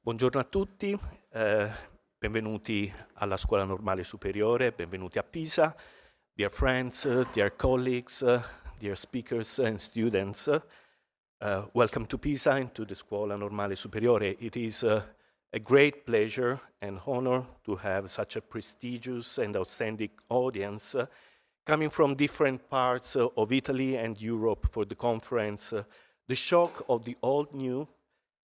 Buongiorno a tutti, benvenuti alla Scuola Normale Superiore, benvenuti a Pisa. Dear friends, dear colleagues, dear speakers and students, welcome to Pisa and to the Scuola Normale Superiore. It is a great pleasure and honor to have such a prestigious and outstanding audience coming from different parts of Italy and Europe for the conference, The Shock of the Old New,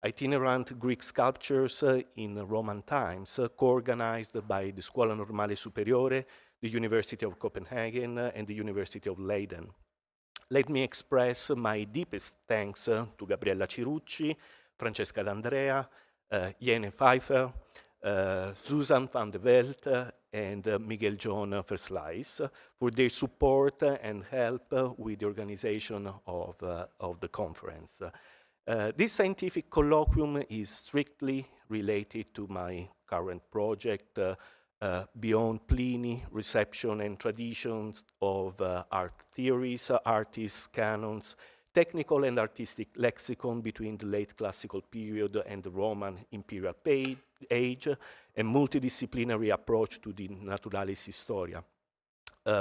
Itinerant Greek Sculptures in Roman Times, co-organized by the Scuola Normale Superiore, the University of Copenhagen, and the University of Leiden. Let me express my deepest thanks to Gabriella CIRUCCI, Francesca D'Andrea, Jene FEJFER, SUZAN van de Velde, and Miguel John VERSLUYS for their support and help with the organization of the conference. This scientific colloquium is strictly related to my current project, Beyond Pliny, Reception and Traditions of Art Theories, Artists, Canons, Technical and Artistic Lexicon between the Late Classical Period and the Roman Imperial Age, a multidisciplinary approach to the Naturalis Historia,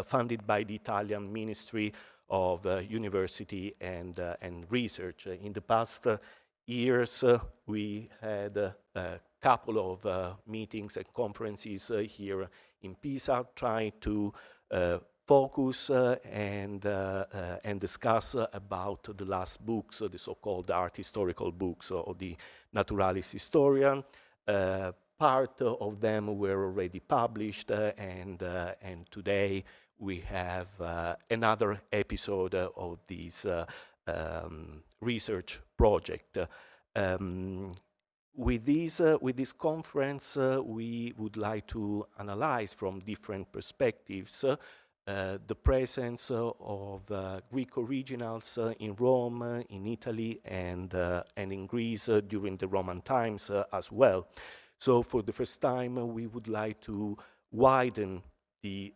funded by the Italian Ministry of University and Research. In the past years, we had a couple of meetings and conferences here in Pisa, trying to focus and discuss about the last books, the so-called art historical books of the Naturalis Historia. Part of them were already published, and today we have another episode of this research project. With this conference, we would like to analyze from different perspectives the presence of Greek originals in Rome, in Italy, and in Greece during the Roman times as well. So for the first time, we would like to widen the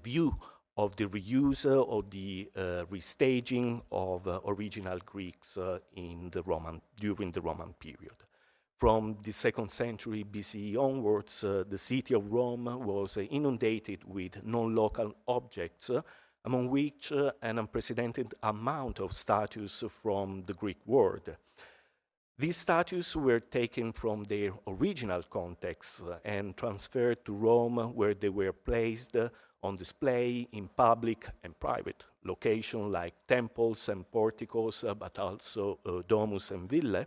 view of the reuse or the restaging of original Greeks during the Roman period. From the 2nd century BCE onwards, the city of Rome was inundated with non-local objects, among which an unprecedented amount of statues from the Greek world. These statues were taken from their original context and transferred to Rome, where they were placed on display in public and private locations like temples and porticos, but also domus and ville,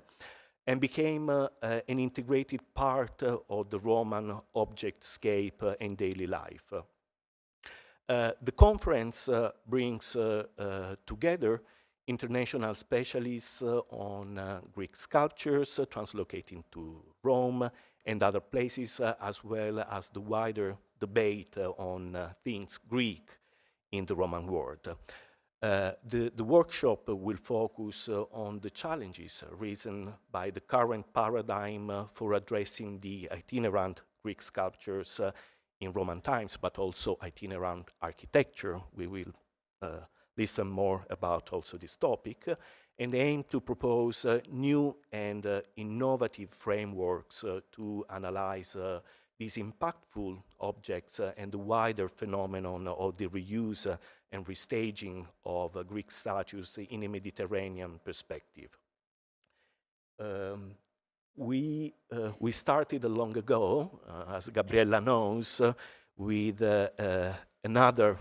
and became an integrated part of the Roman objectscape and daily life. The conference brings together international specialists on Greek sculptures, translocating to Rome and other places, as well as the wider debate on things Greek in the Roman world. The workshop will focus on the challenges risen by the current paradigm for addressing the itinerant Greek sculptures in Roman times, but also itinerant architecture. We will listen more about also this topic, and aim to propose new and innovative frameworks to analyze these impactful objects and the wider phenomenon of the reuse and restaging of Greek statues in a Mediterranean perspective. We started long ago, as Gabriella knows, with another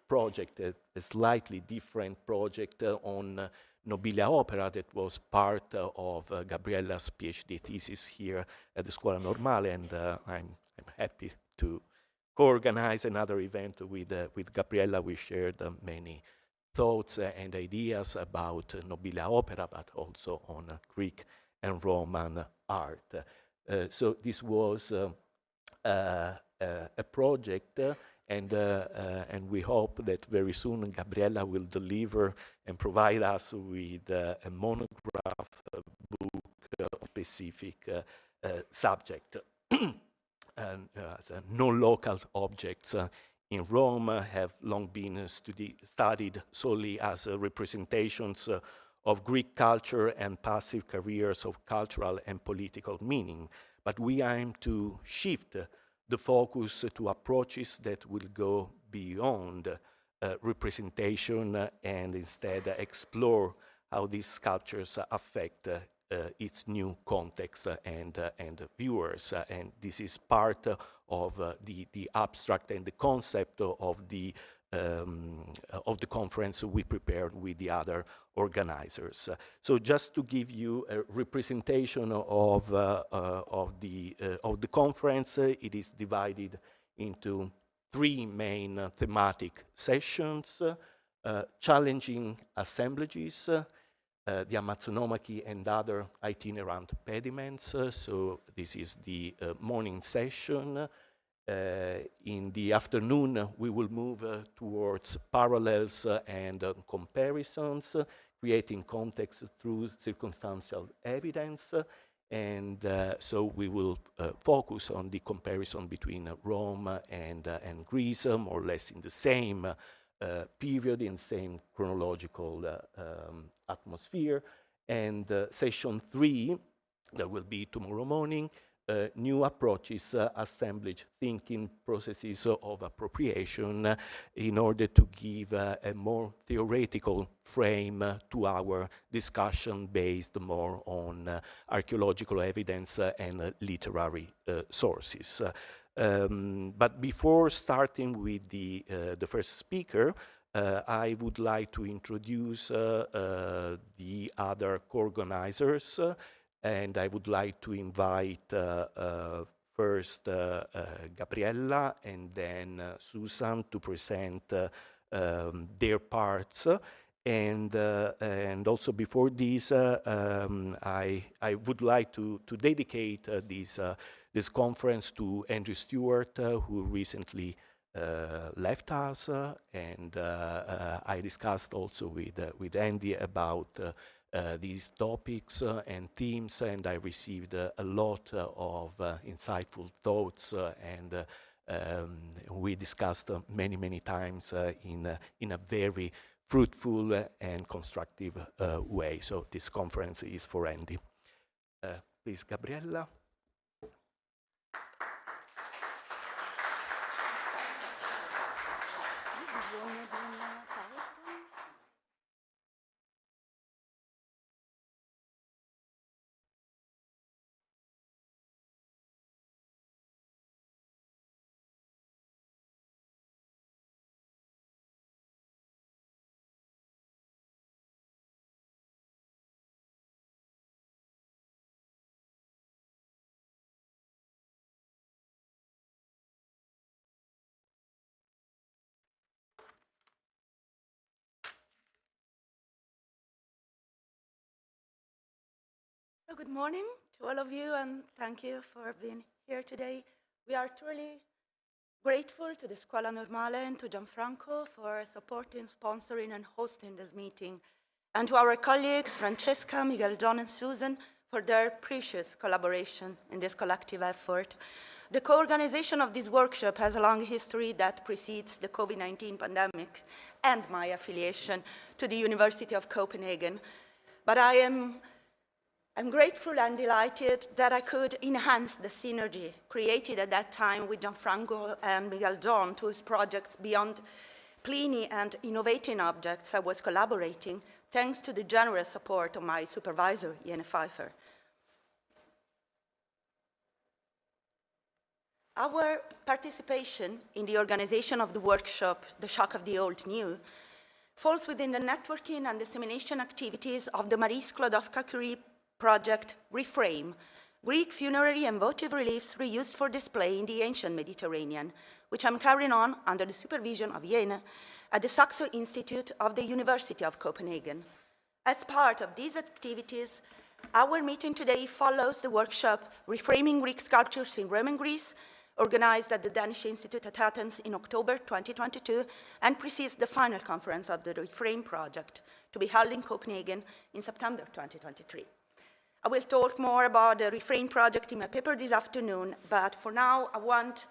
project, a slightly different project on Nobilia Opera that was part of Gabriella's PhD thesis here at the Scuola Normale, and I'm happy to co-organize another event with Gabriella. We shared many thoughts and ideas about Nobilia Opera, but also on Greek and Roman art. So this was a project, and we hope that very soon Gabriella will deliver and provide us with a monograph book on specific subject. Non-local objects in Rome have long been studied solely as representations of Greek culture and passive careers of cultural and political meaning. But we aim to shift the focus to approaches that will go beyond representation and instead explore how these sculptures affect its new context and viewers. And this is part of the abstract and the concept of the conference we prepared with the other organizers. So just to give you a representation of the conference, it is divided into three main thematic sessions: challenging assemblages, the Amazzonomachy and other itinerant pediments. So this is the morning session. In the afternoon, we will move towards parallels and comparisons, creating context through circumstantial evidence. And so we will focus on the comparison between Rome and Greece, more or less in the same period, in the same chronological atmosphere. And session 3, that will be tomorrow morning, new approaches, assemblage thinking, processes of appropriation, in order to give a more theoretical frame to our discussion based more on archaeological evidence and literary sources. But before starting with the first speaker, I would like to introduce the other co-organizers, and I would like to invite first Gabriella and then Susan to present their parts. And also before this, I would like to dedicate this conference to Andrew Stewart, who recently left us, and I discussed also with Andy about these topics and themes, and I received a lot of insightful thoughts, and we discussed many times in a very fruitful and constructive way. So this conference is for Andy. Please, Gabriella. Good morning to all of you, and thank you for being here today. We are truly grateful to the Scuola Normale and to GIANFRANCO for supporting, sponsoring, and hosting this meeting, and to our colleagues, Francesca, Miguel, John, and Susan, for their precious collaboration in this collective effort. The co-organization of this workshop has a long history that precedes the COVID-19 pandemic and my affiliation to the University of Copenhagen. But I'm grateful and delighted that I could enhance the synergy created at that time with GIANFRANCO and Miguel John, to his projects beyond Pliny and innovating objects. I was collaborating thanks to the generous support of my supervisor, Ian FEJFER. Our participation in the organization of the workshop, The Shock of the Old New, falls within the networking and dissemination activities of the Marie Skłodowska-Curie project Reframe, Greek funerary and votive reliefs reused for display in the ancient Mediterranean, which I'm carrying on under the supervision of Jene at the Saxo Institute of the University of Copenhagen. As part of these activities, our meeting today follows the workshop Reframing Greek Sculptures in Rome and Greece, organized at the Danish Institute at Athens in October 2022, and precedes the final conference of the Reframe project, to be held in Copenhagen in September 2023. I will talk more about the Reframe project in my paper this afternoon, but for now I want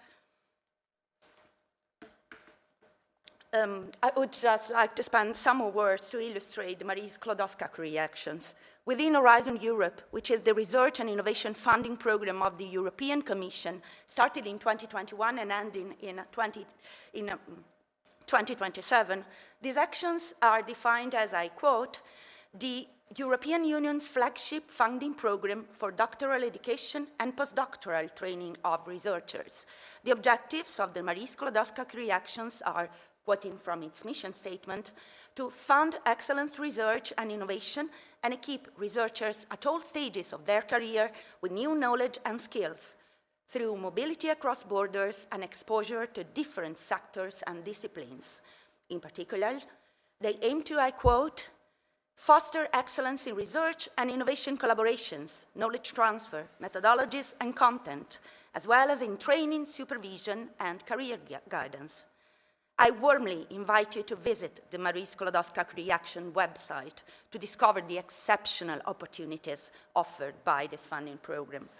I would just like to spend some more words to illustrate the Marie Skłodowska-Curie actions. Within Horizon Europe, which is the research and innovation funding program of the European Commission, started in 2021 and ending in 2027, these actions are defined as, I quote, the European Union's flagship funding program for doctoral education and postdoctoral training of researchers. The objectives of the Marie Skłodowska-Curie actions are, quoting from its mission statement, to fund excellence research and innovation and equip researchers at all stages of their career with new knowledge and skills through mobility across borders and exposure to different sectors and disciplines. In particular, they aim to, I quote, foster excellence in research and innovation collaborations, knowledge transfer, methodologies, and content, as well as in training, supervision, and career guidance. I warmly invite you to visit the Marie Skłodowska-Curie Action website to discover the exceptional opportunities offered by this funding program.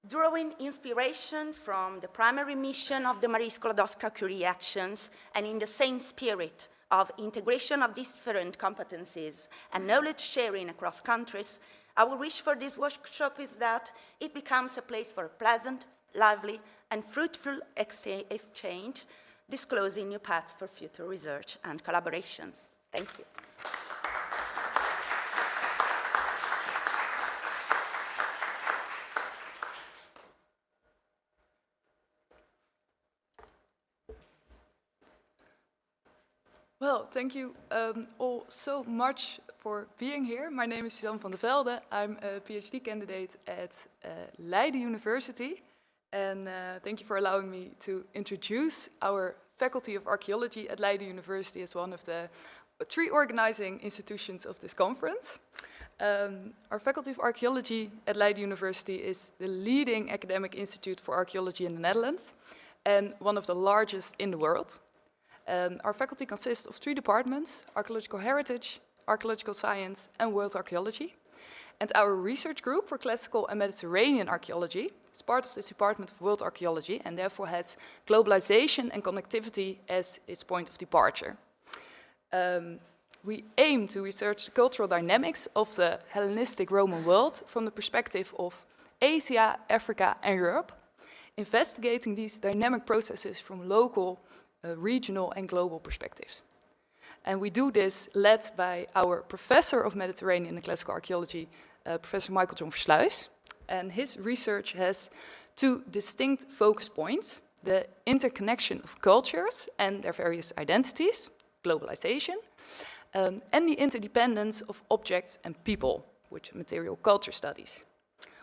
Drawing inspiration from the primary mission of the Marie Skłodowska-Curie Actions and in the same spirit of integration of different competencies and knowledge sharing across countries, our wish for this workshop is that it becomes a place for pleasant, lively, and fruitful exchange, disclosing new paths for future research and collaborations. Thank you. Well, thank you all so much for being here. My name is Suzan van der Velde. I'm a PhD candidate at Leiden University. And thank you for allowing me to introduce our Faculty of Archaeology at Leiden University as one of the 3 organizing institutions of this conference. Our Faculty of Archaeology at Leiden University is the leading academic institute for archaeology in the Netherlands and one of the largest in the world. Our faculty consists of 3 departments: archaeological heritage, archaeological science, and world archaeology. And our research group for classical and Mediterranean archaeology is part of this department of world archaeology and therefore has globalization and connectivity as its point of departure. We aim to research the cultural dynamics of the Hellenistic Roman world from the perspective of Asia, Africa, and Europe, investigating these dynamic processes from local, regional, and global perspectives. And we do this led by our professor of Mediterranean and classical archaeology, Professor Michael John Versluys. And his research has 2 distinct focus points: the interconnection of cultures and their various identities, globalization, and the interdependence of objects and people, which are material culture studies.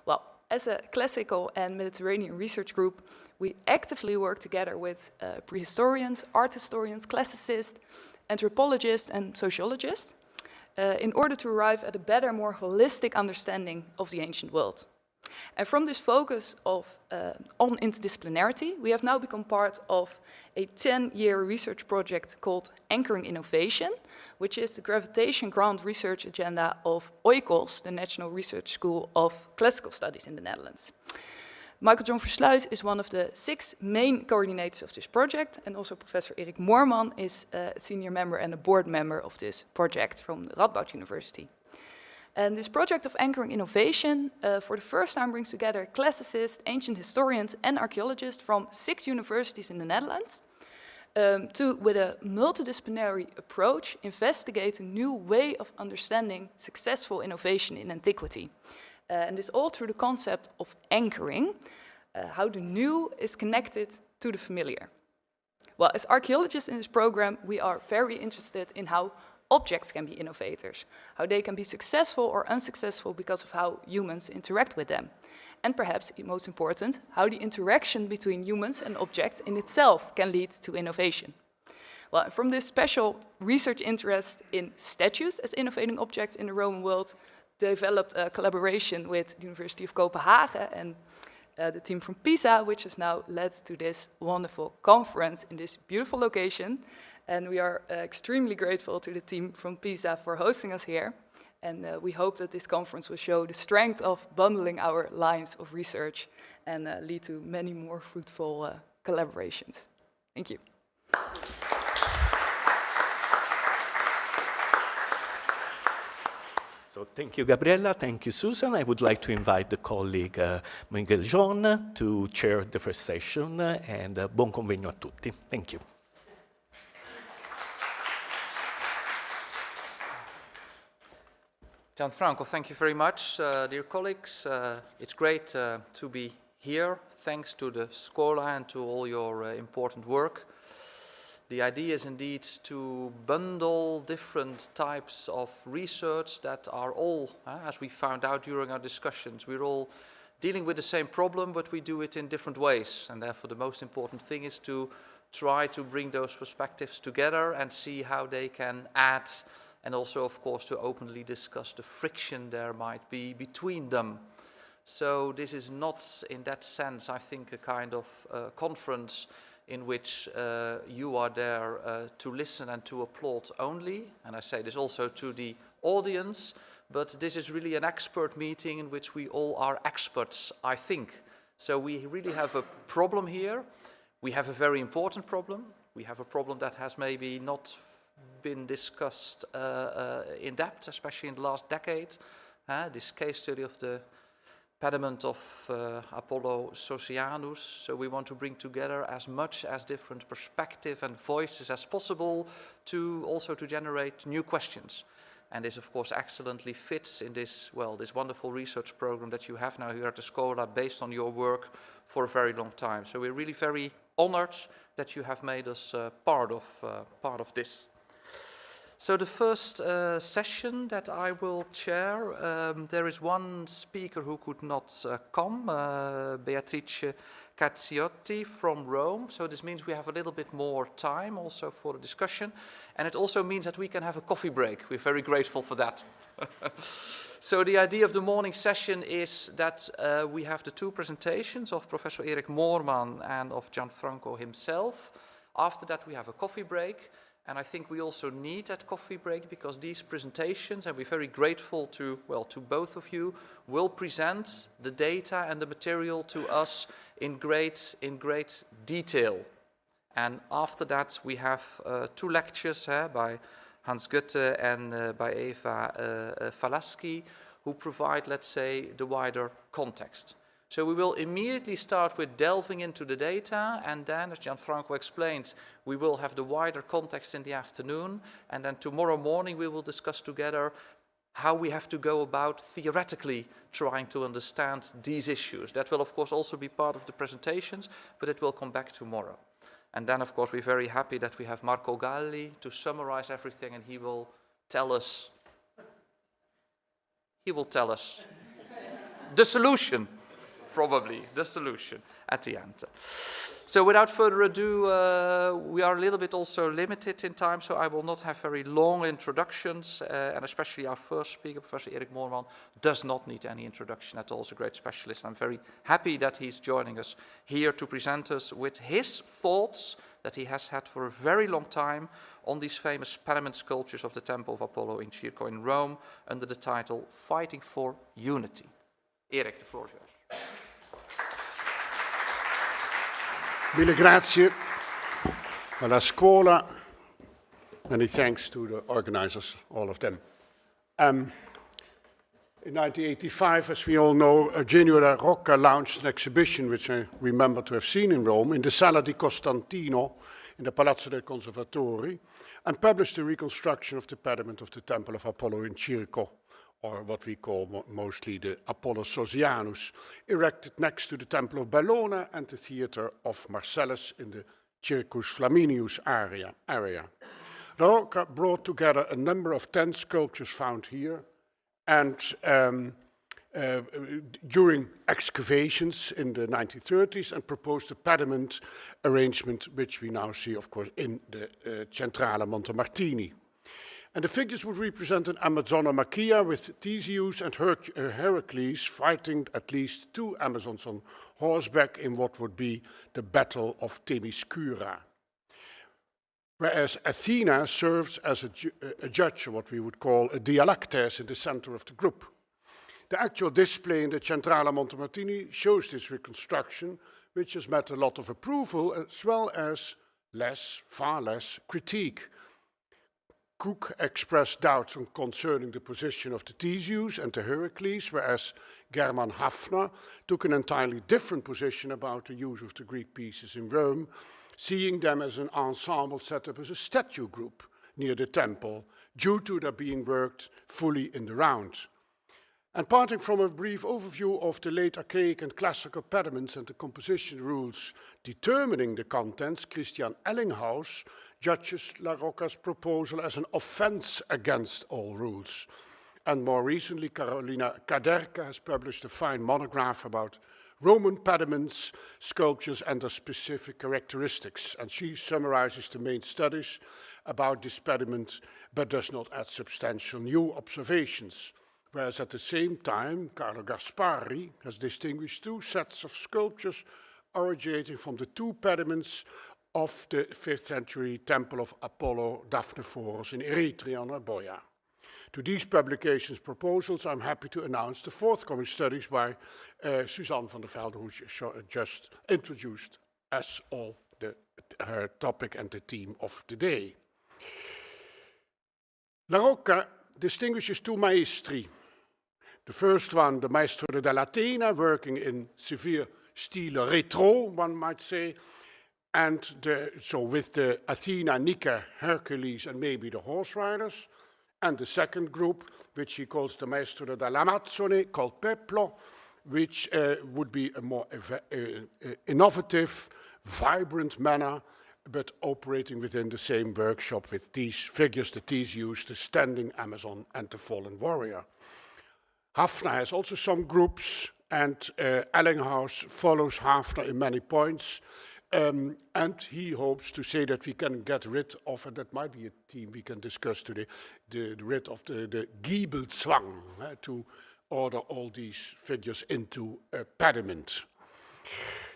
Well, as a classical and Mediterranean research group, we actively work together with prehistorians, art historians, classicists, anthropologists, and sociologists in order to arrive at a better, more holistic understanding of the ancient world. And from this focus on interdisciplinarity, we have now become part of a 10-year research project called Anchoring Innovation, which is the gravitation grant research agenda of OICOS, the National Research School of Classical Studies in the Netherlands. Michael John Versluys is one of the 6 main coordinators of this project, and also Professor Erik Moorman is a senior member and a board member of this project from the Radboud University. And this project of Anchoring Innovation for the first time brings together classicists, ancient historians, and archaeologists from 6 universities in the Netherlands to, with a multidisciplinary approach, investigate a new way of understanding successful innovation in antiquity. And this all through the concept of anchoring, how the new is connected to the familiar. Well, as archaeologists in this program, we are very interested in how objects can be innovators, how they can be successful or unsuccessful because of how humans interact with them. And perhaps, most important, how the interaction between humans and objects in itself can lead to innovation. Well, from this special research interest in statues as innovating objects in the Roman world, developed a collaboration with the University of Copenhagen and the team from Pisa, which has now led to this wonderful conference in this beautiful location. And we are extremely grateful to the team from Pisa for hosting us here. And we hope that this conference will show the strength of bundling our lines of research and lead to many more fruitful collaborations. Thank you. Thank you, Gabriella. Thank you, Susan. I would like to invite the colleague Miguel John to chair the first session, and buon convegno a tutti. Thank you. Gianfranco, thank you very much. Dear colleagues, it's great to be here. Thanks to the Scuola and to all your important work. The idea is indeed to bundle different types of research that are all, as we found out during our discussions, we're all dealing with the same problem, but we do it in different ways. And therefore the most important thing is to try to bring those perspectives together and see how they can add, and also of course to openly discuss the friction there might be between them. So this is not in that sense, I think, a kind of conference in which you are there to listen and to applaud only. And I say this also to the audience, but this is really an expert meeting in which we all are experts, I think. So we really have a problem here. We have a very important problem. We have a problem that has maybe not been discussed in depth, especially in the last decade. This case study of the pediment of Apollo Socianus. So we want to bring together as much as different perspective and voices as possible to also to generate new questions. And this of course excellently fits in this, well, this wonderful research program that you have now here at the Scuola based on your work for a very long time. So we're really very honored that you have made us part of this. So the first session that I will chair, there is one speaker who could not come, Beatrice Cazziotti from Rome. So this means we have a little bit more time also for the discussion. And it also means that we can have a coffee break. We're very grateful for that. So the idea of the morning session is that we have the two presentations of Professor Erik Moorman and of Gianfranco himself. After that we have a coffee break. And I think we also need that coffee break because these presentations, and we're very grateful to, well, to both of you, will present the data and the material to us in great detail. And after that we have two lectures by Hans Götte and by Eva Falaschi, who provide, let's say, the wider context. So we will immediately start with delving into the data, and then, as Gianfranco explained, we will have the wider context in the afternoon, and then tomorrow morning we will discuss together how we have to go about theoretically trying to understand these issues. That will of course also be part of the presentations, but it will come back tomorrow. And then of course we're very happy that we have Marco Galli to summarize everything, and he will tell us the solution. Probably the solution at the end. So without further ado, we are a little bit also limited in time, so I will not have very long introductions, and especially our first speaker, Professor Erik Moorman, does not need any introduction at all. He's a great specialist. I'm very happy that he's joining us here to present us with his thoughts that he has had for a very long time on these famous pediment sculptures of the Temple of Apollo in Circo in Rome under the title Fighting for Unity. Erik, the floor is yours. Mille grazie alla Scuola. Many thanks to the organizers, all of them. In 1985, as we all know, Genuina Rocca launched an exhibition, which I remember to have seen in Rome, in the Sala di Costantino, in the Palazzo dei Conservatori, and published a reconstruction of the pediment of the Temple of Apollo in Circo, or what we call mostly the Apollo Socianus, erected next to the Temple of Bellona and the Theatre of Marcellus in the Circus Flaminius area. Rocca brought together a number of 10 sculptures found here, and during excavations in the 1930s, and proposed a pediment arrangement, which we now see, of course, in the Centrale Montemartini. And the figures would represent an Amazona Machia with Theseus and Heracles fighting at least two Amazons on horseback in what would be the Battle of Themyscira. Whereas Athena serves as a judge, or what we would call a dialectes, in the center of the group. The actual display in the Centrale Montemartini shows this reconstruction, which has met a lot of approval as well as far less critique. Cook expressed doubts concerning the position of the Theseus and the Heracles, whereas German Hafner took an entirely different position about the use of the Greek pieces in Rome, seeing them as an ensemble set up as a statue group near the temple, due to their being worked fully in the round. And parting from a brief overview of the late archaic and classical pediments and the composition rules determining the contents, Christian Ellinghaus judges La Rocca's proposal as an offense against all rules. And more recently, Carolina Kaderka has published a fine monograph about Roman pediments, sculptures, and their specific characteristics. And she summarizes the main studies about this pediment, but does not add substantial new observations. Whereas at the same time, Carlo Gaspari has distinguished two sets of sculptures originating from the two pediments of the 5th century temple of Apollo Daphneforos in Eretria on Arboia. To these publications proposals, I'm happy to announce the forthcoming studies by Suzan van der Velde, who just introduced as all her topic and the theme of the day. La Rocca distinguishes two maestri. The first one, the Maestro dell'Atena, working in severe style retro, one might say, and so with the Athena, Nike, Hercules, and maybe the horse riders. And the second group, which he calls the Maestro dell'Amazzone, called Peplo, which would be a more innovative, vibrant manner, but operating within the same workshop with these figures, the Theseus, the standing Amazon, and the fallen warrior. Hafner has also some groups, and Ellinghaus follows Hafner in many points, and he hopes to say that we can get rid of, and that might be a theme we can discuss today, rid of the Giebelzwang, to order all these figures into a pediment.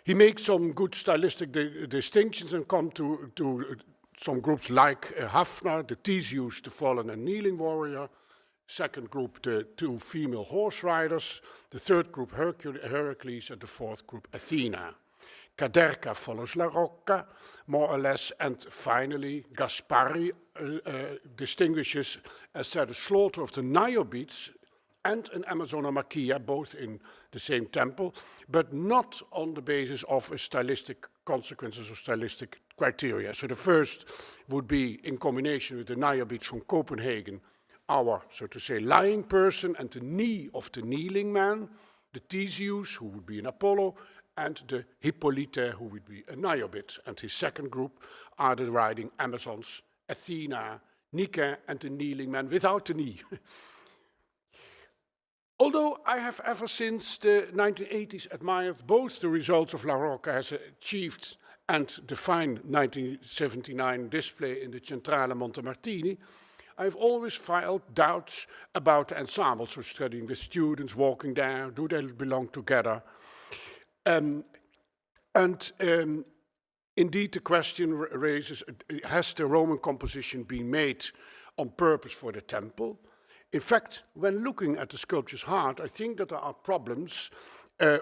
He makes some good stylistic distinctions and come to some groups like Hafner, the Theseus, the fallen and kneeling warrior. Second group, the two female horse riders. The third group, Heracles, and the fourth group, Athena. Kaderka follows La Rocca, more or less, and finally, Gaspari distinguishes, as said, the slaughter of the Niobites and an Amazona both in the same temple, but not on the basis of a stylistic consequences or stylistic criteria. So the first would be in combination with the Niobites from Copenhagen, our, so to say, lying person, and the knee of the kneeling man, the Theseus, who would be an Apollo, and the Hippolyte, who would be a Niobit. And his second group are the riding Amazons, Athena, Nike, and the kneeling man without the knee. Although I have ever since the 1980s admired both the results of La Rocca has achieved and the fine 1979 display in the Centrale Montemartini, I've always felt doubts about the ensemble, so studying with students, walking there, do they belong together? Indeed, the question raises, has the Roman composition been made on purpose for the temple? In fact, when looking at the sculpture's heart, I think that there are problems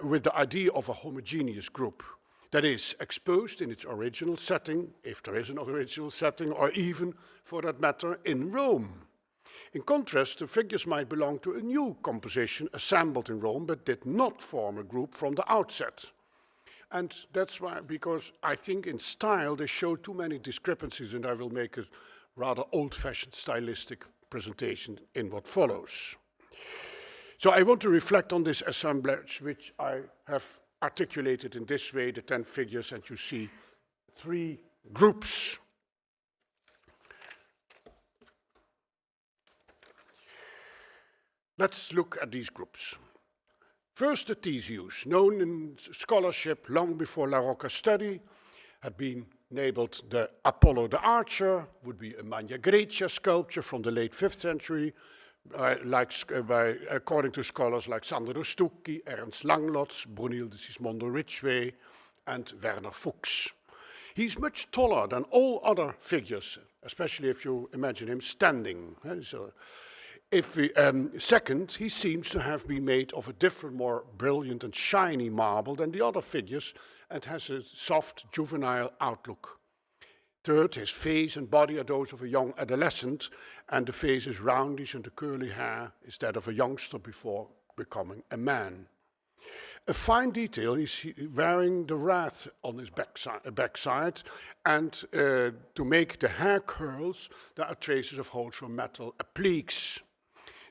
with the idea of a homogeneous group. That is, exposed in its original setting, if there is an original setting, or even, for that matter, in Rome. In contrast, the figures might belong to a new composition assembled in Rome, but did not form a group from the outset. And that's why, because I think in style they show too many discrepancies, and I will make a rather old-fashioned stylistic presentation in what follows. So I want to reflect on this assemblage, which I have articulated in this way, the 10 figures, and you see 3 groups. Let's look at these groups. First, the Theseus, known in scholarship long before La Rocca's study, had been labeled the Apollo the Archer, would be a Magna Grecia sculpture from the late 5th century, according to scholars like Sandro Stucchi, Ernst Langlotz, Brunilde Sismondo Ridgway, and Werner Fuchs. He's much taller than all other figures, especially if you imagine him standing. So second, he seems to have been made of a different, more brilliant and shiny marble than the other figures, and has a soft, juvenile outlook. Third, his face and body are those of a young adolescent, and the face is roundish and the curly hair is that of a youngster before becoming a man. A fine detail is wearing the wreath on his backside, and to make the hair curls, there are traces of holes from metal appliques.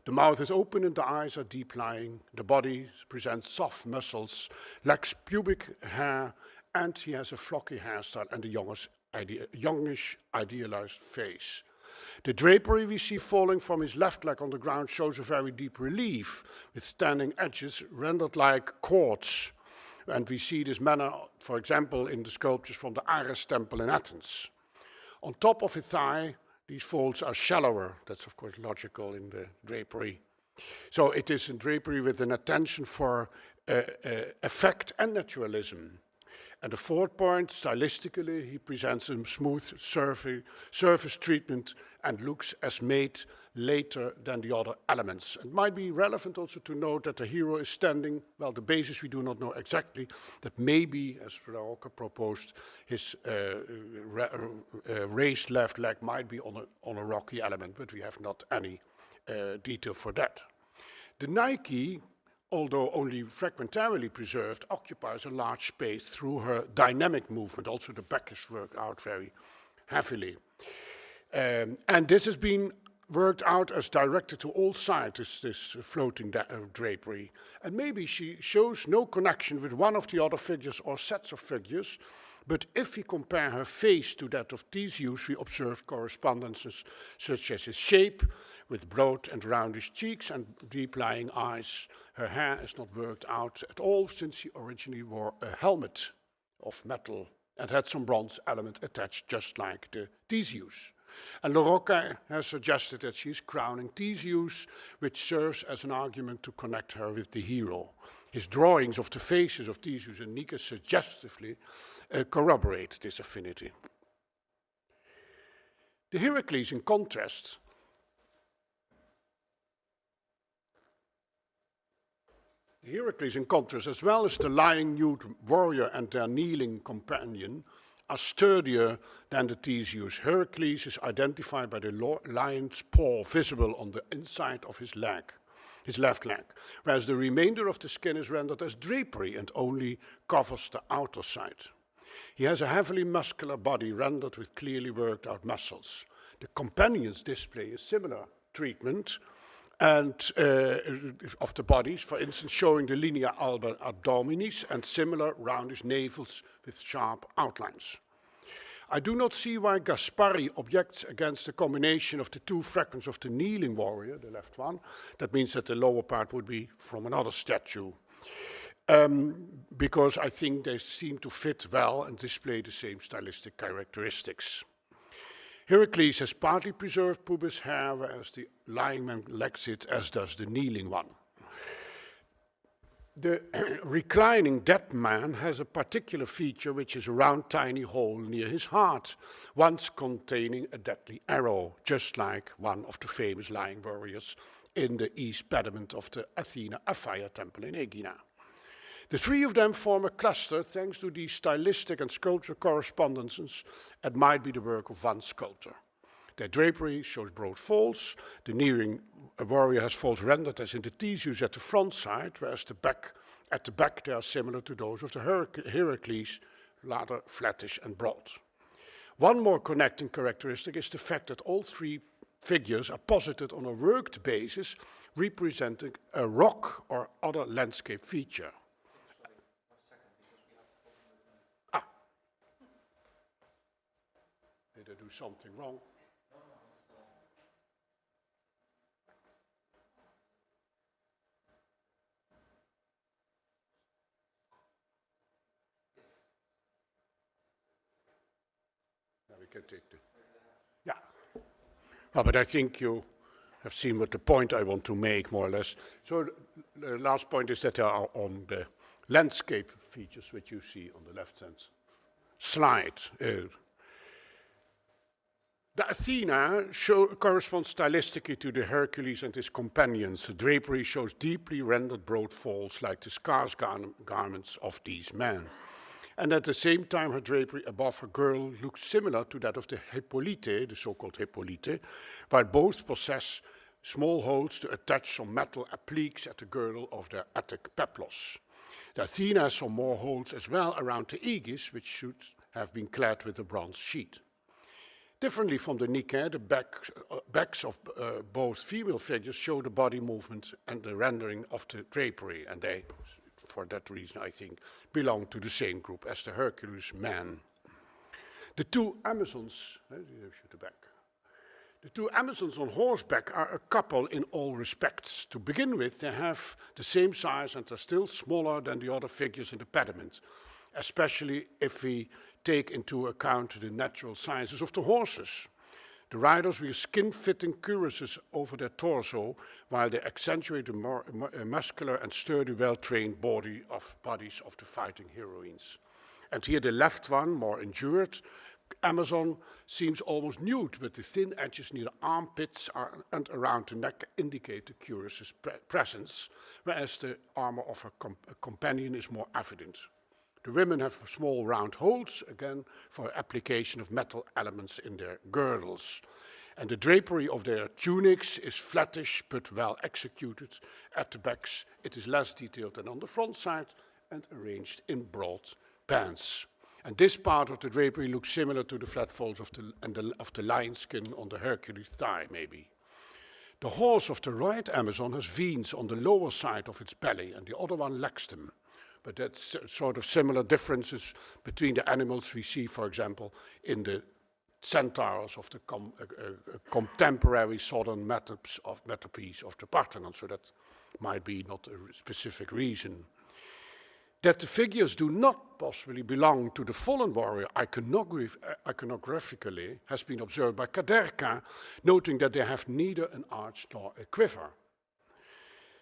The mouth is open and the eyes are deep-lying. The body presents soft muscles, lacks pubic hair, and he has a flocky hairstyle and a youngish, idealized face. The drapery we see falling from his left leg on the ground shows a very deep relief, with standing edges rendered like cords. And we see this manner, for example, in the sculptures from the Ares temple in Athens. On top of his thigh, these folds are shallower. That's, of course, logical in the drapery. So it is a drapery with an attention for effect and naturalism. And the fourth point, stylistically, he presents a smooth surface treatment and looks as made later than the other elements. It might be relevant also to note that the hero is standing, well, the basis we do not know exactly, that maybe, as Rauke proposed, his raised left leg might be on a rocky element, but we have not any detail for that. The Nike, although only fragmentarily preserved, occupies a large space through her dynamic movement. Also, the back is worked out very heavily. And this has been worked out as directed to all sides, this floating drapery. And maybe she shows no connection with one of the other figures or sets of figures, but if we compare her face to that of Theseus, we observe correspondences such as his shape, with broad and roundish cheeks and deep-lying eyes. Her hair is not worked out at all, since she originally wore a helmet of metal and had some bronze element attached, just like the Theseus. And Rauke has suggested that she is crowning Theseus, which serves as an argument to connect her with the hero. His drawings of the faces of Theseus and Nike suggestively corroborate this affinity. The Heracles, in contrast, as well as the lying nude warrior and their kneeling companion, are sturdier than the Theseus. Heracles is identified by the lion's paw visible on the inside of his left leg, whereas the remainder of the skin is rendered as drapery and only covers the outer side. He has a heavily muscular body rendered with clearly worked out muscles. The companions display a similar treatment and of the bodies, for instance, showing the linea alba abdominis and similar roundish navels with sharp outlines. I do not see why Gaspari objects against the combination of the two fragments of the kneeling warrior, the left one. That means that the lower part would be from another statue. Because I think they seem to fit well and display the same stylistic characteristics. Heracles has partly preserved pubis hair, whereas the lying man lacks it, as does the kneeling one. The reclining dead man has a particular feature, which is a round, tiny hole near his heart, once containing a deadly arrow, just like one of the famous lying warriors in the east pediment of the Athena Aphaia temple in Aegina. The three of them form a cluster thanks to these stylistic and sculptural correspondences and might be the work of one sculptor. Their drapery shows broad folds. The kneeling warrior has folds rendered as in the Theseus at the front side, whereas at the back they are similar to those of the Heracles, rather flattish and broad. One more connecting characteristic is the fact that all three figures are posited on a worked basis, representing a rock or other landscape feature. Did I do something wrong? Now we can take the... Yeah. Oh, but I think you have seen what the point I want to make, more or less. So the last point is that they are on the landscape features, which you see on the left-hand slide. The Athena corresponds stylistically to the Hercules and his companions. The drapery shows deeply rendered broad folds like the scarce garments of these men. And at the same time, her drapery above her girdle looks similar to that of the Hippolyte, the so-called Hippolyte, while both possess small holes to attach some metal appliques at the girdle of their Attic peplos. The Athena has some more holes as well around the aegis, which should have been clad with a bronze sheet. Differently from the Nike, the backs of both female figures show the body movement and the rendering of the drapery, and they, for that reason, I think, belong to the same group as the Hercules man. The two Amazons, the two Amazons on horseback are a couple in all respects. To begin with, they have the same size and are still smaller than the other figures in the pediment, especially if we take into account the natural sizes of the horses. The riders wear skin-fitting cuirasses over their torso, while they accentuate the more muscular and sturdy, well-trained bodies of the fighting heroines. And here the left one, more endured, Amazon, seems almost nude, with the thin edges near the armpits and around the neck indicate the cuirass's presence, whereas the armor of her companion is more evident. The women have small round holes, again, for application of metal elements in their girdles. And the drapery of their tunics is flattish but well executed. At the backs, it is less detailed than on the front side and arranged in broad bands. And this part of the drapery looks similar to the flat folds of the lion skin on the Hercules thigh, maybe. The horse of the right Amazon has veins on the lower side of its belly, and the other one lacks them. But that's sort of similar differences between the animals we see, for example, in the centaurs of the contemporary southern metopies of the Parthenon, so that might be not a specific reason. That the figures do not possibly belong to the fallen warrior iconographically has been observed by Kaderka, noting that they have neither an arch nor a quiver.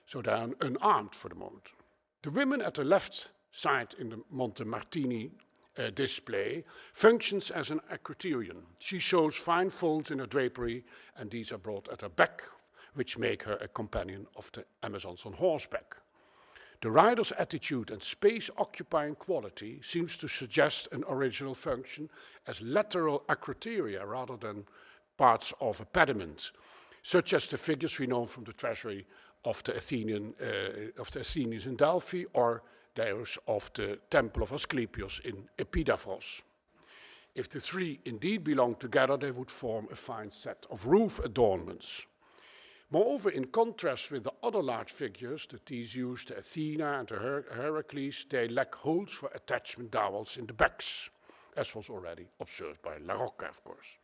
So they are unarmed for the moment. The women at the left side in the Monte Martini display functions as an acroterion. She shows fine folds in her drapery, and these are brought at her back, which make her a companion of the Amazons on horseback. The rider's attitude and space-occupying quality seems to suggest an original function as lateral acroteria rather than parts of a pediment, such as the figures we know from the treasury of the Athenians in Delphi, or those of the Temple of Asclepius in Epidaphros. If the three indeed belong together, they would form a fine set of roof adornments. Moreover, in contrast with the other large figures, the Theseus, the Athena, and the Heracles, they lack holes for attachment dowels in the backs, as was already observed by La Rocca, of course.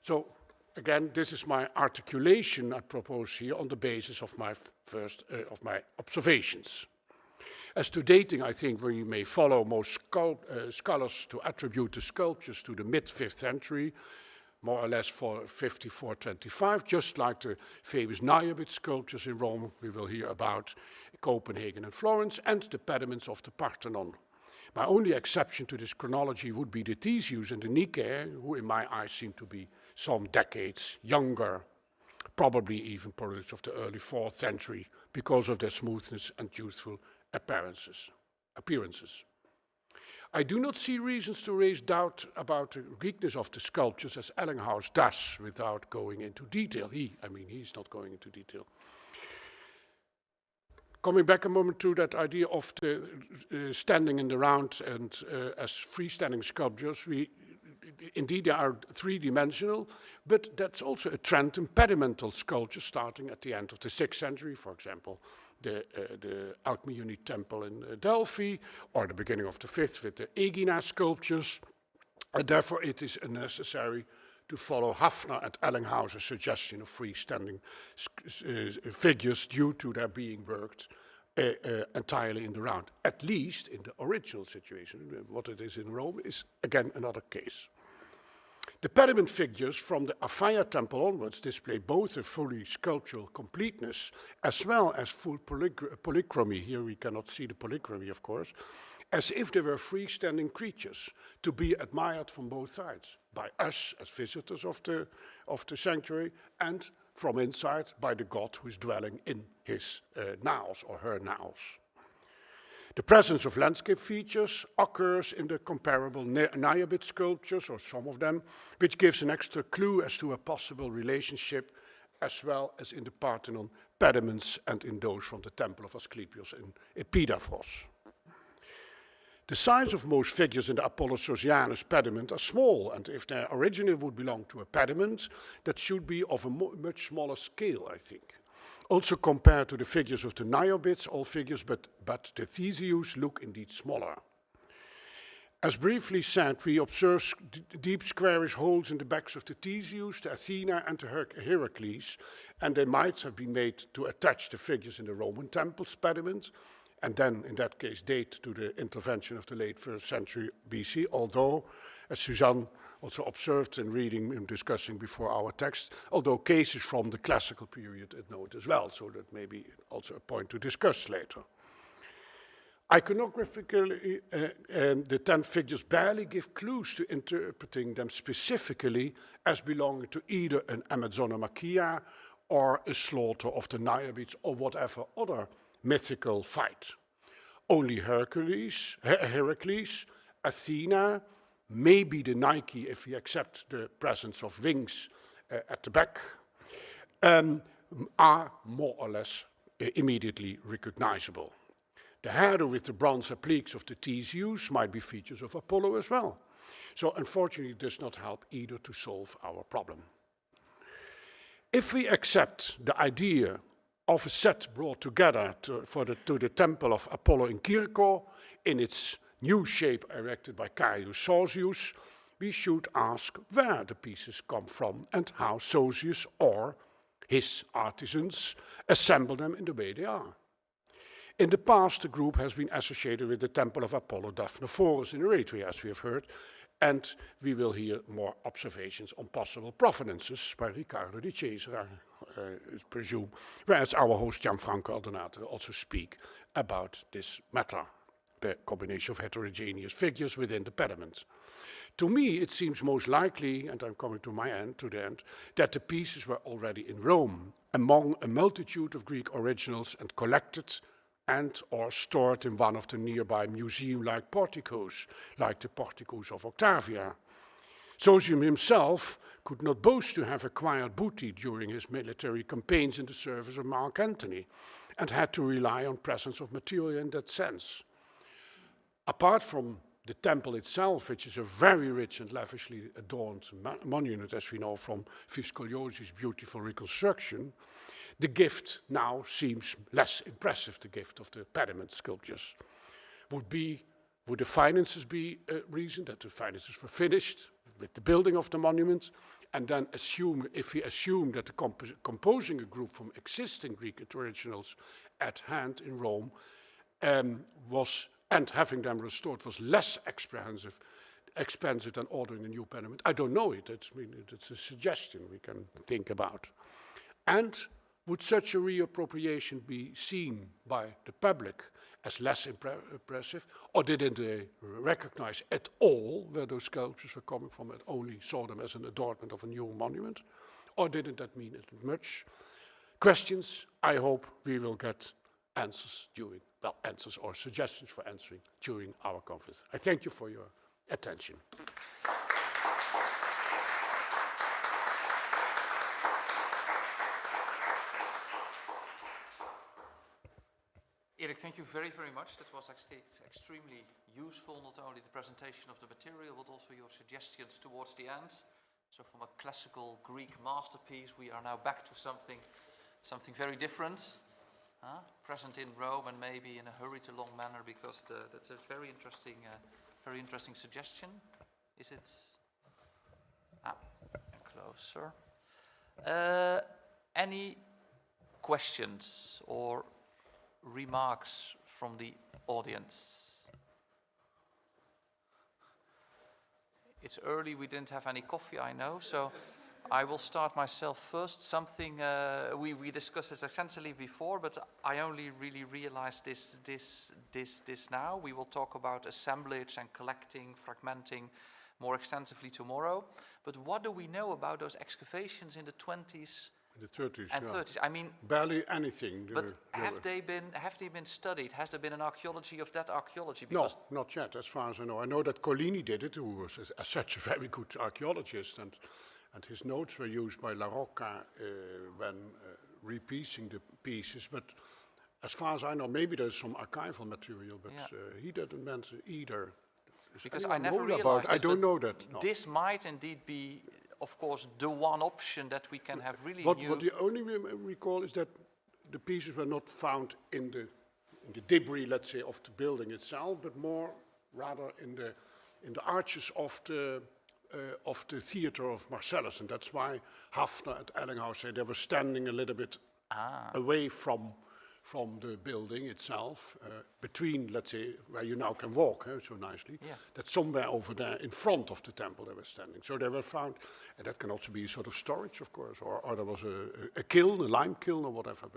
So, again, this is my articulation I propose here on the basis of my observations. As to dating, I think where you may follow most scholars to attribute the sculptures to the mid-5th century, more or less for 54-25, just like the famous Naiobit sculptures in Rome we will hear about, Copenhagen and Florence, and the pediments of the Parthenon. My only exception to this chronology would be the Theseus and the Nike, who in my eyes seem to be some decades younger, probably even products of the early 4th century, because of their smoothness and youthful appearances. I do not see reasons to raise doubt about the Greekness of the sculptures as Ellinghaus does without going into detail. He's not going into detail. Coming back a moment to that idea of the standing in the round and as freestanding sculptures, indeed they are three-dimensional, but that's also a trend in pedimental sculptures starting at the end of the 6th century, for example, the Alcmaeonid temple in Delphi, or the beginning of the 5th with the Aegina sculptures. And therefore it is necessary to follow Hafner and Ellinghaus's suggestion of freestanding figures due to their being worked entirely in the round, at least in the original situation. What it is in Rome is, again, another case. The pediment figures from the Aphaia temple onwards display both a fully sculptural completeness as well as full polychromy. Here we cannot see the polychromy, of course, as if they were freestanding creatures to be admired from both sides, by us as visitors of the sanctuary, and from inside by the god who is dwelling in his naos or her naos. The presence of landscape features occurs in the comparable Niobid sculptures, or some of them, which gives an extra clue as to a possible relationship, as well as in the Parthenon pediments and in those from the Temple of Asclepios in Epidaphros. The size of most figures in the Apollo-Sosianus pediment are small, and if they originally would belong to a pediment, that should be of a much smaller scale, I think. Also compared to the figures of the Niobids, all figures but the Theseus look indeed smaller. As briefly said, we observe deep squarish holes in the backs of the Theseus, the Athena and the Heracles, and they might have been made to attach the figures in the Roman temple's pediment, and then in that case date to the intervention of the late 1st century BC, although, as Suzanne also observed in reading and discussing before our text, although cases from the classical period at note as well, so that may be also a point to discuss later. Iconographically, the 10 figures barely give clues to interpreting them specifically as belonging to either an Amazonomachia or a slaughter of the Niobids or whatever other mythical fight. Only Heracles, Athena, maybe the Nike if we accept the presence of wings at the back, are more or less immediately recognizable. The header with the bronze appliques of the Theseus might be features of Apollo as well. So unfortunately it does not help either to solve our problem. If we accept the idea of a set brought together to the temple of Apollo in Kirko in its new shape erected by Caius Sosius, we should ask where the pieces come from and how Sosius or his artisans assemble them in the way they are. In the past, the group has been associated with the temple of Apollo Daphnophorus in Eretria, as we have heard, and we will hear more observations on possible provenances by Riccardo di Cesare, I presume, whereas our host GIANFRANCO ADORNATO also speak about this matter, the combination of heterogeneous figures within the pediment. To me, it seems most likely, and I'm coming to the end, that the pieces were already in Rome, among a multitude of Greek originals and collected and or stored in one of the nearby museum-like porticos, like the porticos of Octavia. Sosius himself could not boast to have acquired booty during his military campaigns in the service of Mark Antony, and had to rely on presence of material in that sense. Apart from the temple itself, which is a very rich and lavishly adorned monument, as we know from Fuscoliosi's beautiful reconstruction, the gift now seems less impressive, the gift of the pediment sculptures. Would the finances be a reason that the finances were finished with the building of the monument, and then if we assume that the composing a group from existing Greek originals at hand in Rome and having them restored was less expensive than ordering a new pediment? I don't know it. It's a suggestion we can think about. And would such a reappropriation be seen by the public as less impressive, or didn't they recognize at all where those sculptures were coming from and only saw them as an adornment of a new monument? Or didn't that mean it much? Questions I hope we will get answers or suggestions for answering during our conference. I thank you for your attention. Erik, thank you very, very much. That was actually extremely useful, not only the presentation of the material, but also your suggestions towards the end. So from a classical Greek masterpiece, we are now back to something very different, present in Rome and maybe in a hurried along manner, because that's a very interesting suggestion. Is it? Closer. Any questions or remarks from the audience? It's early, we didn't have any coffee, I know, so I will start myself first. Something we discussed this extensively before, but I only really realized this now. We will talk about assemblage and collecting, fragmenting more extensively tomorrow. But what do we know about those excavations in the 20s In the 30s, and yeah. 30s. I mean, Barely anything. but have they been studied? Has there been an archaeology of that archaeology? No, Because not yet, as far as I know. I know that Collini did it, who was as such a very good archaeologist, and his notes were used by La Rocca when repiecing the pieces. But as far as I know, maybe there's some archival material, but he didn't mention either. because I never know realized about. this, I don't but know that. No. this might indeed be, of course, the one option that we can have really What new. the only recall is that the pieces were not found in the debris, let's say, of the building itself, but more rather in the arches of the theater of Marcellus, and that's why Hafner and Ellinghaus say they were standing a little bit away from the building itself, between, let's say, where you now can walk so nicely, that somewhere over there in front of the temple they were standing. So they were found, and that can also be a sort of storage, of course, or there was a kiln, a lime kiln or whatever,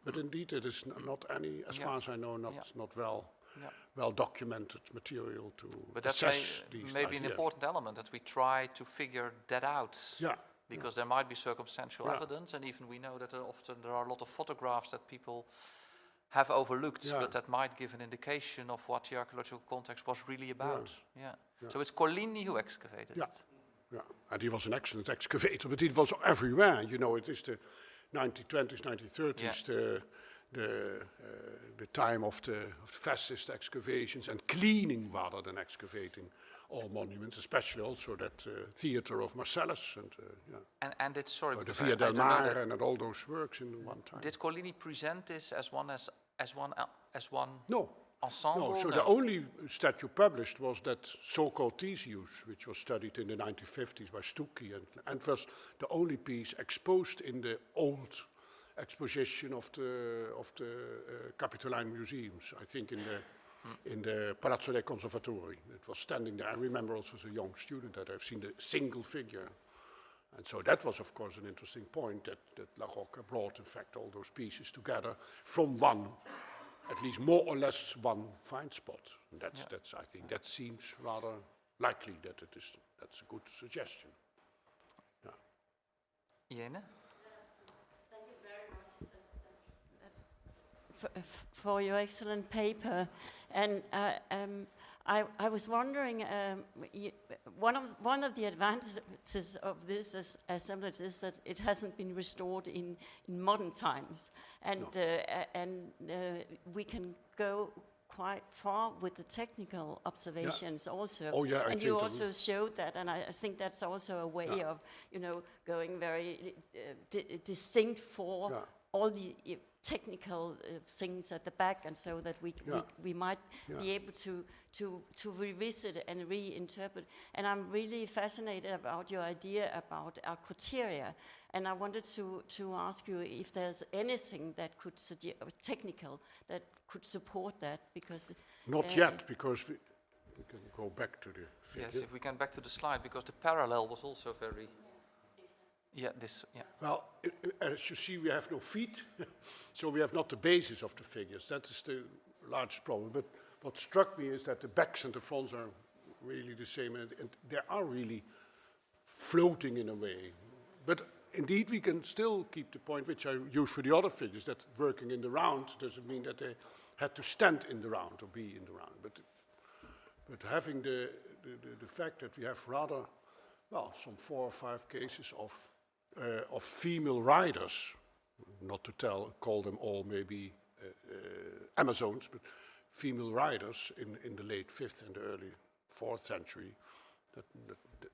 but indeed it is not any, as far as I know, not well documented material to But that's assess these maybe an ideas. important element that we try to figure that out. Yeah. Because there might be circumstantial evidence, and even we know that often there are a lot of photographs that people have overlooked, but that might give an indication of what the archaeological context was really about. So it's Collini who excavated it. Yeah, and he was an excellent excavator, but it was everywhere. You know, it is the 1920s, 1930s, the time of the fascist excavations and cleaning rather than excavating all monuments, especially also that theater of Marcellus And it's sorry, the because Via I del don't know Mare that- and all those works in one time. Did Collini present this as one No. ensemble? No, so the only statue published was that so-called Theseus, which was studied in the 1950s by Stucchi, and was the only piece exposed in the old exposition of the Capitoline museums, I think in the Palazzo dei Conservatori. It was standing there. I remember also as a young student that I've seen the single figure. And so that was, of course, an interesting point that La Rocca brought, in fact, all those pieces together from one, at least more or less one find spot. And that's I think that seems rather likely that that's a good suggestion. Jene? For your excellent paper, and I was wondering, one of the advantages of this assemblage is that it hasn't been restored in modern times, and we can go quite far with the technical observations also. Oh, yeah, I and think you that also showed that, and I think that's also a way of, going very distinct for all the technical things at the back, and so that we might be able to revisit and reinterpret. And I'm really fascinated about your idea about our criteria, and I wanted to ask you if there's anything that could technical that could support that, because Not yet, because we can go back to the figure. Yes, if we can back to the slide, because the parallel was also very. Well, as you see, we have no feet, so we have not the basis of the figures. That is the large problem. But what struck me is that the backs and the fronts are really the same, and they are really floating in a way. But indeed, we can still keep the point which I use for the other figures, that working in the round doesn't mean that they had to stand in the round or be in the round. But having the fact that we have rather, well, some 4 or 5 cases of female riders, not to call them all maybe Amazons, but female riders in the late 5th and the early 4th century,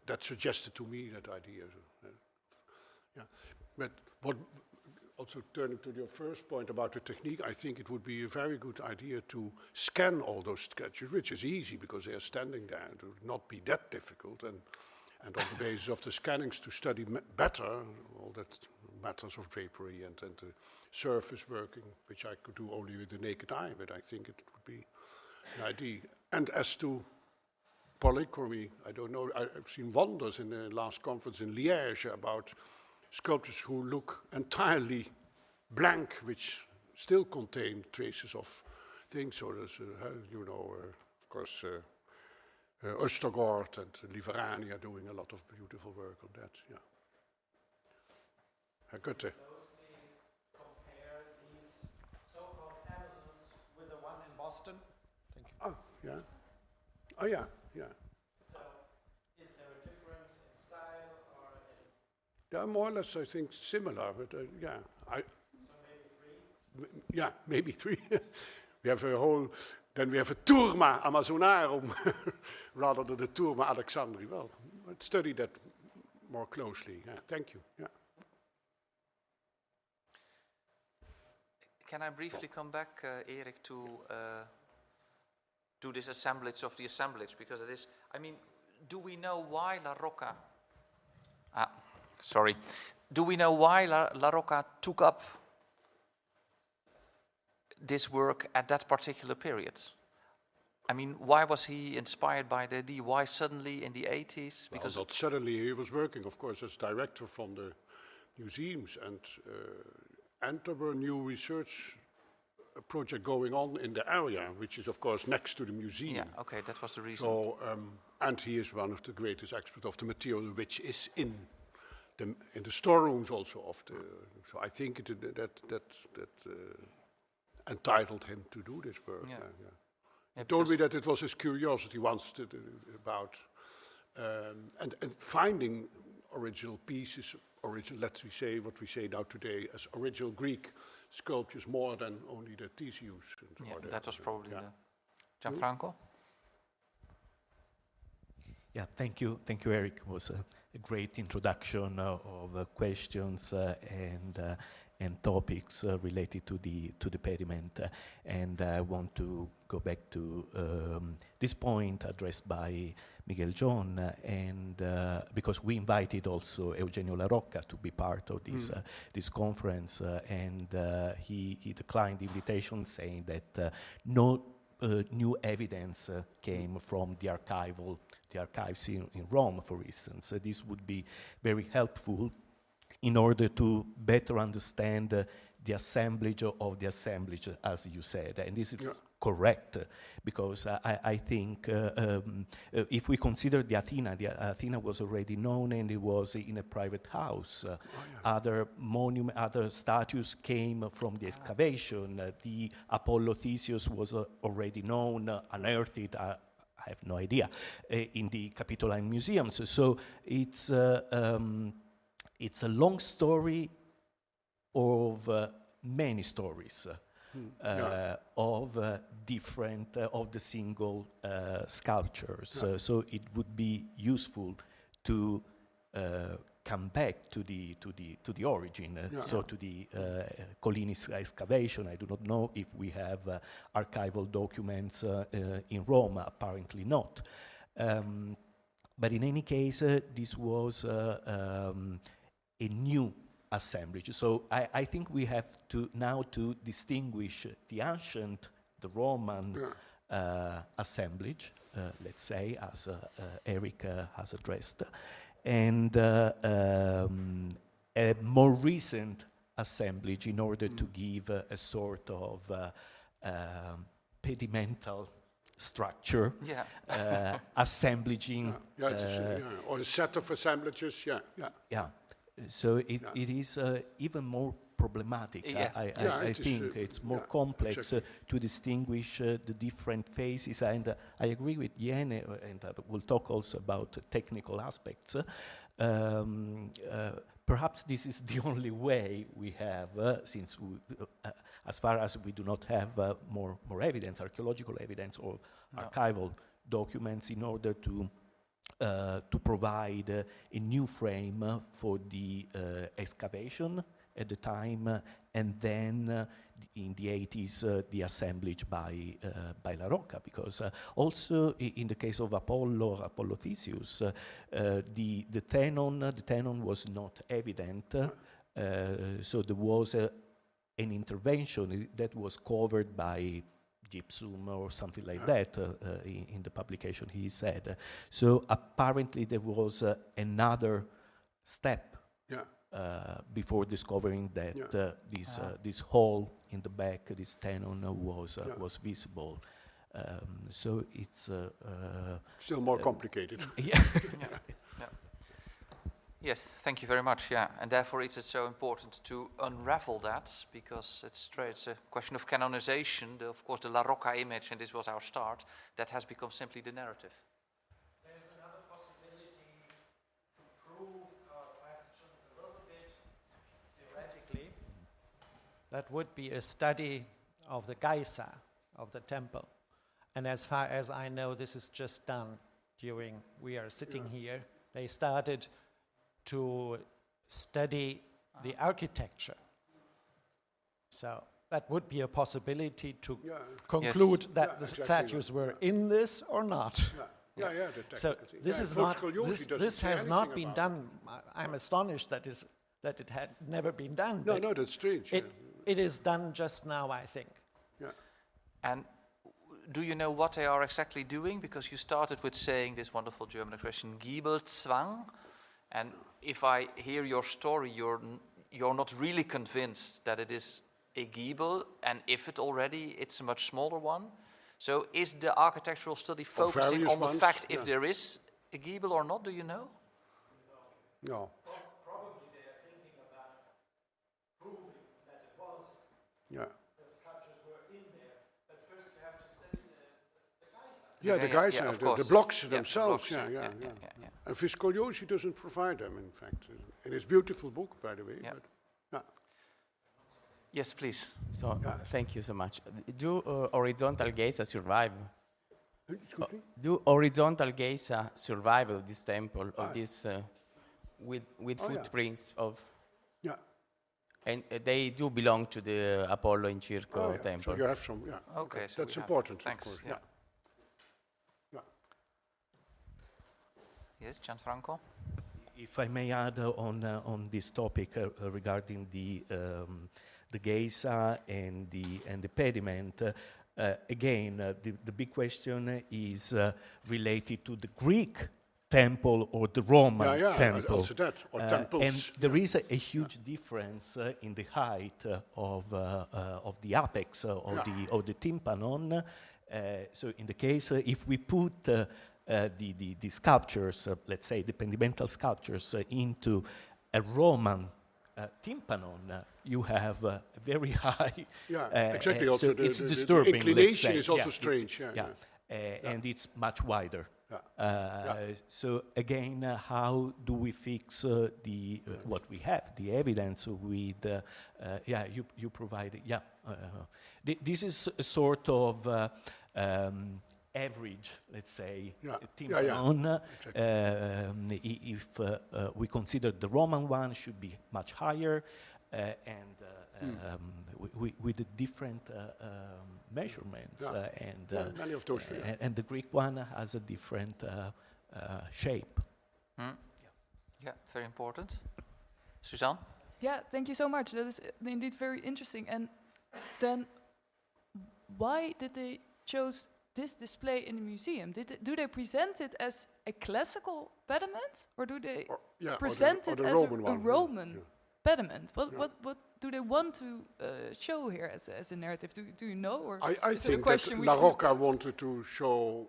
that suggested to me that idea. But what, also turning to your first point about the technique, I think it would be a very good idea to scan all those sketches, which is easy because they are standing there. It would not be that difficult, and on the basis of the scannings to study better all that matters of drapery and the surface working, which I could do only with the naked eye, but I think it would be an idea. And as to polychromy, I don't know, I've seen wonders in the last conference in Liège about sculptures who look entirely blank, which still contain traces of things. So there's, of course, Östergaard and Liverani are doing a lot of beautiful work on that. Good. Closely compare these so-called Amazons with the one in Boston. Thank you. Oh, yeah. Oh, yeah, yeah. So, is there a difference in style or? Yeah, more or less, I think, similar, but yeah. So maybe 3? Yeah, maybe 3. We have a whole, then we have a Turma Amazonarum rather than the Turma Alexandri. Well, let's study that more closely. Yeah, thank you. Yeah. Can I briefly come back, Erik, to this assemblage of the assemblage? Because it is, I mean, do we know why La Rocca, do we know why La Rocca took up this work at that particular period? I mean, why was he inspired by the idea? Why suddenly in the 80s? Because not suddenly, he was working, of course, as director from the museums, and there were new research project going on in the area, which is, of course, next to the museum. Yeah, okay, that was the reason. So, and he is one of the greatest experts of the material, which is in the storerooms also of the. So I think that entitled him to do this work. Yeah. Yeah. He told me that it was his curiosity once about and finding original pieces, let's say what we say now today as original Greek sculptures more than only the Theseus. Yeah, that was probably the Gianfranco. Yeah, thank you, Eric. It was a great introduction of questions and topics related to the pediment, and I want to go back to this point addressed by Miguel John, and because we invited also Eugenio La Rocca to be part of this conference, and he declined the invitation, saying that no new evidence came from the archives in Rome, for instance. This would be very helpful in order to better understand the assemblage of the assemblage, as you said. And this is correct, because I think if we consider the Athena was already known, and it was in a private house. Other statues came from the excavation. The Apollo Theseus was already known, unearthed, I have no idea, in the Capitoline museums. So it's a long story of many stories of different of the single sculptures. So it would be useful to come back to the origin. So to the Collini's excavation. I do not know if we have archival documents in Rome. Apparently not. But in any case, this was a new assemblage. So I think we have to now to distinguish the ancient, the Roman assemblage, let's say, as Eric has addressed, and a more recent assemblage in order to give a sort of pedimental structure, assemblaging. Or a set of assemblages, So it is even more problematic. I think it's more complex to distinguish the different phases, and I agree with Jene, and we'll talk also about technical aspects. Perhaps this is the only way we have, since as far as we do not have more evidence, archaeological evidence or archival documents, in order to provide a new frame for the excavation at the time, and then in the 80s the assemblage by La Rocca, because also in the case of Apollo Theseus, the tenon was not evident, so there was an intervention that was covered by gypsum or something like that in the publication, he said. So apparently there was another step before discovering that this hole in the back, this tenon, was visible. So it's still more complicated. Yes, thank you very much. Yeah, and therefore it's so important to unravel that, because it's a question of canonization. Of course, the La Rocca image, and this was our start, that has become simply the narrative. There's another possibility to prove our questions a little bit theoretically. That would be a study of the Geisa of the temple. And as far as I know, this is just done during we are sitting here. They started to study the architecture. So that would be a possibility to conclude that the statues were in this or not. So this is not. This has not been done. I'm astonished that it had never been done. No, that's strange. It is done just now, I think. Yeah. And do you know what they are exactly doing? Because you started with saying this wonderful German expression, Giebelzwang. And if I hear your story, you're not really convinced that it is a giebel, and if it's a much smaller one. So is the architectural study focusing on the fact if there is a giebel or not? Do you know? No. Probably they are thinking about proving that it was. The sculptures were in there, but first you have to study the Geisa. The Geisa, the blocks themselves. And Viscogliosi doesn't provide them, in fact. And it's a beautiful book, by the way. But, Yes, please. So, thank you so much. Do horizontal geisa survive? Do horizontal geisa survive of this temple, of this, with footprints of? Yeah. And they do belong to the Apollo in Circo temple. So you have some, Okay, so that's important, thanks, of course. yeah. Yes, Gianfranco? If I may add on this topic regarding the geisa and the pediment, again, the big question is related to the Greek temple or the Roman temple. Also that, or temples. And there is a huge difference in the height of the apex of the tympanon. So in the case, if we put the sculptures, let's say the pendimental sculptures, into a Roman tympanon, you have a very high. Exactly. Also, so it's disturbing. The inclination is also strange. And it's much wider. So again, how do we fix what we have, the evidence with? You provided. This is a sort of average, let's say, tympanon. If we consider the Roman one should be much higher, with the different measurements, many of those. And the Greek one has a different shape. Yeah, very important. Suzanne? Yeah, thank you so much. That is indeed very interesting. And then, why did they choose this display in the museum? Do they present it as a classical pediment, or do they present it as a Roman pediment? What do they want to show here as a narrative? Do you know? Or I think that La Rocca wanted to show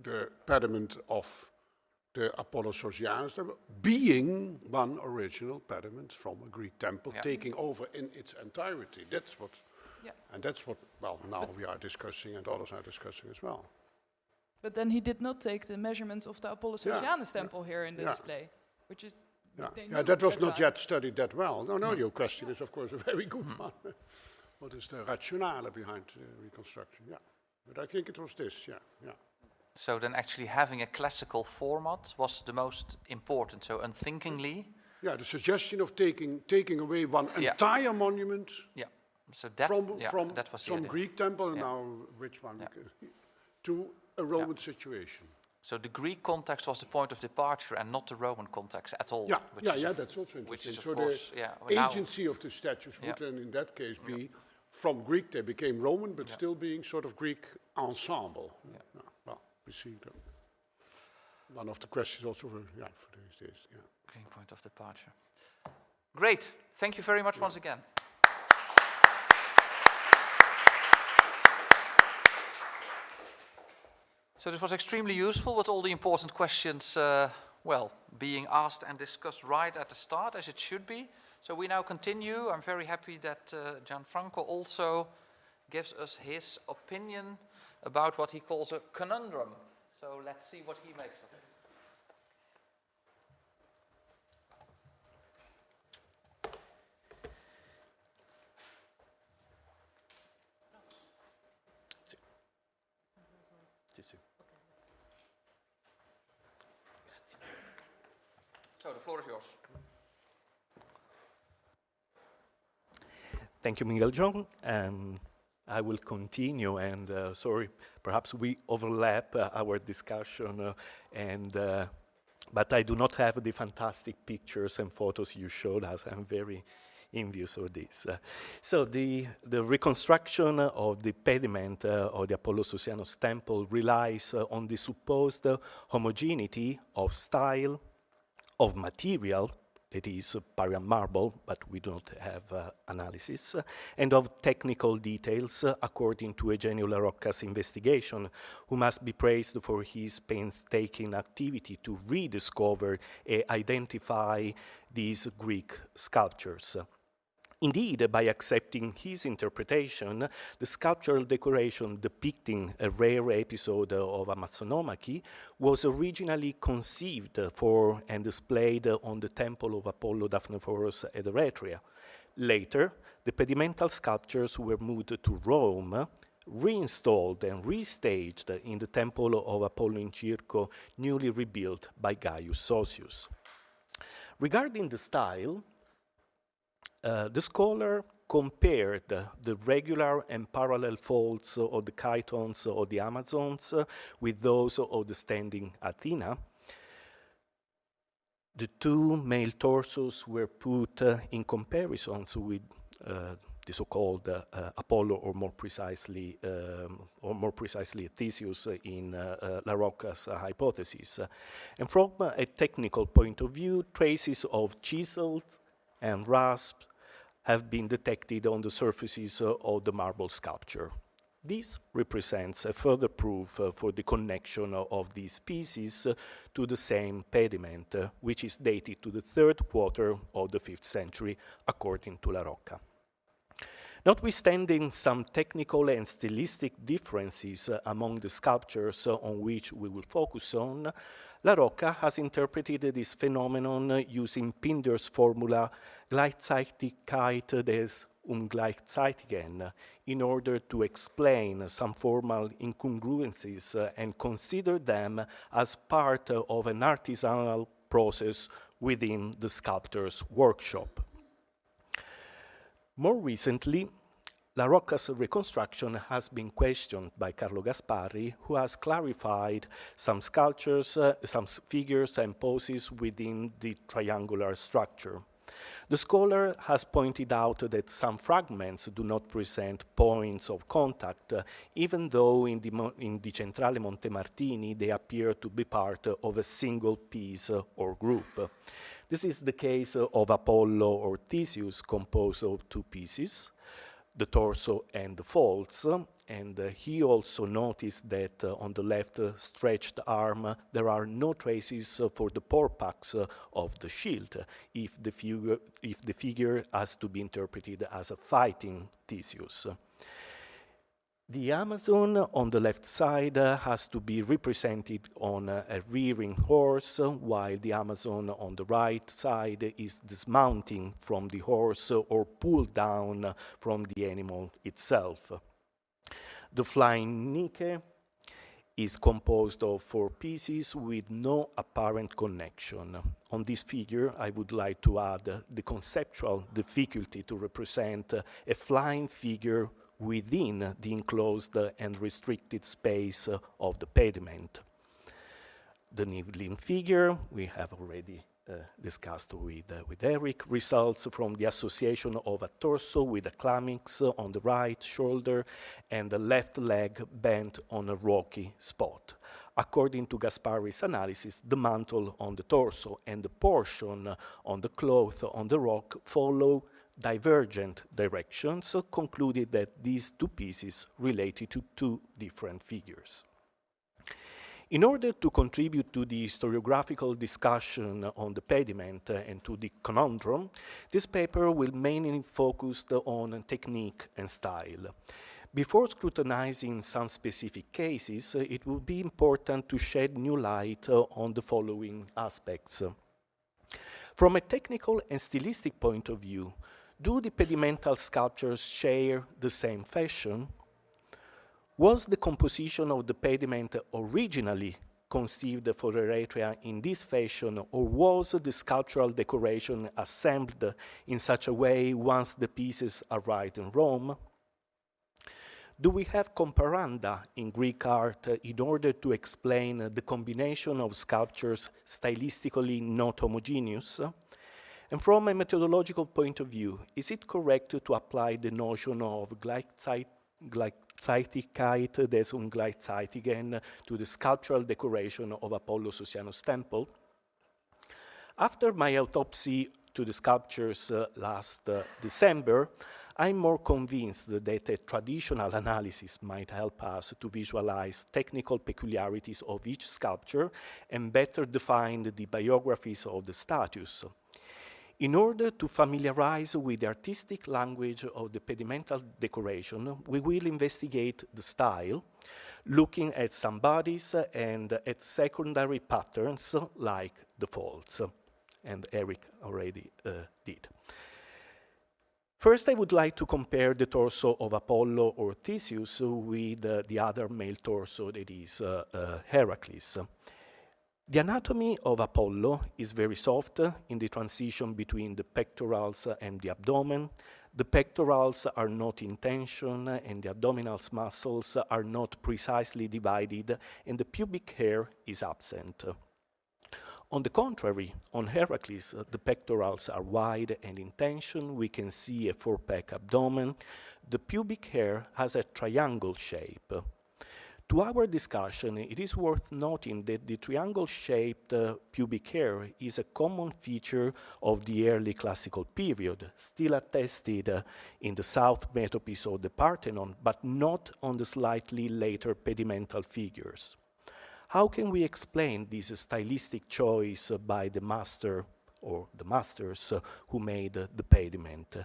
the pediment of the Apollo Socialis being one original pediment from a Greek temple, taking over in its entirety. That's what. And that's what, now we are discussing and others are discussing as well. But then he did not take the measurements of the Apollo Socialis temple here in the display, which is... that was not yet studied that well. No, your question is, of course, a very good one. What is the rationale behind reconstruction? But I think it was this, So then actually having a classical format was the most important, so unthinkingly... the suggestion of taking away one entire monument... So that, that was from Greek temple, now which one? To a Roman situation. So the Greek context was the point of departure and not the Roman context at all. That's also interesting. Which is so of course, the agency of the statues would then in that case be from Greek, they became Roman, but still being sort of Greek ensemble. Well, we see that. One of the questions also for these days. Greek point of departure. Great. Thank you very much once again. So this was extremely useful with all the important questions well, being asked and discussed right at the start, as it should be. So we now continue. I'm very happy that GIANFRANCO also gives us his opinion about what he calls a conundrum. So let's see what he makes of it. So the floor is yours. Thank you, Miguel John. I will continue, and sorry, perhaps we overlap our discussion, but I do not have the fantastic pictures and photos you showed us. I'm very envious of this. So the reconstruction of the pediment of the Apollo-Sosianos temple relies on the supposed homogeneity of style, of material, that is Parian marble, but we don't have analysis, and of technical details, according to Eugenio La Rocca's investigation, who must be praised for his painstaking activity to rediscover and identify these Greek sculptures. Indeed, by accepting his interpretation, the sculptural decoration depicting a rare episode of Amazzonomachy was originally conceived for and displayed on the temple of Apollo Daphnephorus at Eretria. Later, the pedimental sculptures were moved to Rome, reinstalled and restaged in the temple of Apollo in Circo, newly rebuilt by Gaius Sosius. Regarding the style, the scholar compared the regular and parallel folds of the chitons of the Amazons with those of the standing Athena. The two male torsos were put in comparisons with the so-called Apollo, or more precisely Theseus in La Rocca's hypothesis. And from a technical point of view, traces of chiseled and rasped have been detected on the surfaces of the marble sculpture. This represents a further proof for the connection of these pieces to the same pediment, which is dated to the 3rd quarter of the 5th century, according to La Rocca. Notwithstanding some technical and stylistic differences among the sculptures on which we will focus on, La Rocca has interpreted this phenomenon using Pinder's formula Gleichzeitigkeit des Ungleichzeitigen in order to explain some formal incongruencies and consider them as part of an artisanal process within the sculptor's workshop. More recently, La Rocca's reconstruction has been questioned by Carlo Gasparri, who has clarified some sculptures, some figures and poses within the triangular structure. The scholar has pointed out that some fragments do not present points of contact, even though in the Centrale Montemartini they appear to be part of a single piece or group. This is the case of Apollo or Theseus, composed of two pieces, the torso and the folds, and he also noticed that on the left stretched arm there are no traces for the porpax of the shield, if the figure has to be interpreted as a fighting Theseus. The Amazon on the left side has to be represented on a rearing horse, while the Amazon on the right side is dismounting from the horse or pulled down from the animal itself. The flying Nike is composed of 4 pieces with no apparent connection. On this figure, I would like to add the conceptual difficulty to represent a flying figure within the enclosed and restricted space of the pediment. The kneeling figure we have already discussed with Eric results from the association of a torso with a climax on the right shoulder and the left leg bent on a rocky spot. According to Gasparri's analysis, the mantle on the torso and the portion on the cloth on the rock follow divergent directions, so concluded that these two pieces related to two different figures. In order to contribute to the historiographical discussion on the pediment and to the conundrum, this paper will mainly focus on technique and style. Before scrutinizing some specific cases, it will be important to shed new light on the following aspects. From a technical and stylistic point of view, do the pedimental sculptures share the same fashion? Was the composition of the pediment originally conceived for Eritrea in this fashion, or was the sculptural decoration assembled in such a way once the pieces arrived in Rome? Do we have comparanda in Greek art in order to explain the combination of sculptures stylistically not homogeneous? And from a methodological point of view, is it correct to apply the notion of Gleichzeitigkeit des Ungleichzeitigen to the sculptural decoration of Apollo Ossianus' temple? After my autopsy to the sculptures last December, I'm more convinced that a traditional analysis might help us to visualize technical peculiarities of each sculpture and better define the biographies of the statues. In order to familiarize with the artistic language of the pedimental decoration, we will investigate the style, looking at some bodies and at secondary patterns like the folds, and Eric already did. First, I would like to compare the torso of Apollo or Theseus with the other male torso, that is Heracles. The anatomy of Apollo is very soft in the transition between the pectorals and the abdomen. The pectorals are not in tension and the abdominal muscles are not precisely divided, and the pubic hair is absent. On the contrary, on Heracles, the pectorals are wide and in tension. We can see a four-pack abdomen. The pubic hair has a triangle shape. To our discussion, it is worth noting that the triangle-shaped pubic hair is a common feature of the early classical period, still attested in the south metopes of the Parthenon, but not on the slightly later pedimental figures. How can we explain this stylistic choice by the master or the masters who made the pediment?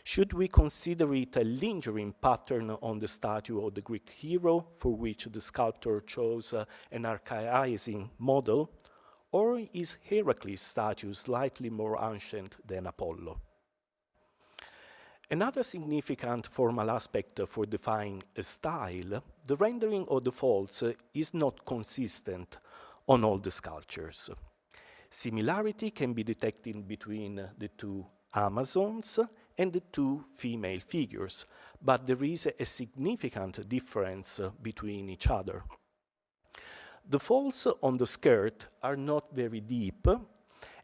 Should we consider it a lingering pattern on the statue of the Greek hero for which the sculptor chose an archaizing model? Or is Heracles' statue slightly more ancient than Apollo? Another significant formal aspect for defining a style, the rendering of the folds is not consistent on all the sculptures. Similarity can be detected between the two Amazons and the two female figures, but there is a significant difference between each other. The folds on the skirt are not very deep,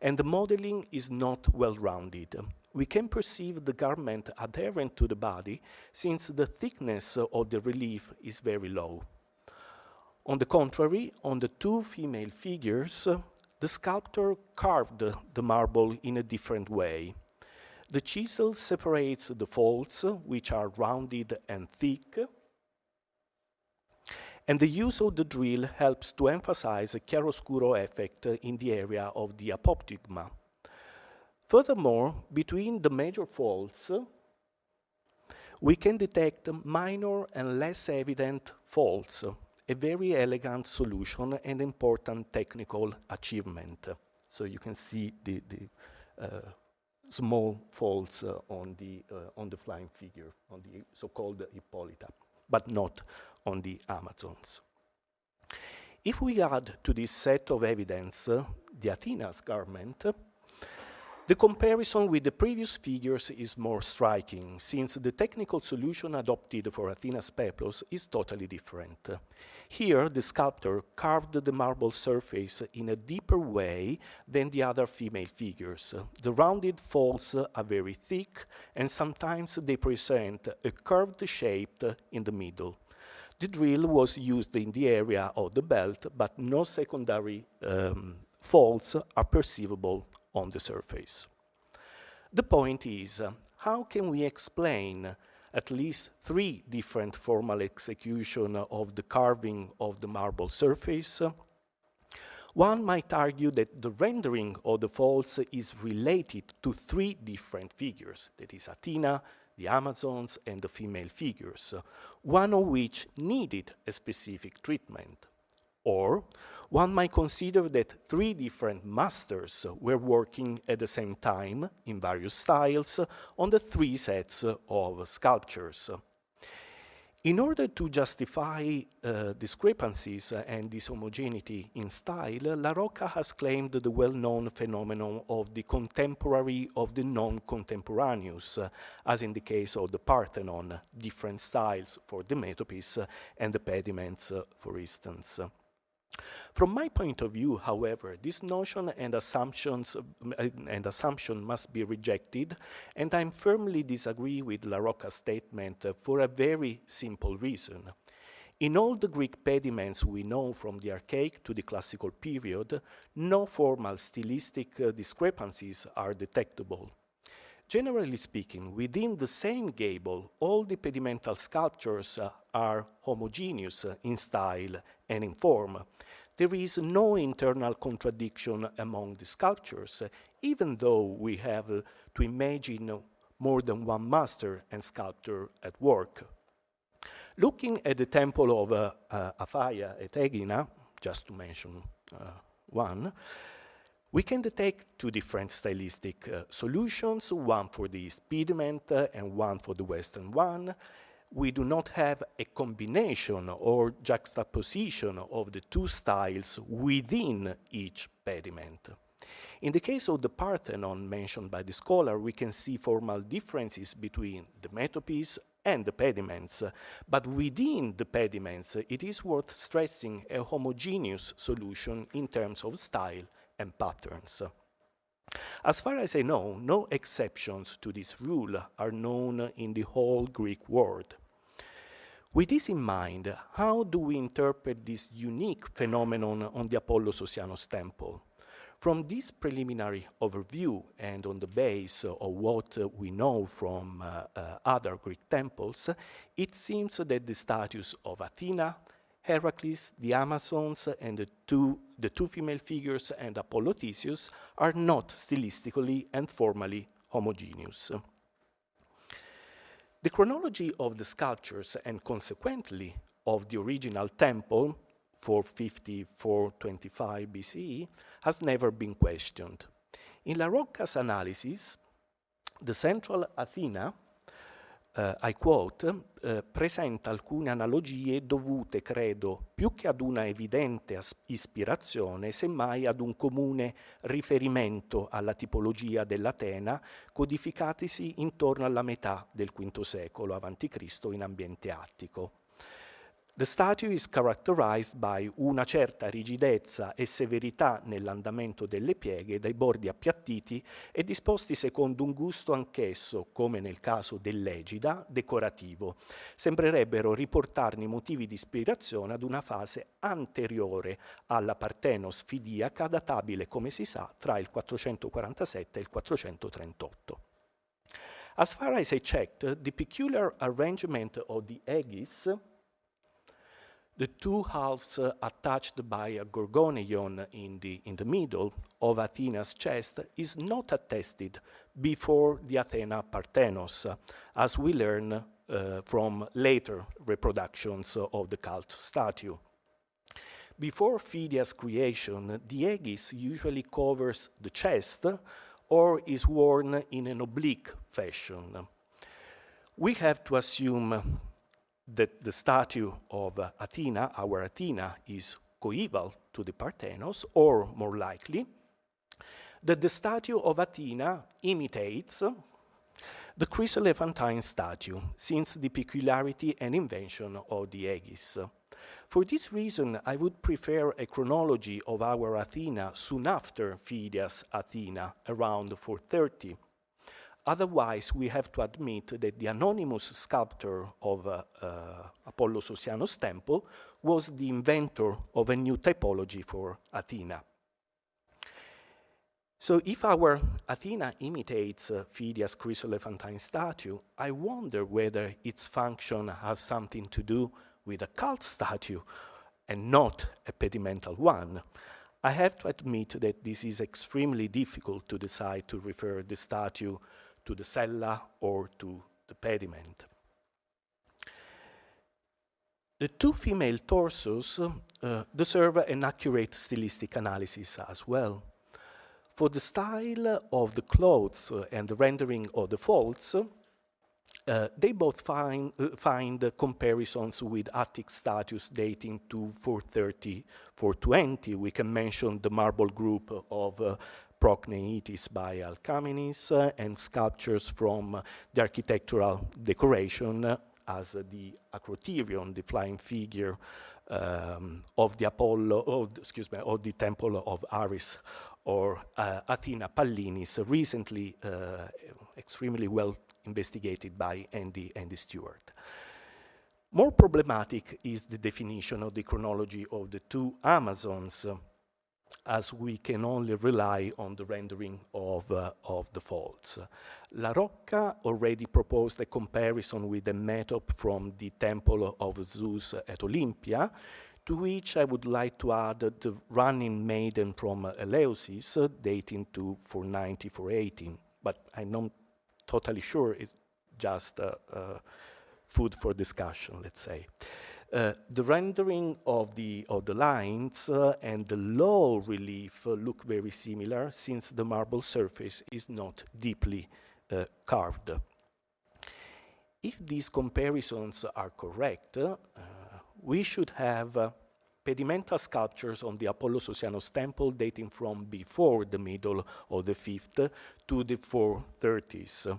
and the modeling is not well-rounded. We can perceive the garment adherent to the body since the thickness of the relief is very low. On the contrary, on the two female figures, the sculptor carved the marble in a different way. The chisel separates the folds, which are rounded and thick, and the use of the drill helps to emphasize a chiaroscuro effect in the area of the apoptygma. Furthermore, between the major folds, we can detect minor and less evident folds, a very elegant solution and important technical achievement. So you can see the small folds on the flying figure, on the so-called Hippolyta, but not on the Amazons. If we add to this set of evidence the Athena's garment, the comparison with the previous figures is more striking, since the technical solution adopted for Athena's peplos is totally different. Here, the sculptor carved the marble surface in a deeper way than the other female figures. The rounded folds are very thick, and sometimes they present a curved shape in the middle. The drill was used in the area of the belt, but no secondary folds are perceivable on the surface. The point is, how can we explain at least three different formal executions of the carving of the marble surface? One might argue that the rendering of the falls is related to three different figures, that is Athena, the Amazons, and the female figures, one of which needed a specific treatment. Or one might consider that three different masters were working at the same time in various styles on the three sets of sculptures. In order to justify discrepancies and dishomogeneity in style, La Rocca has claimed the well-known phenomenon of the contemporary of the non-contemporaneous, as in the case of the Parthenon, different styles for the metopies and the pediments, for instance. From my point of view, however, this notion and assumption must be rejected, and I firmly disagree with La Rocca's statement for a very simple reason. In all the Greek pediments we know from the Archaic to the Classical period, no formal stylistic discrepancies are detectable. Generally speaking, within the same gable, all the pedimental sculptures are homogeneous in style and in form. There is no internal contradiction among the sculptures, even though we have to imagine more than one master and sculptor at work. Looking at the temple of Aphaia at Egina, just to mention one, we can detect two different stylistic solutions, one for the East pediment and one for the Western one. We do not have a combination or juxtaposition of the two styles within each pediment. In the case of the Parthenon mentioned by the scholar, we can see formal differences between the metopies and the pediments, but within the pediments, it is worth stressing a homogeneous solution in terms of style and patterns. As far as I know, no exceptions to this rule are known in the whole Greek world. With this in mind, how do we interpret this unique phenomenon on the Apollo-Sosianos temple? From this preliminary overview and on the base of what we know from other Greek temples, it seems that the statues of Athena, Heracles, the Amazons, and the two female figures and Apollo Theseus are not stylistically and formally homogeneous. The chronology of the sculptures and consequently of the original temple, 450-425 BCE, has never been questioned. In La Rocca's analysis, the central Athena, I quote, presenta alcune analogie dovute, credo, più che ad una evidente ispirazione, semmai ad un comune riferimento alla tipologia dell'Atena, codificatisi intorno alla metà del V secolo a.C. in ambiente attico. The statue is characterized by una certa rigidezza e severità nell'andamento delle pieghe, dai bordi appiattiti e disposti secondo un gusto anch'esso, come nel caso dell'Egida, decorativo. Sembrerebbero riportarne motivi di ispirazione ad una fase anteriore alla Partenos fidiaca, databile, come si sa, tra il 447 e il 438. As far as I checked, the peculiar arrangement of the aegis, the two halves attached by a gorgoneion in the middle of Athena's chest is not attested before the Athena Parthenos, as we learn from later reproductions of the cult statue. Before Phidias' creation, the aegis usually covers the chest or is worn in an oblique fashion. We have to assume that the statue of Athena, our Athena, is coeval to the Parthenos, or more likely, that the statue of Athena imitates the chryselephantine statue, since the peculiarity and invention of the aegis. For this reason, I would prefer a chronology of our Athena soon after Phidias' Athena, around 430. Otherwise, we have to admit that the anonymous sculptor of Apollo-Sosianos temple was the inventor of a new typology for Athena. So if our Athena imitates Phidias' chryselephantine statue, I wonder whether its function has something to do with a cult statue and not a pedimental one. I have to admit that this is extremely difficult to decide to refer the statue to the cella or to the pediment. The two female torsos deserve an accurate stylistic analysis as well. For the style of the clothes and the rendering of the folds, they both find comparisons with Attic statues dating to 430, 420. We can mention the marble group of Prochneitis by Alcamenis and sculptures from the architectural decoration as the acroterion, the flying figure of the Apollo, of the Temple of Ares, or Athena Pallinis, recently extremely well investigated by Andy Stewart. More problematic is the definition of the chronology of the two Amazons, as we can only rely on the rendering of the folds. La Rocca already proposed a comparison with a method from the Temple of Zeus at Olympia, to which I would like to add the running maiden from Eleusis, dating to 490, 418, but I'm not totally sure it's just food for discussion, let's say. The rendering of the lines and the low relief look very similar, since the marble surface is not deeply carved. If these comparisons are correct, we should have pedimental sculptures on the Apollo Sosianos temple dating from before the middle of the 5th to the 430s.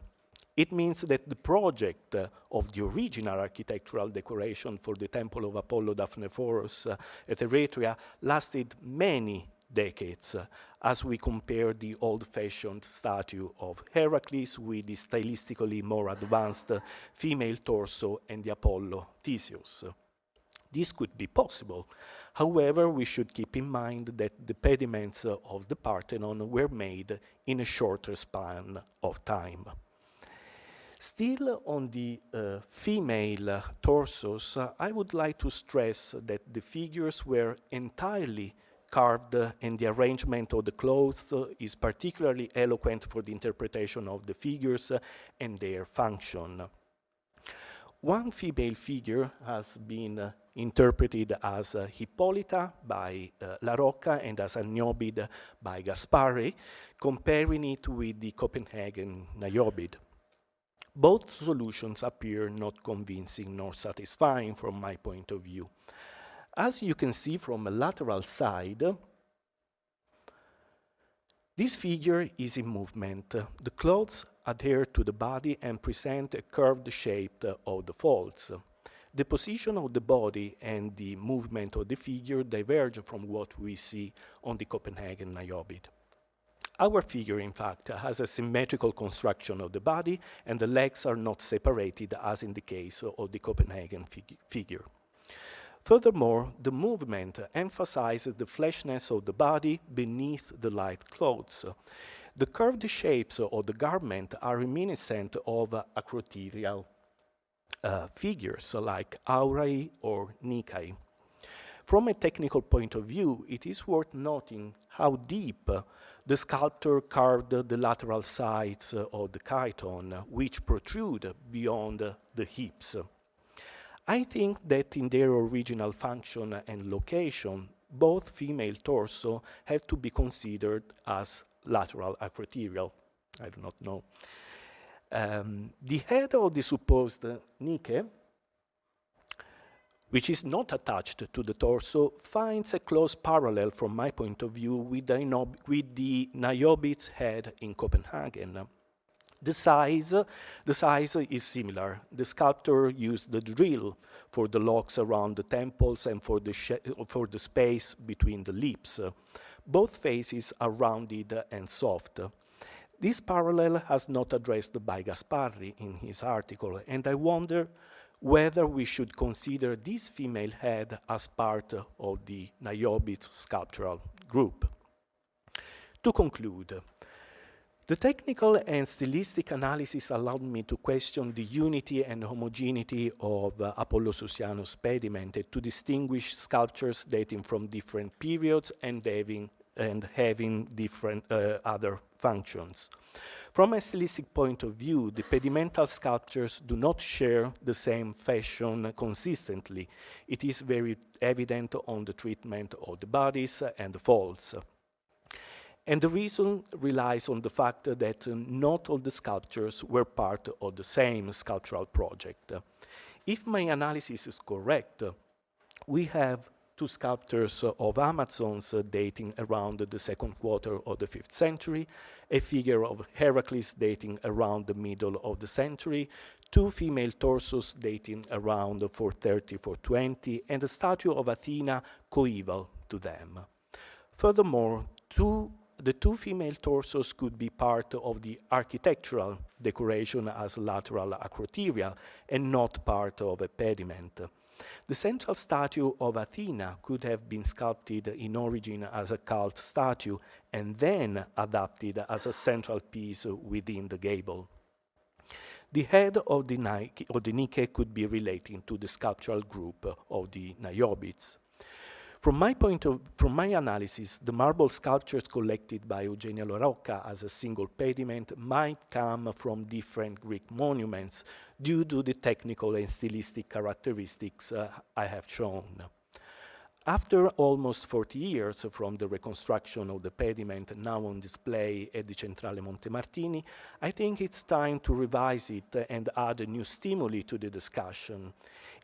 It means that the project of the original architectural decoration for the temple of Apollo Daphneforos at Eretria lasted many decades, as we compare the old-fashioned statue of Heracles with the stylistically more advanced female torso and the Apollo Theseus. This could be possible. However, we should keep in mind that the pediments of the Parthenon were made in a shorter span of time. Still on the female torsos, I would like to stress that the figures were entirely carved, and the arrangement of the clothes is particularly eloquent for the interpretation of the figures and their function. One female figure has been interpreted as Hippolyta by La Rocca and as a Niobid by Gaspari, comparing it with the Copenhagen Niobid. Both solutions appear not convincing nor satisfying from my point of view. As you can see from a lateral side, this figure is in movement. The clothes adhere to the body and present a curved shape of the folds. The position of the body and the movement of the figure diverge from what we see on the Copenhagen Niobid. Our figure, in fact, has a symmetrical construction of the body, and the legs are not separated, as in the case of the Copenhagen figure. Furthermore, the movement emphasizes the fleshiness of the body beneath the light clothes. The curved shapes of the garment are reminiscent of acroterial figures like Aurai or Nikai. From a technical point of view, it is worth noting how deep the sculptor carved the lateral sides of the chiton, which protrude beyond the hips. I think that in their original function and location, both female torso have to be considered as lateral acroterial. I do not know. The head of the supposed Nike, which is not attached to the torso, finds a close parallel from my point of view with the Niobid's head in Copenhagen. The size is similar. The sculptor used the drill for the locks around the temples and for the space between the lips. Both faces are rounded and soft. This parallel has not addressed by Gaspari in his article, and I wonder whether we should consider this female head as part of the Niobid's sculptural group. To conclude, The technical and stylistic analysis allowed me to question the unity and homogeneity of Apollo Susianus pediment and to distinguish sculptures dating from different periods and having different other functions. From a stylistic point of view, the pedimental sculptures do not share the same fashion consistently. It is very evident on the treatment of the bodies and the folds. And the reason relies on the fact that not all the sculptures were part of the same sculptural project. If my analysis is correct, we have two sculptures of Amazons dating around the second quarter of the 5th century, a figure of Heracles dating around the middle of the century, two female torsos dating around 430, 420, and a statue of Athena coeval to them. Furthermore, the two female torsos could be part of the architectural decoration as lateral acroterial and not part of a pediment. The central statue of Athena could have been sculpted in origin as a cult statue and then adapted as a central piece within the gable. The head of the Nike could be relating to the sculptural group of the Niobites. From my analysis, the marble sculptures collected by Eugenio La Rocca as a single pediment might come from different Greek monuments due to the technical and stylistic characteristics I have shown. After almost 40 years from the reconstruction of the pediment now on display at the Centrale Montemartini, I think it's time to revise it and add a new stimuli to the discussion.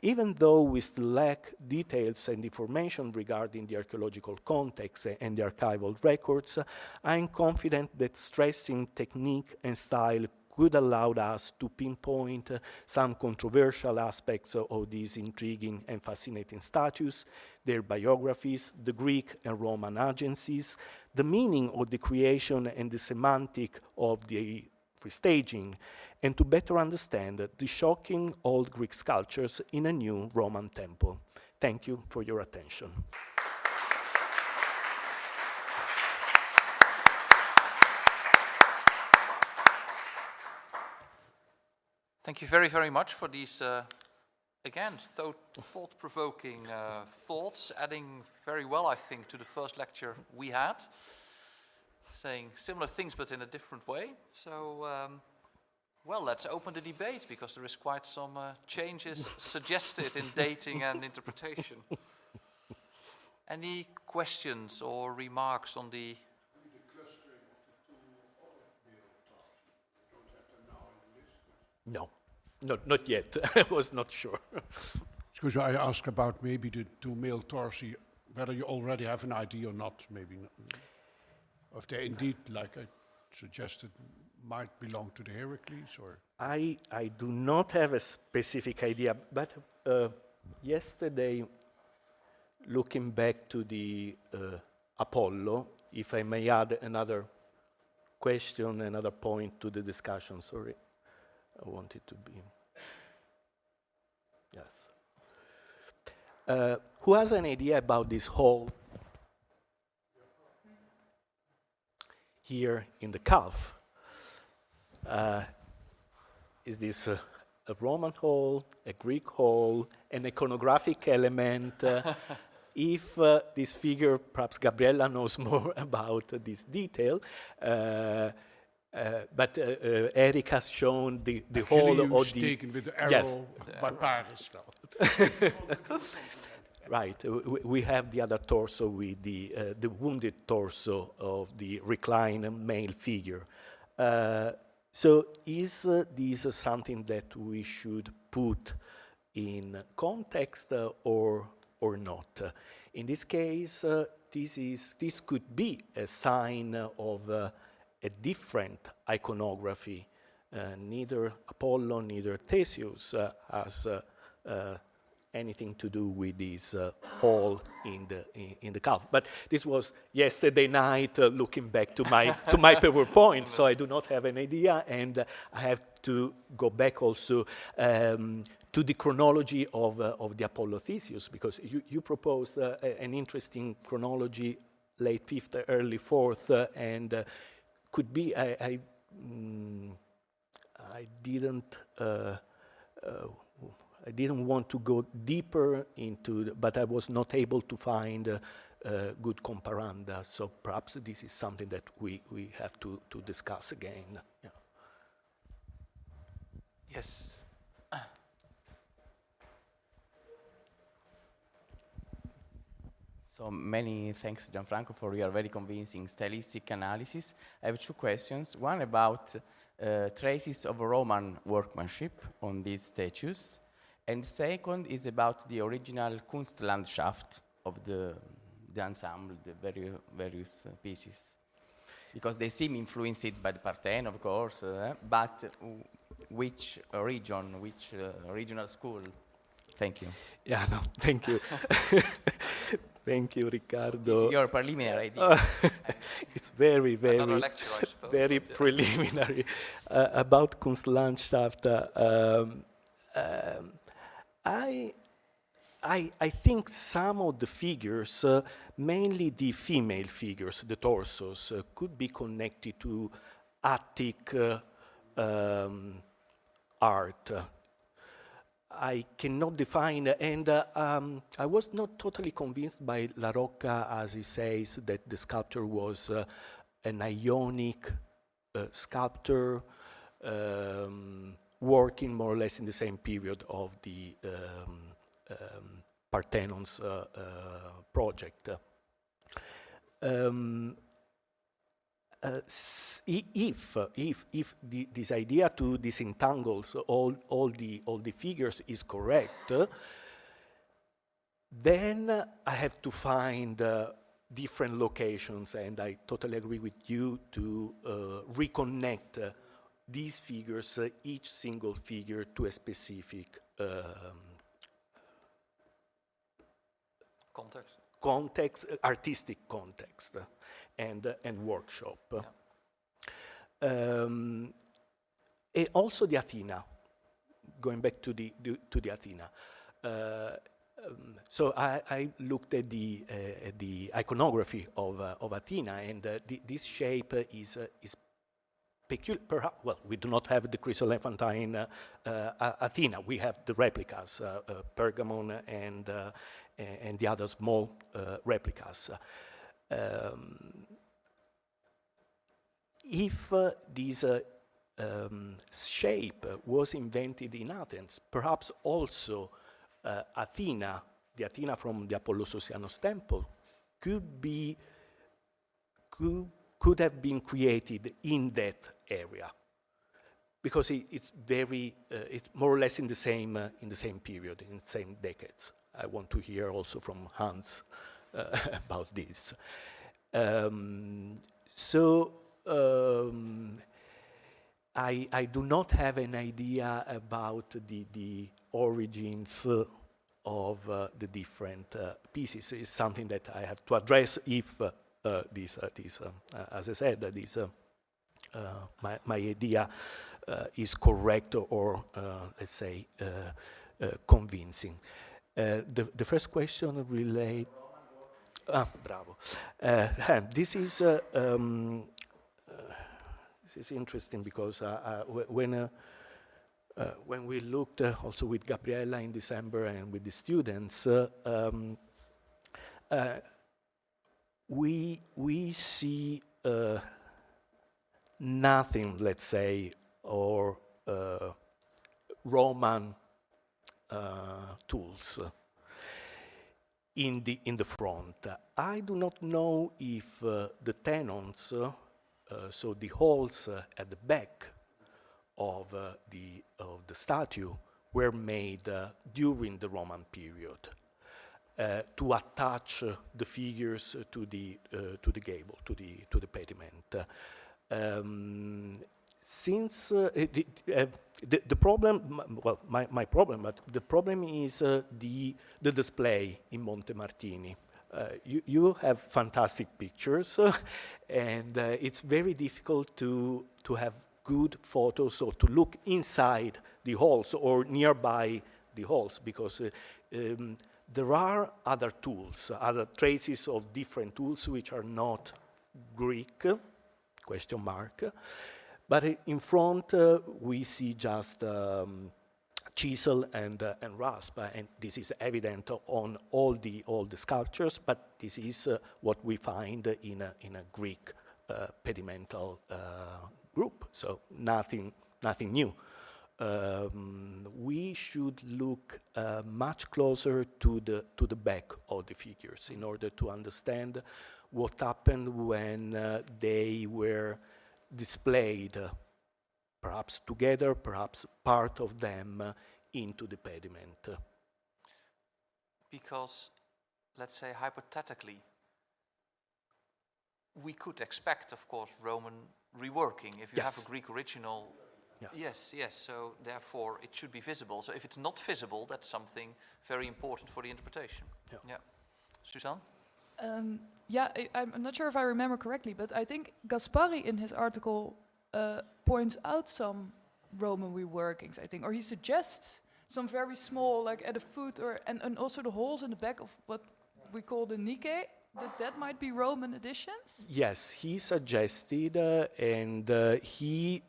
Even though we still lack details and information regarding the archaeological context and the archival records, I am confident that stressing technique and style could allow us to pinpoint some controversial aspects of these intriguing and fascinating statues, their biographies, the Greek and Roman agencies, the meaning of the creation and the semantic of the restaging, and to better understand the shocking old Greek sculptures in a new Roman temple. Thank you for your attention. Thank you very, very much for these, again, thought-provoking thoughts, adding very well, I think, to the first lecture we had, saying similar things but in a different way. So, well, let's open the debate, because there is quite some changes suggested in dating and interpretation. Any questions or remarks on the... No, not yet. I was not sure. Excuse me, I ask about maybe the two male torsi, whether you already have an idea or not, maybe. If they indeed, like I suggested, might belong to the Heracles, or? I do not have a specific idea, but yesterday, looking back to the Apollo, if I may add another question, another point to the discussion, sorry. I want it to be, yes. Who has an idea about this hall here in the calf? Is this a Roman hall, a Greek hall, an iconographic element? If this figure, perhaps Gabriella knows more about this detail, but Eric has shown the whole of the... taken with the arrow, yes. by Paris. Right, we have the other torso with the wounded torso of the reclined male figure. So is this something that we should put in context or not? In this case, this could be a sign of a different iconography. Neither Apollo, neither Theseus has anything to do with this hall in the calf. But this was yesterday night, looking back to my PowerPoint, so I do not have an idea, and I have to go back also to the chronology of the Apollo Theseus, because you proposed an interesting chronology, late 5th, early 4th, and could be, I I didn't want to go deeper into, but I was not able to find good comparanda. So perhaps this is something that we have to discuss again. Yeah. Yes. So many thanks, Gianfranco, for your very convincing stylistic analysis. I have two questions. One about traces of Roman workmanship on these statues. And second is about the original Kunstlandschaft of the ensemble, the various pieces. Because they seem influenced by the Parthenon, of course, but which region, which regional school? Thank you. Yeah, no, thank you. Thank you, Riccardo. It's your preliminary idea. It's very, Another lecture, I suppose. very preliminary. About Kunstlandschaft, I think some of the figures, mainly the female figures, the torsos, could be connected to Attic art. I cannot define, and I was not totally convinced by La Rocca, as he says, that the sculptor was an Ionic sculptor, working more or less in the same period of the Parthenon's project. If this idea to disentangle all the figures is correct, then I have to find different locations, and I totally agree with you to reconnect these figures, each single figure, to a specific context, artistic context, and workshop. Yeah. And also the Athena, going back to the Athena. So I looked at the iconography of Athena, and this shape is peculiar. Well, we do not have the Chryselephantine Athena. We have the replicas, Pergamon and the other small replicas. If this shape was invented in Athens, perhaps also Athena, the Athena from the Apollo-Sosianos temple, could have been created in that area, because it's more or less in the same period, in the same decades. I want to hear also from Hans about this. I do not have an idea about the origins of the different pieces. It's something that I have to address if this, as I said, my idea is correct or let's say convincing. The first question relate. Bravo. This is interesting because when we looked also with Gabriella in December and with the students, we see nothing, let's say, or Roman tools in the front. I do not know if the tenons, so the holes at the back of the statue, were made during the Roman period to attach the figures to the gable, to the pediment. Since the problem, well, my problem, but the problem is the display in Monte Martini. You have fantastic pictures, and it's very difficult to have good photos or to look inside the halls or nearby the halls, because there are other tools, other traces of different tools which are not Greek, question mark, But in front, we see just chisel and rasp, and this is evident on all the sculptures. But this is what we find in a Greek pedimental group. So nothing new. We should look much closer to the back of the figures in order to understand what happened when they were displayed, perhaps together, perhaps part of them into the pediment. Because, let's say hypothetically, we could expect, of course, Roman reworking. If you have a Greek original, yes, so therefore it should be visible. So if it's not visible, that's something very important for the interpretation. Yeah. Suzanne? I'm not sure if I remember correctly, but I think Gaspari in his article points out some Roman reworkings, I think, or he suggests some very small, like at a foot, and also the holes in the back of what we call the Nike, that might be Roman additions? Yes, he suggested, and he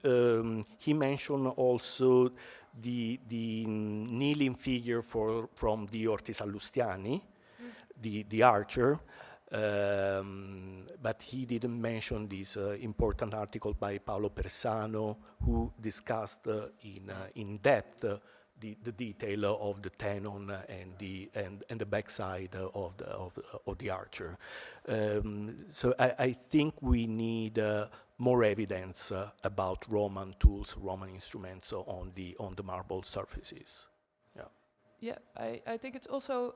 mentioned also the kneeling figure from the Orti Sallustiani, the archer, but he didn't mention this important article by Paolo Persano, who discussed in depth the detail of the tenon and the backside of the archer. So I think we need more evidence about Roman tools, Roman instruments on the marble surfaces. Yeah, I think it's also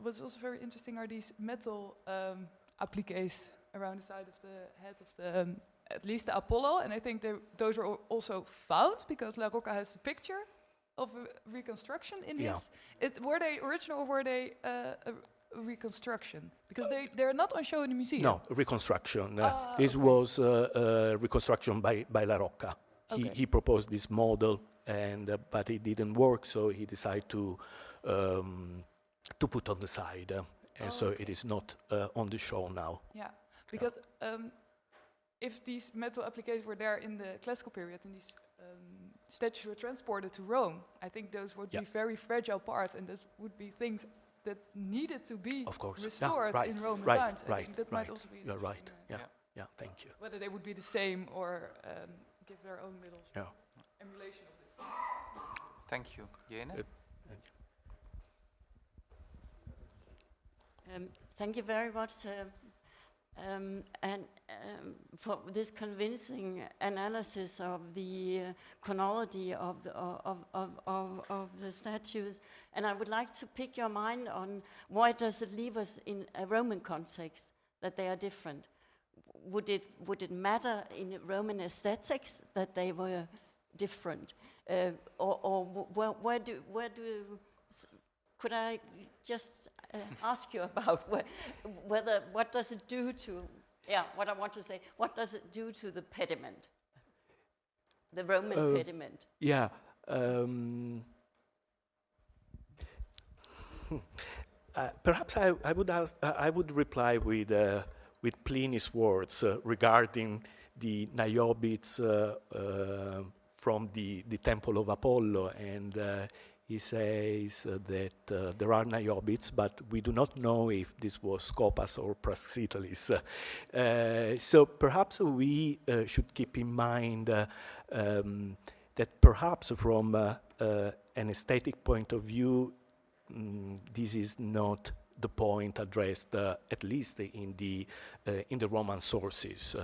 what's also very interesting are these metal appliques around the side of the head of the at least the Apollo, and I think those were also found because La Rocca has a picture of a reconstruction in his. Were they original or were they a reconstruction? Because they're not on show in the museum. No, reconstruction. This was a reconstruction by La Rocca. He proposed this model, but it didn't work, so he decided to put on the side, and so it is not on the show now. Yeah, because if these metal appliques were there in the classical period, and these statues were transported to Rome, I think those would be very fragile parts, and those would be things that needed to be restored in Roman times. I think that might also be You're right. Yeah, thank you. Whether they would be the same or give their own little emulation of this. Thank you. Jene? Thank you very much, for this convincing analysis of the chronology of the statues. And I would like to pick your mind on why does it leave us in a Roman context that they are different? Would it matter in Roman aesthetics that they were different, or where do could I just ask you about what does it do to, what I want to say, what does it do to the pediment, the Roman pediment? Yeah. Perhaps I would reply with Pliny's words regarding the Niobites from the Temple of Apollo, and he says that there are Niobites, but we do not know if this was Scopas or Praxiteles. So perhaps we should keep in mind that perhaps from an aesthetic point of view, this is not the point addressed, at least in the Roman sources.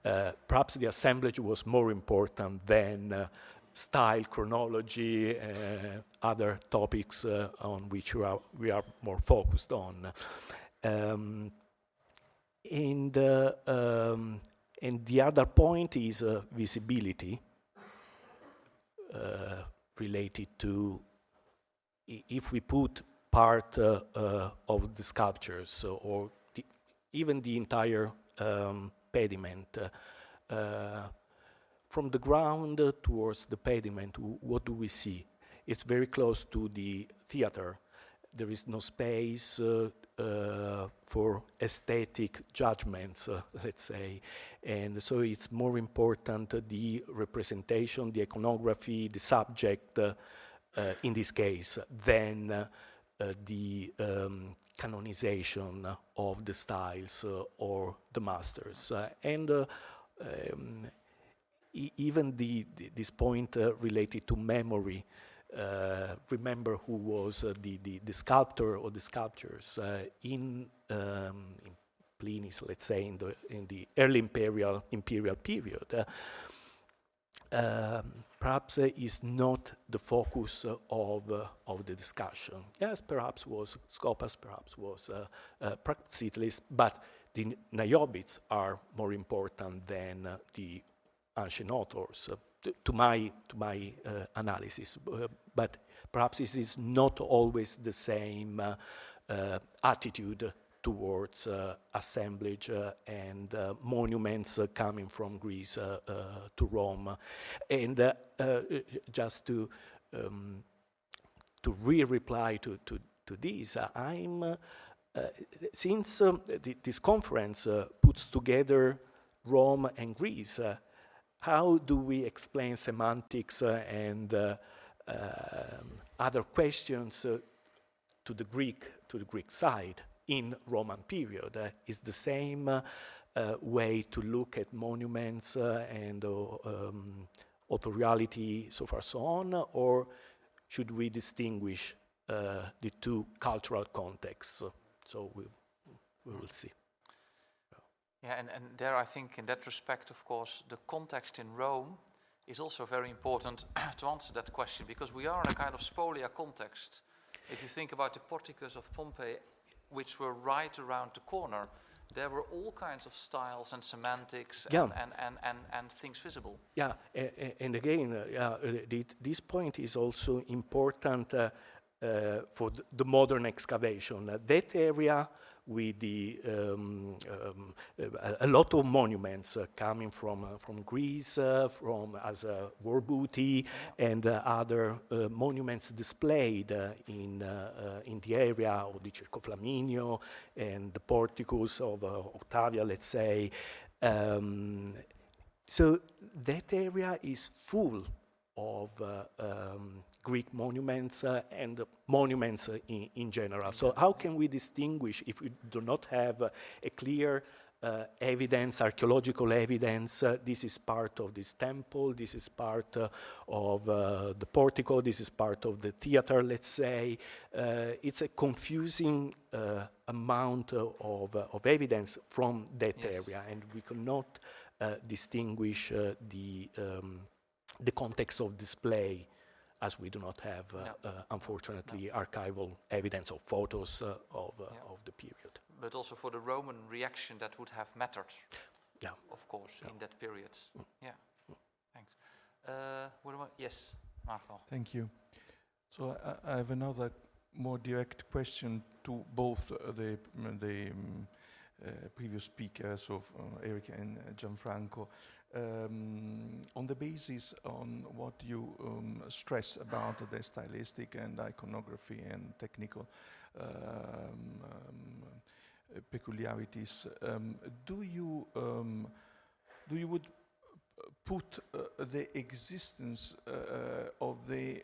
Perhaps the assemblage was more important than style, chronology, other topics on which we are more focused on. And the other point is visibility, related to if we put part of the sculptures or even the entire pediment from the ground towards the pediment, what do we see? It's very close to the theater. There is no space for aesthetic judgments, let's say. And so it's more important the representation, the iconography, the subject, in this case, than the canonization of the styles or the masters. Even this point related to memory, remember who was the sculptor or the sculptures in Pliny's, let's say, in the early imperial period. Perhaps is not the focus of the discussion. Yes, perhaps was Scopas, perhaps was Praxiteles, but the Niobites are more important than the ancient authors, to my analysis. But perhaps this is not always the same attitude towards assemblage and monuments coming from Greece to Rome. And just to reply to this, since this conference puts together Rome and Greece, how do we explain semantics and other questions to the Greek side in Roman period? Is the same way to look at monuments and authoriality, so far so on, or should we distinguish the two cultural contexts? So we will see. Yeah, and there I think in that respect, of course, the context in Rome is also very important to answer that question, because we are in a kind of spolia context. If you think about the porticos of Pompeii, which were right around the corner, there were all kinds of styles and semantics and things visible. Yeah, and again, this point is also important for the modern excavation. That area with the a lot of monuments coming from Greece, from as war booty, and other monuments displayed in the area of the Circo Flaminio and the porticos of Octavia, let's say. So that area is full of Greek monuments and monuments in general. So how can we distinguish if we do not have a clear evidence, archaeological evidence, this is part of this temple, this is part of the portico, this is part of the theater, let's say. It's a confusing amount of evidence from that area, and we cannot distinguish the context of display, as we do not have, unfortunately, archival evidence of photos of the period. But also for the Roman reaction, that would have mattered, of course, in that period. Yeah, thanks. Yes, Marco. Thank you. So I have another more direct question to both the previous speakers of Erika and Gianfranco. On the basis on what you stress about the stylistic and iconography and technical peculiarities, do you would put the existence of the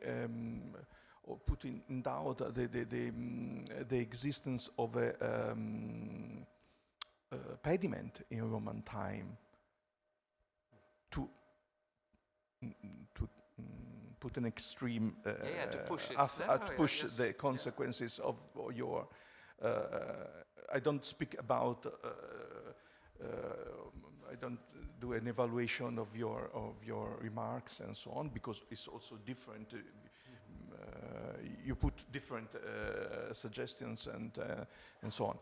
or put in doubt the existence of a pediment in Roman time to put an extreme to push it, to push the consequences of your. I don't speak about. I don't do an evaluation of your remarks and so on, because it's also different. You put different suggestions and so on.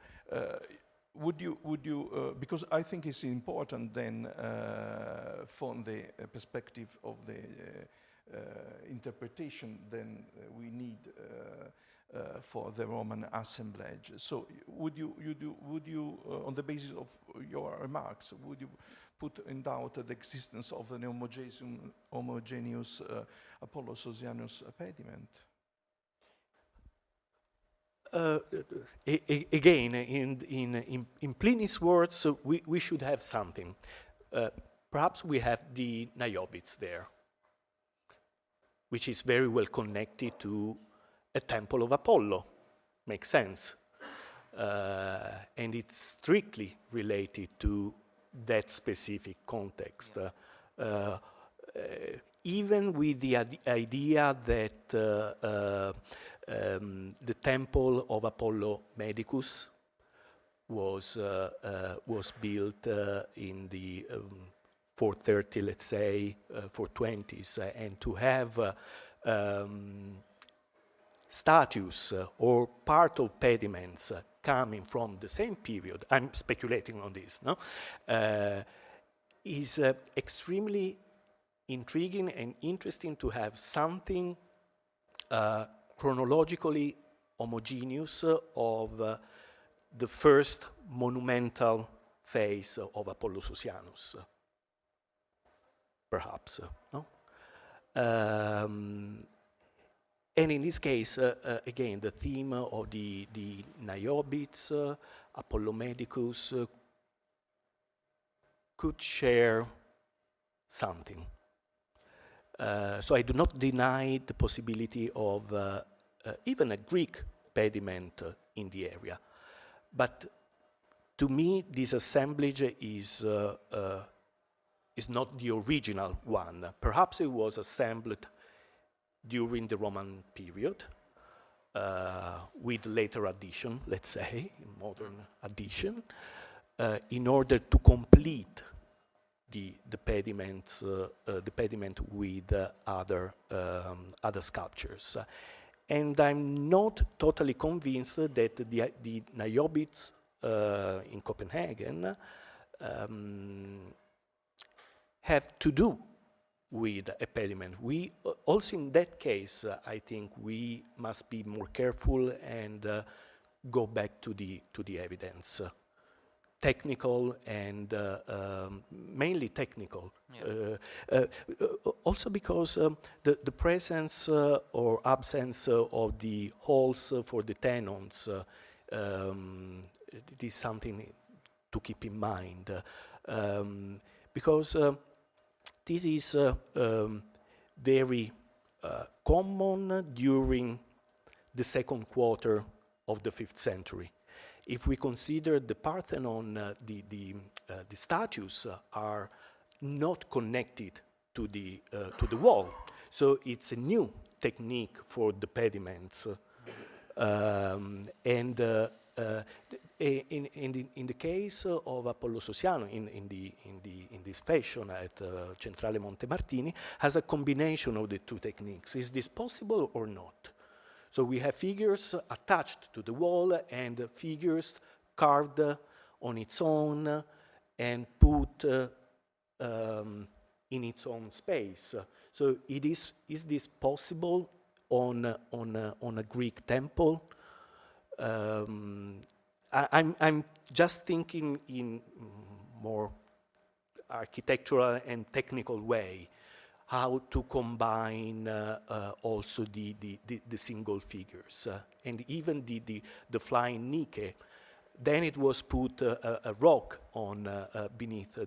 Would you because I think it's important then from the perspective of the interpretation then we need for the Roman assemblage. So would you on the basis of your remarks, would you put in doubt the existence of an homogeneous Apollo-Sosianus pediment? Again, in Pliny's words, we should have something. Perhaps we have the Niobites there, which is very well connected to a temple of Apollo. Makes sense. And it's strictly related to that specific context. Even with the idea that the temple of Apollo Medicus was built in the 430, let's say, 420s, and to have statues or part of pediments coming from the same period, I'm speculating on this, no? Is extremely intriguing and interesting to have something chronologically homogeneous of the first monumental phase of Apollo Susianus, perhaps, no? And in this case, again, the theme of the Niobites, Apollo Medicus, could share something. So I do not deny the possibility of even a Greek pediment in the area. But to me, this assemblage is not the original one. Perhaps it was assembled during the Roman period, with later addition, let's say, modern addition, in order to complete the pediment with other sculptures. And I'm not totally convinced that the Niobites in Copenhagen have to do with a pediment. We also in that case, I think we must be more careful and go back to the evidence, technical and mainly technical. Yeah. Also because the presence or absence of the holes for the tenons, it is something to keep in mind, because this is very common during the second quarter of the 5th century. If we consider the Parthenon, the statues are not connected to the wall, so it's a new technique for the pediments. In the case of Apollo Sosiano, in this fashion at Centrale Monte Martini, has a combination of the two techniques. Is this possible or not? So we have figures attached to the wall and figures carved on its own and put in its own space. So is this possible on a Greek temple? I'm just thinking in more architectural and technical way, how to combine also the single figures and even the flying Nike. Then it was put a rock on beneath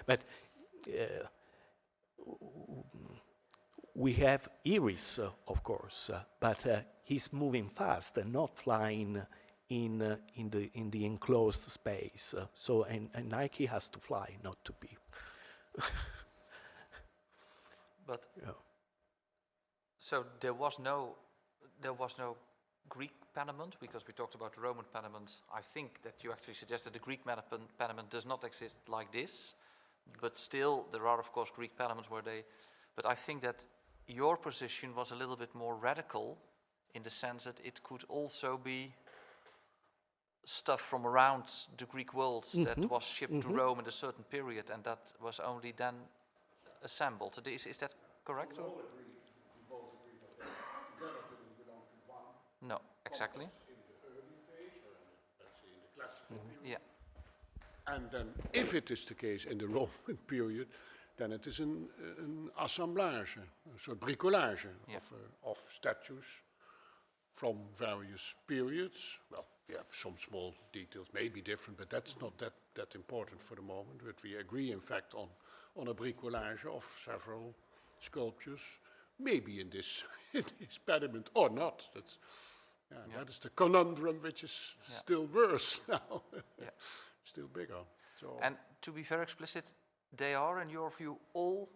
but we have Iris, of course, but he's moving fast and not flying in the enclosed space. So and Nike has to fly, not to be. But yeah. So there was no Greek pediment, because we talked about the Roman pediment. I think that you actually suggested the Greek pediment does not exist like this, but still there are of course Greek pediments where they. But I think that your position was a little bit more radical in the sense that it could also be stuff from around the Greek world that was shipped to Rome in a certain period, and that was only then assembled. Is that correct? Or? No, exactly. In the early phase, or let's say in the classical period. Yeah. And then, if it is the case in the Roman period, then it is an assemblage, a soort bricolage of statues from various periods. Well, we have some small details, maybe different, but that's not that important for the moment. But we agree, in fact, on a bricolage of several sculptures, maybe in this, in this pediment or not. That's, that is the conundrum, which is still worse now, still bigger. So and to be very explicit, they are, in your view, all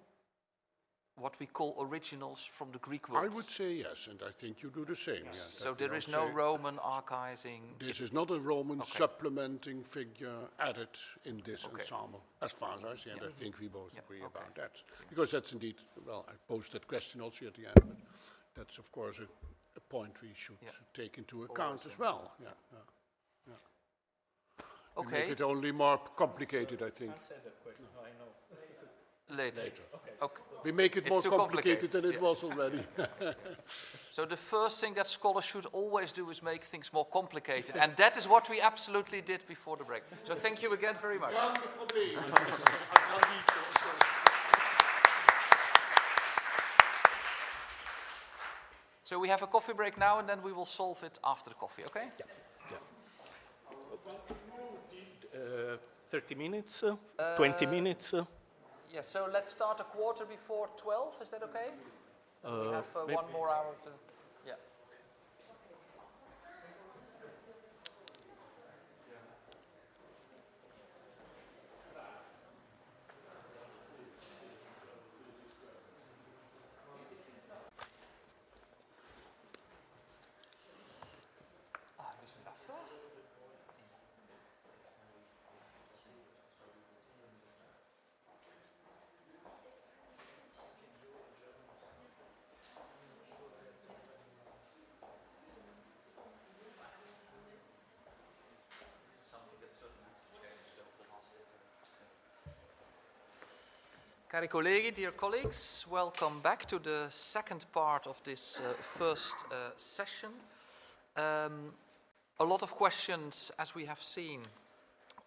what we call originals from the Greek world? I would say yes, and I think you do the same. Yes. Yeah, so there is no Roman archizing? This is not a Roman supplementing figure added in this ensemble, as far as I see, and I think we both agree about that. Because that's indeed, well, I posed that question also at the end, but that's of course a point we should take into account as well. Okay. Make it only more complicated, I think. Answer the question. No, I know. Later. Okay. We make it more complicated than it was already. So the first thing that scholars should always do is make things more complicated. And that is what we absolutely did before the break. So thank you again very much. So we have a coffee break now, and then we will solve it after the coffee, okay? 30 minutes, 20 minutes. Yes, so let's start a quarter before 12, is that okay? We have 1 more hour to, Cari colleghi, dear colleagues, welcome back to the second part of this first session. A lot of questions, as we have seen,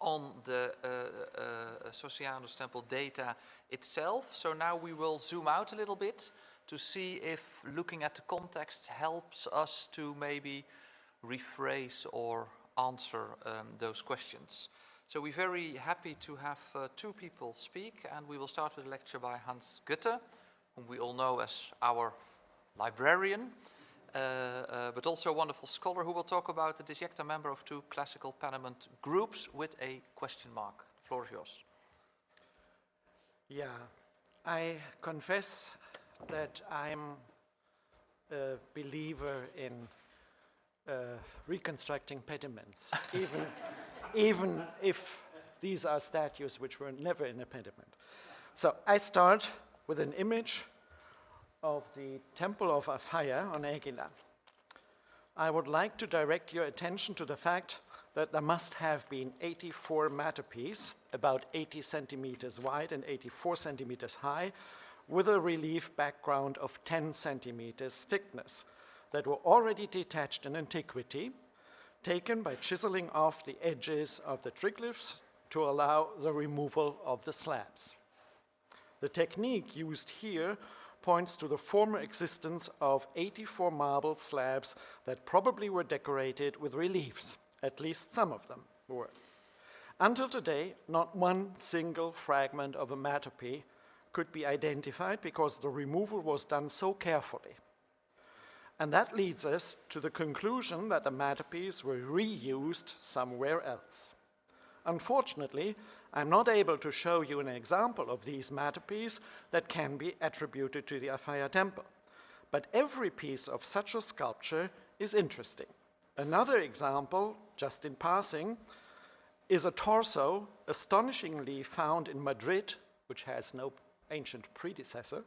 on the Socianus Temple data itself. So now we will zoom out a little bit to see if looking at the context helps us to maybe rephrase or answer those questions. So we're very happy to have 2 people speak, and we will start with a lecture by Hans Gutte, whom we all know as our librarian, but also a wonderful scholar who will talk about the disjecta member of 2 classical pediment groups with a question mark. The floor is yours. Yeah, I confess that I'm a believer in reconstructing pediments, even if these are statues which were never in a pediment. So I start with an image of the Temple of Aphaia on Aegina. I would like to direct your attention to the fact that there must have been 84 masterpieces, about 80 centimeters wide and 84 centimeters high, with a relief background of 10 centimeters thickness, that were already detached in antiquity, taken by chiseling off the edges of the triglyphs to allow the removal of the slabs. The technique used here points to the former existence of 84 marble slabs that probably were decorated with reliefs, at least some of them were. Until today, not one single fragment of a masterpiece could be identified because the removal was done so carefully. And that leads us to the conclusion that the masterpieces were reused somewhere else. Unfortunately, I'm not able to show you an example of these masterpieces that can be attributed to the Aphaia temple. But every piece of such a sculpture is interesting. Another example, just in passing, is a torso astonishingly found in Madrid, which has no ancient predecessor,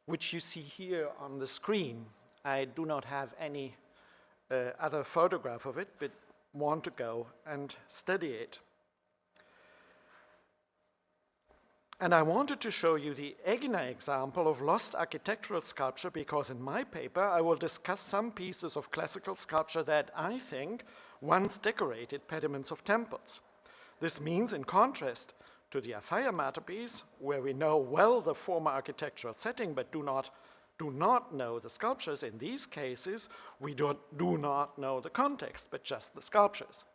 which you see here on the screen. I do not have any other photograph of it, but want to go and study it. And I wanted to show you the Aegina example of lost architectural sculpture because in my paper I will discuss some pieces of classical sculpture that I think once decorated pediments of temples. This means, in contrast to the Aphaia masterpiece, where we know well the former architectural setting but do not do not know the sculptures, in these cases, we do not know the context, but just the sculptures.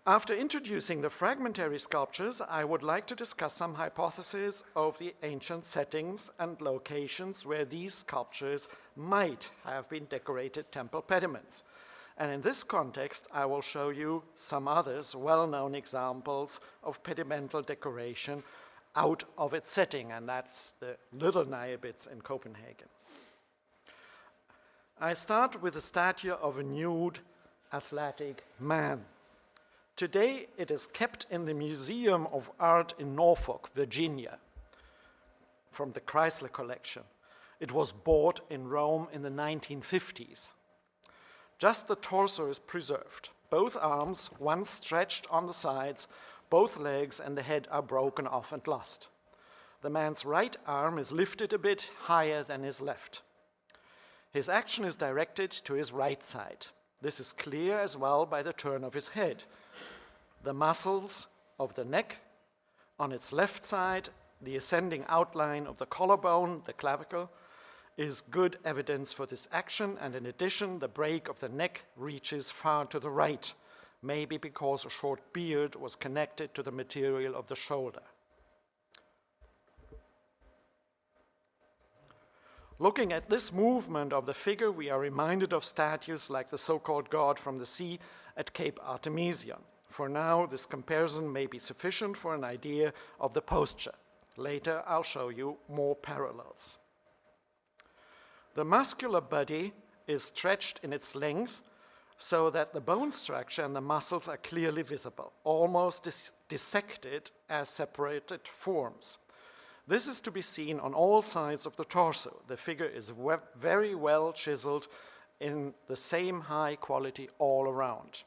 After introducing the fragmentary sculptures, I would like to discuss some hypotheses of the ancient settings and locations where these sculptures might have been decorated temple pediments. And in this context, I will show you some others well-known examples of pedimental decoration out of its setting, and that's the Little Nijebits in Copenhagen. I start with a statue of a nude, athletic man. Today, it is kept in the Museum of Art in Norfolk, Virginia, from the Chrysler collection. It was bought in Rome in the 1950s. Just the torso is preserved. Both arms, once stretched on the sides, both legs and the head are broken off and lost. The man's right arm is lifted a bit higher than his left. His action is directed to his right side. This is clear as well by the turn of his head. The muscles of the neck on its left side, the ascending outline of the collarbone, the clavicle, is good evidence for this action, and in addition, the break of the neck reaches far to the right, maybe because a short beard was connected to the material of the shoulder. Looking at this movement of the figure, we are reminded of statues like the so-called god from the sea at Cape Artemision. For now, this comparison may be sufficient for an idea of the posture. Later, I'll show you more parallels. The muscular body is stretched in its length so that the bone structure and the muscles are clearly visible, almost dissected as separated forms. This is to be seen on all sides of the torso. The figure is very well chiseled in the same high quality all around.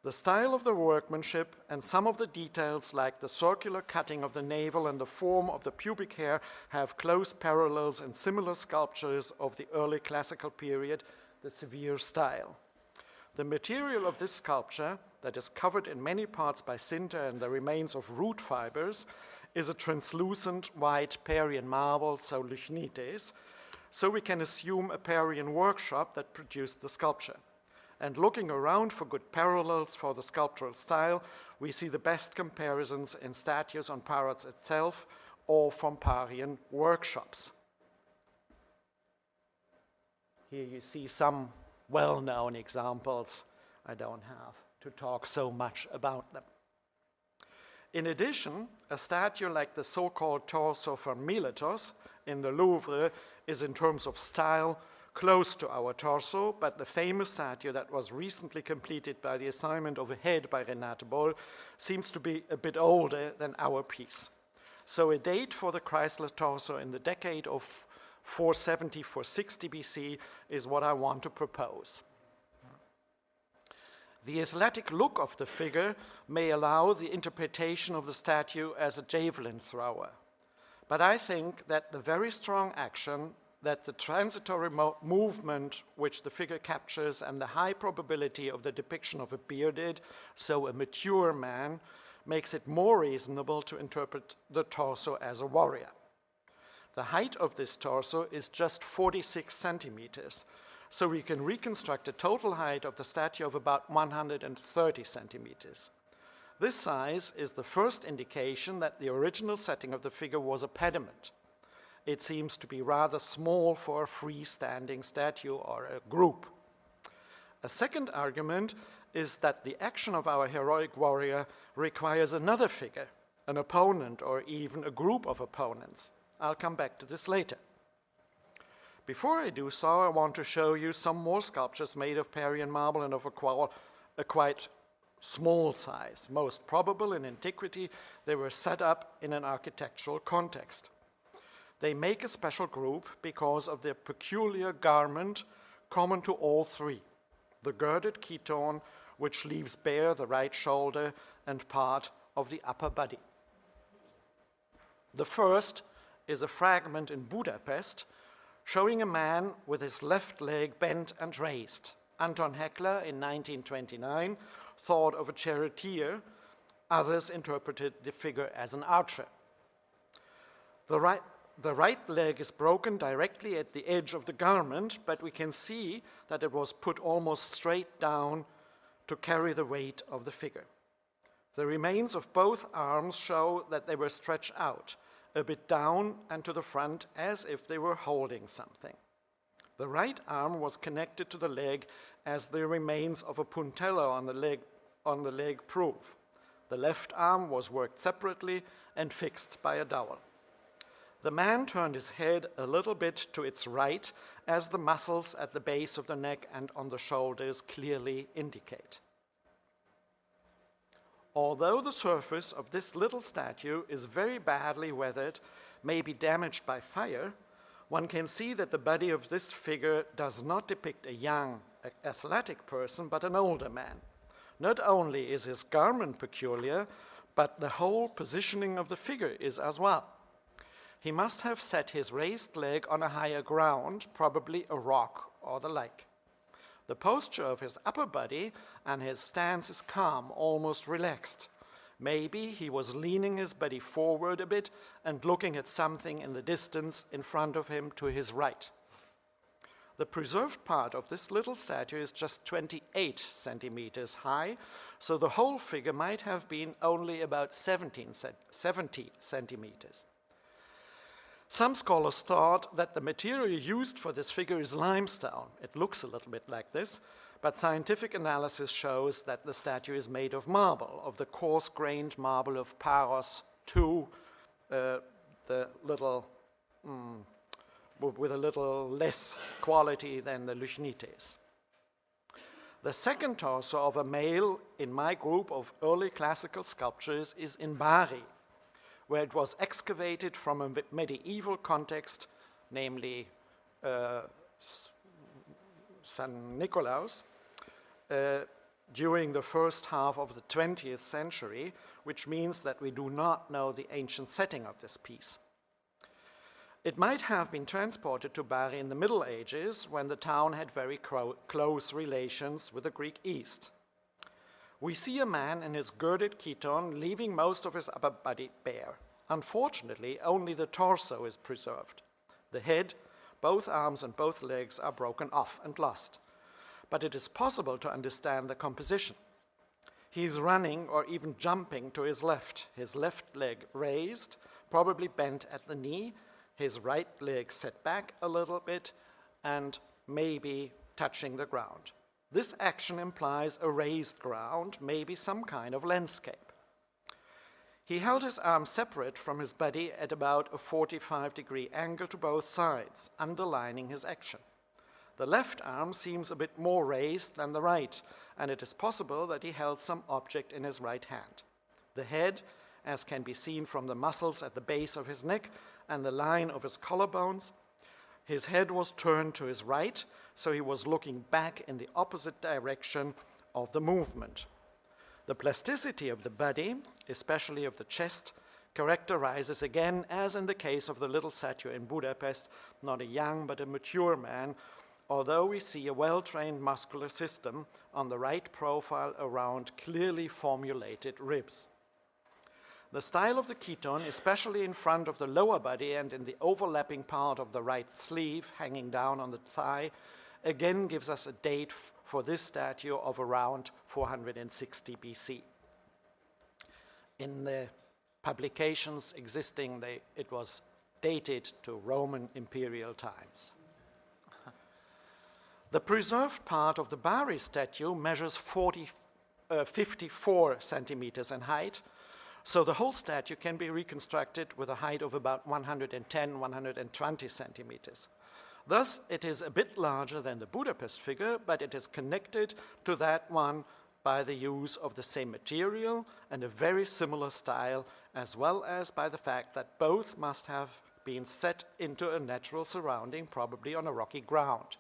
The style of the workmanship and some of the details like the circular cutting of the navel and the form of the pubic hair have close parallels in similar sculptures of the early classical period, the severe style. The material of this sculpture, that is covered in many parts by sinter and the remains of root fibers, is a translucent white Parian marble, so lichnites, so we can assume a Parian workshop that produced the sculpture. And looking around for good parallels for the sculptural style, we see the best comparisons in statues on Paros itself or from Parian workshops. Here you see some well-known examples. I don't have to talk so much about them. In addition, a statue like the so-called torso from Miletos in the Louvre is in terms of style close to our torso, but the famous statue that was recently completed by the assignment of a head by Renate Boll seems to be a bit older than our piece. So a date for the Chrysler torso in the decade of 470–460 BC is what I want to propose. The athletic look of the figure may allow the interpretation of the statue as a javelin thrower, but I think that the very strong action that the transitory movement which the figure captures and the high probability of the depiction of a bearded, so a mature man, makes it more reasonable to interpret the torso as a warrior. The height of this torso is just 46 centimeters, so we can reconstruct a total height of the statue of about 130 centimeters. This size is the first indication that the original setting of the figure was a pediment. It seems to be rather small for a freestanding statue or a group. A second argument is that the action of our heroic warrior requires another figure, an opponent or even a group of opponents. I'll come back to this later. Before I do so, I want to show you some more sculptures made of Parian marble and of a quite small size. Most probable in antiquity, they were set up in an architectural context. They make a special group because of their peculiar garment common to all three, the girded chiton, which leaves bare the right shoulder and part of the upper body. The first is a fragment in Budapest showing a man with his left leg bent and raised. Anton Heckler in 1929 thought of a charioteer. Others interpreted the figure as an archer. The the right leg is broken directly at the edge of the garment, but we can see that it was put almost straight down to carry the weight of the figure. The remains of both arms show that they were stretched out, a bit down and to the front, as if they were holding something. The right arm was connected to the leg as the remains of a puntello on the leg prove. The left arm was worked separately and fixed by a dowel. The man turned his head a little bit to its right, as the muscles at the base of the neck and on the shoulders clearly indicate. Although the surface of this little statue is very badly weathered, maybe damaged by fire, one can see that the body of this figure does not depict a young, athletic person, but an older man. Not only is his garment peculiar, but the whole positioning of the figure is as well. He must have set his raised leg on a higher ground, probably a rock or the like. The posture of his upper body and his stance is calm, almost relaxed. Maybe he was leaning his body forward a bit and looking at something in the distance in front of him to his right. The preserved part of this little statue is just 28 centimeters high, so the whole figure might have been only about 70 centimeters. Some scholars thought that the material used for this figure is limestone. It looks a little bit like this, but scientific analysis shows that the statue is made of marble, of the coarse-grained marble of Paros II, the little, with a little less quality than the Lychnites. The second torso of a male in my group of early classical sculptures is in Bari, where it was excavated from a medieval context, namely San Nicolaus, during the first half of the 20th century, which means that we do not know the ancient setting of this piece. It might have been transported to Bari in the Middle Ages, when the town had very close relations with the Greek East. We see a man in his girded chiton leaving most of his upper body bare. Unfortunately, only the torso is preserved. The head, both arms and both legs are broken off and lost. But it is possible to understand the composition. He is running or even jumping to his left leg raised, probably bent at the knee, his right leg set back a little bit, and maybe touching the ground. This action implies a raised ground, maybe some kind of landscape. He held his arms separate from his body at about a 45-degree angle to both sides, underlining his action. The left arm seems a bit more raised than the right, and it is possible that he held some object in his right hand. The head, as can be seen from the muscles at the base of his neck and the line of his collarbones, his head was turned to his right, so he was looking back in the opposite direction of the movement. The plasticity of the body, especially of the chest, characterizes again, as in the case of the little statue in Budapest, not a young but a mature man, although we see a well-trained muscular system on the right profile around clearly formulated ribs. The style of the chiton, especially in front of the lower body and in the overlapping part of the right sleeve hanging down on the thigh, again gives us a date for this statue of around 460 BC. In the publications existing, it was dated to Roman imperial times. The preserved part of the Bari statue measures 54 centimeters in height, so the whole statue can be reconstructed with a height of about 110, 120 centimeters. Thus, it is a bit larger than the Budapest figure, but it is connected to that one by the use of the same material and a very similar style, as well as by the fact that both must have been set into a natural surrounding, probably on a rocky ground.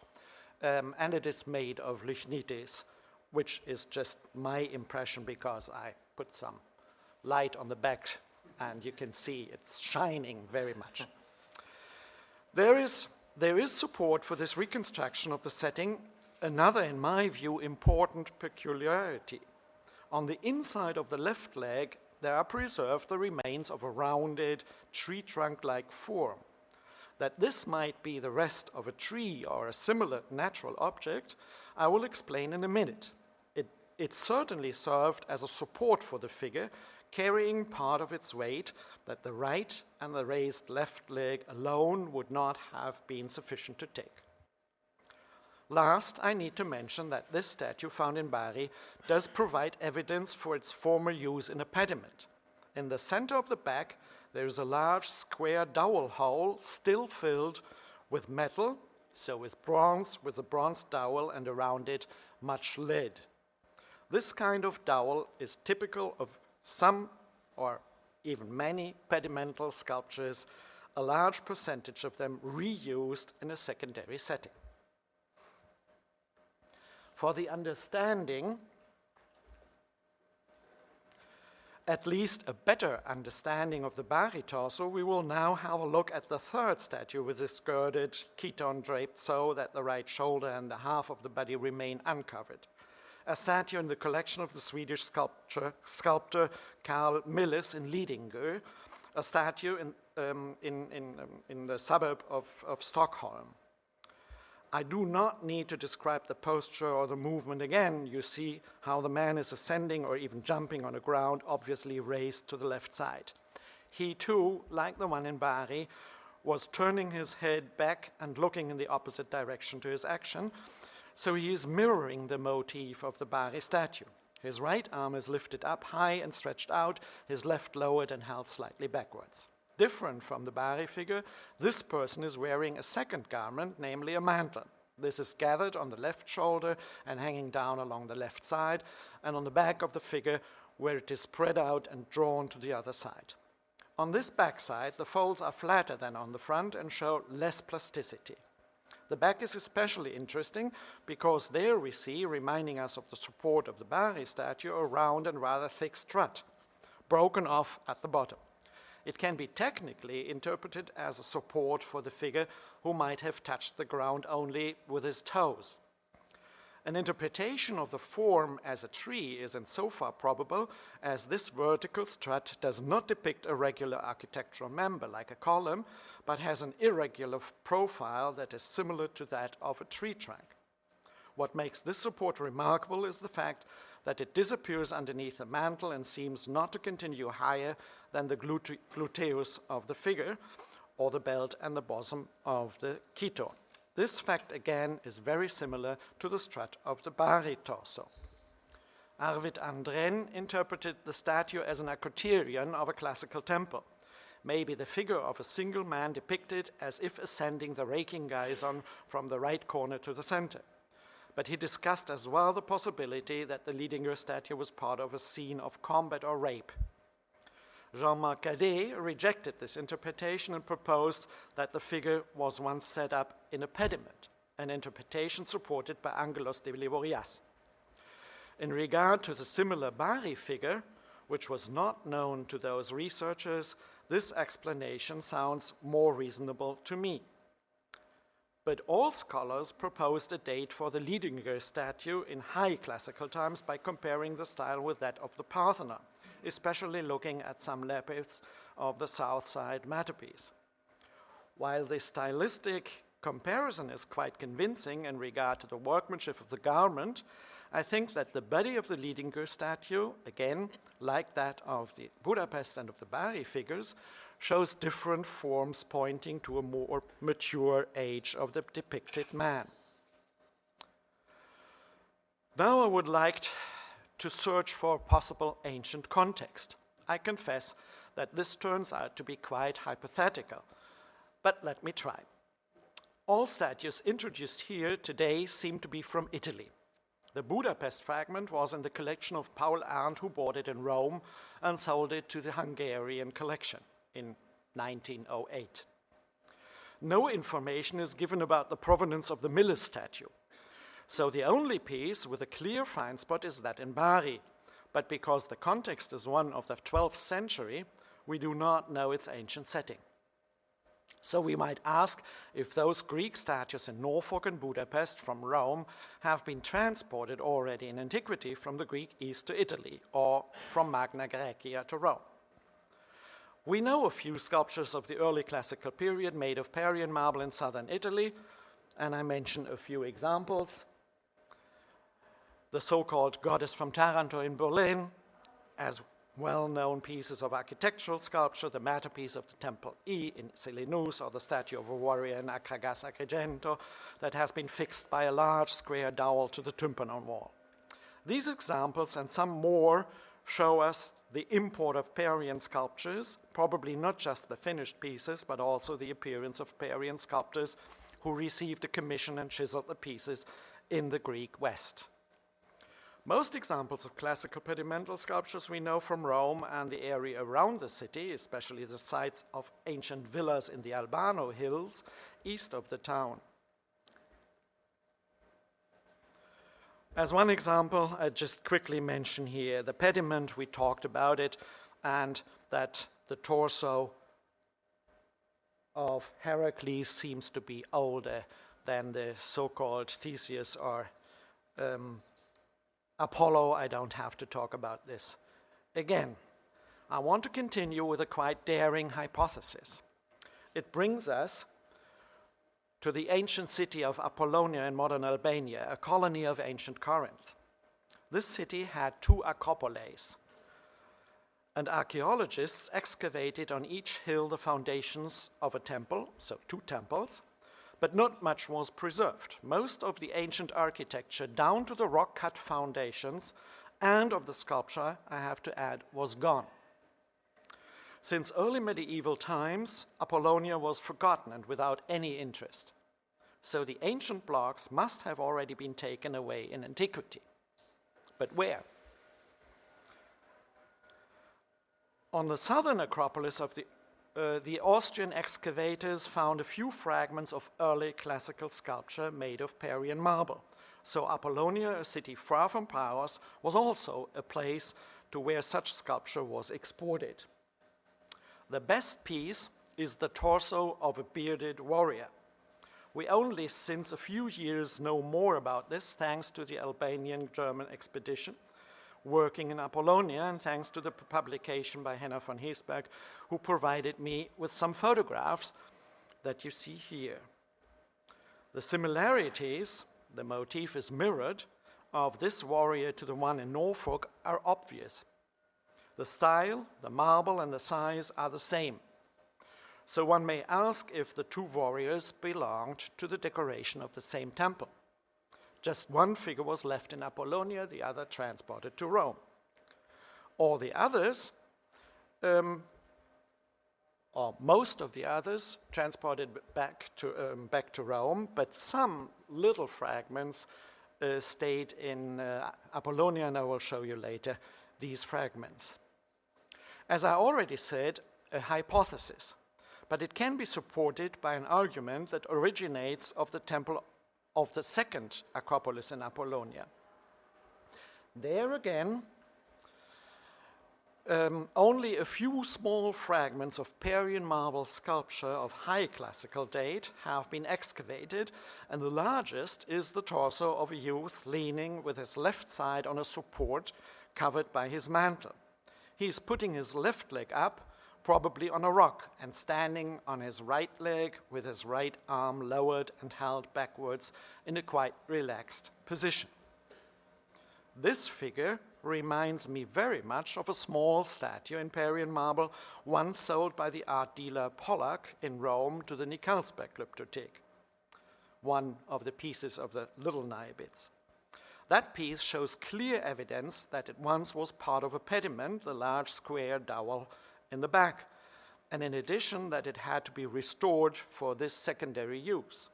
And it is made of Lychnites, which is just my impression because I put some light on the back and you can see it's shining very much. There is support for this reconstruction of the setting, another, in my view, important peculiarity. On the inside of the left leg, there are preserved the remains of a rounded tree trunk-like form. That this might be the rest of a tree or a similar natural object, I will explain in a minute. It certainly served as a support for the figure, carrying part of its weight that the right and the raised left leg alone would not have been sufficient to take. Last, I need to mention that this statue found in Bari does provide evidence for its former use in a pediment. In the center of the back, there is a large square dowel hole still filled with metal, so with a bronze dowel, and around it much lead. This kind of dowel is typical of some or even many pedimental sculptures, a large percentage of them reused in a secondary setting. For the understanding, at least a better understanding of the Bari torso, we will now have a look at the third statue with this girded chiton draped so that the right shoulder and the half of the body remain uncovered. A statue in the collection of the Swedish sculptor Carl Milles in Lidingö, a statue in the suburb of Stockholm. I do not need to describe the posture or the movement again. You see how the man is ascending or even jumping on the ground, obviously raised to the left side. He too, like the one in Bari, was turning his head back and looking in the opposite direction to his action, so he is mirroring the motif of the Bari statue. His right arm is lifted up high and stretched out, his left lowered and held slightly backwards. Different from the Bari figure, this person is wearing a second garment, namely a mantle. This is gathered on the left shoulder and hanging down along the left side, and on the back of the figure, where it is spread out and drawn to the other side. On this back side, the folds are flatter than on the front and show less plasticity. The back is especially interesting because there we see, reminding us of the support of the Bari statue, a round and rather thick strut, broken off at the bottom. It can be technically interpreted as a support for the figure who might have touched the ground only with his toes. An interpretation of the form as a tree is in so far probable as this vertical strut does not depict a regular architectural member like a column, but has an irregular profile that is similar to that of a tree trunk. What makes this support remarkable is the fact that it disappears underneath the mantle and seems not to continue higher than the gluteus of the figure, or the belt and the bosom of the chiton. This fact, again, is very similar to the strut of the Bari torso. Arvid Andren interpreted the statue as an acroterion of a classical temple, maybe the figure of a single man depicted as if ascending the raking guison from the right corner to the center. But he discussed as well the possibility that the Lidingö statue was part of a scene of combat or rape. Jean-Marc Cadet rejected this interpretation and proposed that the figure was once set up in a pediment, an interpretation supported by Angelos de Liborias. In regard to the similar Bari figure, which was not known to those researchers, this explanation sounds more reasonable to me. But all scholars proposed a date for the Lidingö statue in high classical times by comparing the style with that of the Parthenon, especially looking at some lapiths of the south side mantelpiece. While the stylistic comparison is quite convincing in regard to the workmanship of the garment, I think that the body of the Lidingö statue, again, like that of the Budapest and of the Bari figures, shows different forms pointing to a more mature age of the depicted man. Now I would like to search for a possible ancient context. I confess that this turns out to be quite hypothetical, but let me try. All statues introduced here today seem to be from Italy. The Budapest fragment was in the collection of Paul Arndt, who bought it in Rome and sold it to the Hungarian collection in 1908. No information is given about the provenance of the Milles statue. So the only piece with a clear find spot is that in Bari, but because the context is one of the 12th century, we do not know its ancient setting. So we might ask if those Greek statues in Norfolk and Budapest from Rome have been transported already in antiquity from the Greek East to Italy, or from Magna Graecia to Rome. We know a few sculptures of the early classical period made of Parian marble in southern Italy, and I mention a few examples. The so-called Goddess from Taranto in Berlin, as well-known pieces of architectural sculpture, the masterpiece of the Temple E in Selinus, or the statue of a warrior in Akragas Agrigento that has been fixed by a large square dowel to the tympanum wall. These examples and some more show us the import of Parian sculptures, probably not just the finished pieces, but also the appearance of Parian sculptors who received a commission and chiseled the pieces in the Greek West. Most examples of classical pedimental sculptures we know from Rome and the area around the city, especially the sites of ancient villas in the Albano hills east of the town. As one example, I just quickly mention here the pediment, we talked about it, and that the torso of Heracles seems to be older than the so-called Theseus or Apollo. I don't have to talk about this. Again, I want to continue with a quite daring hypothesis. It brings us to the ancient city of Apollonia in modern Albania, a colony of ancient Corinth. This city had 2 acropoles, and archaeologists excavated on each hill the foundations of a temple, so 2 temples, but not much was preserved. Most of the ancient architecture, down to the rock-cut foundations and of the sculpture, I have to add, was gone. Since early medieval times, Apollonia was forgotten and without any interest. So the ancient blocks must have already been taken away in antiquity. But where? On the southern acropolis of the Austrian excavators found a few fragments of early classical sculpture made of Parian marble. So Apollonia, a city far from Paros, was also a place to where such sculpture was exported. The best piece is the torso of a bearded warrior. We only since a few years know more about this thanks to the Albanian-German expedition working in Apollonia and thanks to the publication by Henna von Heesberg, who provided me with some photographs that you see here. The similarities, the motif is mirrored, of this warrior to the one in Norfolk are obvious. The style, the marble, and the size are the same. So one may ask if the 2 warriors belonged to the decoration of the same temple. Just one figure was left in Apollonia, the other transported to Rome. All the others, or most of the others, transported back to Rome, but some little fragments stayed in Apollonia, and I will show you later these fragments. As I already said, a hypothesis, but it can be supported by an argument that originates of the temple of the second acropolis in Apollonia. There again, only a few small fragments of Parian marble sculpture of high classical date have been excavated, and the largest is the torso of a youth leaning with his left side on a support covered by his mantle. He is putting his left leg up, probably on a rock, and standing on his right leg with his right arm lowered and held backwards in a quite relaxed position. This figure reminds me very much of a small statue in Parian marble once sold by the art dealer Pollack in Rome to the Nikolsberg Glyptothek, one of the pieces of the Little Naibids. That piece shows clear evidence that it once was part of a pediment, the large square dowel in the back, and in addition that it had to be restored for this secondary use.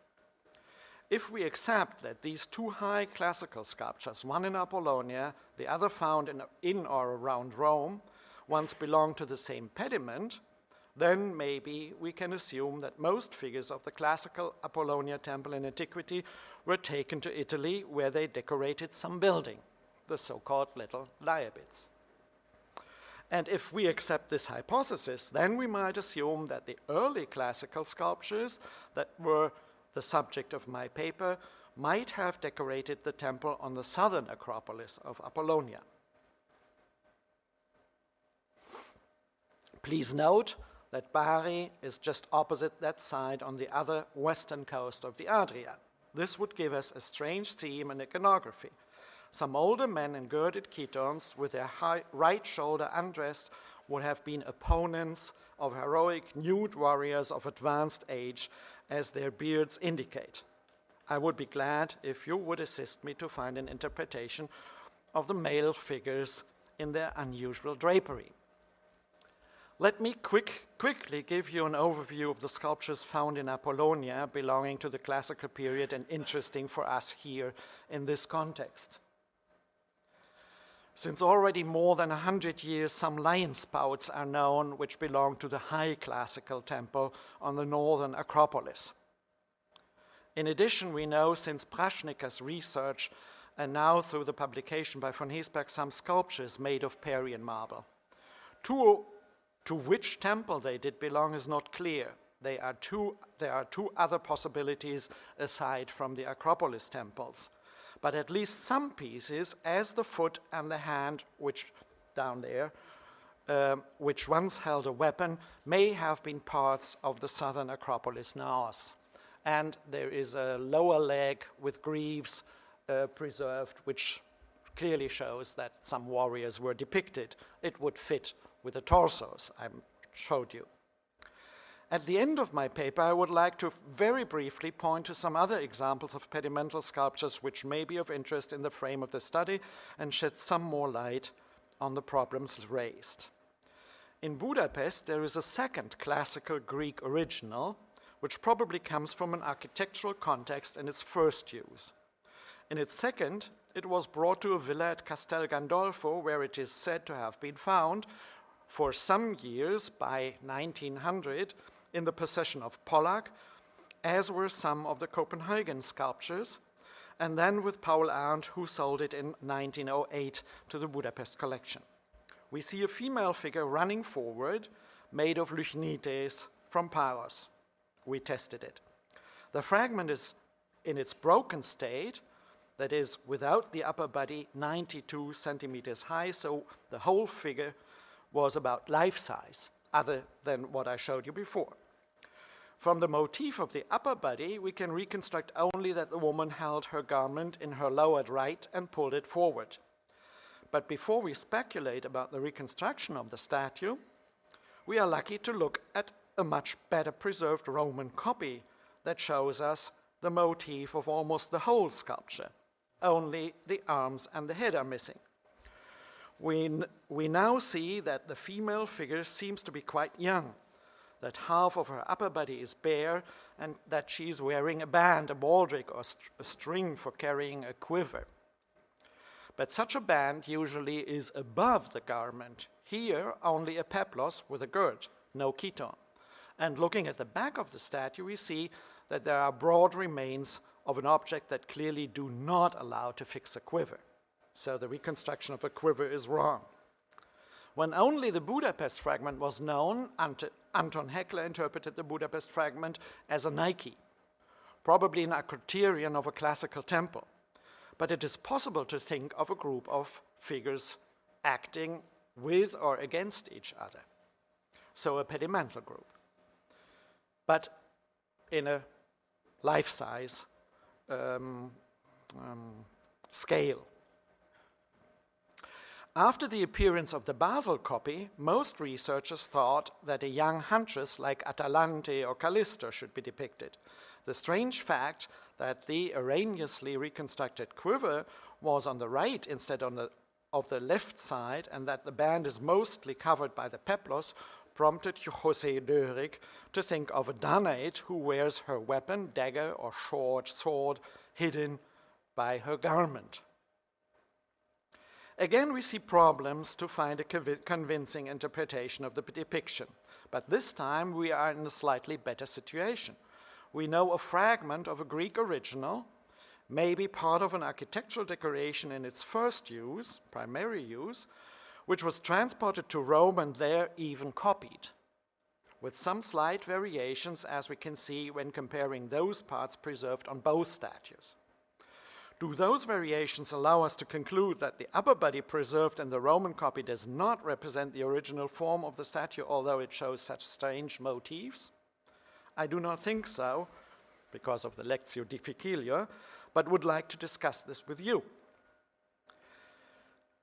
If we accept that these 2 high classical sculptures, one in Apollonia, the other found in or around Rome, once belonged to the same pediment, then maybe we can assume that most figures of the classical Apollonia temple in antiquity were taken to Italy, where they decorated some building, the so-called Little Naibids. And if we accept this hypothesis, then we might assume that the early classical sculptures that were the subject of my paper might have decorated the temple on the southern acropolis of Apollonia. Please note that Bari is just opposite that side on the other western coast of the Adria. This would give us a strange theme in iconography. Some older men in girded chitons with their right shoulder undressed would have been opponents of heroic nude warriors of advanced age, as their beards indicate. I would be glad if you would assist me to find an interpretation of the male figures in their unusual drapery. Let me quickly give you an overview of the sculptures found in Apollonia belonging to the classical period and interesting for us here in this context. Since already more than 100 years, some lion spouts are known which belong to the high classical temple on the northern Acropolis. In addition, we know since Praschnicker's research and now through the publication by von Heesberg some sculptures made of Parian marble. To which temple they did belong is not clear. There are two other possibilities aside from the Acropolis temples. But at least some pieces, as the foot and the hand, which down there, which once held a weapon, may have been parts of the southern Acropolis naos. And there is a lower leg with greaves preserved, which clearly shows that some warriors were depicted. It would fit with the torsos I showed you. At the end of my paper, I would like to very briefly point to some other examples of pedimental sculptures which may be of interest in the frame of the study and shed some more light on the problems raised. In Budapest, there is a second classical Greek original, which probably comes from an architectural context in its first use. In its second, it was brought to a villa at Castel Gandolfo, where it is said to have been found for some years by 1900 in the possession of Pollack, as were some of the Copenhagen sculptures, and then with Paul Arndt, who sold it in 1908 to the Budapest collection. We see a female figure running forward, made of Lychnites from Paros. We tested it. The fragment is in its broken state, that is, without the upper body, 92 centimeters high, so the whole figure was about life size, other than what I showed you before. From the motif of the upper body, we can reconstruct only that the woman held her garment in her lowered right and pulled it forward. But before we speculate about the reconstruction of the statue, we are lucky to look at a much better preserved Roman copy that shows us the motif of almost the whole sculpture. Only the arms and the head are missing. We now see that the female figure seems to be quite young, that half of her upper body is bare, and that she's wearing a band, a baldric, or a string for carrying a quiver. But such a band usually is above the garment. Here, only a peplos with a girt, no chiton. And looking at the back of the statue, we see that there are broad remains of an object that clearly do not allow to fix a quiver. So the reconstruction of a quiver is wrong. When only the Budapest fragment was known, Anton Heckler interpreted the Budapest fragment as a Nike, probably an criterion of a classical temple. But it is possible to think of a group of figures acting with or against each other. So a pedimental group, but in a life-size scale. After the appearance of the Basel copy, most researchers thought that a young huntress like Atalante or Callisto should be depicted. The strange fact that the erroneously reconstructed quiver was on the right instead of the left side, and that the band is mostly covered by the peplos, prompted José Dörig to think of a Danaid who wears her weapon, dagger or short sword, hidden by her garment. Again, we see problems to find a convincing interpretation of the depiction, but this time we are in a slightly better situation. We know a fragment of a Greek original, maybe part of an architectural decoration in its first use, primary use, which was transported to Rome and there even copied, with some slight variations, as we can see when comparing those parts preserved on both statues. Do those variations allow us to conclude that the upper body preserved in the Roman copy does not represent the original form of the statue, although it shows such strange motifs? I do not think so, because of the Lectio Difficilia, but would like to discuss this with you.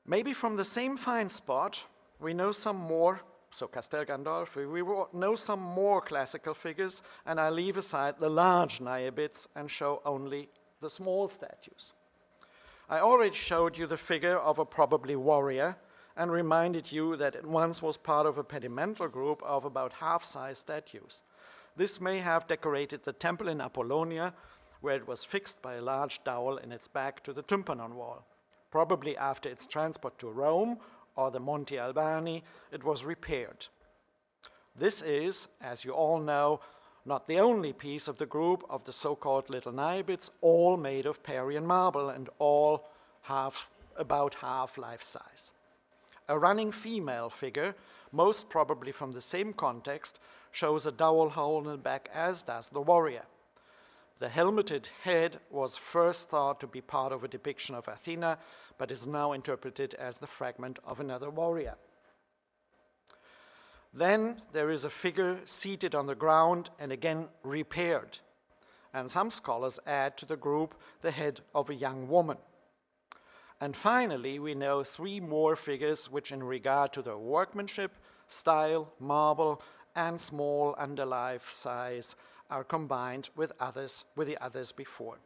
Maybe from the same fine spot, we know some more, so Castel Gandolfo, we know some more classical figures, and I leave aside the large Naiabids and show only the small statues. I already showed you the figure of a probably warrior and reminded you that it once was part of a pedimental group of about half-size statues. This may have decorated the temple in Apollonia, where it was fixed by a large dowel in its back to the tympanon wall. Probably after its transport to Rome or the Monti Albani, it was repaired. This is, as you all know, not the only piece of the group of the so-called little Naiabids, all made of Parian marble and all about half life-size. A running female figure, most probably from the same context, shows a dowel hole in the back, as does the warrior. The helmeted head was first thought to be part of a depiction of Athena, but is now interpreted as the fragment of another warrior. Then there is a figure seated on the ground and again repaired. And some scholars add to the group the head of a young woman. And finally, we know three more figures which in regard to their workmanship, style, marble, and small underlife size are combined with the others before.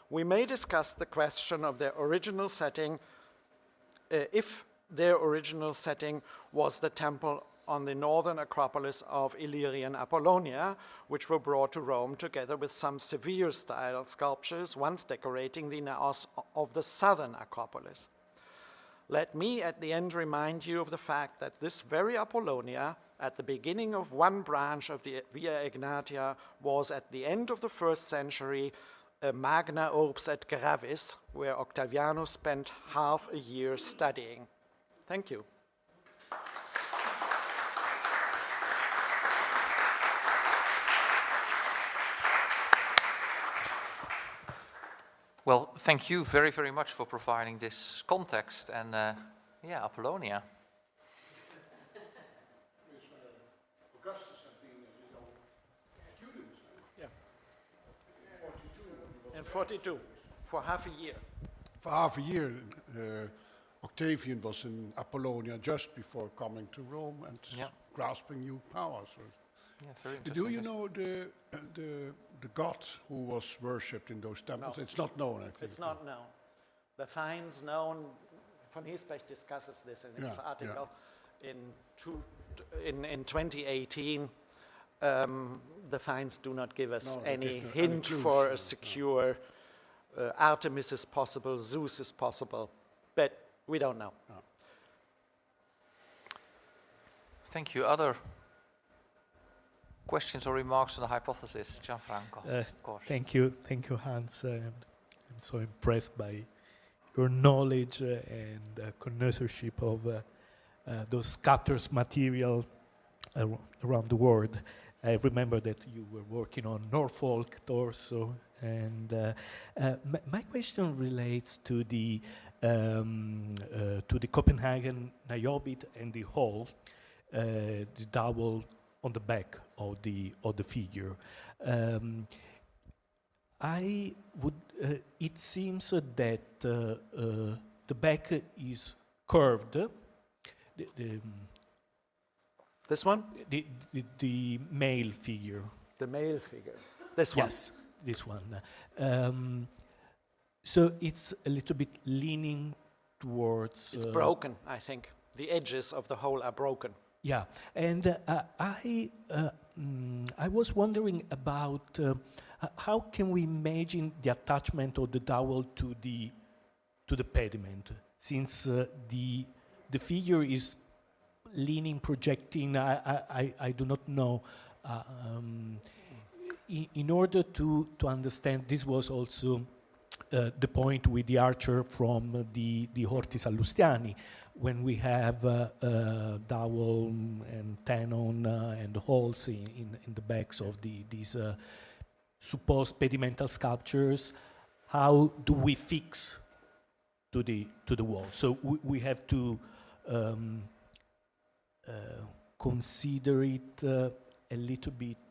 We may discuss the question of their original setting, if their original setting was the temple on the northern acropolis of Illyrian Apollonia, which were brought to Rome together with some severe style sculptures once decorating the naos of the southern acropolis. Let me at the end remind you of the fact that this very Apollonia, at the beginning of one branch of the Via Egnatia, was at the end of the 1st century a magna urbs et gravis, where Octavianus spent half a year studying. Thank you. Well, thank you very, very much for providing this context and, yeah, Apollonia. Augustus has been his own student. Yeah. 42. In 42, for half a year. For half a year, Octavian was in Apollonia just before coming to Rome and grasping new power. So yeah, very interesting. do you know the god who was worshipped in those temples? No. It's not known, I think. It's not known. The finds known, von Hiesbrecht discusses this in his article in 2018. The finds do not give us any hint for a secure Artemis is possible, Zeus is possible, but we don't know. No. Thank you. Other questions or remarks on the hypothesis? Gianfranco, of course. Thank you, Hans. I'm so impressed by your knowledge and connoisseurship of those scatters material around the world. I remember that you were working on Norfolk torso, and my question relates to the Copenhagen Niobid and the hole, the dowel on the back of the figure. It seems that the back is curved. This one? The male figure. The male figure. This one? Yes, this one. So it's a little bit leaning towards... It's broken, I think. The edges of the hole are broken. Yeah, and I was wondering about how can we imagine the attachment of the dowel to the pediment, since the figure is leaning, projecting. I do not know. In order to understand, this was also the point with the archer from the Horti Sallustiani, when we have dowel and tenon and holes in the backs of these supposed pedimental sculptures. how do we fix to the wall? So we have to consider it a little bit.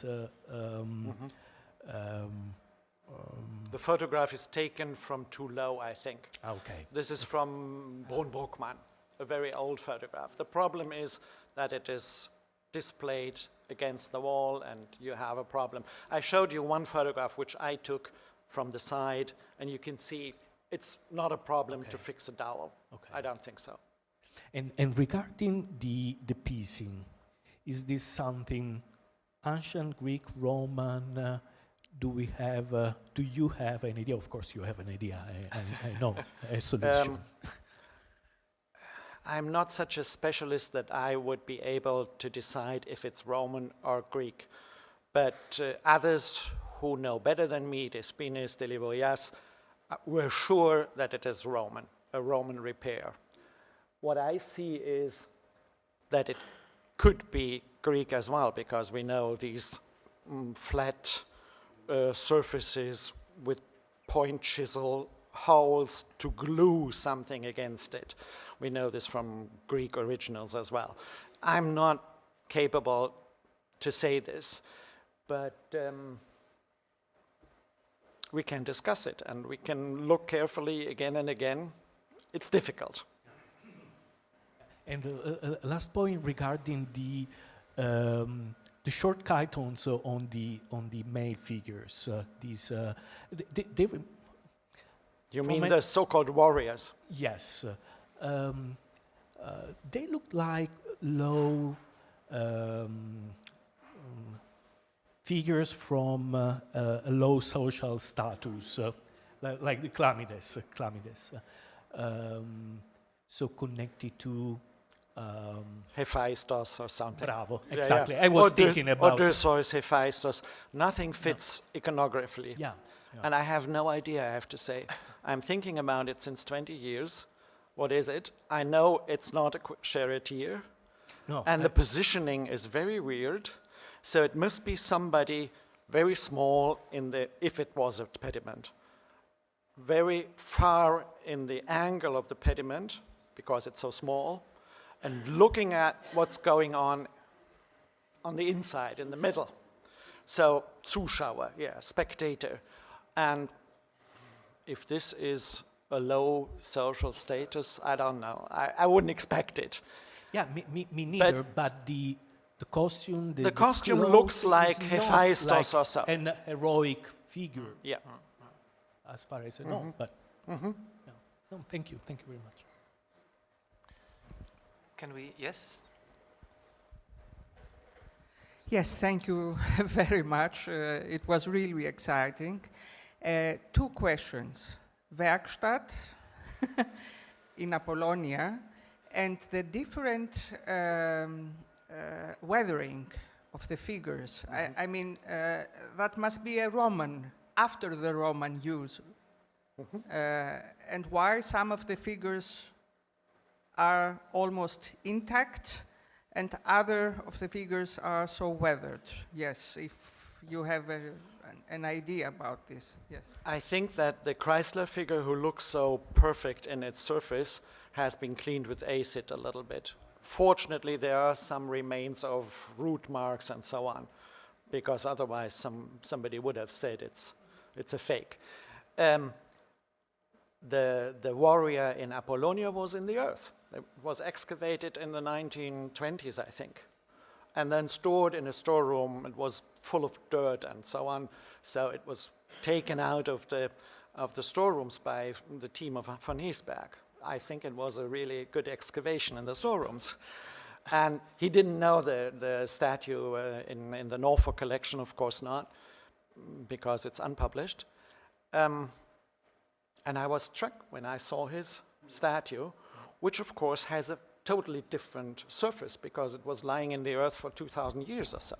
The photograph is taken from too low, I think. Okay. This is from Brunn-Bruckmann, a very old photograph. The problem is that it is displayed against the wall and you have a problem. I showed you one photograph which I took from the side, and you can see it's not a problem to fix a dowel. Okay. I don't think so. And regarding the piecing, is this something ancient Greek, Roman? Do you have an idea? Of course you have an idea, I know, a solution. I'm not such a specialist that I would be able to decide if it's Roman or Greek, but others who know better than me, Despines, Delivorias, were sure that it is Roman, a Roman repair. What I see is that it could be Greek as well, because we know these flat surfaces with point chisel holes to glue something against it. We know this from Greek originals as well. I'm not capable to say this, but we can discuss it and we can look carefully again and again. It's difficult. And last point regarding the short chitons on the male figures. You mean the so-called warriors? Yes. They look like low figures from a low social status, like the Chlamydes. So connected to Hephaestus or something. Bravo, exactly. I was thinking about Odysseus, Hephaestus. Nothing fits iconographically. Yeah. And I have no idea, I have to say. I'm thinking about it since 20 years. What is it? I know it's not a charioteer. No. And the positioning is very weird. So it must be somebody very small if it was a pediment. Very far in the angle of the pediment, because it's so small, and looking at what's going on the inside, in the middle. So, Zuschauer, spectator. And if this is a low social status, I don't know. I wouldn't expect it. Yeah, me neither, but the costume... The costume looks like Hephaestus like or so. An heroic figure. Yeah. As far as I know, but... No, thank you very much. Can we, yes? Yes, thank you very much. It was really exciting. 2 questions. Werkstatt in Apollonia and the different weathering of the figures. I mean, that must be a Roman, after the Roman use. And why some of the figures are almost intact and other of the figures are so weathered. Yes, if you have an idea about this, yes. I think that the Chrysler figure, who looks so perfect in its surface, has been cleaned with acid a little bit. Fortunately, there are some remains of root marks and so on, because otherwise somebody would have said it's a fake. The warrior in Apollonia was in the earth. It was excavated in the 1920s, I think, and then stored in a storeroom. It was full of dirt and so on, so it was taken out of the storerooms by the team of von Heesberg. I think it was a really good excavation in the storerooms. And he didn't know the statue in the Norfolk collection, of course not, because it's unpublished. And I was struck when I saw his statue, which of course has a totally different surface because it was lying in the earth for 2,000 years or so.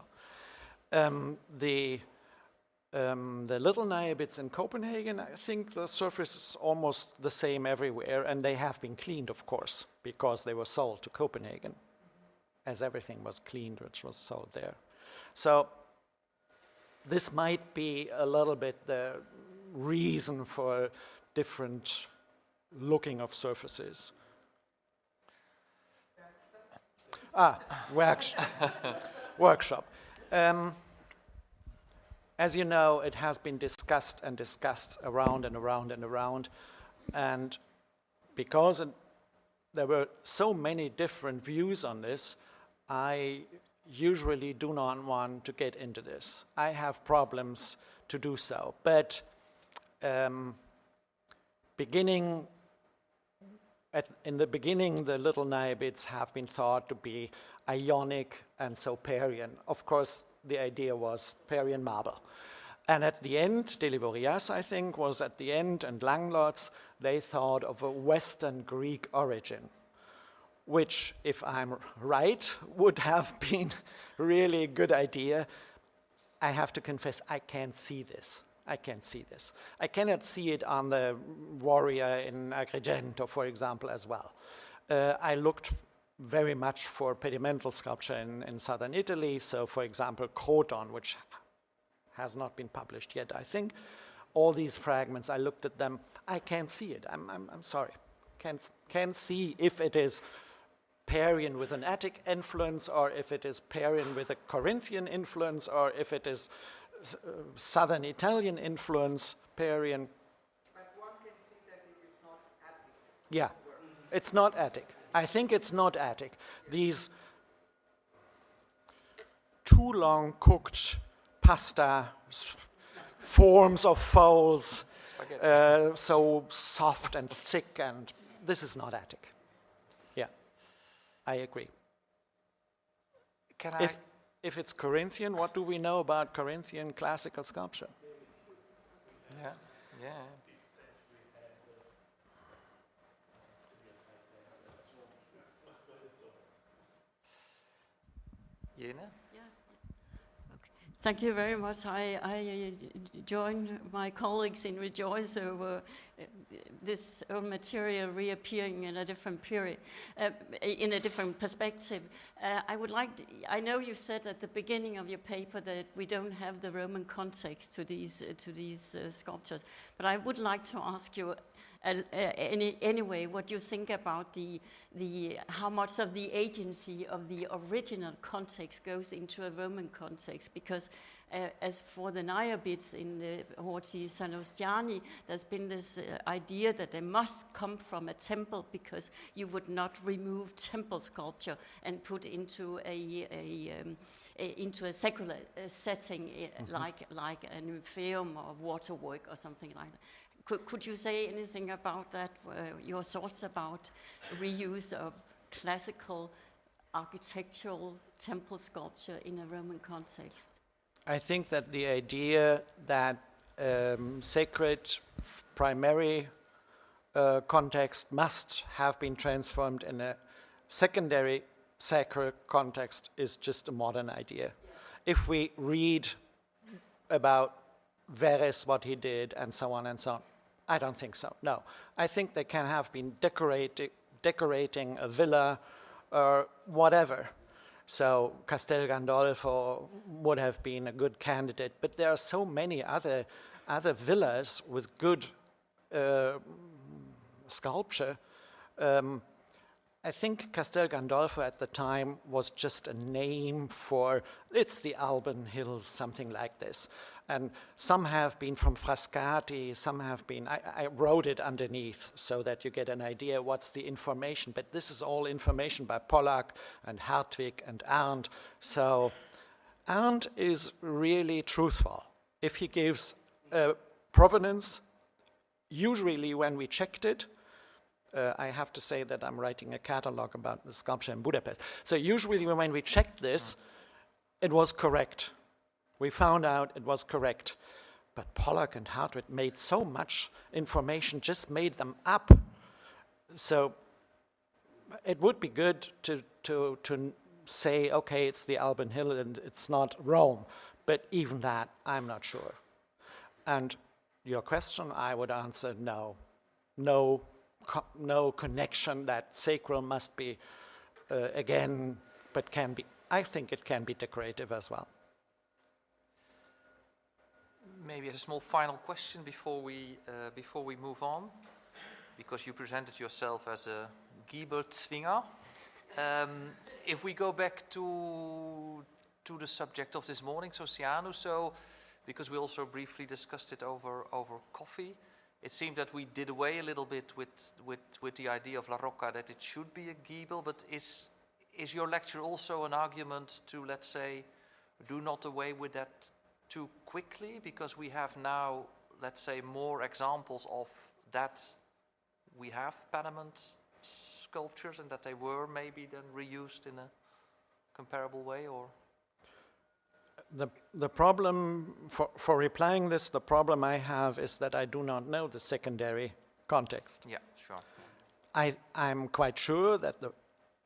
The little Niobids in Copenhagen, I think the surface is almost the same everywhere, and they have been cleaned, of course, because they were sold to Copenhagen, as everything was cleaned which was sold there. So this might be a little bit the reason for different looking of surfaces. Workshop. As you know, it has been discussed and discussed around and around and around, and because there were so many different views on this, I usually do not want to get into this. I have problems to do so, but in the beginning, the little niobits have been thought to be ionic and so Parian. Of course, the idea was Parian marble. And at the end, Delivorias, I think, was at the end, and Langlotz, they thought of a Western Greek origin, which, if I'm right, would have been really a good idea. I have to confess, I can't see this. I can't see this. I cannot see it on the warrior in Agrigento, for example, as well. I looked very much for pedimental sculpture in southern Italy. So, for example, Croton, which has not been published yet, I think. All these fragments, I looked at them. I can't see it. I'm sorry. Can't see if it is Parian with an Attic influence, or if it is Parian with a Corinthian influence, or if it is southern Italian influence, Parian. But one can see that it is not Attic. Yeah, it's not Attic. I think it's not Attic. These too long cooked pasta forms of fowls, so soft and thick, and this is not Attic. Yeah, I agree. If it's Corinthian, what do we know about Corinthian classical sculpture? Yeah, yeah. Jena? Yeah. Okay. Thank you very much. I join my colleagues in rejoice over this material reappearing in a different period, in a different perspective. I know you said at the beginning of your paper that we don't have the Roman context to these sculptures, but I would like to ask you anyway what you think about how much of the agency of the original context goes into a Roman context, because as for the niobits in the Horti Sanustiani, there's been this idea that they must come from a temple, because you would not remove temple sculpture and put into a secular setting, like a museum or waterwork or something like that. Could you say anything about that, your thoughts about reuse of classical architectural temple sculpture in a Roman context? I think that the idea that sacred primary context must have been transformed in a secondary sacred context is just a modern idea. Yeah. If we read about Verres, what he did, and so on and so on, I don't think so, no. I think they can have been decorating a villa or whatever. So Castel Gandolfo would have been a good candidate, but there are so many other villas with good sculpture. I think Castel Gandolfo at the time was just a name for, it's the Alban Hills, something like this. And some have been from Frascati, some have been, I wrote it underneath so that you get an idea what's the information, but this is all information by Pollack and Hartwig and Arndt. So Arndt is really truthful. If he gives provenance, usually when we checked it, I have to say that I'm writing a catalog about the sculpture in Budapest. So usually when we checked this, it was correct. We found out it was correct. But Pollack and Hartwig made so much information, just made them up. So it would be good to say, okay, it's the Alban Hill and it's not Rome. But even that, I'm not sure. And your question, I would answer no. No connection that sacral must be again, but can be, I think it can be decorative as well. maybe a small final question before we move on, because you presented yourself as a Giebelzwinger. If we go back to the subject of this morning, Sociano, so because we also briefly discussed it over coffee, it seemed that we did away a little bit with the idea of La Rocca that it should be a Giebel, but is your lecture also an argument to, let's say, do not away with that too quickly, because we have now, let's say, more examples of that we have pediment sculptures and that they were maybe then reused in a comparable way, or? The problem, for replying this, the problem I have is that I do not know the secondary context. Yeah, sure. I'm quite sure that the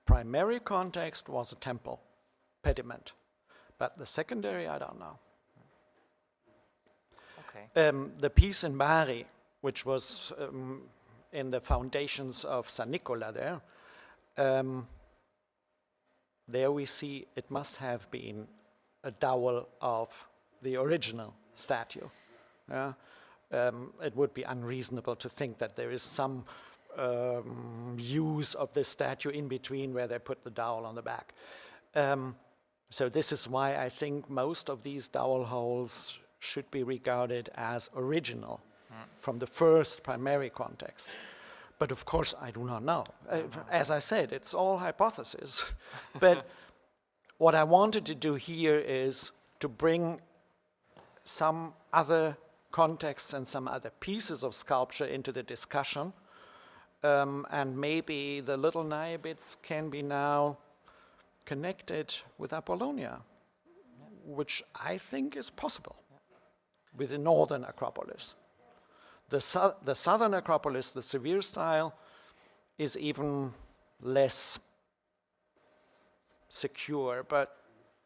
primary context was a temple pediment, but the secondary I don't know. Okay. The piece in Bari, which was in the foundations of San Nicola there we see it must have been a dowel of the original statue. Yeah? It would be unreasonable to think that there is some use of this statue in between where they put the dowel on the back. So this is why I think most of these dowel holes should be regarded as original from the first primary context. But of course, I do not know. As I said, it's all hypothesis. But what I wanted to do here is to bring some other contexts and some other pieces of sculpture into the discussion. And maybe the little Naiabits can be now connected with Apollonia, which I think is possible with the northern Acropolis. The southern Acropolis, the severe style, is even less secure, but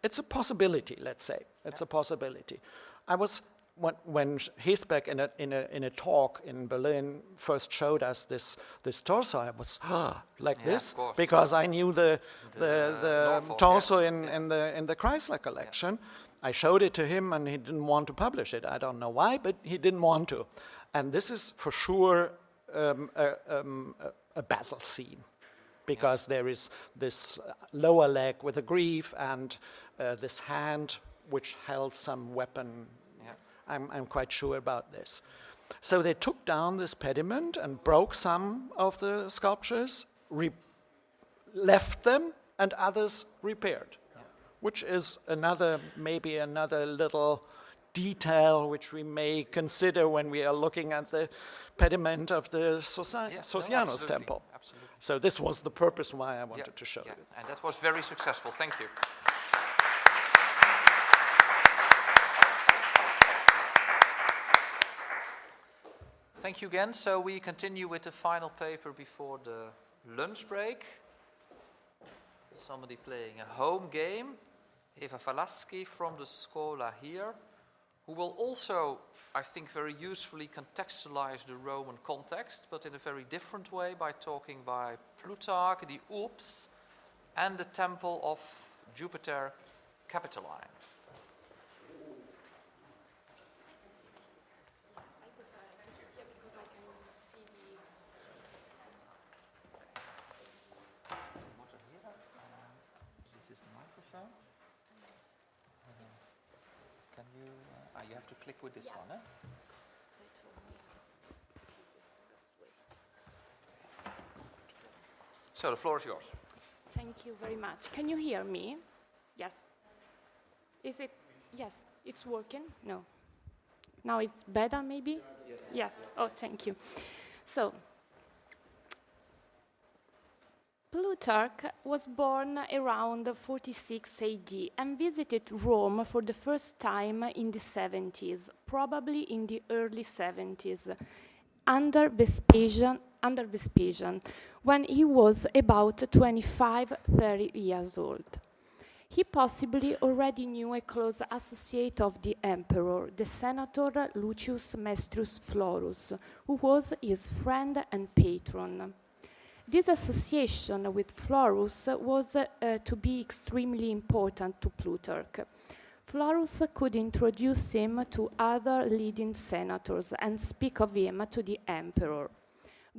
it's a possibility, let's say. It's a possibility. I was, when Hesbeck in a talk in Berlin first showed us this torso, I was like this, because I knew the torso in the Chrysler collection. I showed it to him and he didn't want to publish it. I don't know why, but he didn't want to. And this is for sure a battle scene, because there is this lower leg with a greave and this hand which held some weapon. I'm quite sure about this. So they took down this pediment and broke some of the sculptures, left them, and others repaired, which is maybe another little detail which we may consider when we are looking at the pediment of the Sociano's temple. Absolutely. So this was the purpose why I wanted to show you. And that was very successful. Thank you. Thank you again. So we continue with the final paper before the lunch break. Somebody playing a home game. Eva Falaschi from the Scuola here, who will also, I think, very usefully contextualize the Roman context, but in a very different way by talking by Plutarch, the Urbs, and the temple of Jupiter Capitoline. This is the microphone. Can you, you have to click with this one, eh? They told me this is the best way. So the floor is yours. Thank you very much. Can you hear me? Yes. Is it? Yes, it's working? No. Now it's better, maybe? Yes. Yes. Oh, thank you. So, Plutarch was born around 46 AD and visited Rome for the first time in the 70s, probably in the early 70s, under Vespasian, when he was about 25-30 years old. He possibly already knew a close associate of the emperor, the senator Lucius Maestrus Florus, who was his friend and patron. This association with Florus was to be extremely important to Plutarch. Florus could introduce him to other leading senators and speak of him to the emperor.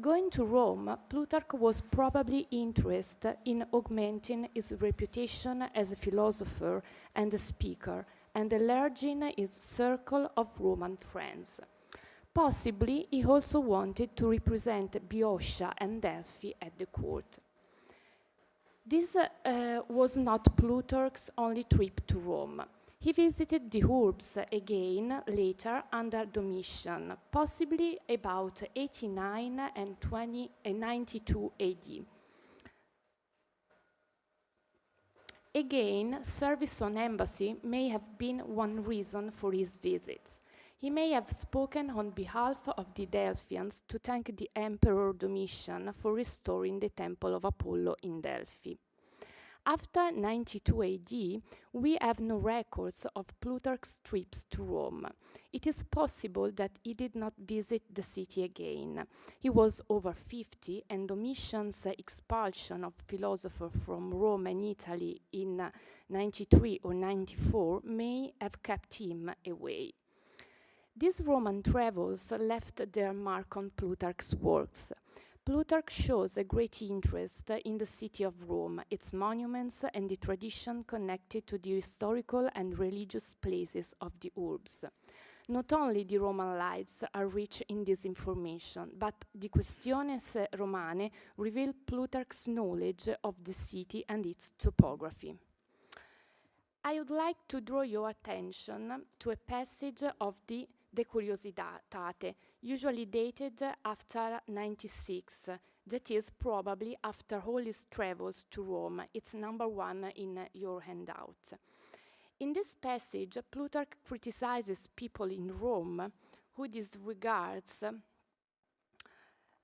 Going to Rome, Plutarch was probably interested in augmenting his reputation as a philosopher and a speaker, and enlarging his circle of Roman friends. Possibly, he also wanted to represent Boeotia and Delphi at the court. This was not Plutarch's only trip to Rome. He visited the urbs again later under Domitian, possibly about 89 and 92 AD. Again, service on embassy may have been one reason for his visits. He may have spoken on behalf of the Delphians to thank the Emperor Domitian for restoring the Temple of Apollo in Delphi. After 92 AD, we have no records of Plutarch's trips to Rome. It is possible that he did not visit the city again. He was over 50, and Domitian's expulsion of philosophers from Rome and Italy in 93 or 94 may have kept him away. These Roman travels left their mark on Plutarch's works. Plutarch shows a great interest in the city of Rome, its monuments, and the tradition connected to the historical and religious places of the urbs. Not only the Roman lives are rich in this information, but the Questiones Romane reveal Plutarch's knowledge of the city and its topography. I would like to draw your attention to a passage of the De Curiositate, usually dated after 96, that is probably after all his travels to Rome. It's number 1 in your handout. In this passage, Plutarch criticizes people in Rome who disregarded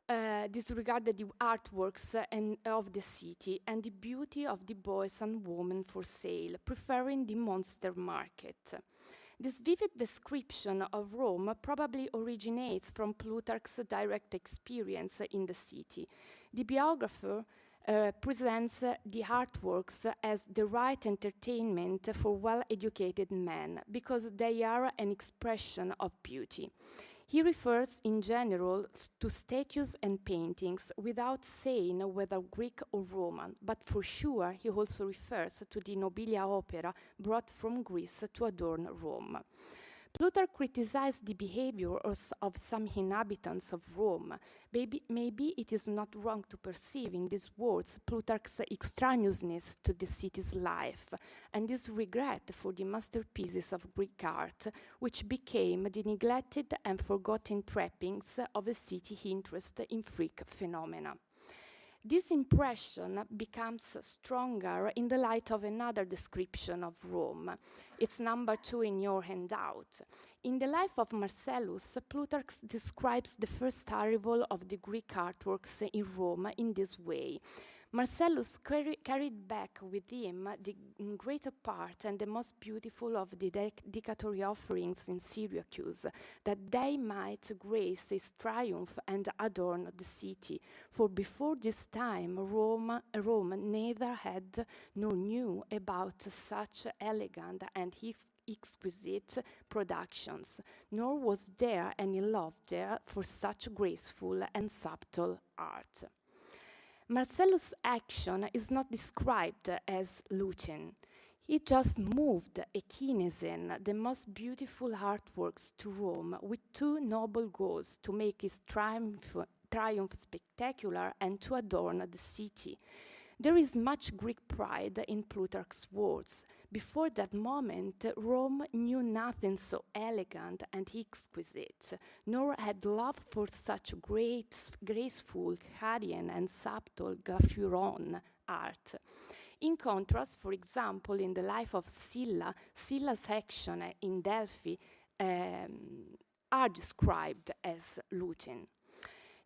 the artworks of the city and the beauty of the boys and women for sale, preferring the monster market. This vivid description of Rome probably originates from Plutarch's direct experience in the city. The biographer presents the artworks as the right entertainment for well-educated men, because they are an expression of beauty. He refers in general to statues and paintings without saying whether Greek or Roman, but for sure he also refers to the nobilia opera brought from Greece to adorn Rome. Plutarch criticized the behavior of some inhabitants of Rome. Maybe it is not wrong to perceive in these words Plutarch's extraneousness to the city's life and his regret for the masterpieces of Greek art, which became the neglected and forgotten trappings of a city interested in freak phenomena. This impression becomes stronger in the light of another description of Rome. It's number 2 in your handout. In the life of Marcellus, Plutarch describes the first arrival of the Greek artworks in Rome in this way. Marcellus carried back with him the greater part and the most beautiful of the dedicatory offerings in Syracuse, that they might grace his triumph and adorn the city. For before this time, Rome neither had nor knew about such elegant and exquisite productions, nor was there any love there for such graceful and subtle art. Marcellus' action is not described as looting. He just moved a Kinesen, the most beautiful artworks, to Rome with 2 noble goals: to make his triumph spectacular and to adorn the city. There is much Greek pride in Plutarch's words. Before that moment, Rome knew nothing so elegant and exquisite, nor had love for such great, graceful, Hadian and subtle Graphuron art. In contrast, for example, in the life of Sylla, Sylla's action in Delphi are described as looting.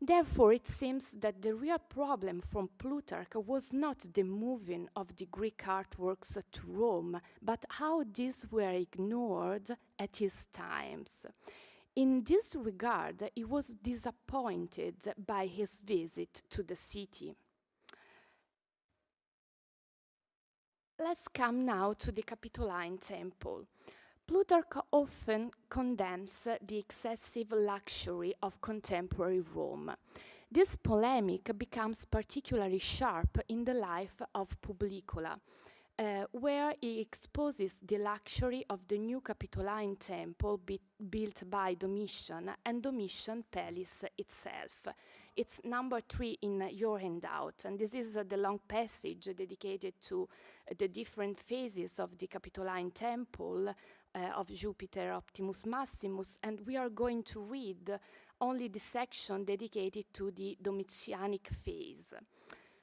Therefore, it seems that the real problem from Plutarch was not the moving of the Greek artworks to Rome, but how these were ignored at his times. In this regard, he was disappointed by his visit to the city. Let's come now to the Capitoline Temple. Plutarch often condemns the excessive luxury of contemporary Rome. This polemic becomes particularly sharp in the life of Publicola, where he exposes the luxury of the new Capitoline Temple built by Domitian and Domitian Palace itself. It's number 3 in your handout, and this is the long passage dedicated to the different phases of the Capitoline Temple of Jupiter Optimus Maximus, and we are going to read only the section dedicated to the Domitianic phase.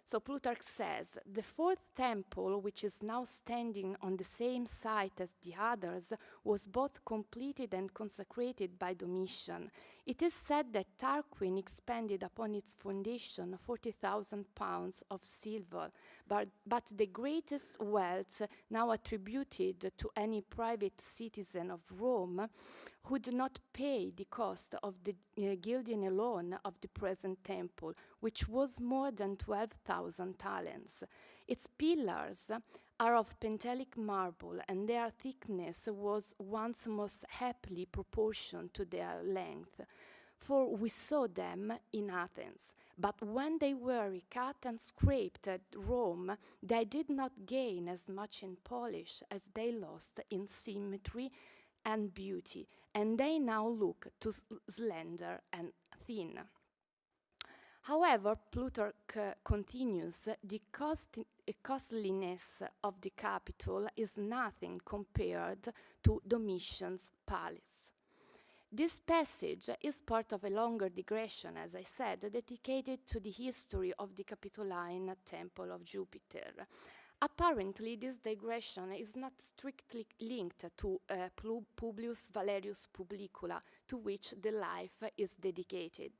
So Plutarch says, the fourth temple, which is now standing on the same site as the others, was both completed and consecrated by Domitian. It is said that Tarquin expended upon its foundation 40,000 pounds of silver, but the greatest wealth now attributed to any private citizen of Rome who did not pay the cost of the gilding alone of the present temple, which was more than 12,000 talents. Its pillars are of Pentelic marble, and their thickness was once most happily proportioned to their length. For we saw them in Athens, but when they were recut and scraped at Rome, they did not gain as much in polish as they lost in symmetry and beauty, and they now look too slender and thin. However, Plutarch continues, the costliness of the Capitol is nothing compared to Domitian's palace. This passage is part of a longer digression, as I said, dedicated to the history of the Capitoline Temple of Jupiter. Apparently, this digression is not strictly linked to Publius Valerius Publicola, to which the life is dedicated.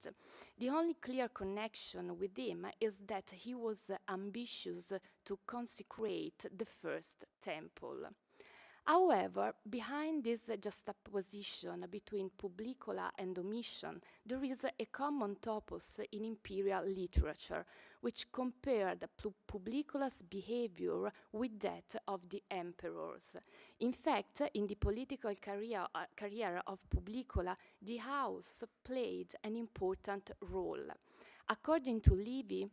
The only clear connection with him is that he was ambitious to consecrate the first temple. However, behind this juxtaposition between Publicola and Domitian, there is a common topos in imperial literature, which compared Publicola's behavior with that of the emperors. In fact, in the political career of Publicola, the house played an important role. According to Livy,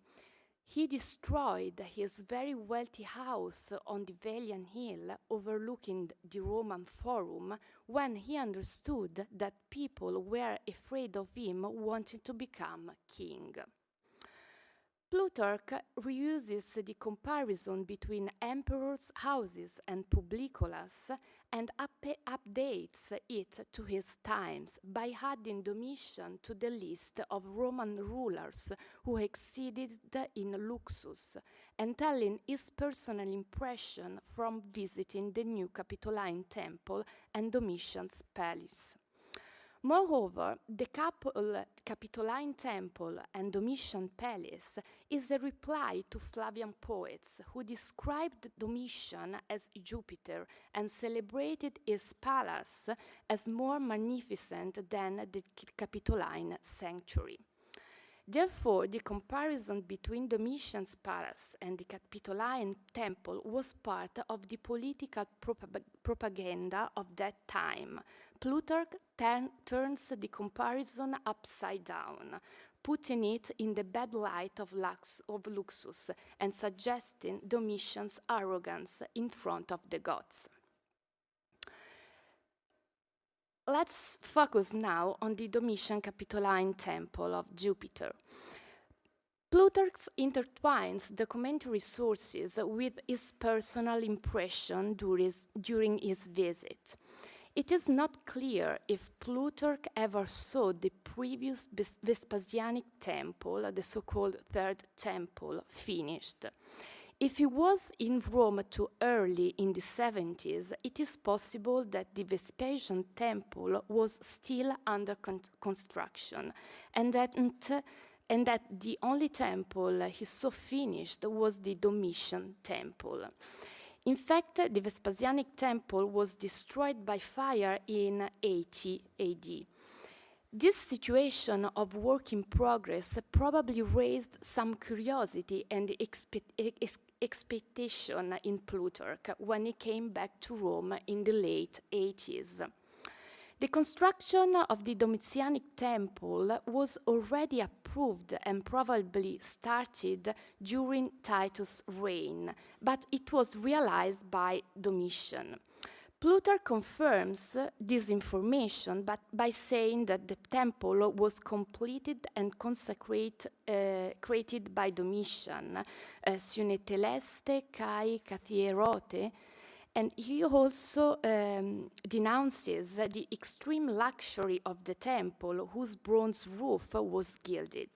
he destroyed his very wealthy house on the Velian Hill overlooking the Roman Forum when he understood that people were afraid of him wanting to become king. Plutarch reuses the comparison between emperors' houses and Publicola's and updates it to his times by adding Domitian to the list of Roman rulers who exceeded in luxus and telling his personal impression from visiting the new Capitoline Temple and Domitian's palace. Moreover, the Capitoline Temple and Domitian Palace is a reply to Flavian poets who described Domitian as Jupiter and celebrated his palace as more magnificent than the Capitoline sanctuary. Therefore, the comparison between Domitian's palace and the Capitoline Temple was part of the political propaganda of that time. Plutarch turns the comparison upside down, putting it in the bad light of luxus and suggesting Domitian's arrogance in front of the gods. Let's focus now on the Domitian Capitoline Temple of Jupiter. Plutarch intertwines documentary sources with his personal impression during his visit. It is not clear if Plutarch ever saw the previous Vespasianic temple, the so-called Third Temple, finished. If he was in Rome too early in the 70s, it is possible that the Vespasian temple was still under construction, and that the only temple he saw finished was the Domitian temple. In fact, the Vespasianic temple was destroyed by fire in 80 AD. This situation of work in progress probably raised some curiosity and expectation in Plutarch when he came back to Rome in the late 80s. The construction of the Domitianic temple was already approved and probably started during Titus' reign, but it was realized by Domitian. Plutarch confirms this information but by saying that the temple was completed and created by Domitian, sine teleste kai kathierote, and he also denounces the extreme luxury of the temple, whose bronze roof was gilded.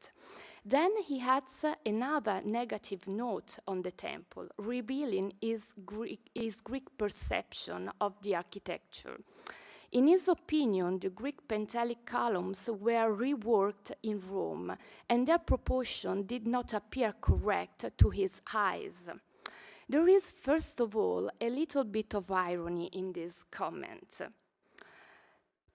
Then he adds another negative note on the temple, revealing his Greek perception of the architecture. In his opinion, the Greek pentelic columns were reworked in Rome, and their proportion did not appear correct to his eyes. There is, first of all, a little bit of irony in this comment.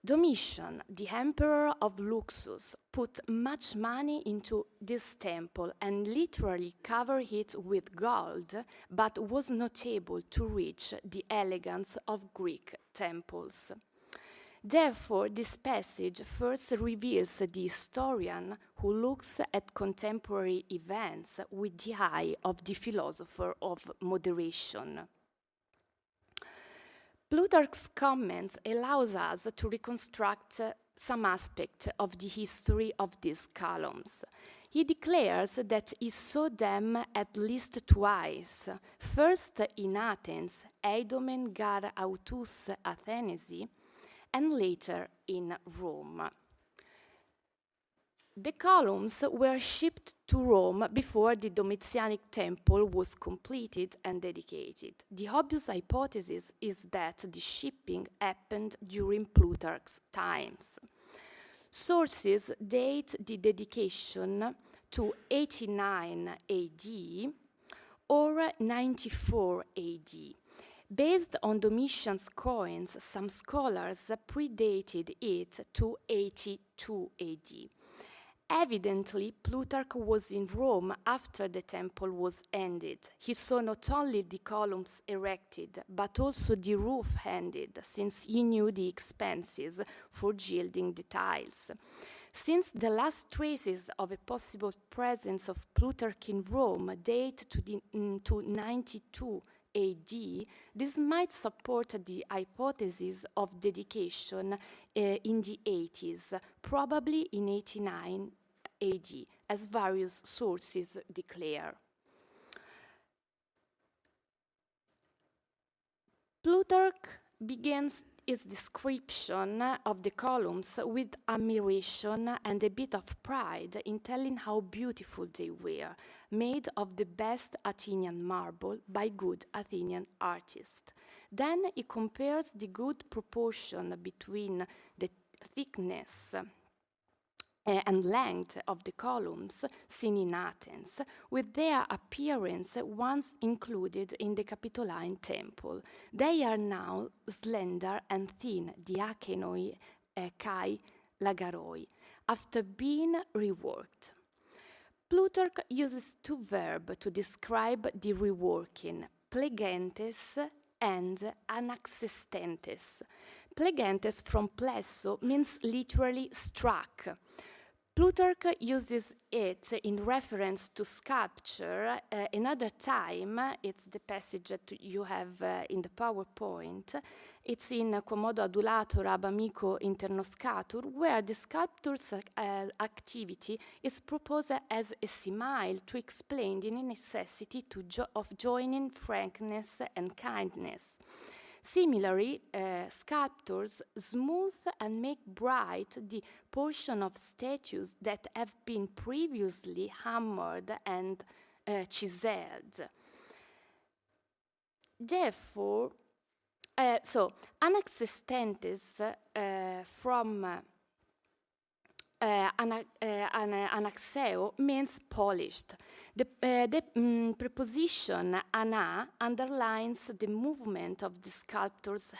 Domitian, the emperor of Luxus, put much money into this temple and literally covered it with gold, but was not able to reach the elegance of Greek temples. Therefore, this passage first reveals the historian who looks at contemporary events with the eye of the philosopher of moderation. Plutarch's comments allows us to reconstruct some aspect of the history of these columns. He declares that he saw them at least twice, first in Athens, Eidomen gar autus Athenesi, and later in Rome. The columns were shipped to Rome before the Domitianic temple was completed and dedicated. The obvious hypothesis is that the shipping happened during Plutarch's times. Sources date the dedication to 89 AD or 94 AD. Based on Domitian's coins, some scholars predated it to 82 AD. Evidently, Plutarch was in Rome after the temple was ended. He saw not only the columns erected, but also the roof ended, since he knew the expenses for gilding the tiles. Since the last traces of a possible presence of Plutarch in Rome date to 92 AD, this might support the hypothesis of dedication in the 80s, probably in 89 AD, as various sources declare. Plutarch begins his description of the columns with admiration and a bit of pride in telling how beautiful they were, made of the best Athenian marble by good Athenian artists. Then he compares the good proportion between the thickness and length of the columns seen in Athens with their appearance once included in the Capitoline temple. They are now slender and thin, diakonoi kai lagaroi, after being reworked. Plutarch uses two verbs to describe the reworking, plegentes and anaxestentes. Plegentes from plesso means literally struck. Plutarch uses it in reference to sculpture. Another time, it's the passage that you have in the PowerPoint. It's in Quomodo adulator ab amico internoscatur, where the sculptor's activity is proposed as a simile to explain the necessity of joining frankness and kindness. Similarly, sculptors smooth and make bright the portion of statues that have been previously hammered and chiseled. Therefore, anaxestentes from anaxeo means polished. The preposition ana underlines the movement of the sculptor's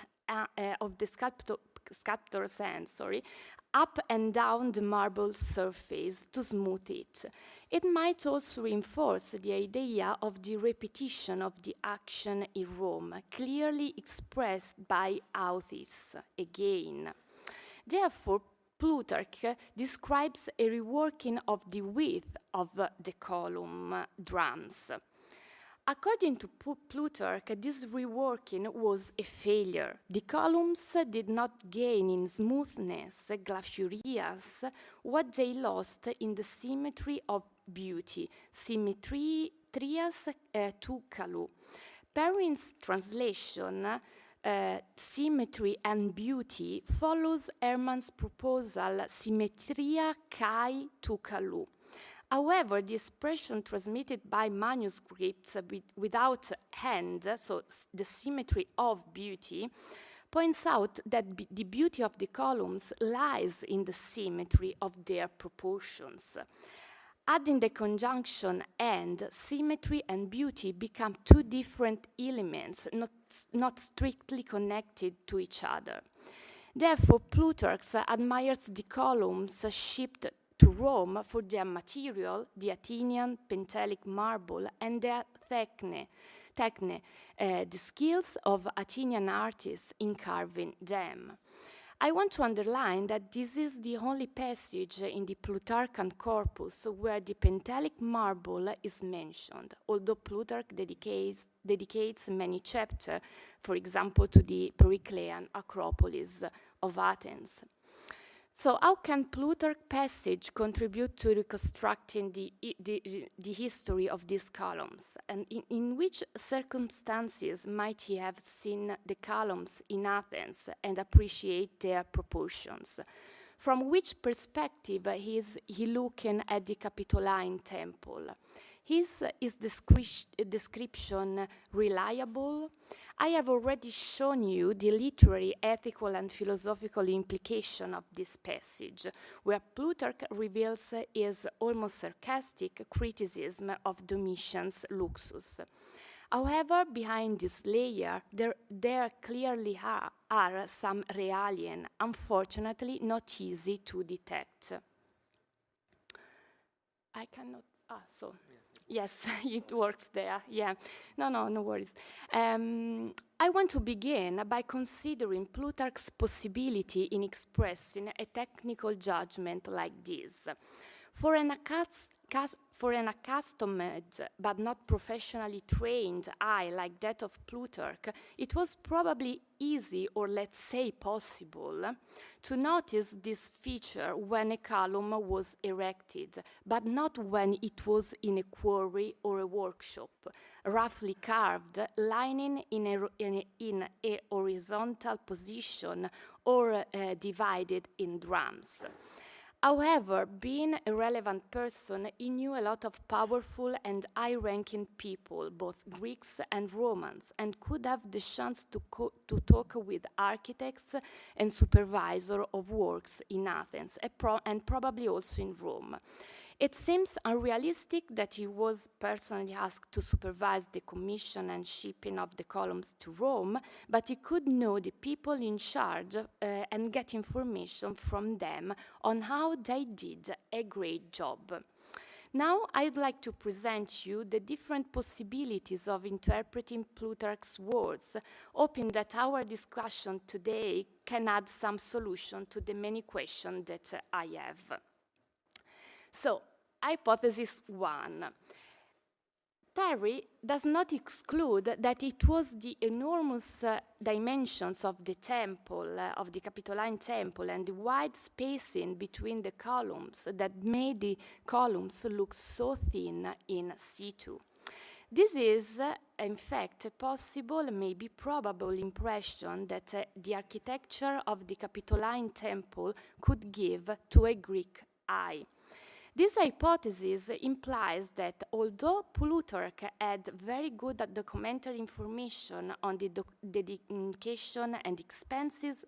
hand, up and down the marble surface to smooth it. It might also reinforce the idea of the repetition of the action in Rome, clearly expressed by Authis again. Therefore, Plutarch describes a reworking of the width of the column drums. According to Plutarch, this reworking was a failure. The columns did not gain in smoothness, glacierias, what they lost in the symmetry of beauty, symmetrias tu calu. Perrin's translation, symmetry and beauty, follows Hermann's proposal, symmetria kai tu calu. However, the expression transmitted by manuscripts without hand, so the symmetry of beauty, points out that the beauty of the columns lies in the symmetry of their proportions. Adding the conjunction and, symmetry and beauty become two different elements, not strictly connected to each other. Therefore, Plutarch admires the columns shipped to Rome for their material, the Athenian Pentelic marble, and their techne, the skills of Athenian artists in carving them. I want to underline that this is the only passage in the Plutarchian corpus where the Pentelic marble is mentioned, although Plutarch dedicates many chapters, for example, to the Periclean Acropolis of Athens. So how can Plutarch's passage contribute to reconstructing the history of these columns? And in which circumstances might he have seen the columns in Athens and appreciate their proportions? From which perspective is he looking at the Capitoline Temple? Is description reliable? I have already shown you the literary, ethical, and philosophical implication of this passage, where Plutarch reveals his almost sarcastic criticism of Domitian's luxus. However, behind this layer, there clearly are some realien, unfortunately not easy to detect. I cannot, yes, it works there, yeah. No worries. I want to begin by considering Plutarch's possibility in expressing a technical judgment like this. For an accustomed but not professionally trained eye like that of Plutarch, it was probably easy, or let's say possible, to notice this feature when a column was erected, but not when it was in a quarry or a workshop, roughly carved, lying in a horizontal position or divided in drums. However, being a relevant person, he knew a lot of powerful and high-ranking people, both Greeks and Romans, and could have the chance to talk with architects and supervisors of works in Athens, and probably also in Rome. It seems unrealistic that he was personally asked to supervise the commission and shipping of the columns to Rome, but he could know the people in charge and get information from them on how they did a great job. Now I'd like to present you the different possibilities of interpreting Plutarch's words, hoping that our discussion today can add some solution to the many questions that I have. So, hypothesis 1. Perry does not exclude that it was the enormous dimensions of the temple, of the Capitoline Temple, and the wide spacing between the columns that made the columns look so thin in situ. This is, in fact, a possible, maybe probable impression that the architecture of the Capitoline Temple could give to a Greek eye. This hypothesis implies that although Plutarch had very good documentary information on the dedication and expenses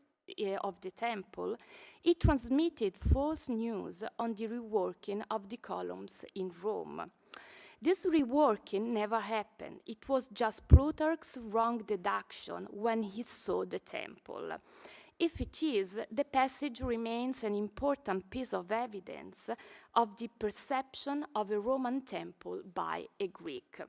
of the temple, he transmitted false news on the reworking of the columns in Rome. This reworking never happened. It was just Plutarch's wrong deduction when he saw the temple. if it is, the passage remains an important piece of evidence of the perception of a Roman temple by a Greek.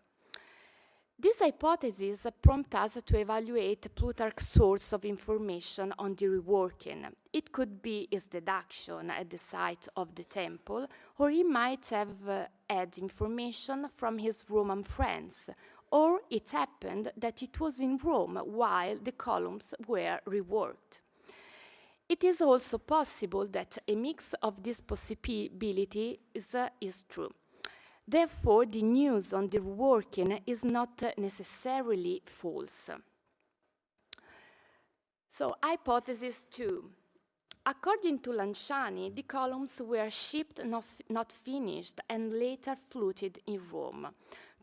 This hypothesis prompts us to evaluate Plutarch's source of information on the reworking. It could be his deduction at the site of the temple, or he might have had information from his Roman friends, or it happened that it was in Rome while the columns were reworked. It is also possible that a mix of these possibilities is true. Therefore, the news on the reworking is not necessarily false. So, hypothesis 2. According to Lanciani, the columns were shipped not finished and later fluted in Rome.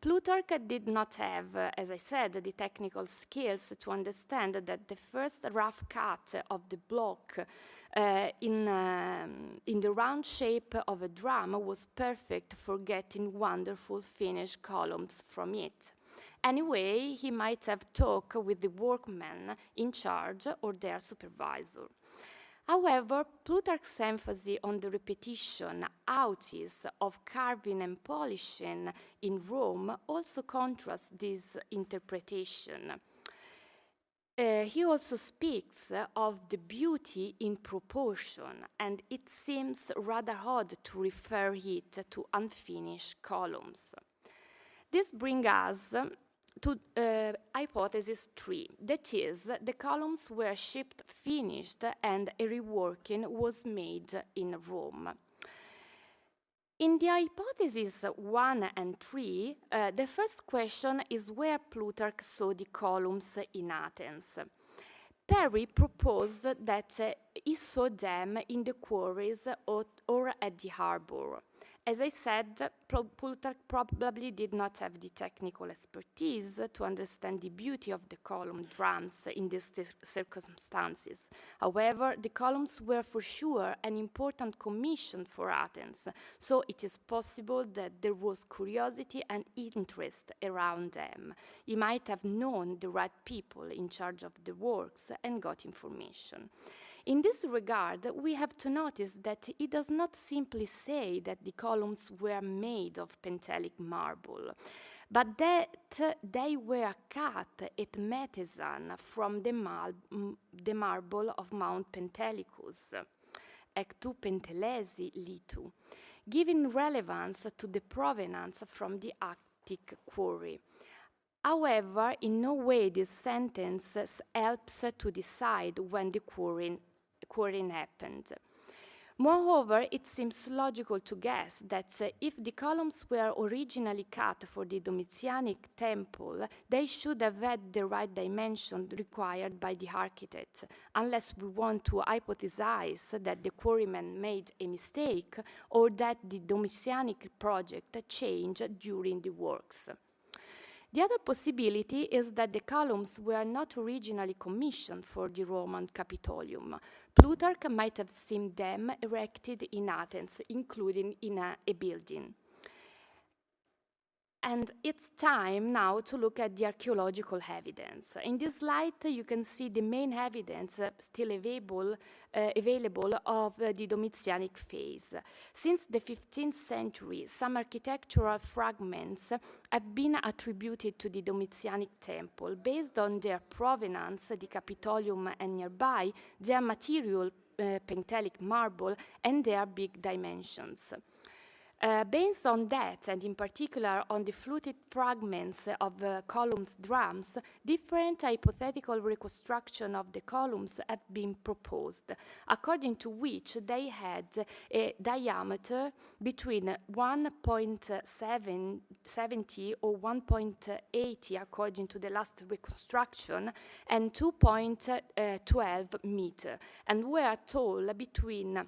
Plutarch did not have, as I said, the technical skills to understand that the first rough cut of the block in the round shape of a drum was perfect for getting wonderful finished columns from it. Anyway, he might have talked with the workmen in charge or their supervisor. However, Plutarch's emphasis on the repetition, outis, of carving and polishing in Rome also contrasts this interpretation. He also speaks of the beauty in proportion, and it seems rather odd to refer it to unfinished columns. This brings us to hypothesis 3, that is, the columns were shipped finished and a reworking was made in Rome. In the hypotheses 1 and 3, the first question is where Plutarch saw the columns in Athens. Perry proposed that he saw them in the quarries or at the harbor. As I said, Plutarch probably did not have the technical expertise to understand the beauty of the column drums in these circumstances. However, the columns were for sure an important commission for Athens, so it is possible that there was curiosity and interest around them. He might have known the right people in charge of the works and got information. In this regard, we have to notice that he does not simply say that the columns were made of Pentelic marble, but that they were cut at Metesan from the marble of Mount Pentelicus, ectu Pentelesi litu, giving relevance to the provenance from the Attic quarry. However, in no way this sentence helps to decide when the quarrying happened. Moreover, it seems logical to guess that if the columns were originally cut for the Domitianic temple, they should have had the right dimension required by the architect, unless we want to hypothesize that the quarryman made a mistake or that the Domitianic project changed during the works. The other possibility is that the columns were not originally commissioned for the Roman Capitolium. Plutarch might have seen them erected in Athens, including in a building. And it's time now to look at the archaeological evidence. In this slide, you can see the main evidence still available of the Domitianic phase. Since the 15th century, some architectural fragments have been attributed to the Domitianic temple based on their provenance, the Capitolium and nearby, their material, Pentelic marble, and their big dimensions. Based on that, and in particular on the fluted fragments of columns drums, different hypothetical reconstruction of the columns have been proposed, according to which they had a diameter between 1.70 or 1.80, according to the last reconstruction, and 2.12 meter, and were tall between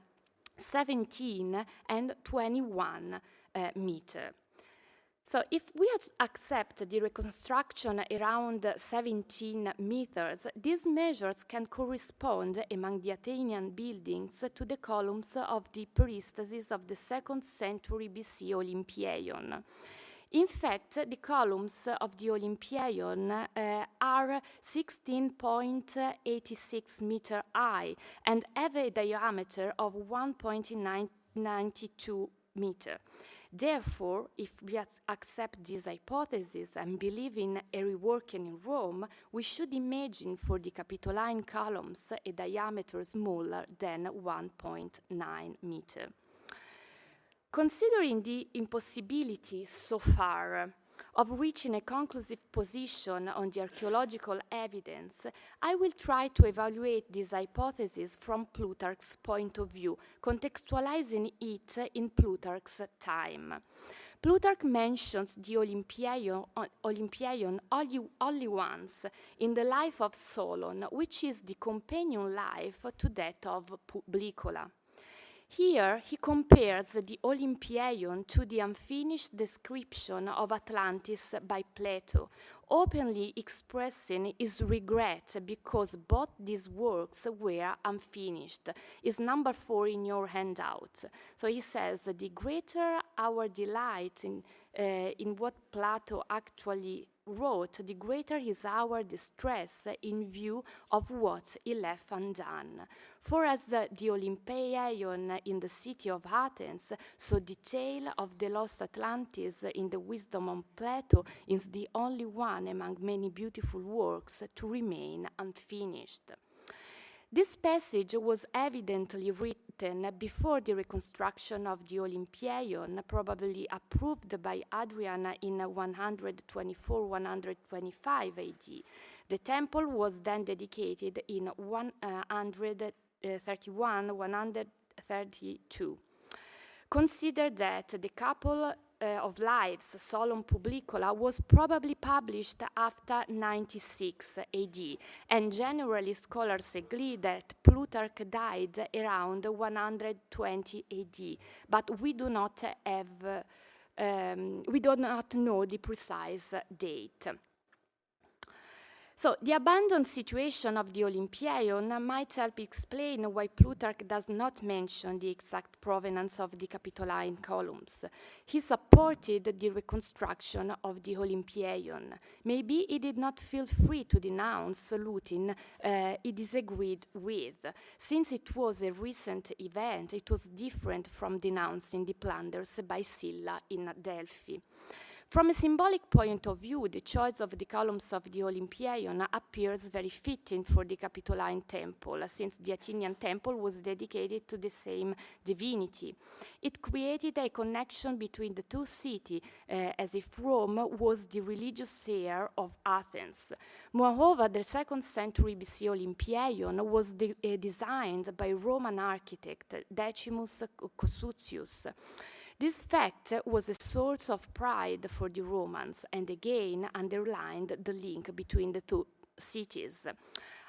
17 and 21 meter. So if we accept the reconstruction around 17 meters, these measures can correspond among the Athenian buildings to the columns of the peristasis of the 2nd century BC Olympieion. In fact, the columns of the Olympieion are 16.86 meter high and have a diameter of 1.92 meter. Therefore, if we accept this hypothesis and believe in a reworking in Rome, we should imagine for the Capitoline columns a diameter smaller than 1.9 meter. Considering the impossibility so far of reaching a conclusive position on the archaeological evidence, I will try to evaluate this hypothesis from Plutarch's point of view, contextualizing it in Plutarch's time. Plutarch mentions the Olympieion only once in the life of Solon, which is the companion life to that of Publicola. Here, he compares the Olympieion to the unfinished description of Atlantis by Plato, openly expressing his regret because both these works were unfinished. Is number 4 in your handout. So he says, the greater our delight in what Plato actually wrote, the greater is our distress in view of what he left undone. For as the Olympieion in the city of Athens, so the tale of the lost Atlantis in the wisdom of Plato is the only one among many beautiful works to remain unfinished. This passage was evidently written before the reconstruction of the Olympieion, probably approved by Hadrian in 124-125 AD. The temple was then dedicated in 131-132. Consider that the couple of lives, Solon Publicola, was probably published after 96 AD, and generally scholars agree that Plutarch died around 120 AD, but we do not know the precise date. So the abandoned situation of the Olympieion might help explain why Plutarch does not mention the exact provenance of the Capitoline columns. He supported the reconstruction of the Olympieion. Maybe he did not feel free to denounce looting he disagreed with. Since it was a recent event, it was different from denouncing the plunders by Sylla in Delphi. From a symbolic point of view, the choice of the columns of the Olympieion appears very fitting for the Capitoline temple, since the Athenian temple was dedicated to the same divinity. It created a connection between the two cities, as if Rome was the religious heir of Athens. Moreover, the 2nd century BC Olympieion was designed by Roman architect Decimus Cossutius. This fact was a source of pride for the Romans and again underlined the link between the two cities.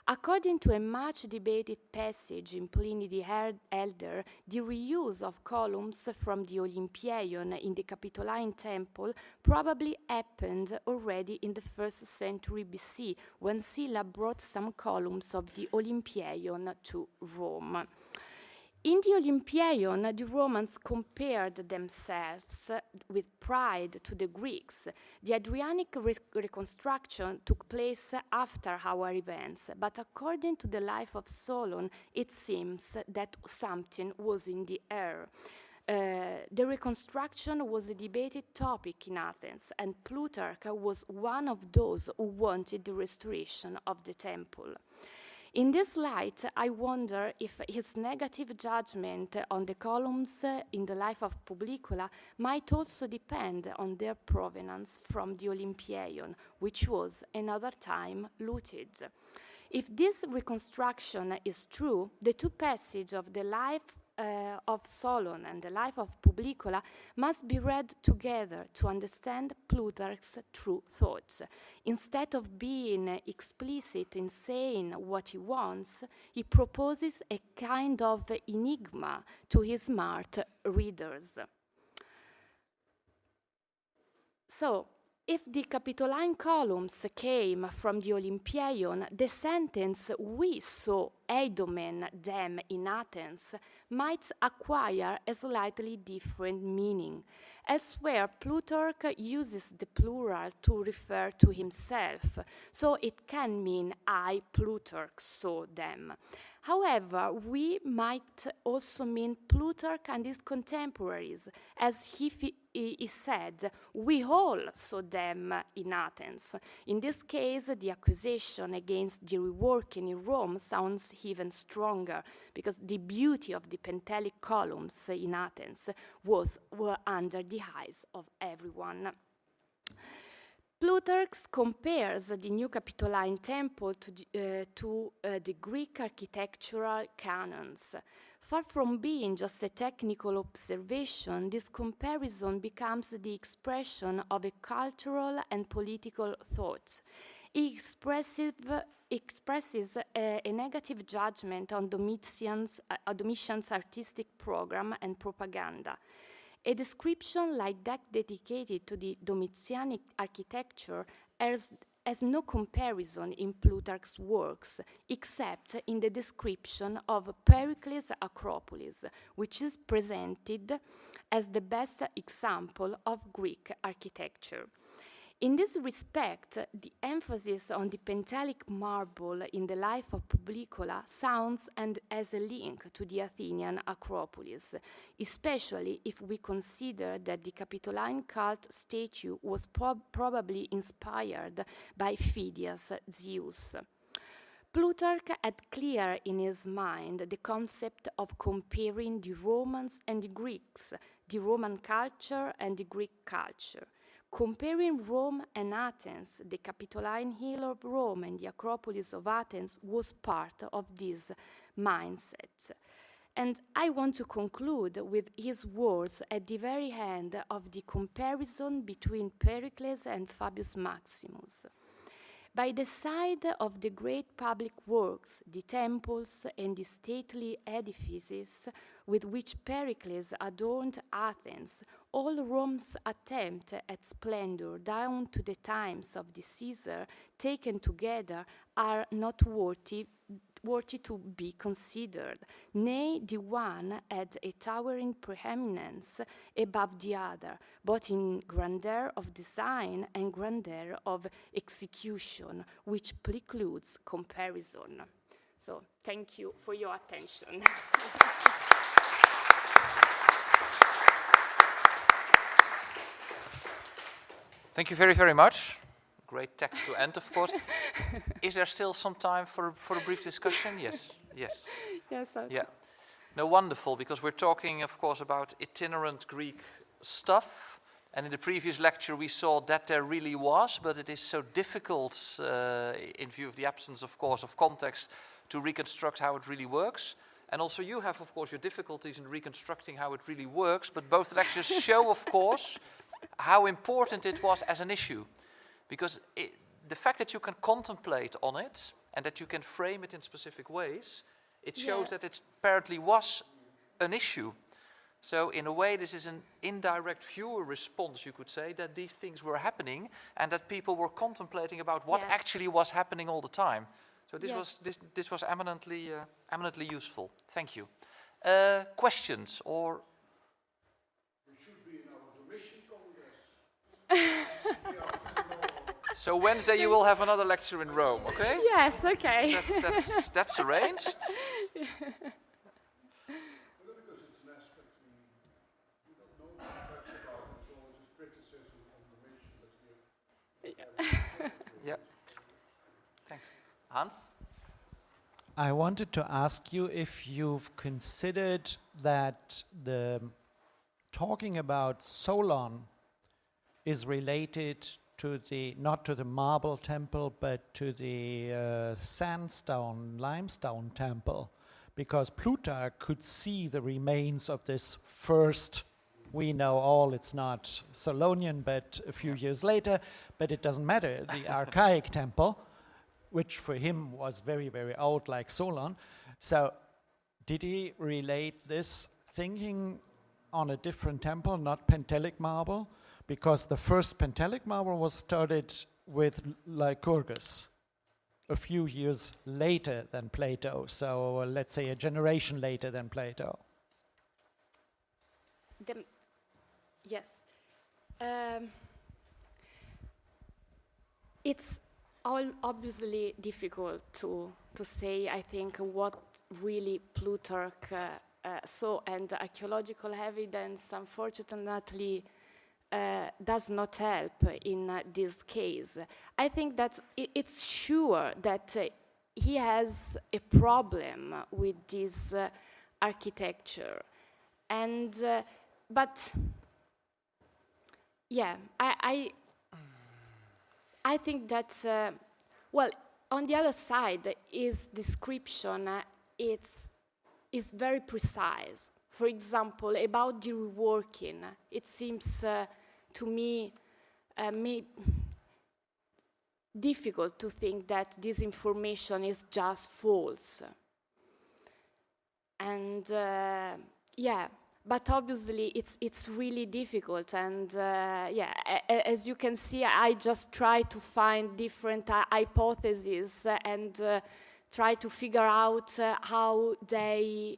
According to a much debated passage in Pliny the Elder, the reuse of columns from the Olympieion in the Capitoline temple probably happened already in the 1st century BC, when Sylla brought some columns of the Olympieion to Rome. In the Olympieion, the Romans compared themselves with pride to the Greeks. The Adriatic reconstruction took place after our events, but according to the life of Solon, it seems that something was in the air. The reconstruction was a debated topic in Athens, and Plutarch was one of those who wanted the restoration of the temple. In this light, I wonder if his negative judgment on the columns in the life of Publicola might also depend on their provenance from the Olympieion, which was another time looted. If this reconstruction is true, the two passages of the life of Solon and the life of Publicola must be read together to understand Plutarch's true thoughts. Instead of being explicit in saying what he wants, he proposes a kind of enigma to his smart readers. So, if the Capitoline columns came from the Olympieion, the sentence "we saw Eidomen them in Athens" might acquire a slightly different meaning. Elsewhere, Plutarch uses the plural to refer to himself, so it can mean I, Plutarch, saw them. However, we might also mean Plutarch and his contemporaries, as he said, we all saw them in Athens. In this case, the accusation against the reworking in Rome sounds even stronger, because the beauty of the Pentelic columns in Athens were under the eyes of everyone. Plutarch compares the New Capitoline Temple to the Greek architectural canons. Far from being just a technical observation, this comparison becomes the expression of a cultural and political thought. He expresses a negative judgment on Domitian's artistic program and propaganda. A description like that dedicated to the Domitianic architecture has no comparison in Plutarch's works, except in the description of Pericles' Acropolis, which is presented as the best example of Greek architecture. In this respect, the emphasis on the Pentelic marble in the life of Publicola sounds and as a link to the Athenian Acropolis, especially if we consider that the Capitoline cult statue was probably inspired by Phidias' Zeus. Plutarch had clear in his mind the concept of comparing the Romans and the Greeks, the Roman culture and the Greek culture. Comparing Rome and Athens, the Capitoline Hill of Rome and the Acropolis of Athens was part of this mindset. And I want to conclude with his words at the very end of the comparison between Pericles and Fabius Maximus. By the side of the great public works, the temples and the stately edifices with which Pericles adorned Athens, all Rome's attempt at splendor down to the times of the Caesar taken together are not worthy to be considered. Nay, the one had a towering preeminence above the other, both in grandeur of design and grandeur of execution, which precludes comparison. So, thank you for your attention. Thank you very, very much. Great text to end, of course. Is there still some time for a brief discussion? Yes, yes. Yes, okay. Yeah. No, wonderful, because we're talking, of course, about itinerant Greek stuff. And in the previous lecture, we saw that there really was, but it is so difficult, in view of the absence, of course, of context, to reconstruct how it really works. And also you have, of course, your difficulties in reconstructing how it really works, but both lectures show, of course, how important it was as an issue. Because the fact that you can contemplate on it and that you can frame it in specific ways, it shows that it apparently was an issue. So in a way, this is an indirect viewer response, you could say, that these things were happening and that people were contemplating about what actually was happening all the time. So this was eminently useful. Thank you. Questions or? We should be in our Domitian Congress. So Wednesday you will have another lecture in Rome, okay? Yes, okay. That's arranged. Because it's an aspect we don't know much about. There's always this criticism on the mission that we Yeah. Thanks. Hans? I wanted to ask you if you've considered that the talking about Solon is related to the, not to the marble temple, but to the sandstone, limestone temple, because Plutarch could see the remains of this first, we know all it's not Solonian, but a few years later, but it doesn't matter, the archaic temple, which for him was very, very old, like Solon. So did he relate this thinking on a different temple, not Pentelic marble? Because the first Pentelic marble was started with Lycurgus a few years later than Plato, so let's say a generation later than Plato. yes. It's all obviously difficult to say, I think, what really Plutarch saw, and archaeological evidence, unfortunately, does not help in this case. I think that it's sure that he has a problem with this architecture, and but yeah, I think that well, on the other side, his description is very precise. For example, about the reworking, it seems to me difficult to think that this information is just false. And yeah, but obviously it's really difficult. And yeah, as you can see, I just try to find different hypotheses and try to figure out how they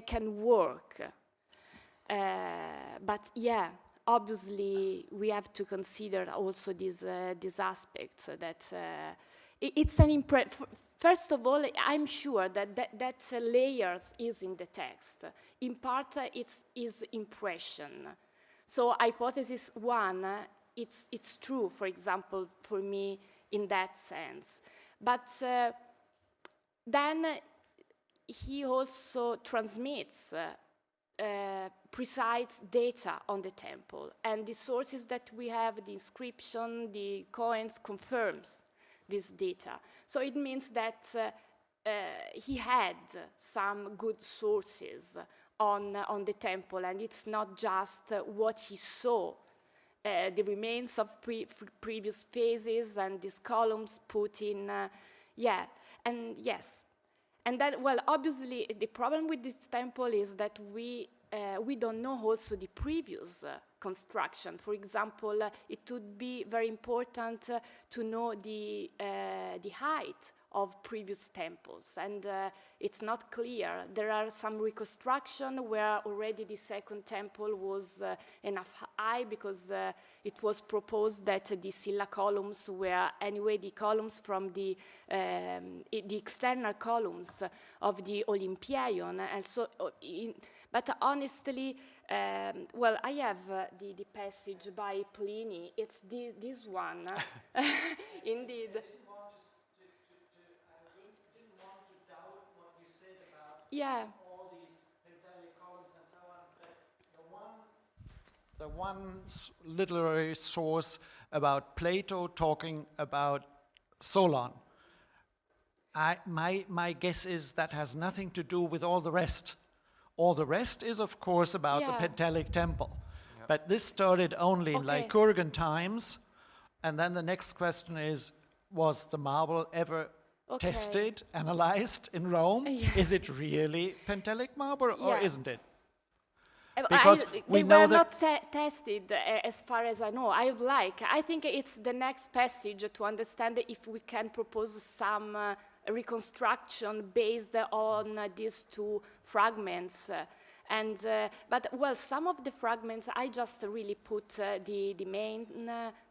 can work. But yeah, obviously we have to consider also these aspects that it's an first of all, I'm sure that layers is in the text. In part, it's his impression. So hypothesis one, it's true, for example, for me in that sense. But then he also transmits precise data on the temple, and the sources that we have, the inscription, the coins, confirms this data. So it means that he had some good sources on the temple, and it's not just what he saw, the remains of previous phases and these columns put in, yeah, and yes. And then, well, obviously, the problem with this temple is that we don't know also the previous construction. For example, it would be very important to know the height of previous temples, and it's not clear. There are some reconstruction where already the second temple was enough high, because it was proposed that the Silla columns were anyway the columns from the external columns of the Olympieion, and so but honestly, well, I have the passage by Pliny. It's this one, indeed. Yeah. All these pentelic columns and so on. The one literary source about Plato talking about Solon. My guess is that has nothing to do with all the rest. All the rest is, of course, about the Pentelic temple. Yep. But this started only in Lycurgan times. And then the next question is, was the marble ever tested, analyzed in Rome? Yeah. Is it really Pentelic marble or isn't it? Because they were not tested, as far as I know. I think it's the next passage to understand if we can propose some reconstruction based on these two fragments. But well, some of the fragments, I just really put the main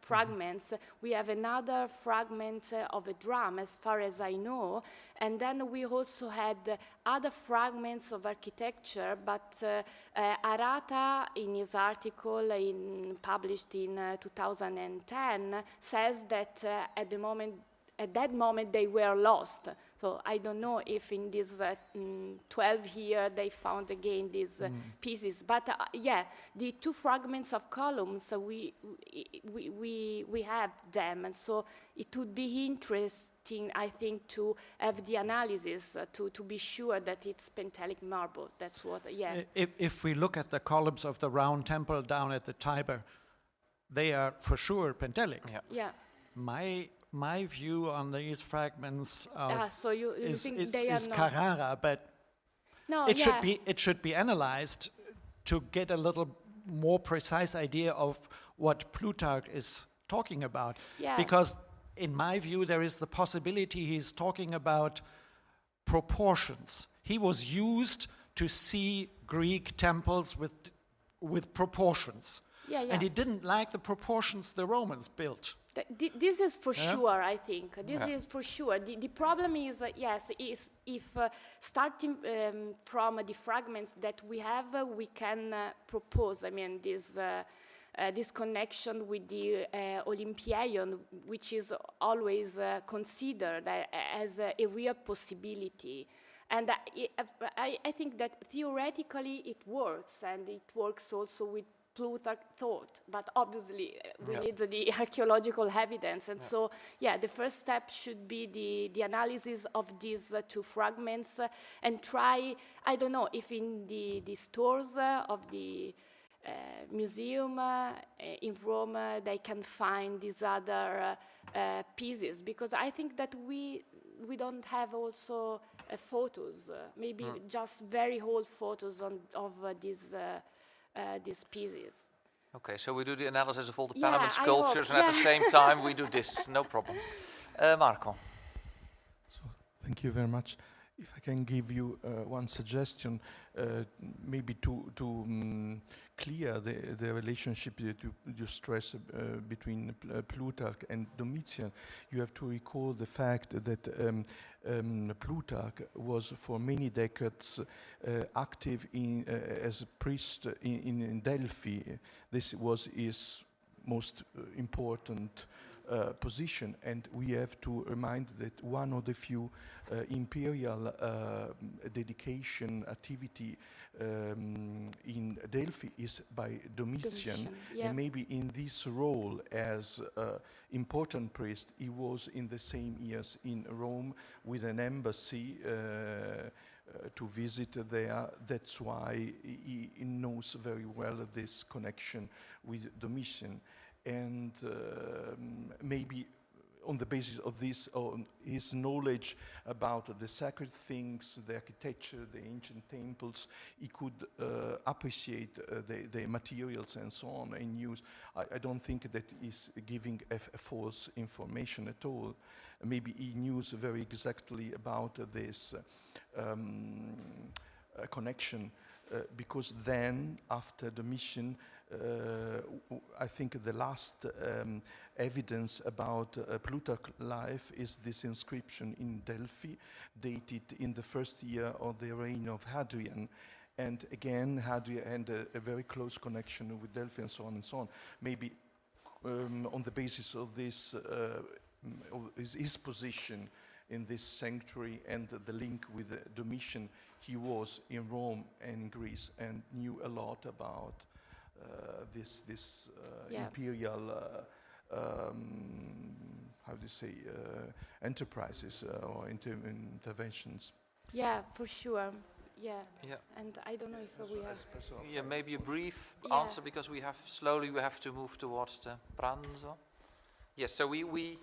fragments. We have another fragment of a drum, as far as I know, and then we also had other fragments of architecture, but Arata, in his article published in 2010, says that at that moment they were lost. So I don't know if in this 12 years they found again these pieces. But yeah, the two fragments of columns, we have them. And so it would be interesting, I think, to have the analysis to be sure that it's Pentelic marble. That's what, yeah. If we look at the columns of the round temple down at the Tiber, they are for sure Pentelic. Yeah. My view on these fragments so you is Carrara, but it should be analyzed to get a little more precise idea of what Plutarch is talking about. Yeah. Because in my view, there is the possibility he's talking about proportions. He was used to see Greek temples with with proportions. Yeah, yeah. And he didn't like the proportions the Romans built. This is for sure, I think. This is for sure. The problem is, yes, is if starting from the fragments that we have, we can propose, I mean, this connection with the Olympieion, which is always considered as a real possibility. And I think that theoretically it works, and it works also with Plutarch thought, but obviously we need the archaeological evidence. And so, the first step should be the analysis of these two fragments and try, I don't know, if in the stores of the museum in Rome they can find these other pieces, because I think that we don't have also photos, maybe just very old photos of these pieces. Okay, so we do the analysis of all the Panamint sculptures, and at the same time we do this, no problem. Marco. So, thank you very much. If I can give you one suggestion, maybe to clear the relationship that you stress between Plutarch and Domitian, you have to recall the fact that Plutarch was for many decades active as a priest in Delphi. This was his most important position, and we have to remind that one of the few imperial dedication activity in Delphi is by Domitian. And maybe in this role as important priest, he was in the same years in Rome with an embassy to visit there. That's why he knows very well this connection with Domitian. And maybe on the basis of this, his knowledge about the sacred things, the architecture, the ancient temples, he could appreciate the materials and so on and use. I don't think that he's giving a false information at all. Maybe he knew very exactly about this connection, because then, after the mission, I think the last evidence about Plutarch's life is this inscription in Delphi, dated in the first year of the reign of Hadrian. And again, Hadrian had a very close connection with Delphi and so on and so on. Maybe on the basis of this, his position in this sanctuary and the link with Domitian, he was in Rome and in Greece and knew a lot about this imperial, how do you say, enterprises or interventions. Yeah, for sure. Yeah. And I don't know if we have. Yeah, maybe a brief answer, because we have to move towards the pranzo. Yes, so we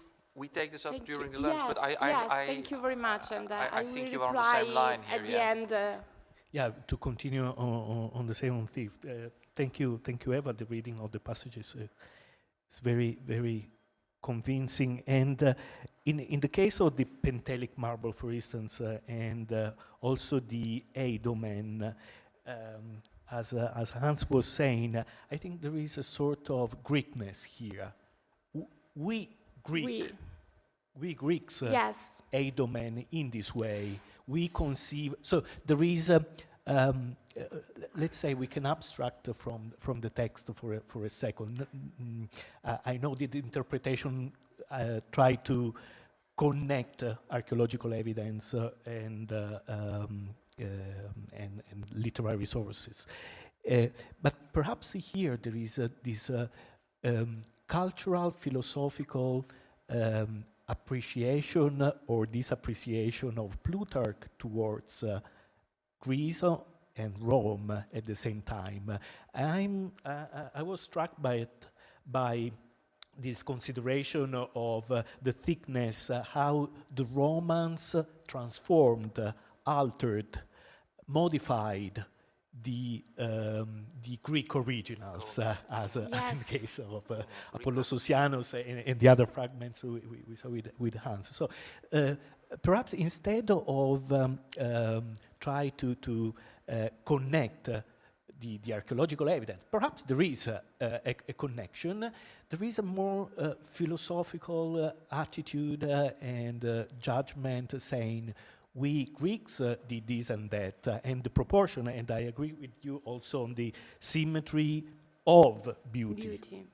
take this up during the lunch, but I thank you very much, and I think will you're on the same line here. At the end. Yeah, to continue on the same theme. Thank you, Eva. The reading of the passages is very, very convincing. And in the case of the Pentelic marble, for instance, and also the A domain, as Hans was saying, I think there is a sort of Greekness here. We Greeks, A domain in this way. We conceive. So there is. Let's say we can abstract from the text for a second. I know that the interpretation try to connect archaeological evidence and literary sources, but perhaps here there is this cultural, philosophical appreciation or disappreciation of Plutarch towards Greece and Rome at the same time. I was struck by this consideration of the thickness, how the Romans transformed, altered, modified the Greek originals, as in the case of Apollos Ossianus and the other fragments we saw with Hans. So perhaps instead of try to connect the archaeological evidence. Perhaps there is a connection. There is a more philosophical attitude and judgment saying we Greeks did this and that, and the proportion, and I agree with you also on the symmetry of beauty.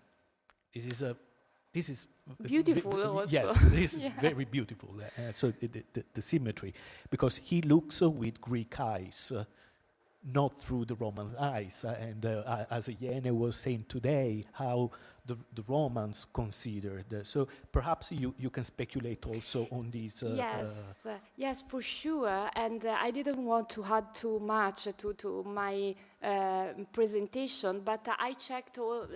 This is beautiful also. Yes, this is very beautiful. So the symmetry, because he looks with Greek eyes, not through the Roman eyes. And as Iene was saying today, how the Romans considered. So perhaps you can speculate also on these. Yes, for sure. And I didn't want to add too much to my presentation, but I checked all,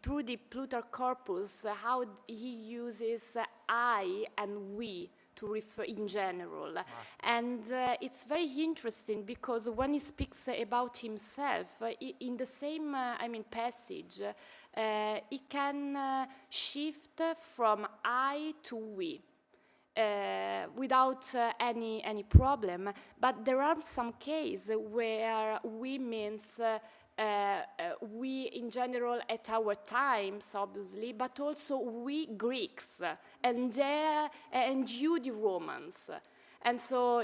through the Plutarch corpus, how he uses I and we to refer in general. And it's very interesting because when he speaks about himself, in the same passage, he can shift from I to we. Without any problem, but there are some cases where we means we in general at our times, obviously, but also we Greeks and you the Romans. And so,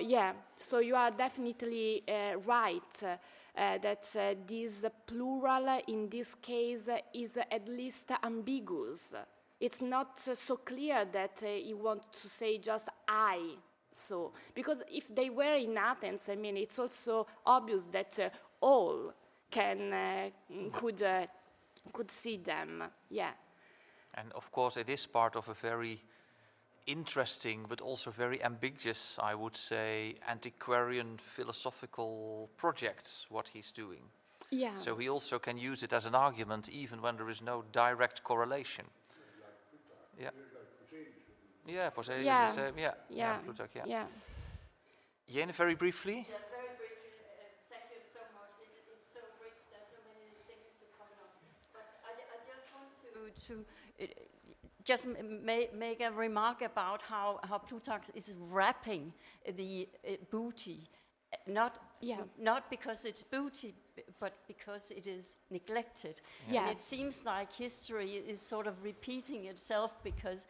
so you are definitely right that this plural in this case is at least ambiguous. It's not so clear that you want to say just I, so. Because if they were in Athens, it's also obvious that all could see them, And of course it is part of a very interesting but also very ambiguous, I would say, antiquarian philosophical project, what he's doing. Yeah. So he also can use it as an argument even when there is no direct correlation. Poseius is Plutarch, Jane, very briefly. Yeah, very briefly, thank you so much. It's so rich, there's so many things to cover up. But I just want to just make a remark about how Plutarch is wrapping the booty, not because it's booty, but because it is neglected. Yeah. And it seems like history is sort of repeating itself because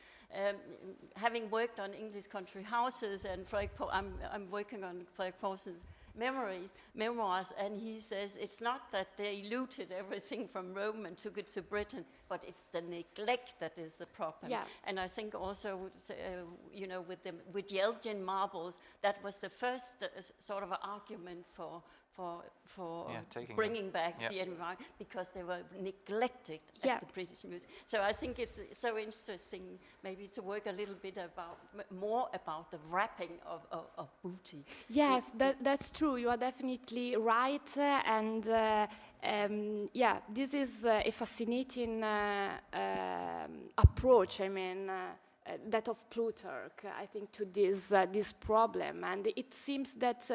having worked on English country houses and I'm working on Frederik Poulsen's memoirs, and he says it's not that they looted everything from Rome and took it to Britain, but it's the neglect that is the problem. Yeah. And I think also, with the Elgin marbles, that was the first sort of argument for bringing back the environment, because they were neglected at the British Museum. So I think it's so interesting maybe to work a little bit more about the wrapping of booty. Yes, that's true. You are definitely right. And this is a fascinating approach, that of Plutarch, I think, to this problem. And it seems that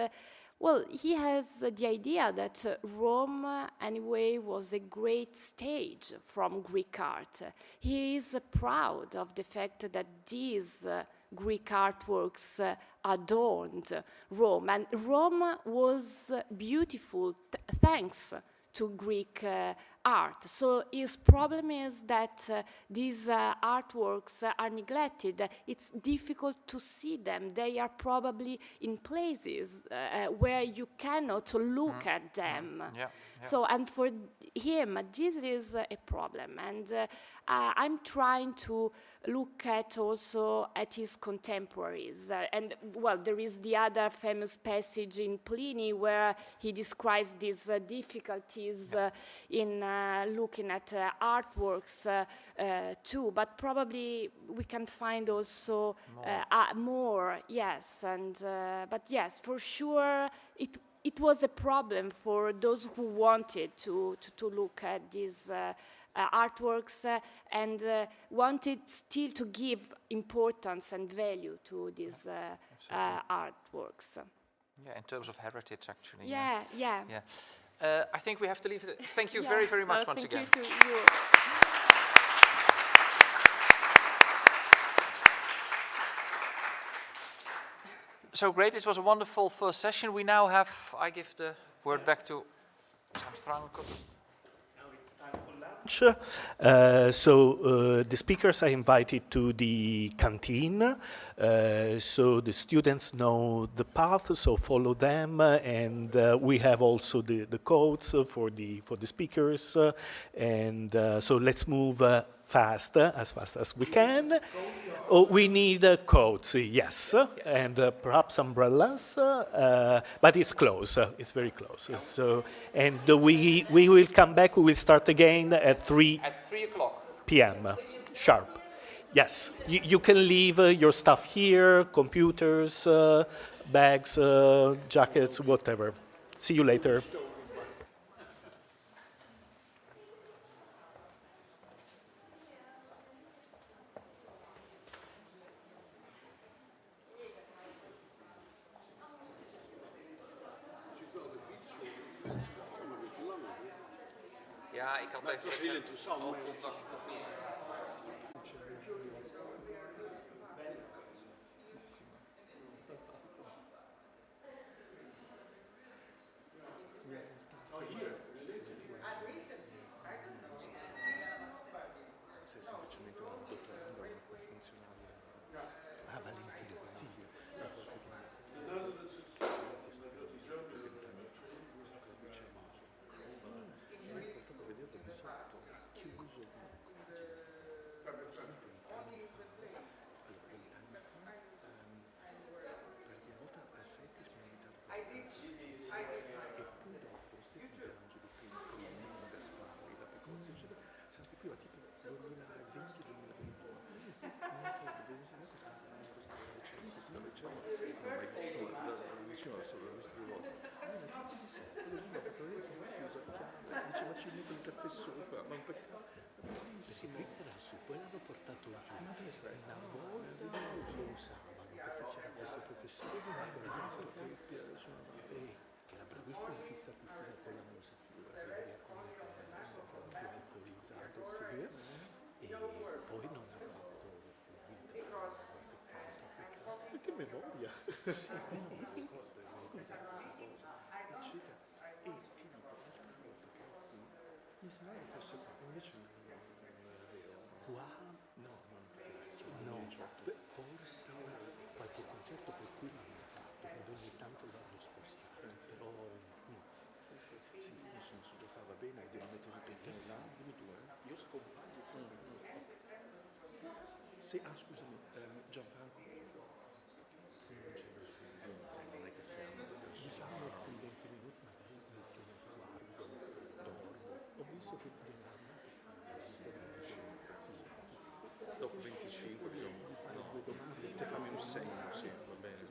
he has the idea that Rome, anyway, was a great stage from Greek art. He is proud of the fact that these Greek artworks adorned Rome. And Rome was beautiful thanks to Greek art. So his problem is that these artworks are neglected. It's difficult to see them. They are probably in places where you cannot look at them. So, and for him, this is a problem. And I'm trying to look at also at his contemporaries. There is the other famous passage in Pliny where he describes these difficulties in looking at artworks too, but probably we can find also more, yes. And but yes, for sure, it was a problem for those who wanted to look at these artworks and wanted still to give importance and value to these artworks. Yeah, in terms of heritage, actually. Yeah. I think we have to leave it. Thank you very, very much once again. Thank you to you. So great, it was a wonderful first session. We now have, I give the word back to Gianfranco. So the speakers are invited to the canteen, so the students know the path, so follow them, and we have also the codes for the speakers, and so let's move as fast as we can. Oh, we need coats, yes, and perhaps umbrellas, but it's close. It's very close. So, and we will come back. We will start again at 3 p.m. sharp. Yes, you can leave your stuff here, computers, bags, jackets, whatever. See you later. Ja, ik had even heel interessant oogcontact. Sì, scusami, Gianfranco. Non c'è nessuno, non è che fermo. Diciamo sui 20 minuti magari metto uno sguardo, dormo. Ho visto che dopo 25 bisogna fare due domande. Te fammi un segno, sì, va bene.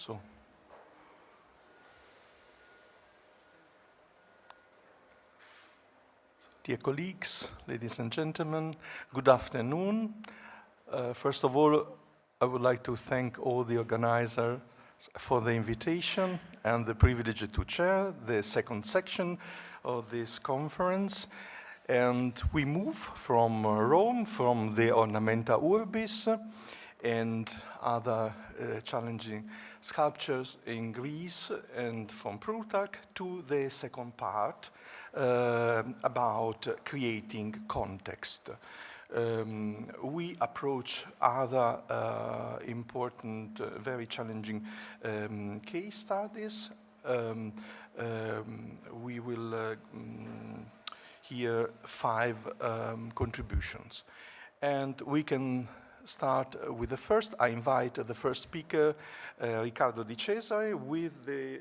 So. Dear colleagues, ladies and gentlemen, good afternoon. First of all, I would like to thank all the organizers for the invitation and the privilege to chair the second section of this conference. And we move from Rome, from the Ornamenta Urbis and other challenging sculptures in Greece and from Plutarch to the second part about creating context. We approach other important, very challenging case studies. We will hear 5 contributions. And we can start with the first. I invite the first speaker, Riccardo Di Cesare, with the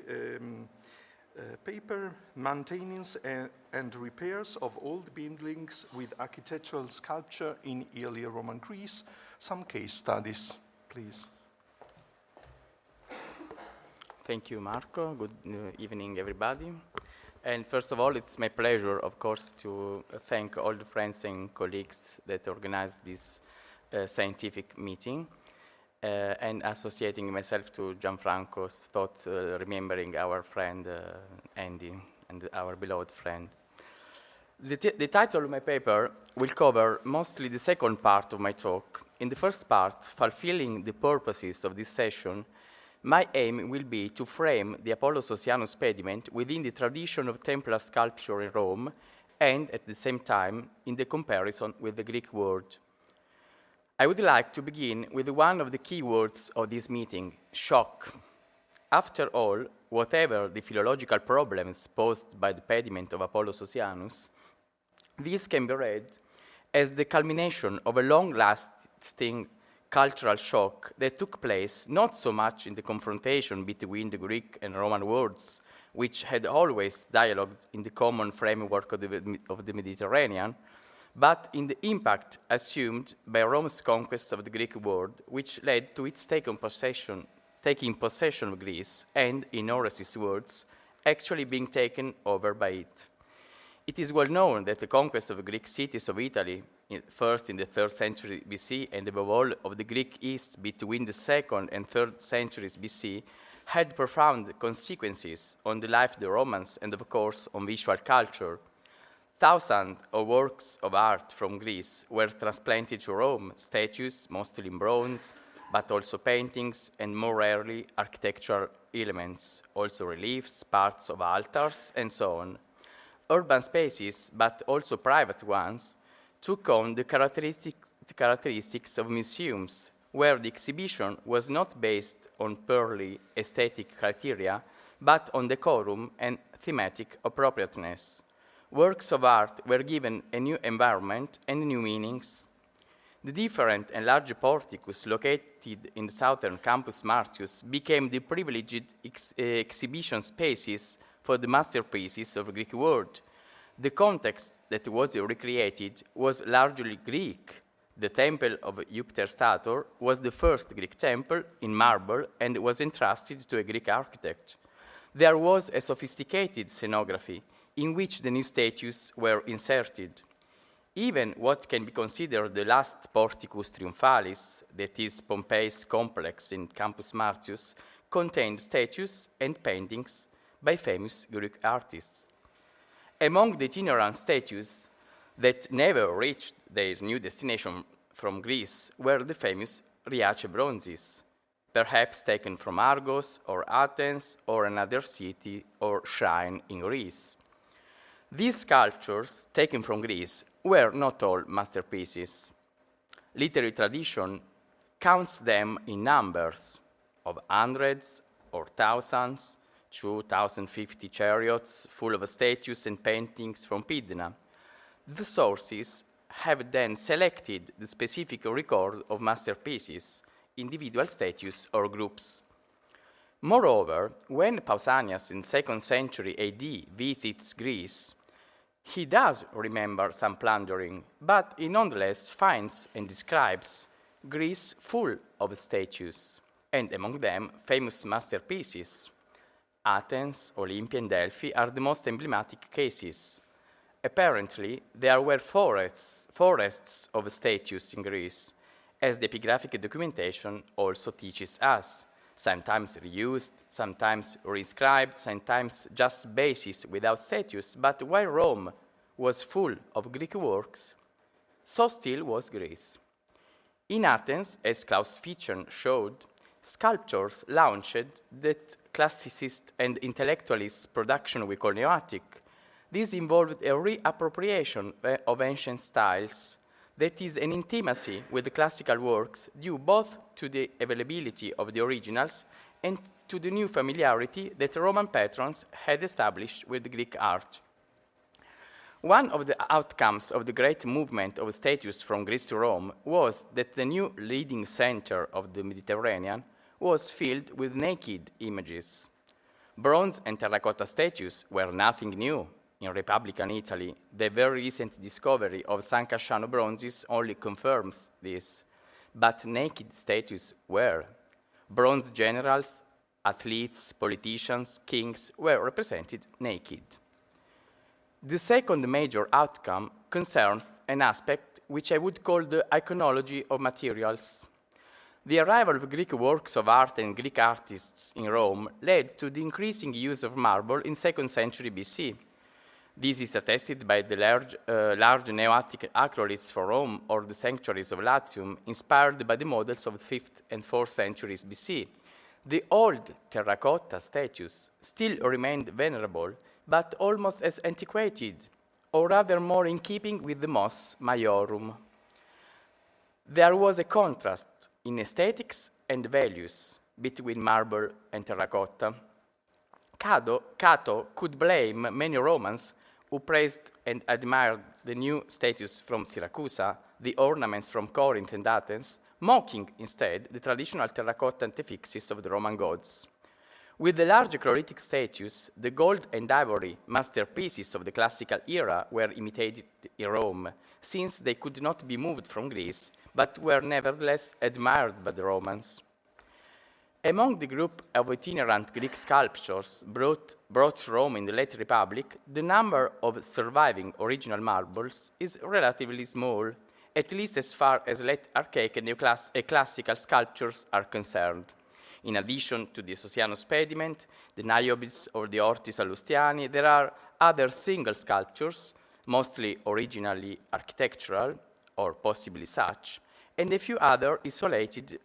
paper Maintenance and Repairs of Old Buildings with Architectural Sculpture in Early Roman Greece. Some case studies, please. Thank you, Marco. Good evening, everybody. And first of all, it's my pleasure, of course, to thank all the friends and colleagues that organized this scientific meeting and associating myself to Gianfranco's thoughts, remembering our friend Andy and our beloved friend. The title of my paper will cover mostly the second part of my talk. In the first part, fulfilling the purposes of this session, my aim will be to frame the Apollo-Ossianus pediment within the tradition of Templar sculpture in Rome and, at the same time, in the comparison with the Greek world. I would like to begin with one of the key words of this meeting, shock. After all, whatever the philological problems posed by the pediment of Apollo-Ossianus, this can be read as the culmination of a long-lasting cultural shock that took place not so much in the confrontation between the Greek and Roman worlds, which had always dialogued in the common framework of the Mediterranean, but in the impact assumed by Rome's conquest of the Greek world, which led to its taking possession of Greece and, in Horace's words, actually being taken over by it. It is well known that the conquest of the Greek cities of Italy, first in the 3rd century BC and above all of the Greek East between the 2nd and 3rd centuries BC, had profound consequences on the life of the Romans and, of course, on visual culture. Thousands of works of art from Greece were transplanted to Rome, statues, mostly in bronze, but also paintings and, more rarely, architectural elements, also reliefs, parts of altars, and so on. Urban spaces, but also private ones, took on the characteristics of museums, where the exhibition was not based on purely aesthetic criteria, but on decorum and thematic appropriateness. Works of art were given a new environment and new meanings. The different and large porticus located in the southern Campus Martius became the privileged exhibition spaces for the masterpieces of the Greek world. The context that was recreated was largely Greek. The temple of Jupiter Stator was the first Greek temple in marble and was entrusted to a Greek architect. There was a sophisticated scenography in which the new statues were inserted. Even what can be considered the last Porticus Triumphalis, that is Pompeii's complex in Campus Martius, contained statues and paintings by famous Greek artists. Among the itinerant statues that never reached their new destination from Greece were the famous Riace bronzes, perhaps taken from Argos or Athens or another city or shrine in Greece. These sculptures, taken from Greece, were not all masterpieces. Literary tradition counts them in numbers of hundreds or thousands, 2,050 chariots full of statues and paintings from Pydna. The sources have then selected the specific record of masterpieces, individual statues or groups. Moreover, when Pausanias in 2nd century AD visits Greece, he does remember some plundering, but he nonetheless finds and describes Greece full of statues. and among them famous masterpieces. Athens, Olympia, and Delphi are the most emblematic cases. Apparently, there were forests of statues in Greece, as the epigraphic documentation also teaches us, sometimes reused, sometimes reinscribed, sometimes just bases without statues, but while Rome was full of Greek works, so still was Greece. In Athens, as Klaus Fichten showed, sculptors launched that classicist and intellectualist production we call Neo-Attic. This involved a reappropriation of ancient styles that is an intimacy with the classical works due both to the availability of the originals and to the new familiarity that Roman patrons had established with Greek art. One of the outcomes of the great movement of statues from Greece to Rome was that the new leading center of the Mediterranean was filled with naked images. Bronze and terracotta statues were nothing new. In Republican Italy, the very recent discovery of San Casciano bronzes only confirms this. But naked statues were. Bronze generals, athletes, politicians, kings were represented naked. The second major outcome concerns an aspect which I would call the iconology of materials. The arrival of Greek works of art and Greek artists in Rome led to the increasing use of marble in 2nd century BC. This is attested by the large Neo-Attic acroliths for Rome or the sanctuaries of Latium, inspired by the models of 5th and 4th centuries BC. The old terracotta statues still remained venerable, but almost as antiquated, or rather more in keeping with the Mos Maiorum. There was a contrast in aesthetics and values between marble and terracotta. Cato could blame many Romans who praised and admired the new statues from Syracuse, the ornaments from Corinth and Athens, mocking instead the traditional terracotta antefixes of the Roman gods. With the large acrolytic statues, the gold and ivory masterpieces of the classical era were imitated in Rome, since they could not be moved from Greece, but were nevertheless admired by the Romans. Among the group of itinerant Greek sculptures brought to Rome in the late Republic, the number of surviving original marbles is relatively small, at least as far as late archaic and classical sculptures are concerned. In addition to the Sosianos pediment, the Niobids or the Orti Sallustiani, there are other single sculptures, mostly originally architectural, or possibly such, and a few other isolated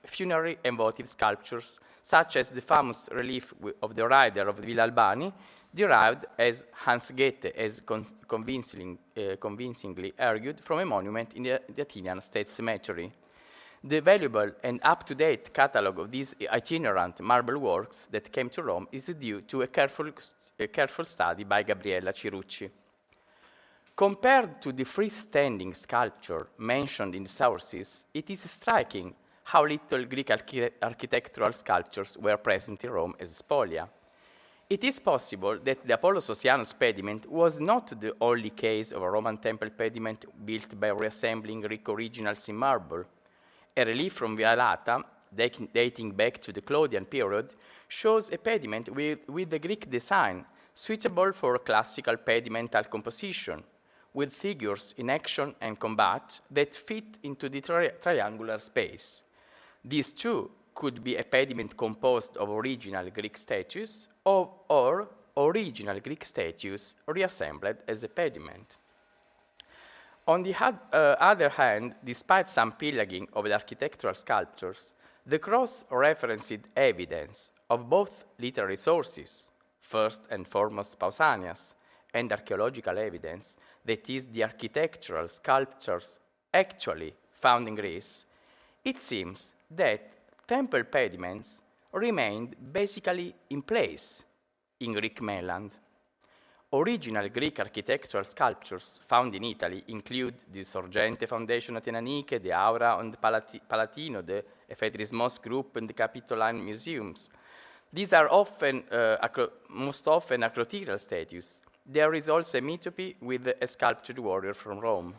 funerary and votive sculptures, such as the famous relief of the rider of Villa Albani, derived, as Hans Goethe has convincingly argued, from a monument in the Athenian State Cemetery. The valuable and up-to-date catalogue of these itinerant marble works that came to Rome is due to a careful study by Gabriella Cirucci. Compared to the freestanding sculpture mentioned in the sources, it is striking how little Greek architectural sculptures were present in Rome as spolia. It is possible that the Apollo Sosianos pediment was not the only case of a Roman temple pediment built by reassembling Greek originals in marble. A relief from Via Lata, dating back to the Claudian period, shows a pediment with a Greek design suitable for classical pedimental composition, with figures in action and combat that fit into the triangular space. These too could be a pediment composed of original Greek statues or original Greek statues reassembled as a pediment. On the other hand, despite some pillaging of the architectural sculptures, the cross-referenced evidence of both literary sources, first and foremost Pausanias, and archaeological evidence, that is, the architectural sculptures actually found in Greece, it seems that temple pediments remained basically in place in Greek mainland. Original Greek architectural sculptures found in Italy include the Sorgente Foundation at Enaniche, the Aura on the Palatino, the Ephedris Mosque Group, and the Capitoline Museums. These are most often acroterial statues. There is also a metope with a sculptured warrior from Rome.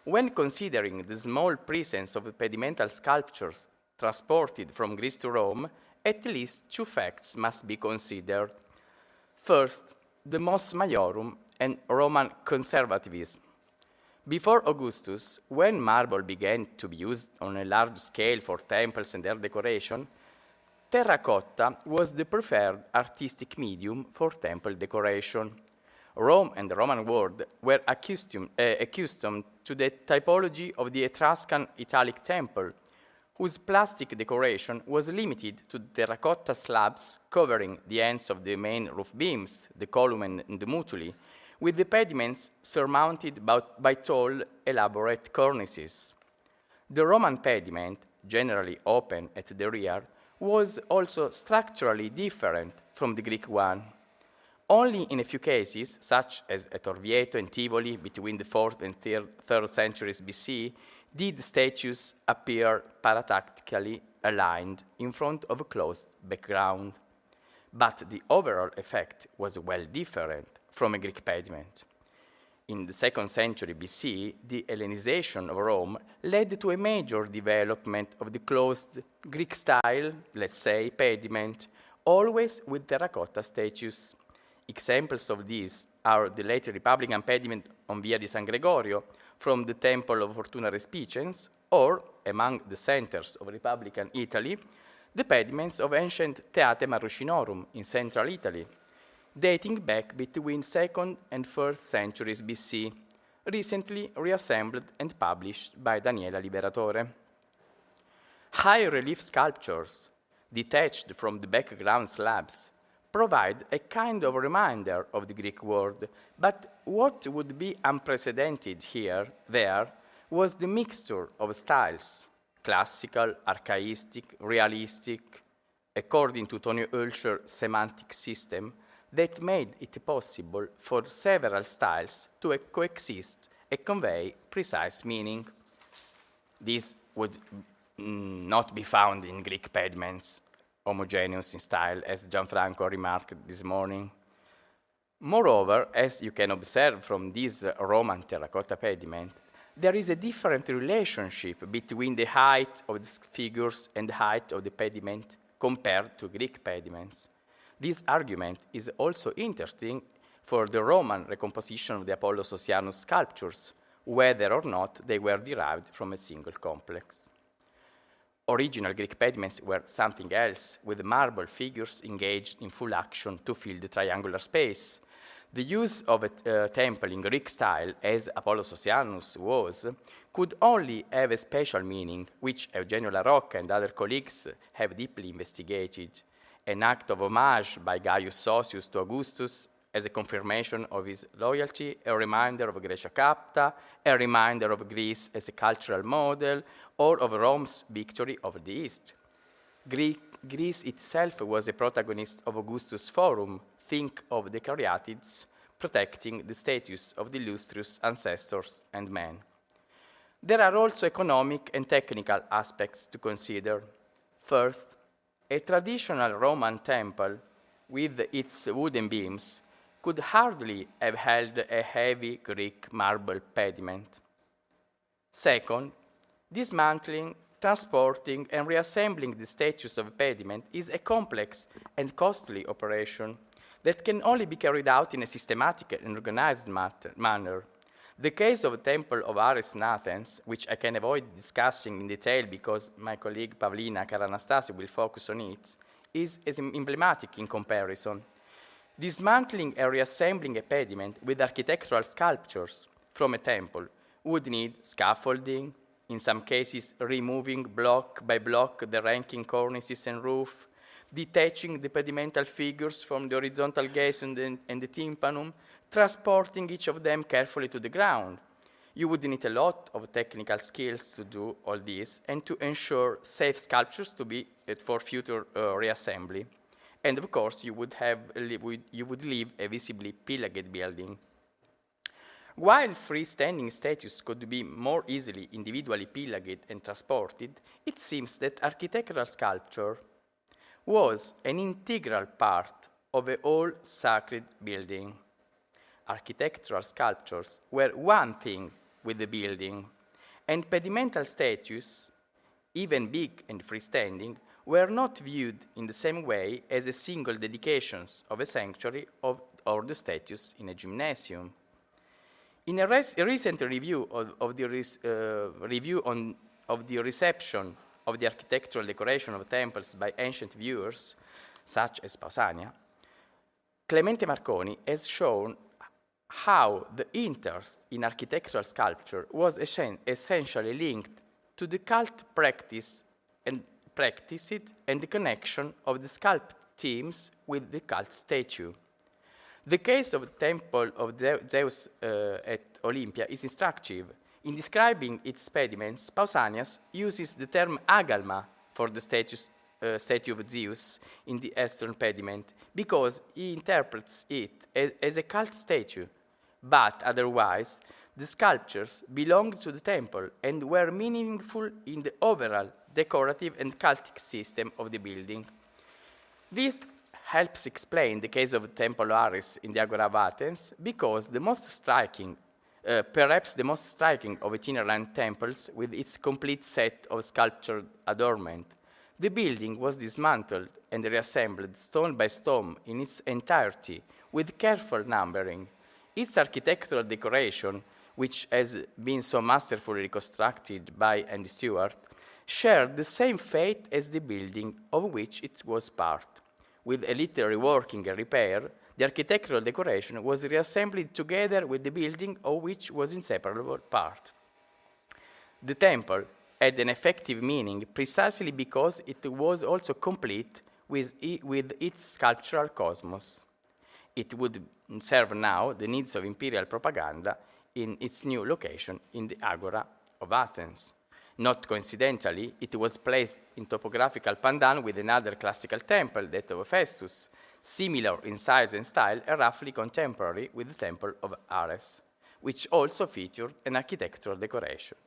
When considering the small presence of pedimental sculptures transported from Greece to Rome, at least two facts must be considered. First, the mos maiorum and Roman conservatism. Before Augustus, when marble began to be used on a large scale for temples and their decoration, terracotta was the preferred artistic medium for temple decoration. Rome and the Roman world were accustomed to the typology of the Etruscan Italic temple, whose plastic decoration was limited to terracotta slabs covering the ends of the main roof beams, the column and the mutuli, with the pediments surmounted by tall, elaborate cornices. The Roman pediment, generally open at the rear, was also structurally different from the Greek one. Only in a few cases, such as at Orvieto and Tivoli between the 4th and 3rd centuries BC, did statues appear paratactically aligned in front of a closed background. But the overall effect was well different from a Greek pediment. In the 2nd century BC, the Hellenization of Rome led to a major development of the closed Greek style, let's say, pediment, always with terracotta statues. Examples of these are the late Republican pediment on Via di San Gregorio from the Temple of Fortuna Respicens, or, among the centers of Republican Italy, the pediments of ancient Theatre Marrucinorum in central Italy, dating back between 2nd and 1st centuries BC, recently reassembled and published by Daniela Liberatore. High relief sculptures, detached from the background slabs, provide a kind of reminder of the Greek world, but what would be unprecedented there was the mixture of styles, classical, archaistic, realistic, according to Tonio Oelscher's semantic system, that made it possible for several styles to coexist and convey precise meaning. This would not be found in Greek pediments, homogeneous in style, as Gianfranco remarked this morning. Moreover, as you can observe from this Roman terracotta pediment, there is a different relationship between the height of the figures and the height of the pediment compared to Greek pediments. This argument is also interesting for the Roman recomposition of the Apollos Ossianus sculptures, whether or not they were derived from a single complex. Original Greek pediments were something else, with marble figures engaged in full action to fill the triangular space. The use of a temple in Greek style, as Apollos Ossianus was, could only have a special meaning, which Eugenio La Rocca and other colleagues have deeply investigated. An act of homage by Gaius Sosius to Augustus as a confirmation of his loyalty, a reminder of Graecia Capta, a reminder of Greece as a cultural model, or of Rome's victory over the East. Greece itself was a protagonist of Augustus' Forum. Think of the Caryatids protecting the status of the illustrious ancestors and men. There are also economic and technical aspects to consider. First, a traditional Roman temple with its wooden beams could hardly have held a heavy Greek marble pediment. Second, dismantling, transporting, and reassembling the statues of a pediment is a complex and costly operation that can only be carried out in a systematic and organized manner. The case of the Temple of Ares in Athens, which I can avoid discussing in detail because my colleague Pavlina Karanastasi will focus on it, is emblematic in comparison. Dismantling and reassembling a pediment with architectural sculptures from a temple would need scaffolding, in some cases removing block by block the ranking cornices and roof, detaching the pedimental figures from the horizontal gaze and the tympanum, transporting each of them carefully to the ground. You would need a lot of technical skills to do all this and to ensure safe sculptures to be for future reassembly. And of course, you would leave a visibly pillaged building. While freestanding statues could be more easily individually pillaged and transported, it seems that architectural sculpture was an integral part of a whole sacred building. Architectural sculptures were one thing with the building, and pedimental statues even big and freestanding, were not viewed in the same way as a single dedications of a sanctuary or the statues in a gymnasium. In a recent review of the reception of the architectural decoration of temples by ancient viewers, such as Pausania, Clemente Marconi has shown how the interest in architectural sculpture was essentially linked to the cult practice and the connection of the sculpt themes with the cult statue. The case of the temple of Zeus at Olympia is instructive. In describing its pediments, Pausanias uses the term agalma for the statue of Zeus in the eastern pediment because he interprets it as a cult statue, but otherwise the sculptures belonged to the temple and were meaningful in the overall decorative and cultic system of the building. This helps explain the case of the Temple of Ares in the Agora of Athens because the most striking, perhaps the most striking of itinerant temples with its complete set of sculptured adornment. The building was dismantled and reassembled stone by stone in its entirety with careful numbering. Its architectural decoration, which has been so masterfully reconstructed by Andy Stewart, shared the same fate as the building of which it was part. With a little reworking and repair, the architectural decoration was reassembled together with the building of which was inseparable part. The temple had an effective meaning precisely because it was also complete with its sculptural cosmos. It would serve now the needs of imperial propaganda in its new location in the Agora of Athens. Not coincidentally, it was placed in topographical pandan with another classical temple, that of Festus, similar in size and style and roughly contemporary with the Temple of Ares, which also featured an architectural decoration.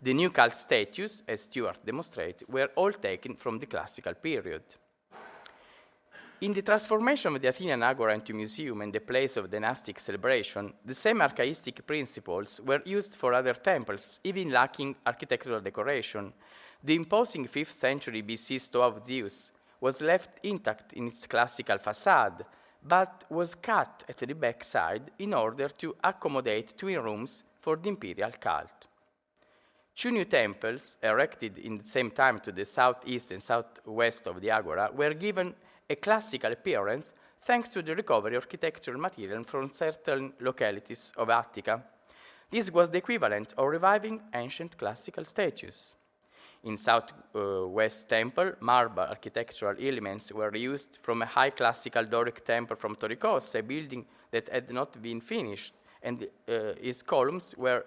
The new cult statues, as Stewart demonstrated, were all taken from the classical period. In the transformation of the Athenian Agora into museum and the place of dynastic celebration, the same archaistic principles were used for other temples, even lacking architectural decoration. The imposing 5th century BC Stoa of Zeus was left intact in its classical facade, but was cut at the backside in order to accommodate twin rooms for the imperial cult. 2 new temples, erected in the same time to the southeast and southwest of the Agora, were given a classical appearance thanks to the recovery of architectural material from certain localities of Attica. This was the equivalent of reviving ancient classical statues. In Southwest Temple, marble architectural elements were used from a high classical Doric temple from Torikos, a building that had not been finished, and its columns were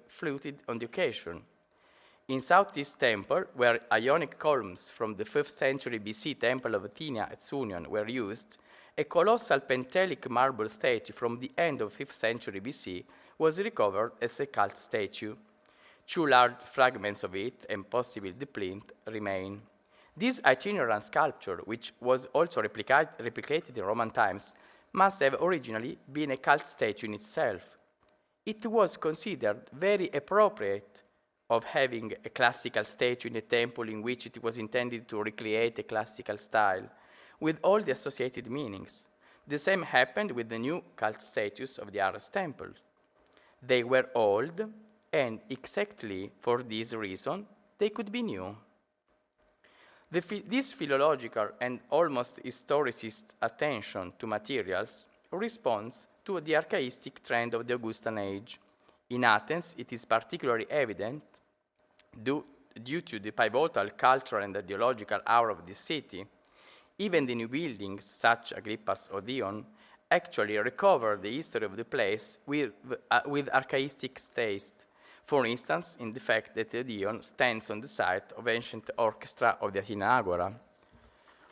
fluted on the occasion. In Southeast Temple, where Ionic columns from the 5th century BC Temple of Athena at Sunion were used, a colossal Pentelic marble statue from the end of 5th century BC was recovered as a cult statue. 2 large fragments of it, and possibly the plinth, remain. This itinerant sculpture, which was also replicated in Roman times, must have originally been a cult statue in itself. It was considered very appropriate of having a classical statue in a temple in which it was intended to recreate a classical style, with all the associated meanings. The same happened with the new cult statues of the Ares temple. They were old, and exactly for this reason, they could be new. This philological and almost historicist attention to materials responds to the archaistic trend of the Augustan age. In Athens, it is particularly evident due to the pivotal cultural and ideological aura of the city. Even the new buildings, such Agrippa's Odeon, actually recover the history of the place with archaistic taste. For instance, in the fact that the Odeon stands on the site of ancient orchestra of the Athena Agora.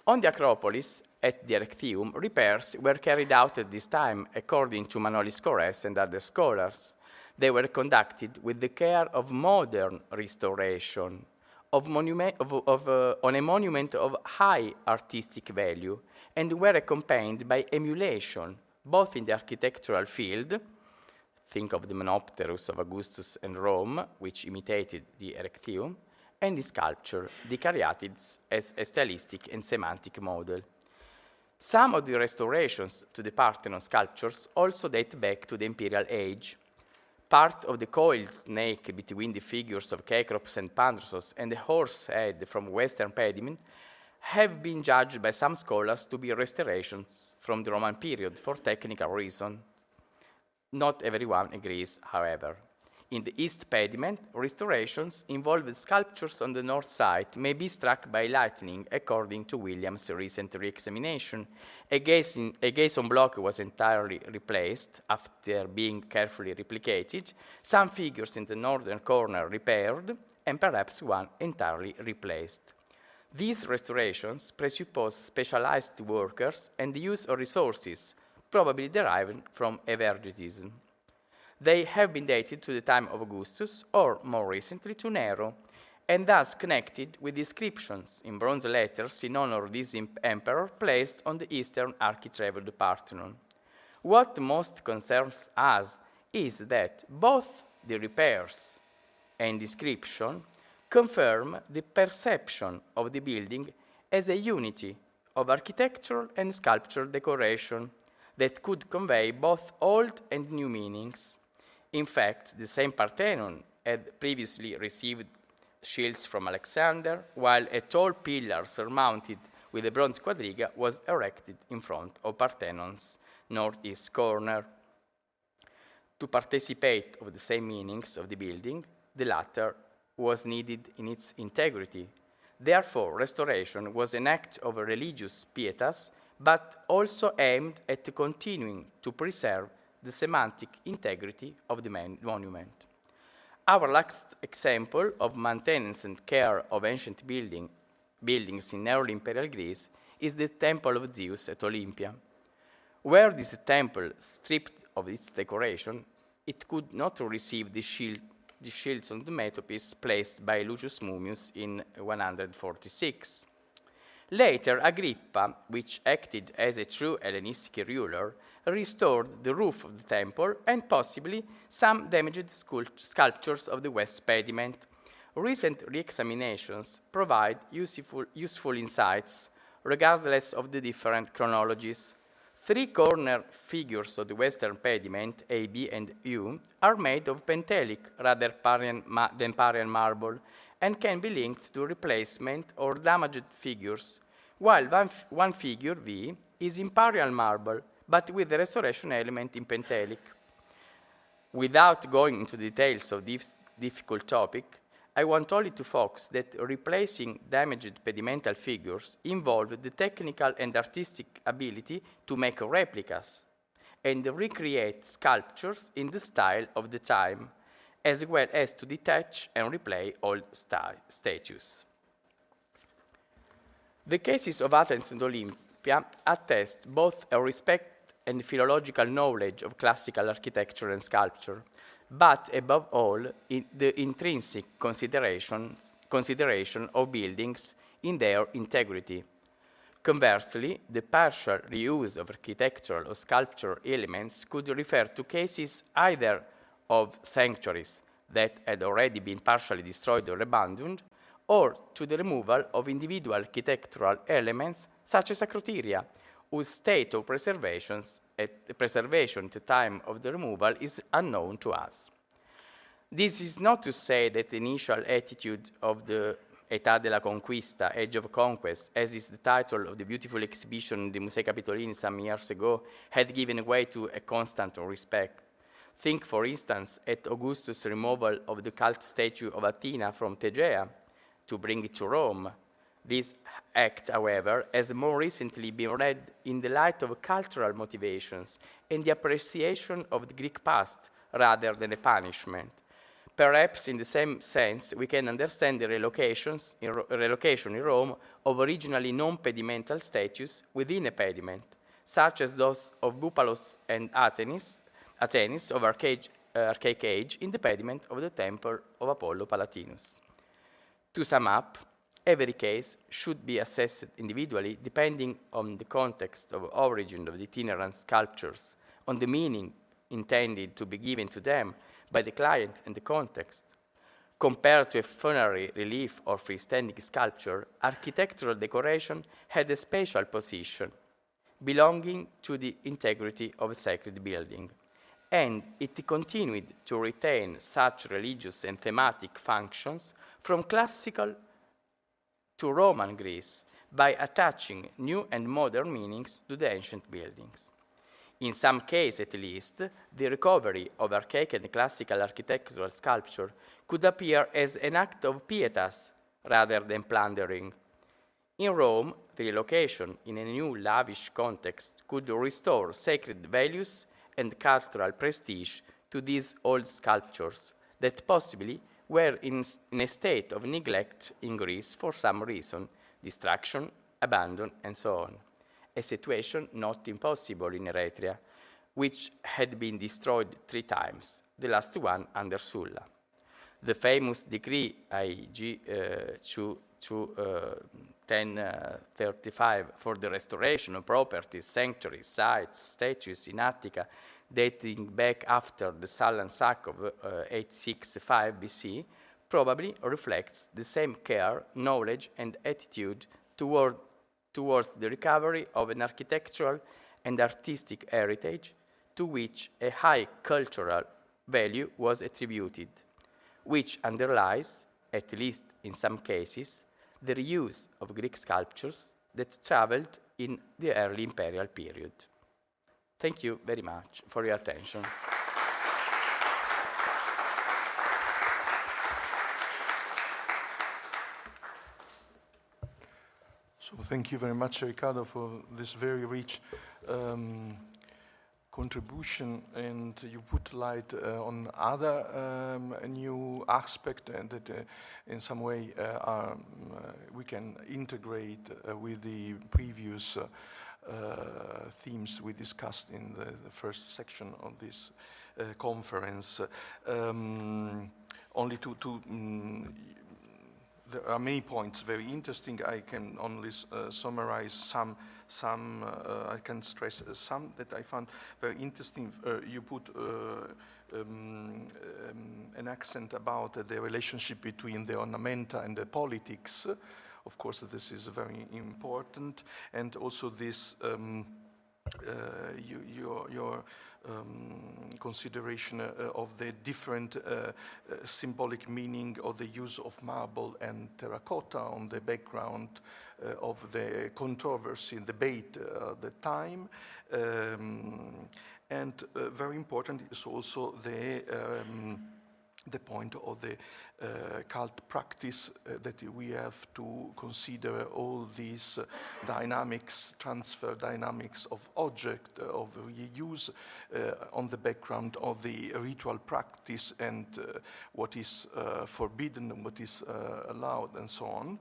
On the Acropolis, at the Erechtheum, repairs were carried out at this time, according to Manolis Corres and other scholars. They were conducted with the care of modern restoration, on a monument of high artistic value, and were accompanied by emulation, both in the architectural field, think of the Menopterus of Augustus and Rome, which imitated the Erechtheum, and in sculpture, the caryatids as a stylistic and semantic model. Some of the restorations to the Parthenon sculptures also date back to the Imperial Age. Part of the coiled snake between the figures of Cecrops and Pandrosos and the horse head from Western pediment have been judged by some scholars to be restorations from the Roman period for technical reasons. Not everyone agrees, however. In the East pediment, restorations involved sculptures on the north side may be struck by lightning, according to Williams' recent re-examination. A Gayson block was entirely replaced after being carefully replicated, some figures in the northern corner repaired, and perhaps one entirely replaced. These restorations presuppose specialized workers and the use of resources, probably derived from evergetism. They have been dated to the time of Augustus, or more recently to Nero, and thus connected with inscriptions in bronze letters in honor of this emperor placed on the eastern architrave of the Parthenon. What most concerns us is that both the repairs and inscription confirm the perception of the building as a unity of architectural and sculptural decoration that could convey both old and new meanings. In fact, the same Parthenon had previously received shields from Alexander, while a tall pillar surmounted with a bronze quadriga was erected in front of Parthenon's northeast corner. To participate of the same meanings of the building, the latter was needed in its integrity. Therefore, restoration was an act of religious pietas, but also aimed at continuing to preserve the semantic integrity of the monument. Our last example of maintenance and care of ancient buildings in early imperial Greece is the Temple of Zeus at Olympia. Were this temple stripped of its decoration, it could not receive the shields on the metopes placed by Lucius Mummius in 146. Later, Agrippa, which acted as a true Hellenistic ruler, restored the roof of the temple and possibly some damaged sculptures of the west pediment. Recent re-examinations provide useful insights, regardless of the different chronologies. Three corner figures of the western pediment, A, B, and U, are made of pentelic rather than Parian marble and can be linked to replacement or damaged figures, while one figure, V, is imperial marble, but with the restoration element in pentelic. Without going into details of this difficult topic, I want only to focus that replacing damaged pedimental figures involved the technical and artistic ability to make replicas and recreate sculptures in the style of the time, as well as to detach and replay old statues. The cases of Athens and Olympia attest both a respect and philological knowledge of classical architecture and sculpture, but above all, the intrinsic consideration of buildings in their integrity. Conversely, the partial reuse of architectural or sculptural elements could refer to cases either of sanctuaries that had already been partially destroyed or abandoned, or to the removal of individual architectural elements such as acroteria, whose state of preservation at the time of the removal is unknown to us. This is not to say that the initial attitude of the Età della Conquista, Age of Conquest, as is the title of the beautiful exhibition in the Musei Capitolini some years ago, had given way to a constant respect. Think, for instance, at Augustus' removal of the cult statue of Athena from Tegea to bring it to Rome. This act, however, has more recently been read in the light of cultural motivations and the appreciation of the Greek past rather than a punishment. Perhaps in the same sense, we can understand the relocation in Rome of originally non-pedimental statues within a pediment, such as those of Bupalos and Athenis of archaic age in the pediment of the temple of Apollo Palatinus. To sum up, every case should be assessed individually depending on the context of origin of the itinerant sculptures, on the meaning intended to be given to them by the client and the context. Compared to a funerary relief or freestanding sculpture, architectural decoration had a special position, belonging to the integrity of a sacred building, and it continued to retain such religious and thematic functions from classical to Roman Greece by attaching new and modern meanings to the ancient buildings. In some cases, at least, the recovery of archaic and classical architectural sculpture could appear as an act of pietas rather than plundering. In Rome, the relocation in a new lavish context could restore sacred values and cultural prestige to these old sculptures that possibly were in a state of neglect in Greece for some reason, destruction, abandon, and so on. A situation not impossible in Eritrea, which had been destroyed 3 times, the last one under Sulla. The famous decree IG 1035 for the restoration of properties, sanctuaries, sites, statues in Attica, dating back after the Salan sack of 865 BC, probably reflects the same care, knowledge, and attitude towards the recovery of an architectural and artistic heritage to which a high cultural value was attributed, which underlies, at least in some cases, the reuse of Greek sculptures that traveled in the early imperial period. Thank you very much for your attention. So thank you very much, Riccardo, for this very rich contribution, and you put light on other new aspects and that in some way we can integrate with the previous themes we discussed in the first section of this conference. Only there are many points very interesting. I can only summarize some. I can stress some that I found very interesting. You put an accent about the relationship between the ornamenta and the politics. Of course, this is very important, and also this your consideration of the different symbolic meaning of the use of marble and terracotta on the background of the controversy and debate at the time. And very important is also the point of the cult practice that we have to consider all these dynamics, transfer dynamics of object, of reuse on the background of the ritual practice and what is forbidden and what is allowed and so on.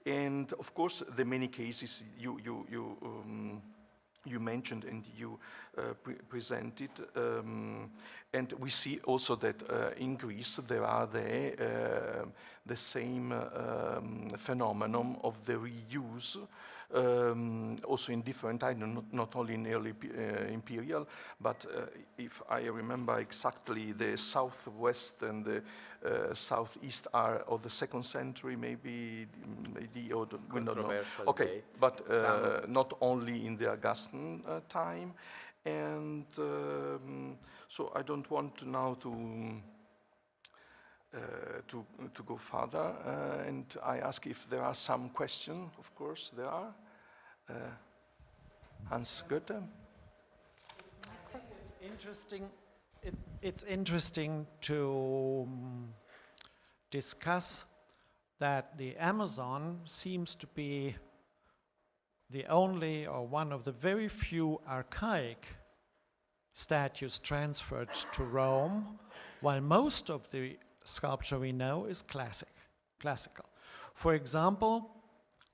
And of course, the many cases you mentioned and you presented, and we see also that in Greece there are the same phenomenon of the reuse, also in different times, not only in early imperial, but if I remember exactly, the southwest and the southeast are of the 2nd century, maybe or we don't know. Okay, date. But not only in the Augustan time, and so I don't want to now to go further, and I ask if there are some questions. Of course, there are. Hans Goethe. It's interesting. It's interesting to discuss that the Amazon seems to be the only or one of the very few archaic statues transferred to Rome, while most of the sculpture we know is classical. For example,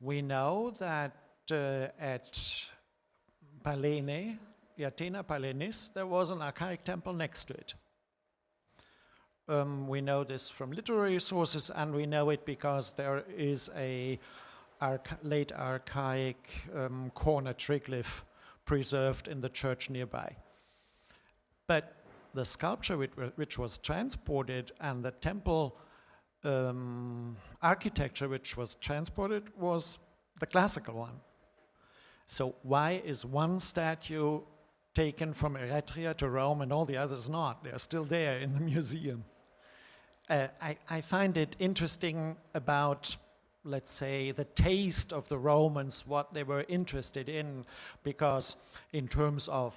we know that at Palene, the Athena Palenis, there was an archaic temple next to it. We know this from literary sources, and we know it because there is a late archaic corner triglyph preserved in the church nearby. But the sculpture which was transported and the temple architecture which was transported was the classical one. So why is one statue taken from Eretria to Rome and all the others not? They're still there in the museum. I find it interesting about, let's say, the taste of the Romans, what they were interested in, because in terms of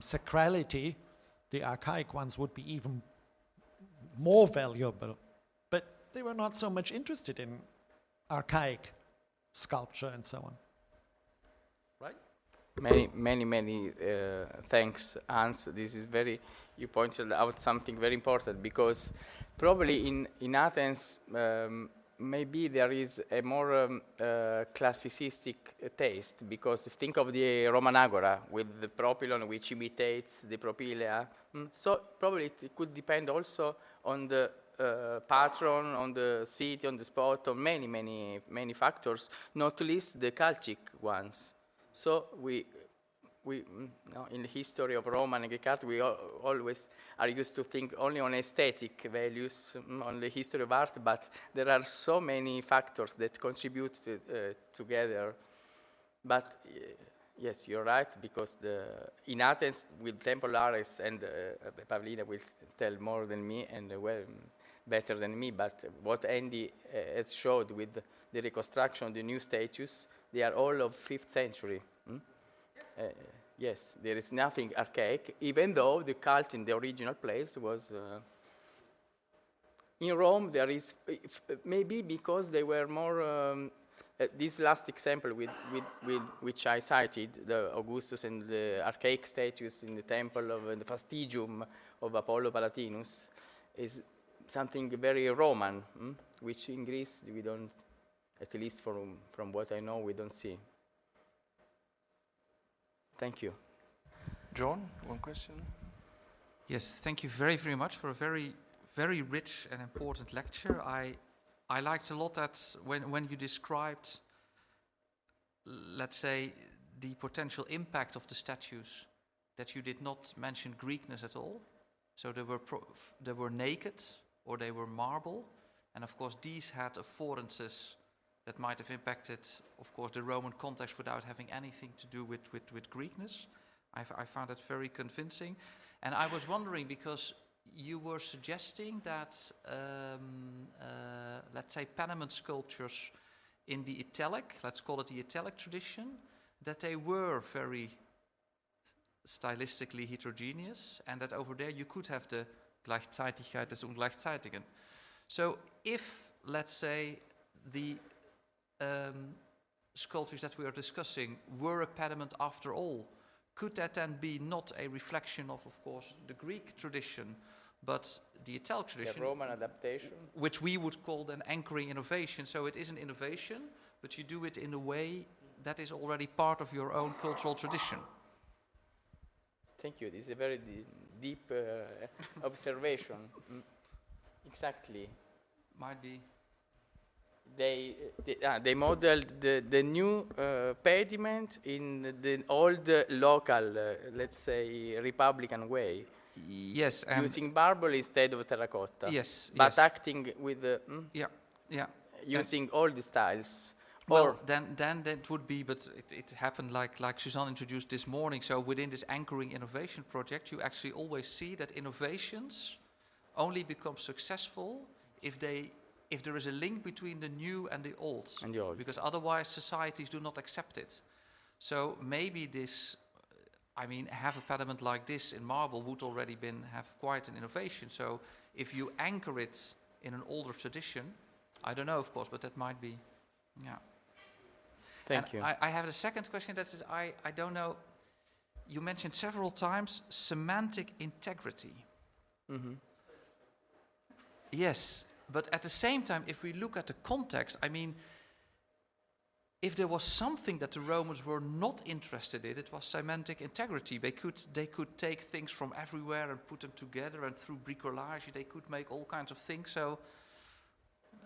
sacrality, the archaic ones would be even more valuable. But they were not so much interested in archaic sculpture and so on. Right? Many thanks, Hans. This is you pointed out something very important, because probably in Athens, maybe there is a more classicistic taste, because think of the Roman Agora with the propylon which imitates the propylea. So probably it could depend also on the patron, on the city, on the spot, on many factors, not least the cultic ones. So in the history of Roman and Greek art, we always are used to think only on aesthetic values, on the history of art, but there are so many factors that contribute together. But yes, you're right, because in Athens, with Temple Ares, and Pavlina will tell more than me and better than me, but what Andy has showed with the reconstruction of the new statues, they are all of 5th century. Yes, there is nothing archaic, even though the cult in the original place was... in Rome, there is, maybe because they were more... this last example which I cited, the Augustus and the archaic statues in the temple of the Fastigium of Apollo Palatinus, is something very Roman, which in Greece we don't, at least from what I know, we don't see. Thank you. John, one question? Yes, thank you very, very much for a very, very rich and important lecture. I liked a lot that when you described, let's say, the potential impact of the statues, that you did not mention Greekness at all. So they were naked, or they were marble, and of course these had affordances that might have impacted, of course, the Roman context without having anything to do with Greekness. I found that very convincing. And I was wondering, because you were suggesting that, let's say, Panamint sculptures in the Italic, let's call it the Italic tradition, that they were very stylistically heterogeneous, and that over there you could have the Gleichzeitigkeit des Ungleichzeitigen. So if, let's say, the sculptures that we are discussing were a pediment after all, could that then be not a reflection of course, the Greek tradition, but the Italic tradition? The Roman adaptation. Which we would call then anchoring innovation. So it is an innovation, but you do it in a way that is already part of your own cultural tradition. Thank you. This is a very deep observation. Exactly. Might be. They modeled the new pediment in the old local, let's say, Republican way. Yes. Using marble instead of terracotta. Yes. But acting with yeah. Using all the styles. Well, then that would be, but it happened like Suzanne introduced this morning. So within this anchoring innovation project, you actually always see that innovations only become successful if there is a link between the new and the old. Because otherwise societies do not accept it. So maybe this, have a pediment like this in marble would already have quite an innovation. So if you anchor it in an older tradition, I don't know, of course, but that might be, yeah. Thank you. I have a second question. That is, I don't know. You mentioned several times semantic integrity. Mm-hmm. Yes, but at the same time, if we look at the context, if there was something that the Romans were not interested in, it was semantic integrity. They could take things from everywhere and put them together, and through bricolage they could make all kinds of things. So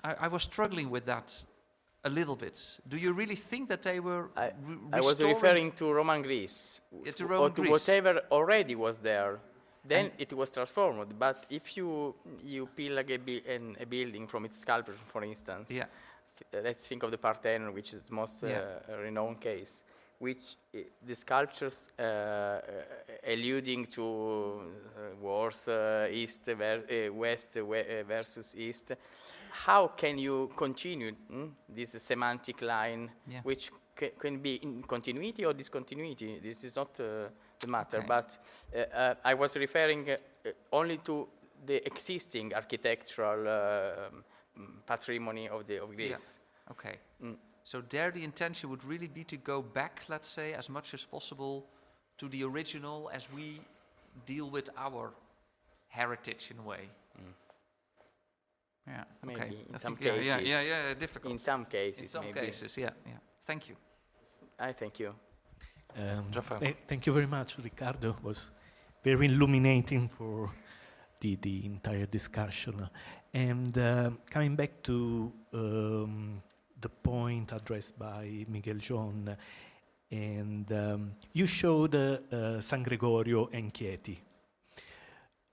I was struggling with that a little bit. Do you really think that they were I was referring to Roman Greece, to Roman or to Greece. whatever already was there. Then it was transformed. But if you peel like a building from its sculpture, for instance, Yeah. Let's think of the Parthenon, which is the most renowned case, which the sculptures alluding to wars, east, west versus east. How can you continue this semantic line, which can be in continuity or discontinuity? This is not the matter, but I was referring only to the existing architectural patrimony of Greece. Yeah. Okay. So there the intention would really be to go back, let's say, as much as possible to the original as we deal with our heritage in a way. Yeah, maybe okay. In some cases. Difficult. In some cases, In some maybe. cases, yeah. Thank you. I thank you. Thank you very much, Riccardo. It was very illuminating for the entire discussion. And coming back to the point addressed by Miguel John, and you showed San Gregorio and Chieti.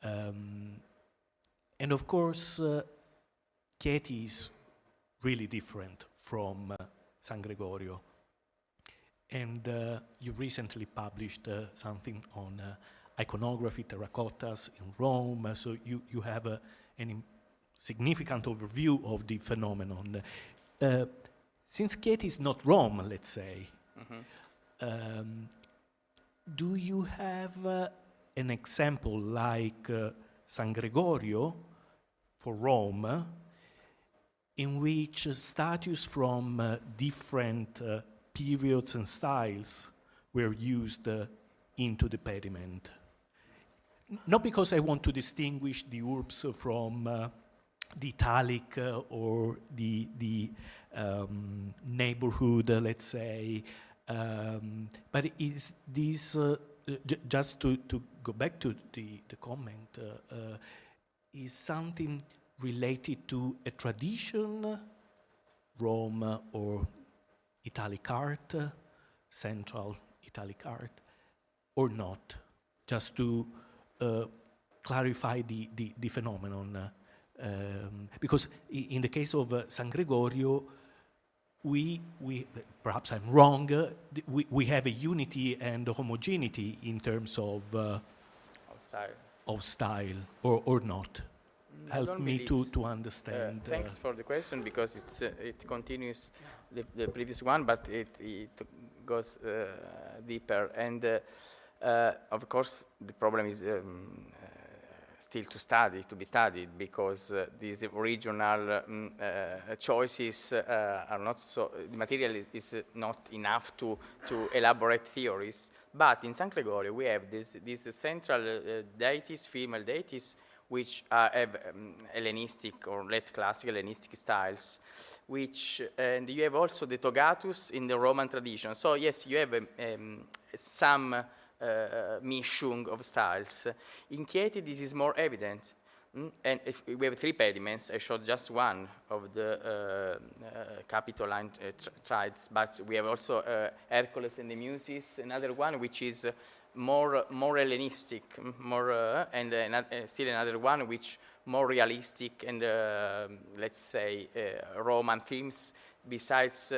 And of course, Chieti is really different from San Gregorio. And you recently published something on iconography, terracottas in Rome, so you have a significant overview of the phenomenon. Since Chieti is not Rome, let's say, do you have an example like San Gregorio for Rome, in which statues from different periods and styles were used into the pediment? Not because I want to distinguish the urbs from the Italic or the neighborhood, let's say, but is this, just to go back to the comment, is something related to a tradition, Rome or Italic art, Central Italic art, or not? Just to clarify the phenomenon. Because in the case of San Gregorio, we perhaps I'm wrong, we have a unity and a homogeneity in terms of style, or not. Help me to understand. Thanks for the question, because it continues the previous one, but it goes deeper. And of course, the problem is still to be studied, because these regional choices are not so, the material is not enough to elaborate theories. But in San Gregorio, we have these central deities, female deities, which have Hellenistic or late classical Hellenistic styles, and you have also the togatus in the Roman tradition. So yes, you have some mishung of styles. In Chieti, this is more evident. And if we have three pediments, I showed just one of the Capitoline triads, but we have also Hercules and the Muses, another one which is more Hellenistic, and still another one which more realistic and let's say Roman themes, besides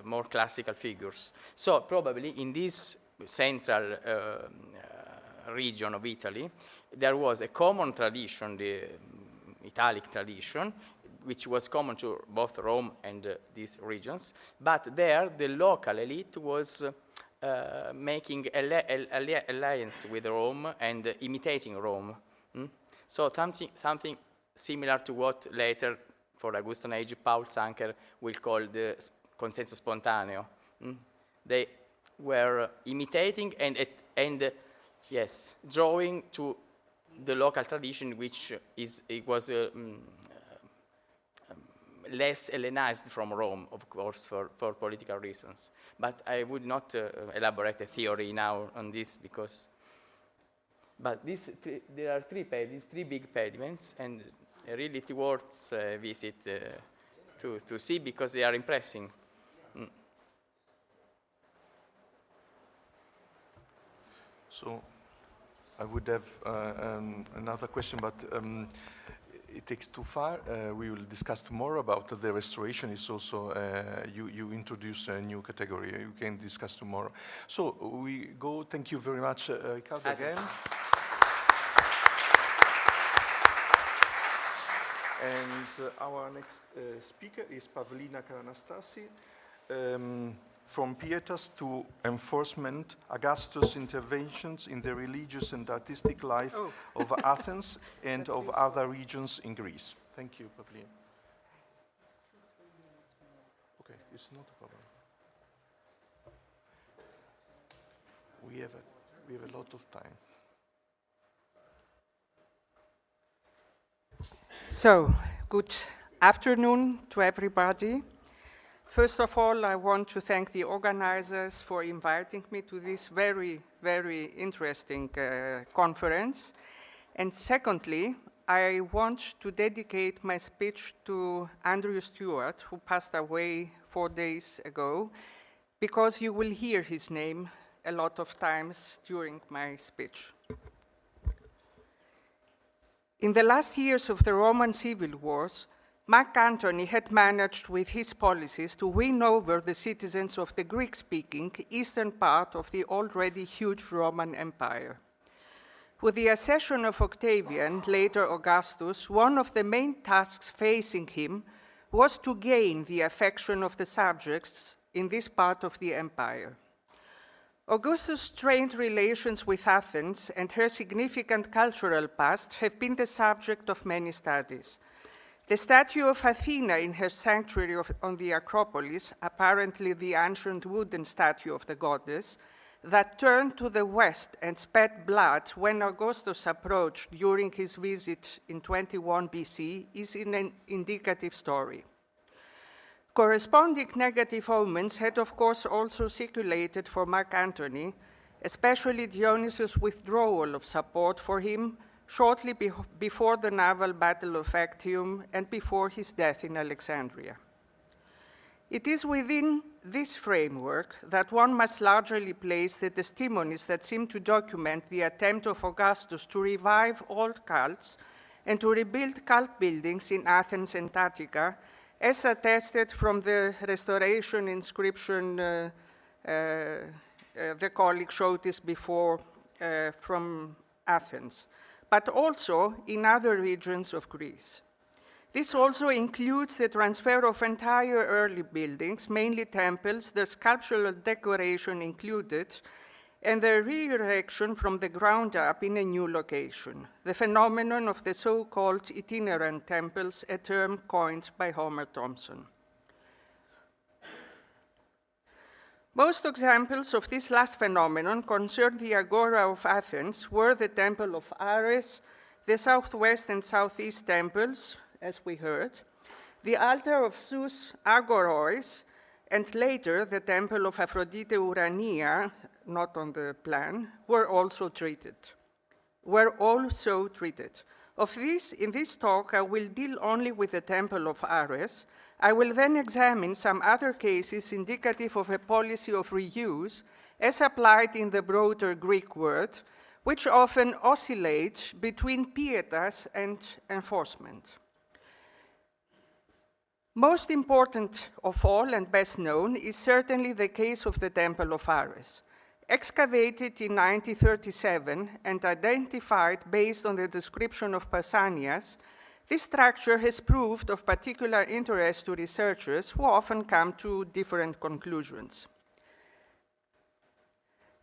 more classical figures. So probably in this central region of Italy, there was a common tradition, the Italic tradition, which was common to both Rome and these regions, but there the local elite was making alliance with Rome and imitating Rome. So something similar to what later, for Augustan age, Paul Zanker will call the consenso spontaneo. They were imitating and yes, drawing to the local tradition, which was less Hellenized from Rome, of course, for political reasons. But I would not elaborate a theory now on this, because. But there are these three big pediments, and really it worth a visit to see, because they are impressive. So, I would have another question, but it takes too far. We will discuss tomorrow about the restoration. It's also, you introduce a new category. You can discuss tomorrow. So we go, thank you very much, Riccardo, again. And our next speaker is Pavlina Karanastasi. From Pietas to Enforcement, Augustus' Interventions in the Religious and Artistic Life of Athens and of other regions in Greece. Thank you, Pavlina. Okay, it's not a problem. We have a lot of time. So, good afternoon to everybody. First of all, I want to thank the organizers for inviting me to this very, very interesting conference. And secondly, I want to dedicate my speech to Andrew Stewart, who passed away 4 days ago, because you will hear his name a lot of times during my speech. In the last years of the Roman civil wars, Mark Antony had managed with his policies to win over the citizens of the Greek-speaking eastern part of the already huge Roman Empire. With the accession of Octavian, later Augustus, one of the main tasks facing him was to gain the affection of the subjects in this part of the empire. Augustus' strained relations with Athens and her significant cultural past have been the subject of many studies. The statue of Athena in her sanctuary on the Acropolis, apparently the ancient wooden statue of the goddess, that turned to the west and spat blood when Augustus approached during his visit in 21 BC, is an indicative story. Corresponding negative omens had, of course, also circulated for Mark Antony, especially Dionysius' withdrawal of support for him shortly before the naval battle of Actium and before his death in Alexandria. It is within this framework that one must largely place the testimonies that seem to document the attempt of Augustus to revive old cults and to rebuild cult buildings in Athens and Attica, as attested from the restoration inscription the colleague showed this before from Athens, but also in other regions of Greece. This also includes the transfer of entire early buildings, mainly temples, the sculptural decoration included, and the re-erection from the ground up in a new location, the phenomenon of the so-called itinerant temples, a term coined by Homer Thompson. Most examples of this last phenomenon concern the Agora of Athens, where the Temple of Ares, the southwest and southeast temples, as we heard, the altar of Zeus Agorois, and later the temple of Aphrodite Urania, not on the plan, were also treated. Of this, in this talk, I will deal only with the temple of Ares. I will then examine some other cases indicative of a policy of reuse as applied in the broader Greek world, which often oscillate between pietas and enforcement. Most important of all and best known is certainly the case of the Temple of Ares. Excavated in 1937 and identified based on the description of Pausanias, this structure has proved of particular interest to researchers who often come to different conclusions.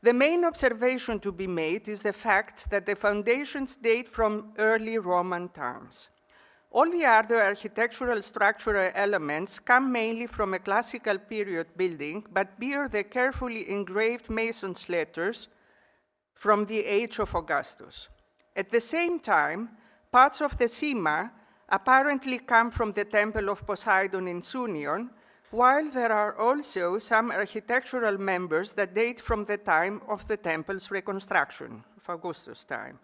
The main observation to be made is the fact that the foundations date from early Roman times. All the other architectural structural elements come mainly from a classical period building, but bear the carefully engraved mason's letters from the age of Augustus. At the same time, parts of the Sima apparently come from the temple of Poseidon in Sunion, while there are also some architectural members that date from the time of the temple's reconstruction, of Augustus' time.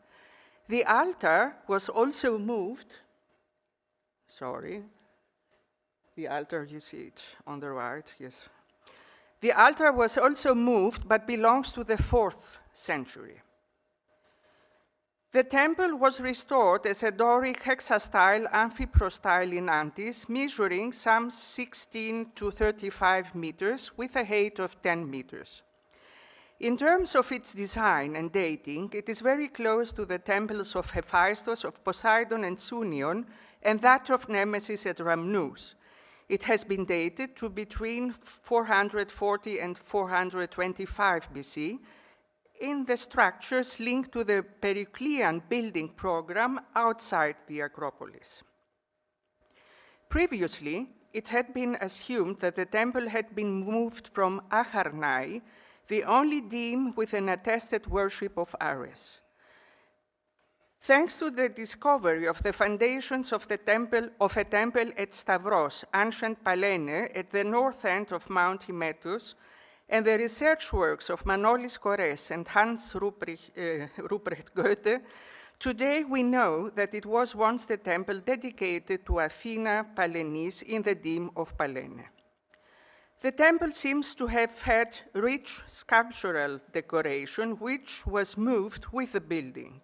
The altar was also moved. The altar, you see it on the right, yes. The altar was also moved, but belongs to the 4th century. The temple was restored as a Doric hexastyle amphiprostyle in Antis, measuring some 16 to 35 meters with a height of 10 meters. In terms of its design and dating, it is very close to the temples of Hephaestus, of Poseidon and Sunion, and that of Nemesis at Rhamnus. It has been dated to between 440 and 425 BC, in the structures linked to the Periclean building program outside the Acropolis. Previously, it had been assumed that the temple had been moved from Acharnai, the only deme with an attested worship of Ares. Thanks to the discovery of the foundations of a temple at Stavros, ancient Palene, at the north end of Mount Hymettus, and the research works of Manolis Korres and Hans Ruprecht Goethe, today we know that it was once the temple dedicated to Athena Palenis in the deme of Palene. The temple seems to have had rich sculptural decoration, which was moved with the building.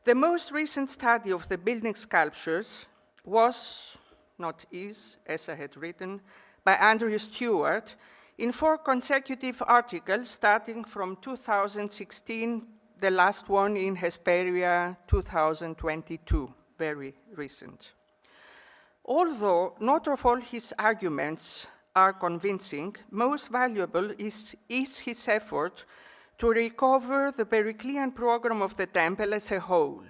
The most recent study of the building sculptures was, not is, as I had written, by Andrew Stewart, in 4 consecutive articles starting from 2016, the last one in Hesperia 2022, very recent. Although not all his arguments are convincing, most valuable is his effort to recover the Periclean program of the temple as a whole: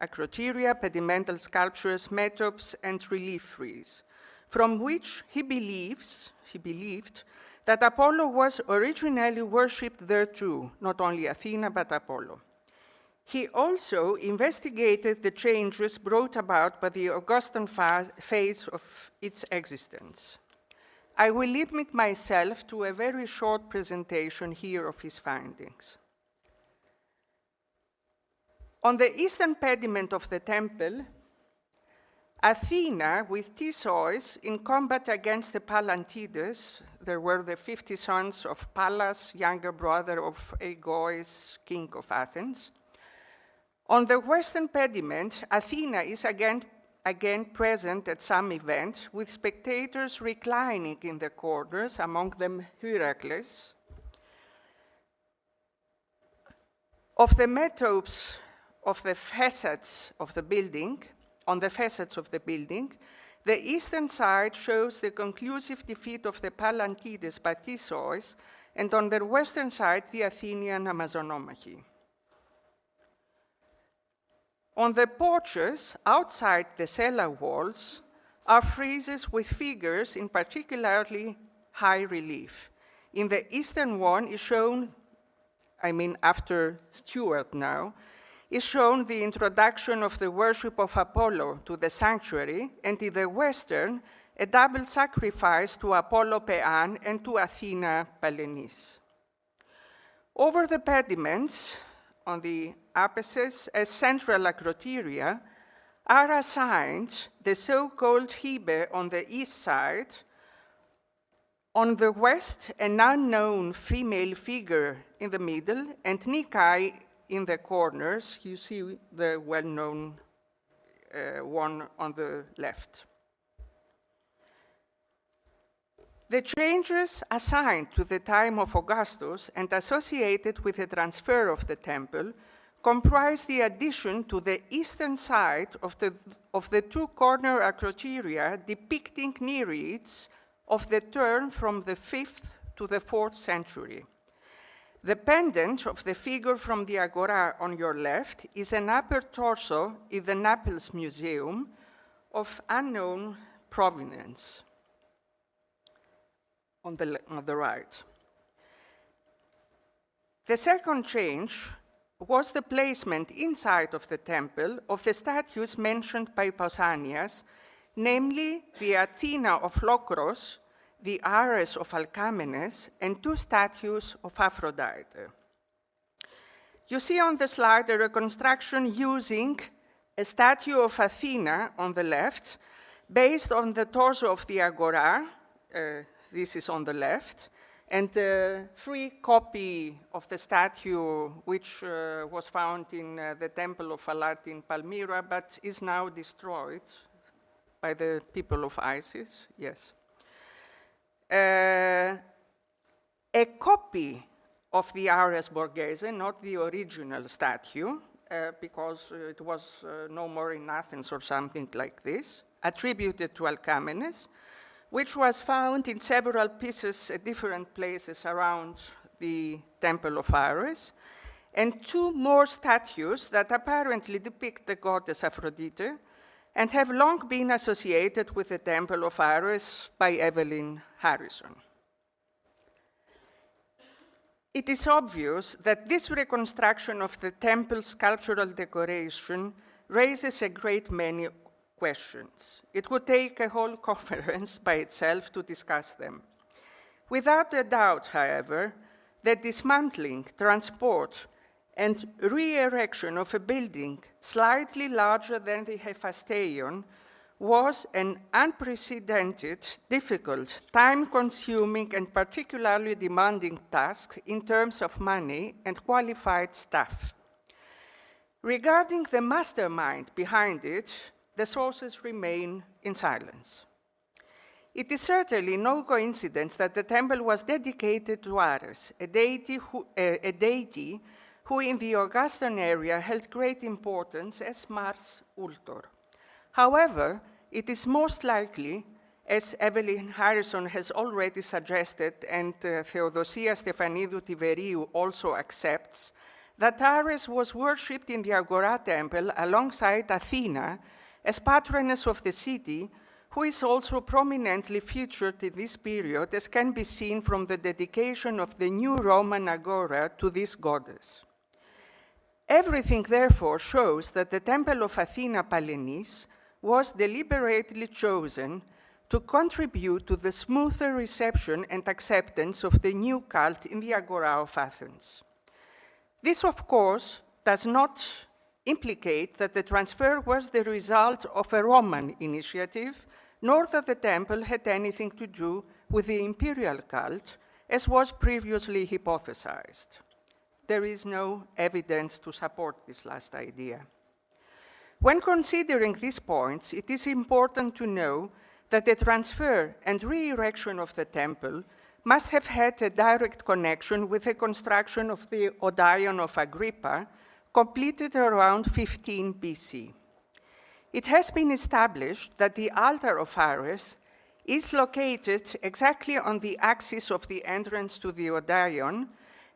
acroteria, pedimental sculptures, metopes, and relief frieze, from which he believed that Apollo was originally worshipped there too, not only Athena, but Apollo. He also investigated the changes brought about by the Augustan phase of its existence. I will limit myself to a very short presentation here of his findings. On the eastern pediment of the temple, Athena with Theseus in combat against the Palantides. There were the 50 sons of Pallas, younger brother of Aegois, king of Athens. On the western pediment, Athena is again present at some event, with spectators reclining in the corners, among them Heracles. Of the metopes of the facades of the building, on the facades of the building, the eastern side shows the conclusive defeat of the Palantides by Theseus, and on the western side, the Athenian Amazonomachy. On the porches, outside the cellar walls, are friezes with figures in particularly high relief. In the eastern one is shown, after Stewart now, is shown the introduction of the worship of Apollo to the sanctuary, and in the western, a double sacrifice to Apollo Pean and to Athena Palenis. Over the pediments, on the apices, as central acroteria, are assigned the so-called Hebe on the east side, on the west, an unknown female figure in the middle, and Nikai in the corners. You see the well-known one on the left. The changes assigned to the time of Augustus and associated with the transfer of the temple comprise the addition to the eastern side of the 2 corner acroteria depicting Nereids of the turn from the 5th to the 4th century. The pendant of the figure from the Agora on your left is an upper torso in the Naples Museum of unknown provenance on the right. The second change was the placement inside of the temple of the statues mentioned by Pausanias, namely the Athena of Locros, the Ares of Alcamenes, and 2 statues of Aphrodite. You see on the slide a reconstruction using a statue of Athena on the left, based on the torso of the Agora, this is on the left, And a free copy of the statue, which was found in the Temple of Alat in Palmyra, but is now destroyed by the people of ISIS, yes. A copy of the Ares Borghese, not the original statue, because it was no more in Athens or something like this, attributed to Alcamenes, which was found in several pieces at different places around the Temple of Ares, and two more statues that apparently depict the goddess Aphrodite and have long been associated with the Temple of Ares by Evelyn Harrison. It is obvious that this reconstruction of the temple's sculptural decoration raises a great many questions. It would take a whole conference by itself to discuss them. Without a doubt, however, the dismantling, transport, and re-erection of a building slightly larger than the Hephaestion was an unprecedented, difficult, time-consuming, and particularly demanding task in terms of money and qualified staff. Regarding the mastermind behind it, the sources remain in silence. It is certainly no coincidence that the temple was dedicated to Ares, a deity who in the Augustan area held great importance as Mars Ultor. However, it is most likely, as Evelyn Harrison has already suggested and Theodosia Stefanidou Tiveriou also accepts, that Ares was worshipped in the Agora temple alongside Athena as patroness of the city, who is also prominently featured in this period, as can be seen from the dedication of the new Roman Agora to this goddess. Everything, therefore, shows that the temple of Athena Palenis was deliberately chosen to contribute to the smoother reception and acceptance of the new cult in the Agora of Athens. This, of course, does not implicate that the transfer was the result of a Roman initiative, nor that the temple had anything to do with the imperial cult, as was previously hypothesized. There is no evidence to support this last idea. When considering these points, it is important to know that the transfer and re-erection of the temple must have had a direct connection with the construction of the Odeon of Agrippa, completed around 15 BC. It has been established that the altar of Ares is located exactly on the axis of the entrance to the Odeon,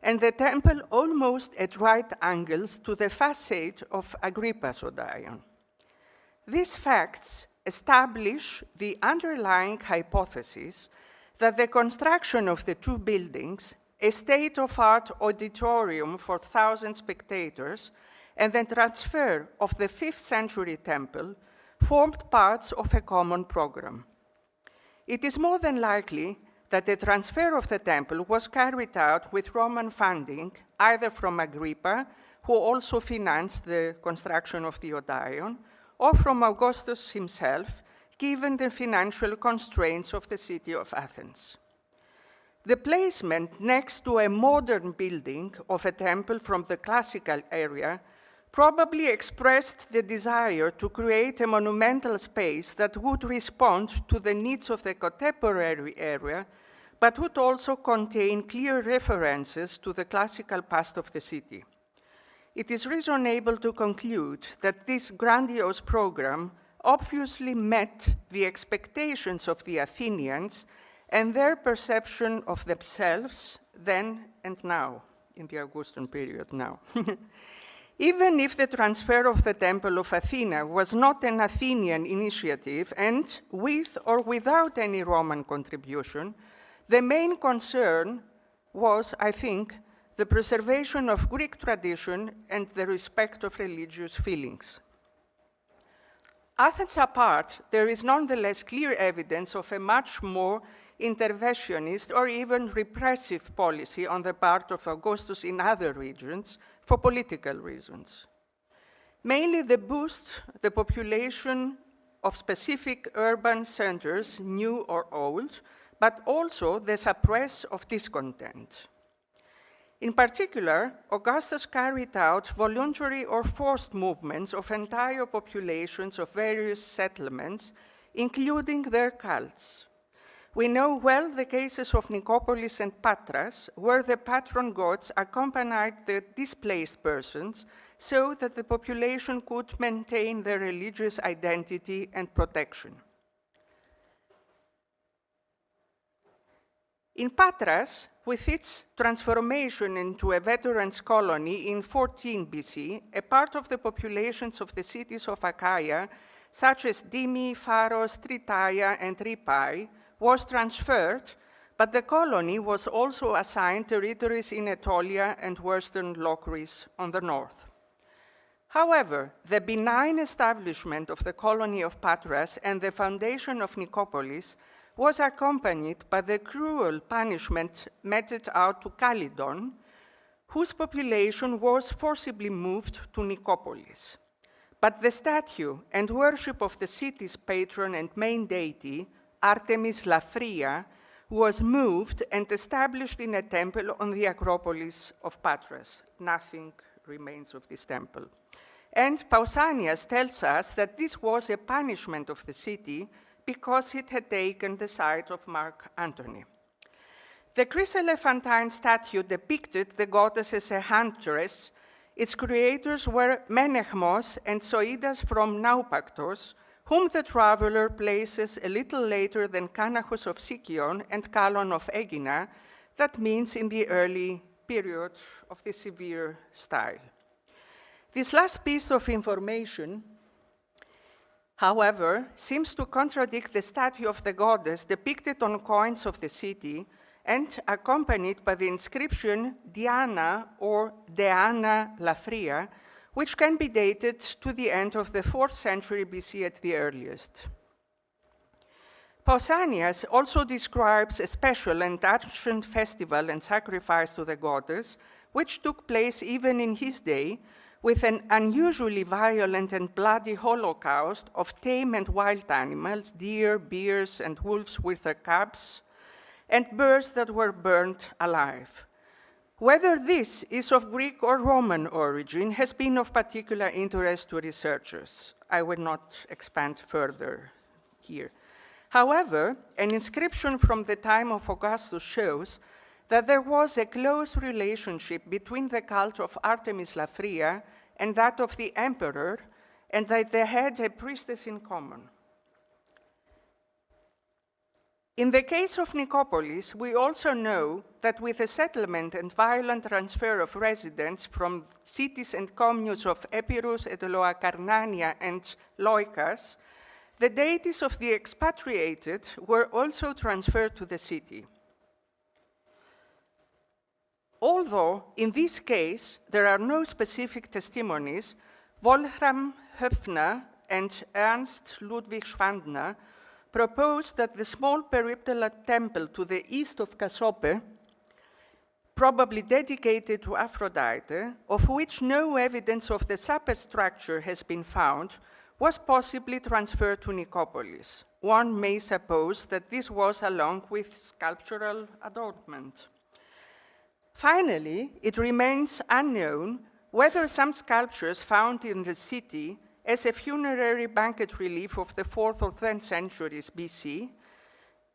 and the temple almost at right angles to the facade of Agrippa's Odeon. These facts establish the underlying hypothesis that the construction of the two buildings, a state-of-art auditorium for 1,000 spectators, and the transfer of the 5th century temple formed parts of a common program. It is more than likely that the transfer of the temple was carried out with Roman funding, either from Agrippa, who also financed the construction of the Odeon, or from Augustus himself, given the financial constraints of the city of Athens. The placement next to a modern building of a temple from the classical area probably expressed the desire to create a monumental space that would respond to the needs of the contemporary area, but would also contain clear references to the classical past of the city. It is reasonable to conclude that this grandiose program obviously met the expectations of the Athenians and their perception of themselves then and now, in the Augustan period now. Even if the transfer of the Temple of Athena was not an Athenian initiative and with or without any Roman contribution, the main concern was, I think, the preservation of Greek tradition and the respect of religious feelings. Athens apart, there is nonetheless clear evidence of a much more interventionist or even repressive policy on the part of Augustus in other regions for political reasons. Mainly the boost the population of specific urban centers, new or old, but also the suppress of discontent. In particular, Augustus carried out voluntary or forced movements of entire populations of various settlements, including their cults. We know well the cases of Nicopolis and Patras, where the patron gods accompanied the displaced persons so that the population could maintain their religious identity and protection. In Patras, with its transformation into a veterans' colony in 14 BC, a part of the populations of the cities of Achaia, such as Dymi, Pharos, Tritaia, and Ripai, was transferred, but the colony was also assigned territories in Aetolia and western Locris on the north. However, the benign establishment of the colony of Patras and the foundation of Nicopolis was accompanied by the cruel punishment meted out to Calydon, whose population was forcibly moved to Nicopolis. But the statue and worship of the city's patron and main deity, Artemis Lafria, was moved and established in a temple on the Acropolis of Patras. Nothing remains of this temple. And Pausanias tells us that this was a punishment of the city because it had taken the side of Mark Antony. The chryselephantine statue depicted the goddess as a huntress. Its creators were Menechmos and Zoidas from Naupactos, whom the traveler places a little later than Canachus of Sicyon and Calon of Aegina, that means in the early period of the severe style. This last piece of information, however, seems to contradict the statue of the goddess depicted on coins of the city and accompanied by the inscription Diana or Deana Lafria, which can be dated to the end of the 4th century BC at the earliest. Pausanias also describes a special and ancient festival and sacrifice to the goddess, which took place even in his day, with an unusually violent and bloody holocaust of tame and wild animals, deer, bears, and wolves with their cubs, and birds that were burnt alive. Whether this is of Greek or Roman origin has been of particular interest to researchers. I will not expand further here. However, an inscription from the time of Augustus shows that there was a close relationship between the cult of Artemis Lafria and that of the emperor, and that they had a priestess in common. In the case of Nicopolis, we also know that with the settlement and violent transfer of residents from cities and communes of Epirus, Eteloacarnania, and Loikas, the deities of the expatriated were also transferred to the city. Although, in this case, there are no specific testimonies, Wolfram Höpfner and Ernst Ludwig Schwandner proposed that the small peripteral temple to the east of Cassope, probably dedicated to Aphrodite, of which no evidence of the superstructure has been found, was possibly transferred to Nicopolis. One may suppose that this was along with sculptural adornment. Finally, it remains unknown whether some sculptures found in the city as a funerary banquet relief of the 4th or 10th centuries BC,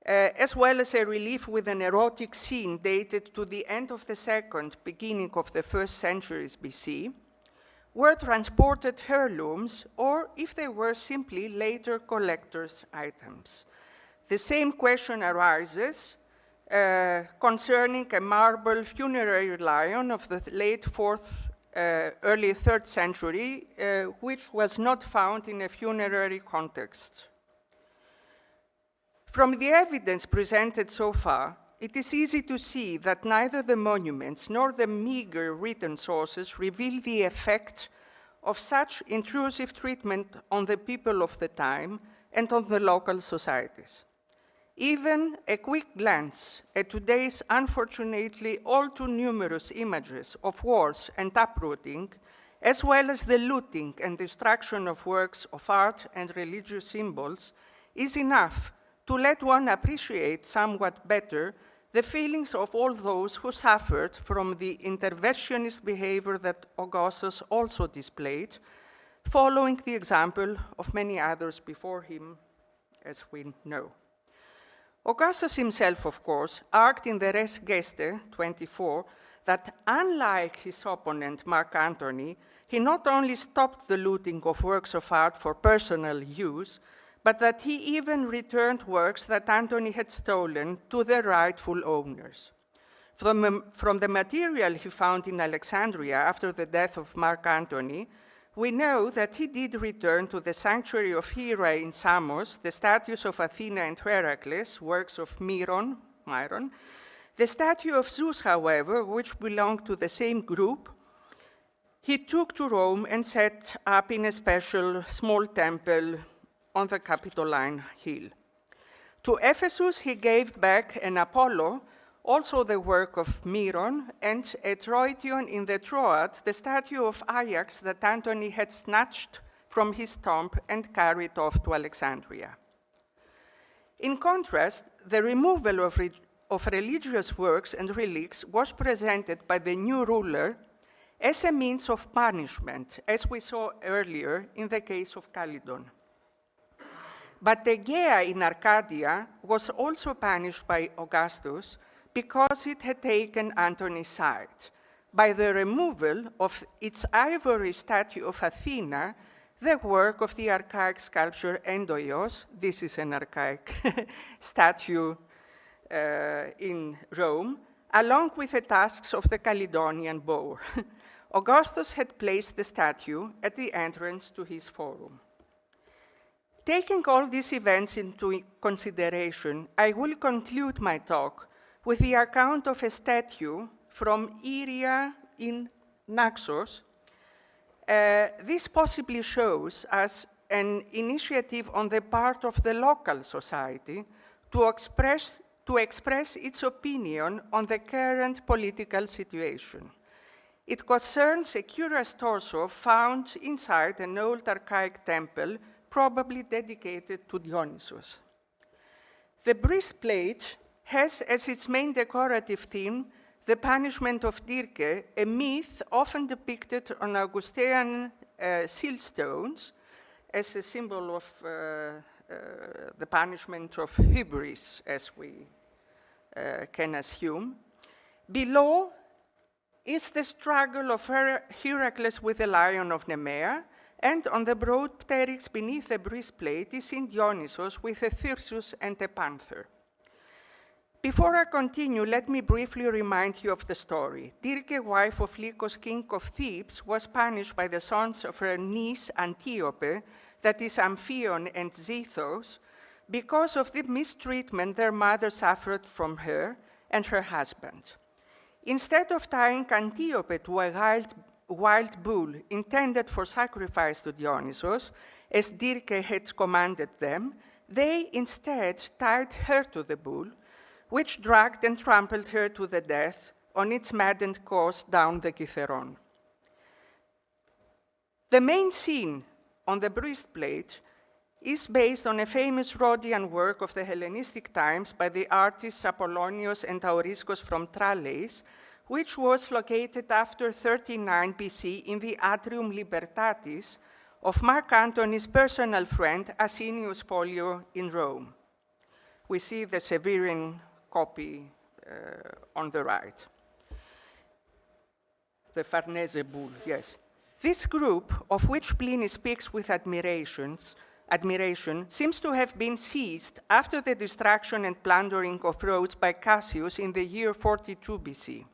as well as a relief with an erotic scene dated to the end of the 2nd, beginning of the 1st centuries BC, were transported heirlooms or if they were simply later collectors' items. The same question arises concerning a marble funerary lion of the late 4th, early 3rd century, which was not found in a funerary context. From the evidence presented so far, it is easy to see that neither the monuments nor the meager written sources reveal the effect of such intrusive treatment on the people of the time and on the local societies. Even a quick glance at today's unfortunately all too numerous images of wars and uprooting, as well as the looting and destruction of works of art and religious symbols, is enough to let one appreciate somewhat better the feelings of all those who suffered from the interventionist behavior that Augustus also displayed, following the example of many others before him, as we know. Augustus himself, of course, argued in the Res Geste 24 that unlike his opponent, Mark Antony, he not only stopped the looting of works of art for personal use, but that he even returned works that Antony had stolen to their rightful owners. From the material he found in Alexandria after the death of Mark Antony, we know that he did return to the sanctuary of Hera in Samos the statues of Athena and Heracles, works of Myron. The statue of Zeus, however, which belonged to the same group, he took to Rome and set up in a special small temple on the Capitoline Hill. To Ephesus, he gave back an Apollo, also the work of Myron, and a Troition in the Troad, the statue of Ajax that Antony had snatched from his tomb and carried off to Alexandria. In contrast, the removal of religious works and relics was presented by the new ruler as a means of punishment, as we saw earlier in the case of Calydon. But Aegea in Arcadia was also punished by Augustus because it had taken Antony's side, by the removal of its ivory statue of Athena, the work of the archaic sculptor Endoios. This is an archaic statue in Rome, along with the tusks of the Calydonian boar. Augustus had placed the statue at the entrance to his forum. Taking all these events into consideration, I will conclude my talk with the account of a statue from Iria in Naxos. This possibly shows us an initiative on the part of the local society to express its opinion on the current political situation. It concerns a curious torso found inside an old archaic temple, probably dedicated to Dionysus. The breastplate has as its main decorative theme the punishment of Dirke, a myth often depicted on Augustan seal stones as a symbol of the punishment of hubris, as we can assume. Below is the struggle of Heracles with the lion of Nemea, and on the broad pteryx beneath the breastplate is in Dionysus with a thyrsus and a panther. Before I continue, let me briefly remind you of the story. Dirke, wife of Lycos, king of Thebes, was punished by the sons of her niece Antiope, that is Amphion and Zethos, because of the mistreatment their mother suffered from her and her husband. Instead of tying Antiope to a wild bull intended for sacrifice to Dionysus, as Dirke had commanded them, they instead tied her to the bull, which dragged and trampled her to the death on its maddened course down the Kytheron. The main scene on the breastplate is based on a famous Rhodian work of the Hellenistic times by the artists Apollonios and Auriskos from Tralles, which was located after 39 BC in the Atrium Libertatis of Mark Antony's personal friend Asinius Pollio in Rome. We see the Severan copy on the right. The Farnese bull, yes. This group, of which Pliny speaks with admiration, seems to have been seized after the destruction and plundering of Rhodes by Cassius in the year 42 BC.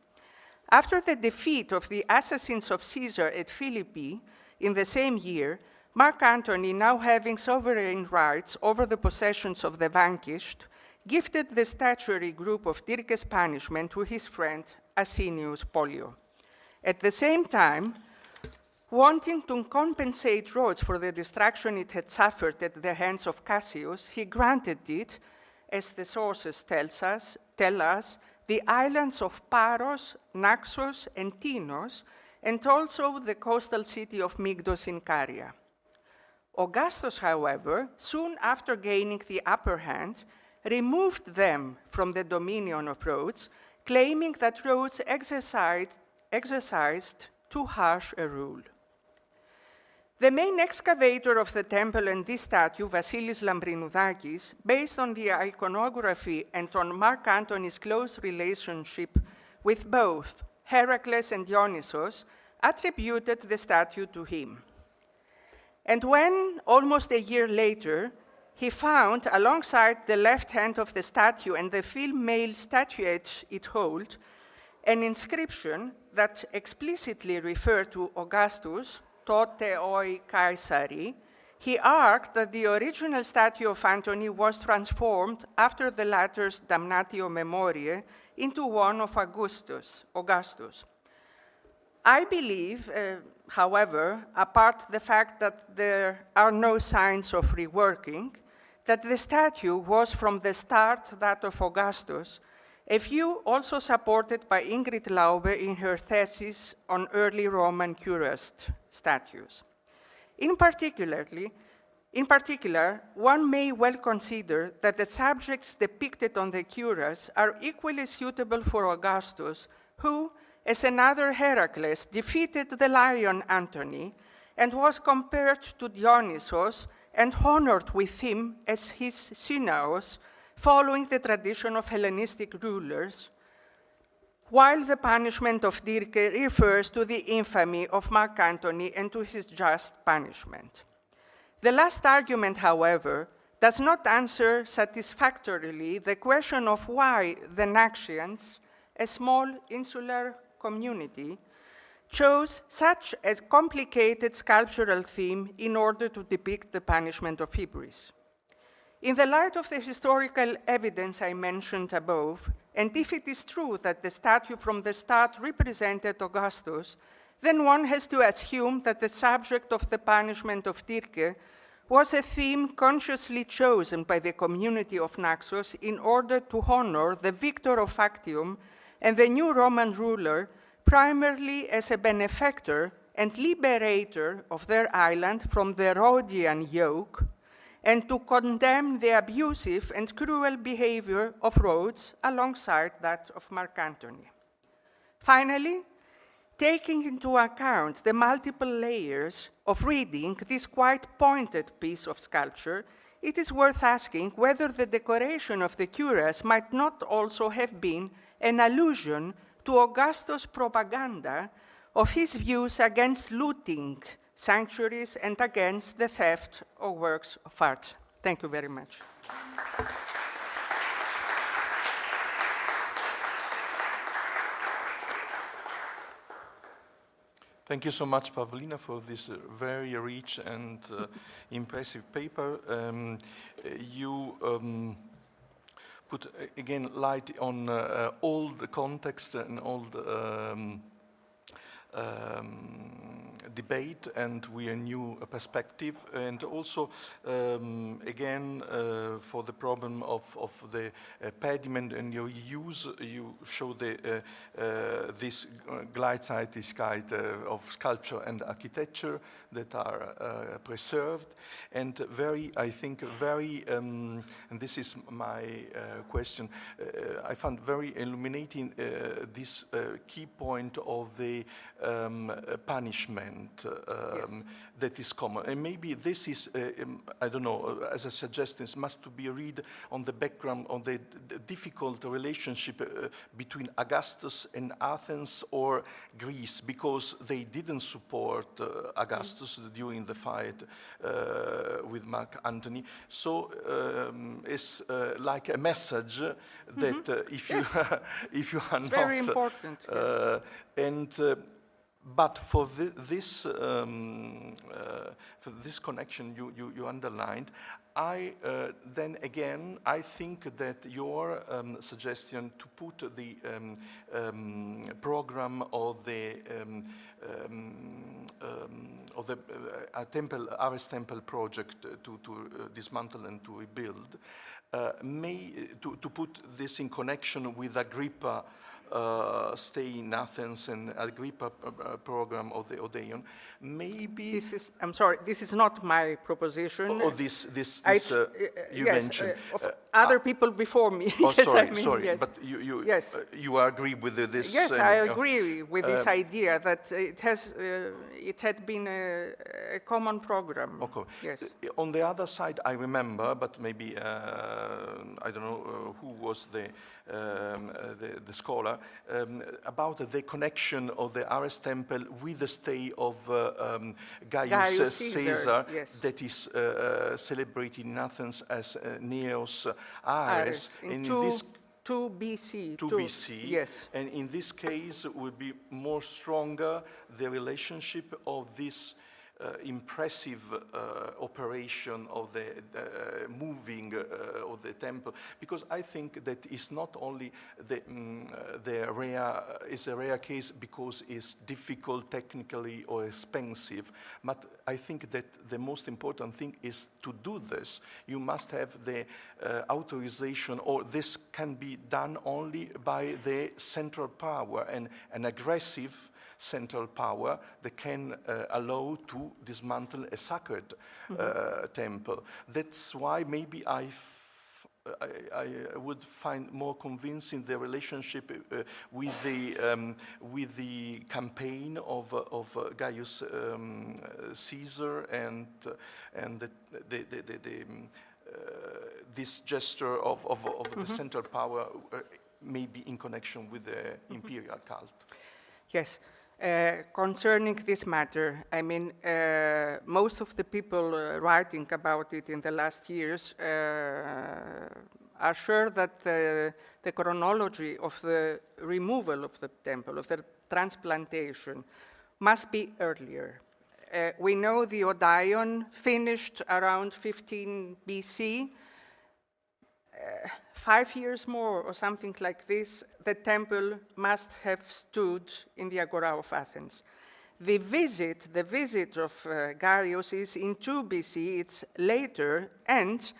After the defeat of the assassins of Caesar at Philippi in the same year, Mark Antony, now having sovereign rights over the possessions of the vanquished, gifted the statuary group of Dirke's punishment to his friend Asinius Pollio. At the same time, wanting to compensate Rhodes for the destruction it had suffered at the hands of Cassius, he granted it, as the sources tell us, the islands of Paros, Naxos, and Tinos, and also the coastal city of Mygdos in Caria. Augustus, however, soon after gaining the upper hand, removed them from the dominion of Rhodes, claiming that Rhodes exercised too harsh a rule. The main excavator of the temple and this statue, Vasilis Lambrinoudakis, based on the iconography and on Mark Antony's close relationship with both Heracles and Dionysos, attributed the statue to him. And when, almost a year later, he found, alongside the left hand of the statue and the female statuette it held, an inscription that explicitly referred to Augustus, Tote oi Caesari, he argued that the original statue of Antony was transformed after the latter's damnatio memoriae into one of Augustus. I believe, however, apart the fact that there are no signs of reworking, that the statue was from the start that of Augustus, a view also supported by Ingrid Laube in her thesis on early Roman cuirassed statues. In particular, one may well consider that the subjects depicted on the cuirass are equally suitable for Augustus, who, as another Heracles, defeated the lion Antony and was compared to Dionysos and honored with him as his synaos, following the tradition of Hellenistic rulers, while the punishment of Dirce refers to the infamy of Mark Antony and to his just punishment. The last argument, however, does not answer satisfactorily the question of why the Naxians, a small insular community, chose such a complicated sculptural theme in order to depict the punishment of hybris. In the light of the historical evidence I mentioned above, and if it is true that the statue from the start represented Augustus, then one has to assume that the subject of the punishment of Dirce was a theme consciously chosen by the community of Naxos in order to honor the victor of Actium and the new Roman ruler, primarily as a benefactor and liberator of their island from the Rhodian yoke, and to condemn the abusive and cruel behavior of Rhodes alongside that of Mark Antony. Finally, taking into account the multiple layers of reading this quite pointed piece of sculpture, it is worth asking whether the decoration of the cuirass might not also have been an allusion to Augustus' propaganda of his views against looting sanctuaries and against the theft of works of art. Thank you very much. Thank you so much, Pavlina, for this very rich and impressive paper. You put, again, light on all the context and all the debate, and we a new perspective, and also again for the problem of the pediment and your use, you show the this Gleichzeitigkeit of sculpture and architecture that are preserved, and very, I think, very, and this is my question, I found very illuminating this key point of the punishment that is common. And maybe this is, I don't know, as a suggestion, must to be read on the background of the difficult relationship between Augustus and Athens or Greece, because they didn't support Augustus during the fight with Mark Antony. So it's like a message that if you if you are it's not very important. Yes. And but for this connection you underlined, I then again I think that your suggestion to put the program of the temple, Ares Temple project to dismantle and to rebuild, to put this in connection with Agrippa stay in Athens and Agrippa program of the Odeon, maybe... This is, I'm sorry, this is not my proposition. Oh, this you yes, mentioned. Other people before me. Oh, yes, sorry, I mean, sorry, yes. but you yes. You agree with this? Yes, I agree with this idea that it had been a common program. Okay. Yes. On the other side, I remember, but maybe I don't know who was the scholar about the connection of the Ares temple with the stay of Gaius Caesar, yes. that is celebrated in Athens as Neos Ares. In 2 BC. 2 BC. Yes. And in this case, would be more stronger the relationship of this impressive operation of the moving of the temple, because I think that it's not only is a rare case because it's difficult technically or expensive, but I think that the most important thing is to do this. You must have the authorization, or this can be done only by the central power, and an aggressive central power that can allow to dismantle a sacred temple. That's why maybe I would find more convincing the relationship with the campaign of Gaius Caesar and this gesture of the central power, maybe in connection with the imperial cult. Yes. Concerning this matter, I mean, most of the people writing about it in the last years are sure that the chronology of the removal of the temple, of the transplantation, must be earlier. We know the Odeon finished around 15 BC. 5 years more or something like this, the temple must have stood in the Agora of Athens. The visit of Gaius is in 2 BC, it's later, and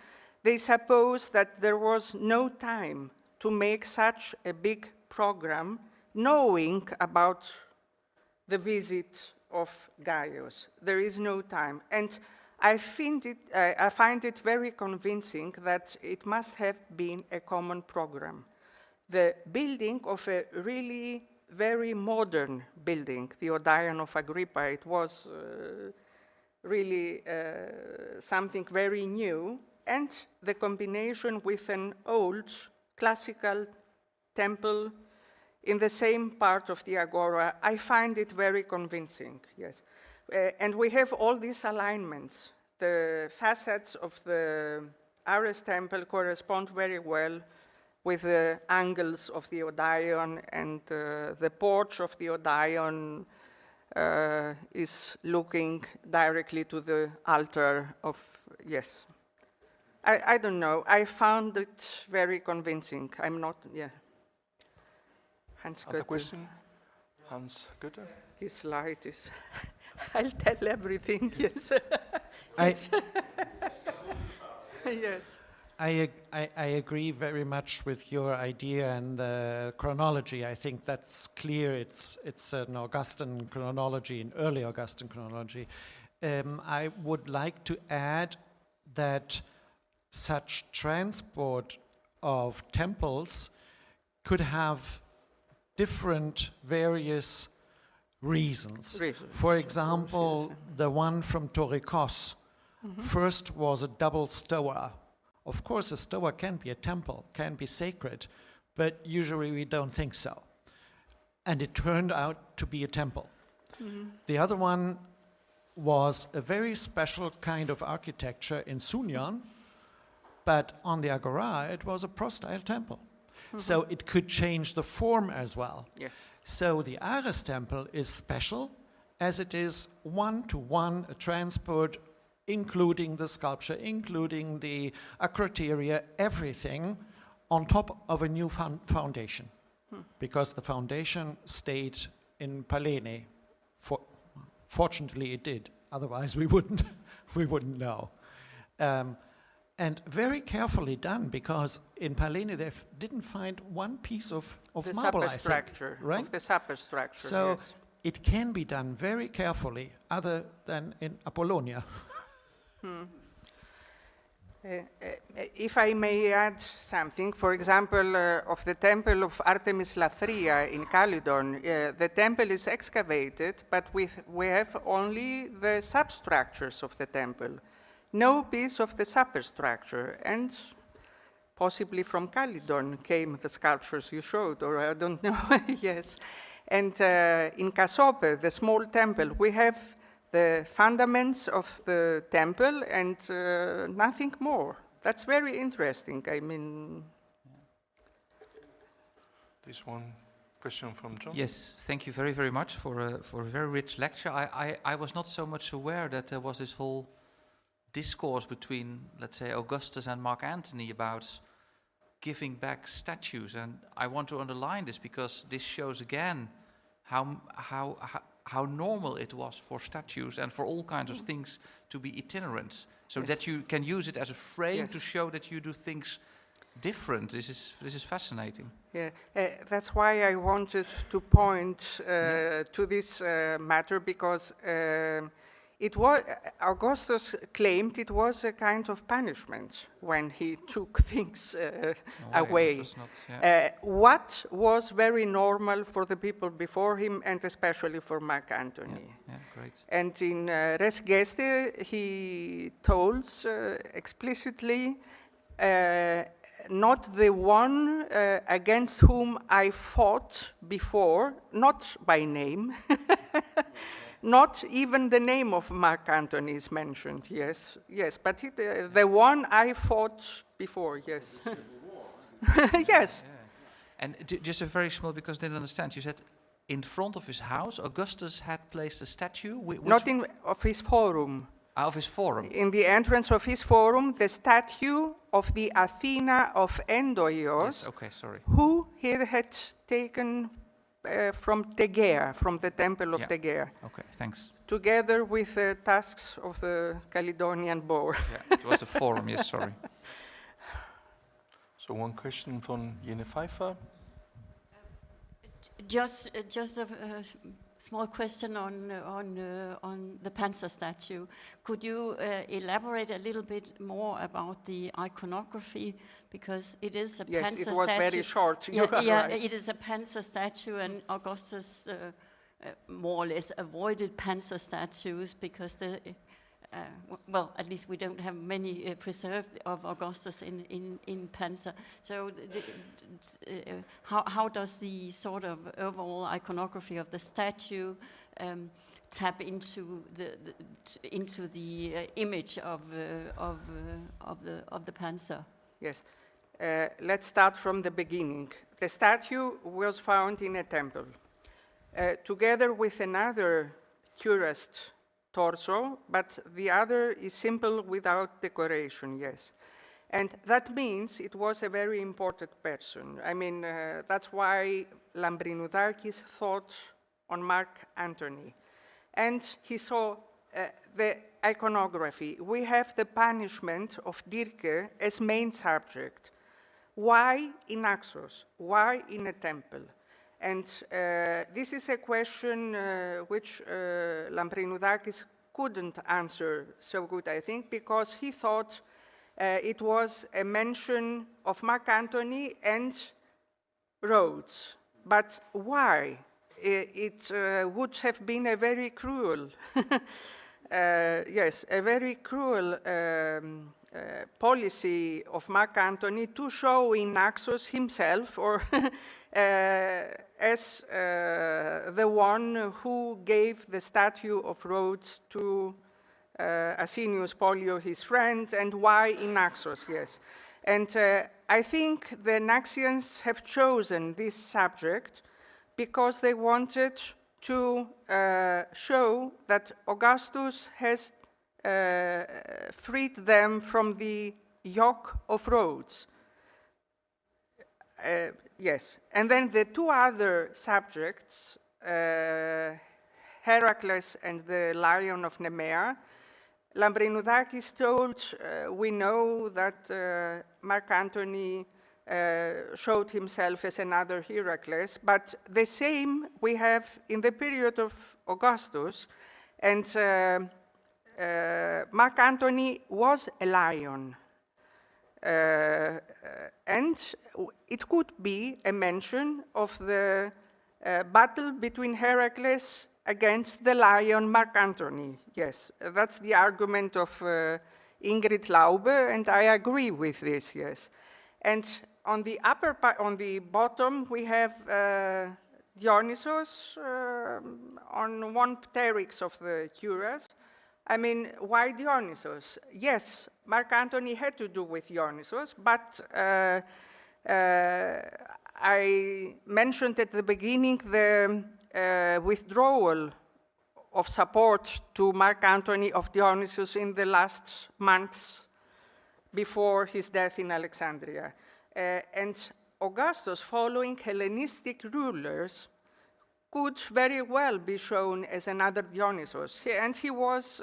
they suppose that there was no time to make such a big program knowing about the visit of Gaius. There is no time. And I find it very convincing that it must have been a common program. The building of a really very modern building, the Odeon of Agrippa, it was really something very new, and the combination with an old classical temple in the same part of the Agora, I find it very convincing, yes. And we have all these alignments. The facets of the Ares temple correspond very well with the angles of the Odeon, and the porch of the Odeon is looking directly to the altar of, yes. I don't know, I found it very convincing. I'm not, yeah. Hans Goethe. Other question? Hans Goethe? His light is... I'll tell everything, yes. Yes. I agree very much with your idea and chronology. I think that's clear. It's an Augustan chronology, an early Augustan chronology. I would like to add that such transport of temples could have different various reasons. For example, the one from Torikos first was a double stoa. Of course, a stoa can be a temple, can be sacred, but usually we don't think so. And it turned out to be a temple. The other one was a very special kind of architecture in Sunion, but on the Agora, it was a prostyle temple. So it could change the form as well. Yes. So the Ares temple is special, as it is one-to-one a transport, including the sculpture, including the acroteria, everything on top of a new foundation. Because the foundation stayed in Palene. Fortunately, it did. Otherwise, we wouldn't know. and very carefully done, because in Palene they didn't find one piece of the marble, I think, superstructure, right? of the superstructure, So yes. it can be done very carefully, other than in Apollonia. If I may add something, for example, of the temple of Artemis Laphria in Calydon, the temple is excavated, but we have only the substructures of the temple, no piece of the superstructure, and possibly from Calydon came the sculptures you showed, or I don't know, yes. And in Casope, the small temple, we have the fundaments of the temple and nothing more. That's very interesting. I mean... This one question from John. Yes, thank you very, very much for a very rich lecture. I was not so much aware that there was this whole discourse between, let's say, Augustus and Mark Antony about giving back statues. And I want to underline this because this shows again how normal it was for statues and for all kinds of things to be itinerant. So that you can use it as a frame to show that you do things different. This is fascinating. Yeah, that's why I wanted to point to this matter, because it was, Augustus claimed it was a kind of punishment when he took things away. What was very normal for the people before him, and especially for Mark Antony. Yeah, great. And in Res Geste, he tells explicitly, not the one against whom I fought before, not by name, not even the name of Mark Antony is mentioned, yes, but the one I fought before, yes. Yes. Yeah. And just a very small, because I didn't understand, you said in front of his house, Augustus had placed a statue? Not in of his forum. Of his forum. In the entrance of his forum, the statue of the Athena of Endoios, who he had taken from Tegea, from the temple of Tegea. Okay, thanks. Together with the tusks of the Caledonian boar. Yeah, it was the forum, yes, sorry. So one question from Jene Pfeiffer. Just a small question on the Panzer statue. Could you elaborate a little bit more about the iconography, because it is a Panzer statue. Yes, it was very short. Right. It is a Panzer statue, and Augustus more or less avoided Panzer statues because well, at least we don't have many preserved of Augustus in Panzer. So how does the sort of overall iconography of the statue tap into the image of the Panzer? Yes. Let's start from the beginning. The statue was found in a temple, together with another cuirassed torso, but the other is simple without decoration, yes. And that means it was a very important person. I mean, that's why Lambrinidakis thought on Mark Antony. And he saw the iconography. We have the punishment of Dirke as main subject. Why in Naxos? Why in a temple? And this is a question which Lambrinidakis couldn't answer so good, I think, because he thought it was a mention of Mark Antony and Rhodes. But why? It would have been a very cruel, yes, a very cruel policy of Mark Antony to show in Naxos himself, or as the one who gave the statue of Rhodes to Asinius Pollio, his friend, and why in Naxos, yes. And I think the Naxians have chosen this subject because they wanted to show that Augustus has freed them from the yoke of Rhodes. Yes, and then the two other subjects, Heracles and the Lion of Nemea, Lambrinidakis told, we know that Mark Antony showed himself as another Heracles, but the same we have in the period of Augustus, and Mark Antony was a lion. And it could be a mention of the battle between Heracles against the lion Mark Antony. Yes, that's the argument of Ingrid Laube, and I agree with this, yes. And on the on the bottom, we have Dionysos on one pteryx of the Curas. I mean, why Dionysos? Yes, Mark Antony had to do with Dionysos, but I mentioned at the beginning the withdrawal of support to Mark Antony of Dionysus in the last months before his death in Alexandria. And Augustus, following Hellenistic rulers, could very well be shown as another Dionysus. And he was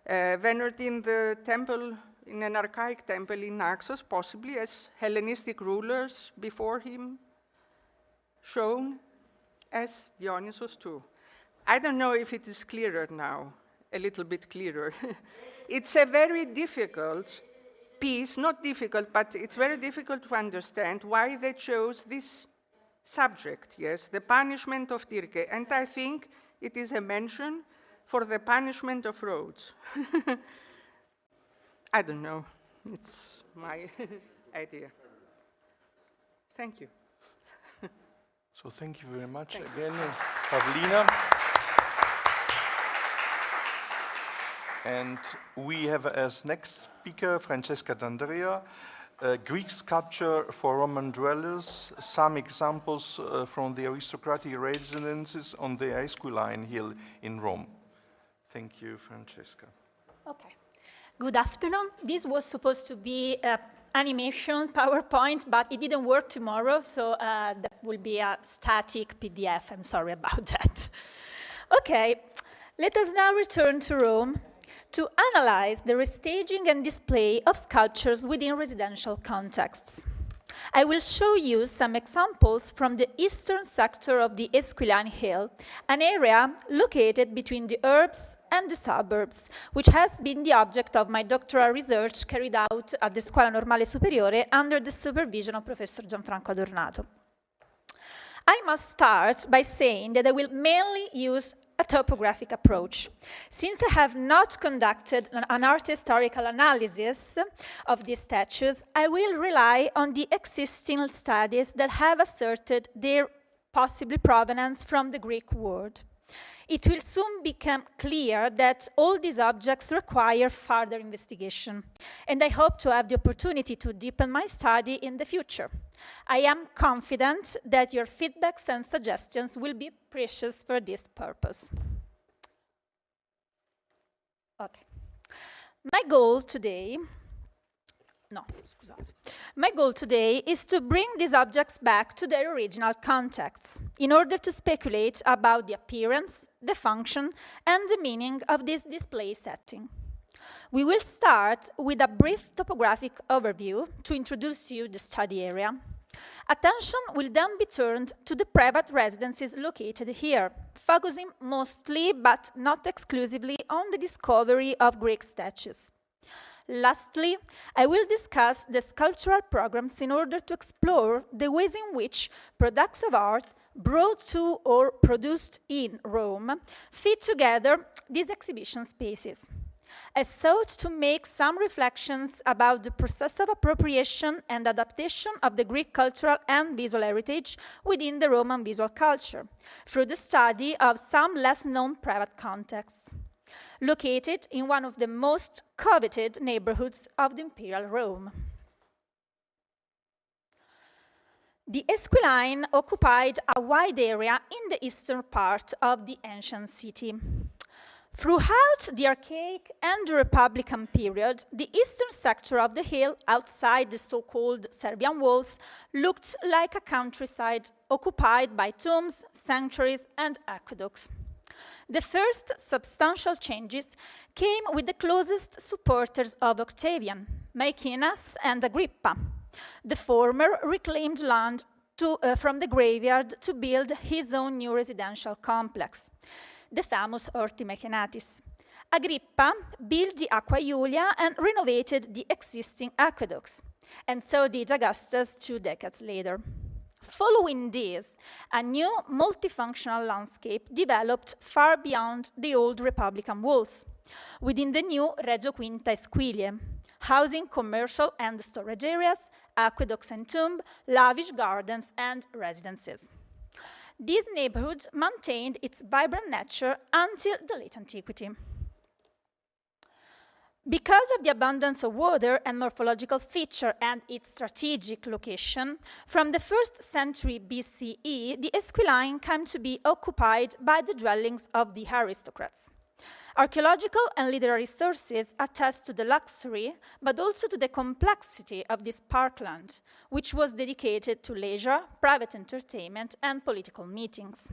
venered in the temple, in an archaic temple in Naxos, possibly as Hellenistic rulers before him, shown as Dionysus too. I don't know if it is clearer now, a little bit clearer. It's a very difficult piece, not difficult, but it's very difficult to understand why they chose this subject, yes, the punishment of Tirke. And I think it is a mention for the punishment of Rhodes. I don't know, it's my idea. Thank you. So thank you very much again, Pavlina. And we have as next speaker Francesca D'Andrea, Greek sculpture for Roman dwellers, some examples from the aristocratic residences on the Esquiline Hill in Rome. Thank you, Francesca. Okay. Good afternoon. This was supposed to be animation PowerPoint, but it didn't work tomorrow, so that will be a static PDF. I'm sorry about that. Okay, let us now return to Rome to analyze the restaging and display of sculptures within residential contexts. I will show you some examples from the eastern sector of the Esquiline Hill, an area located between the urbs and the suburbs, which has been the object of my doctoral research carried out at the Scuola Normale Superiore under the supervision of Professor Gianfranco Adornato. I must start by saying that I will mainly use a topographic approach. Since I have not conducted an art historical analysis of these statues, I will rely on the existing studies that have asserted their possible provenance from the Greek world. It will soon become clear that all these objects require further investigation, and I hope to have the opportunity to deepen my study in the future. I am confident that your feedbacks and suggestions will be precious for this purpose. Okay. My goal today is to bring these objects back to their original contexts in order to speculate about the appearance, the function, and the meaning of this display setting. We will start with a brief topographic overview to introduce you the study area. Attention will then be turned to the private residences located here, focusing mostly but not exclusively on the discovery of Greek statues. Lastly, I will discuss the sculptural programs in order to explore the ways in which products of art brought to or produced in Rome fit together these exhibition spaces. I thought to make some reflections about the process of appropriation and adaptation of the Greek cultural and visual heritage within the Roman visual culture through the study of some less known private contexts, located in one of the most coveted neighborhoods of the Imperial Rome. The Esquiline occupied a wide area in the eastern part of the ancient city. Throughout the Archaic and the Republican period, the eastern sector of the hill, outside the so-called Servian walls, looked like a countryside occupied by tombs, sanctuaries, and aqueducts. The first substantial changes came with the closest supporters of Octavian, Maecenas and Agrippa. The former reclaimed land from the graveyard to build his own new residential complex, the famous Horti Maecenatis. Agrippa built the Aqua Iulia and renovated the existing aqueducts, and so did Augustus 2 decades later. Following this, a new multifunctional landscape developed far beyond the old Republican walls, within the new Reggio Quinta Esquilie, housing commercial and storage areas, aqueducts and tomb, lavish gardens, and residences. This neighborhood maintained its vibrant nature until the late antiquity. Because of the abundance of water and morphological feature and its strategic location, from the 1st century BCE, the Esquiline came to be occupied by the dwellings of the aristocrats. Archaeological and literary sources attest to the luxury, but also to the complexity of this parkland, which was dedicated to leisure, private entertainment, and political meetings.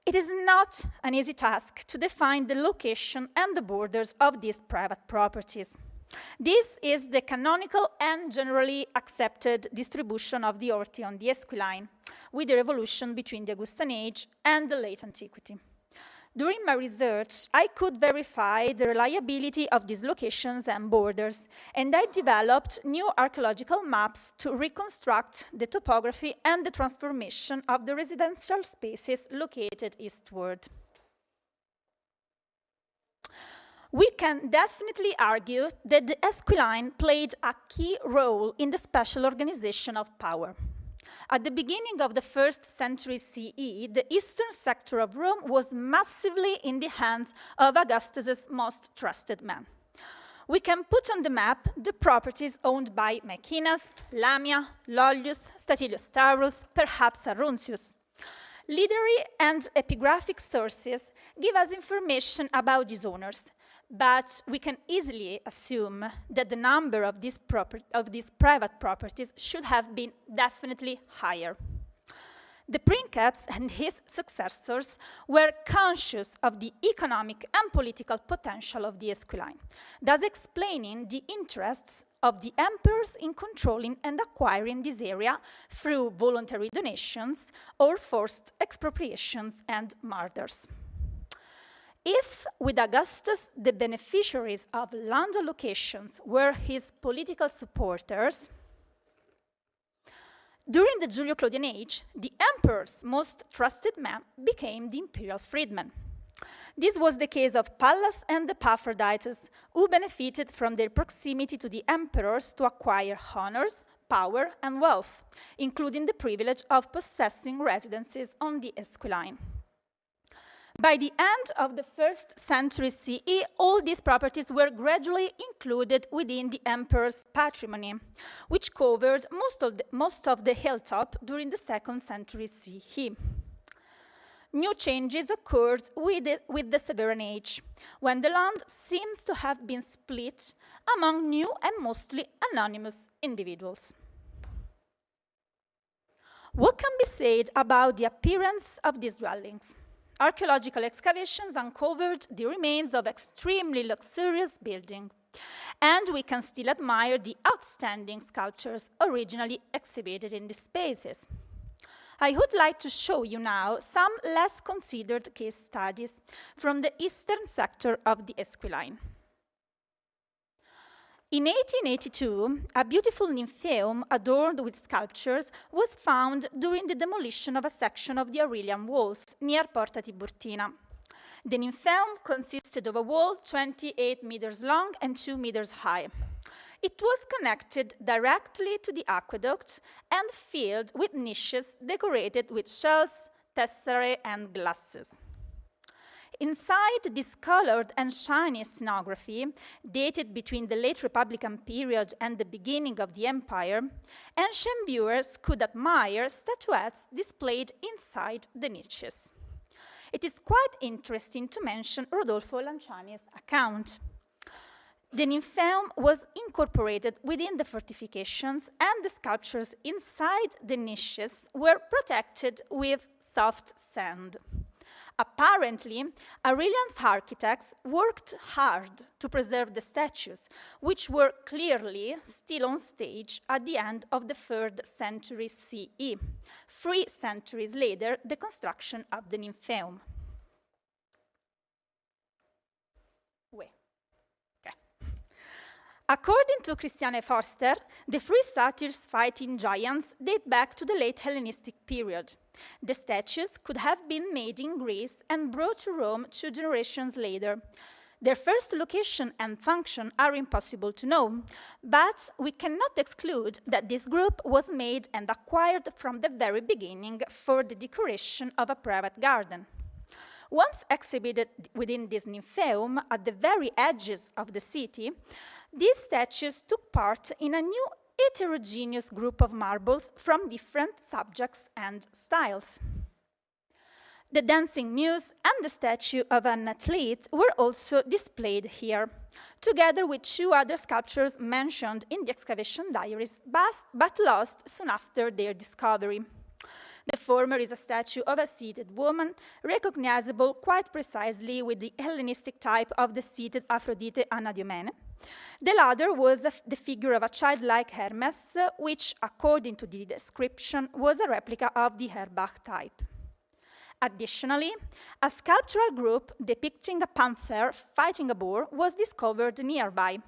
It is not an easy task to define the location and the borders of these private properties. This is the canonical and generally accepted distribution of the Horti on the Esquiline, with the revolution between the Augustan Age and the late antiquity. During my research, I could verify the reliability of these locations and borders, and I developed new archaeological maps to reconstruct the topography and the transformation of the residential spaces located eastward. We can definitely argue that the Esquiline played a key role in the special organization of power. At the beginning of the 1st century CE, the eastern sector of Rome was massively in the hands of Augustus's most trusted men. We can put on the map the properties owned by Maecenas, Lamia, Lollius, Statilius Taurus, perhaps Aruncius. Literary and epigraphic sources give us information about these owners, but we can easily assume that the number of these private properties should have been definitely higher. The princeps and his successors were conscious of the economic and political potential of the Esquiline, thus explaining the interests of the emperors in controlling and acquiring this area through voluntary donations or forced expropriations and murders. If, with Augustus, the beneficiaries of land allocations were his political supporters, during the Julio-Claudian age, the emperor's most trusted man became the imperial freedmen. This was the case of Pallas and Epaphroditus, who benefited from their proximity to the emperors to acquire honors, power, and wealth, including the privilege of possessing residences on the Esquiline. By the end of the 1st century CE, all these properties were gradually included within the emperor's patrimony, which covered most of the hilltop during the 2nd century CE. New changes occurred with the Severan Age, when the land seems to have been split among new and mostly anonymous individuals. What can be said about the appearance of these dwellings? Archaeological excavations uncovered the remains of extremely luxurious buildings, and we can still admire the outstanding sculptures originally exhibited in these spaces. I would like to show you now some less considered case studies from the eastern sector of the Esquiline. In 1882, a beautiful nymphaeum adorned with sculptures was found during the demolition of a section of the Aurelian walls near Porta Tiburtina. The nymphaeum consisted of a wall 28 meters long and 2 meters high. It was connected directly to the aqueduct and filled with niches decorated with shells, tesserae, and glasses. Inside this colored and shiny scenography, dated between the late Republican period and the beginning of the Empire, ancient viewers could admire statuettes displayed inside the niches. It is quite interesting to mention Rodolfo Lanciani's account. The nymphaeum was incorporated within the fortifications, and the sculptures inside the niches were protected with soft sand. Apparently, Aurelian's architects worked hard to preserve the statues, which were clearly still on stage at the end of the 3rd century CE, 3 centuries later, the construction of the Nymphaeum. According to Christiane Forster, the 3 satyrs fighting giants date back to the late Hellenistic period. The statues could have been made in Greece and brought to Rome 2 generations later. Their first location and function are impossible to know, but we cannot exclude that this group was made and acquired from the very beginning for the decoration of a private garden. Once exhibited within this Nymphaeum at the very edges of the city, these statues took part in a new heterogeneous group of marbles from different subjects and styles. The dancing muse and the statue of an athlete were also displayed here, together with 2 other sculptures mentioned in the excavation diaries, but lost soon after their discovery. The former is a statue of a seated woman, recognizable quite precisely with the Hellenistic type of the seated Aphrodite Anadyomene. The latter was the figure of a childlike Hermes, which, according to the description, was a replica of the Herbach type. Additionally, a sculptural group depicting a panther fighting a boar was discovered nearby.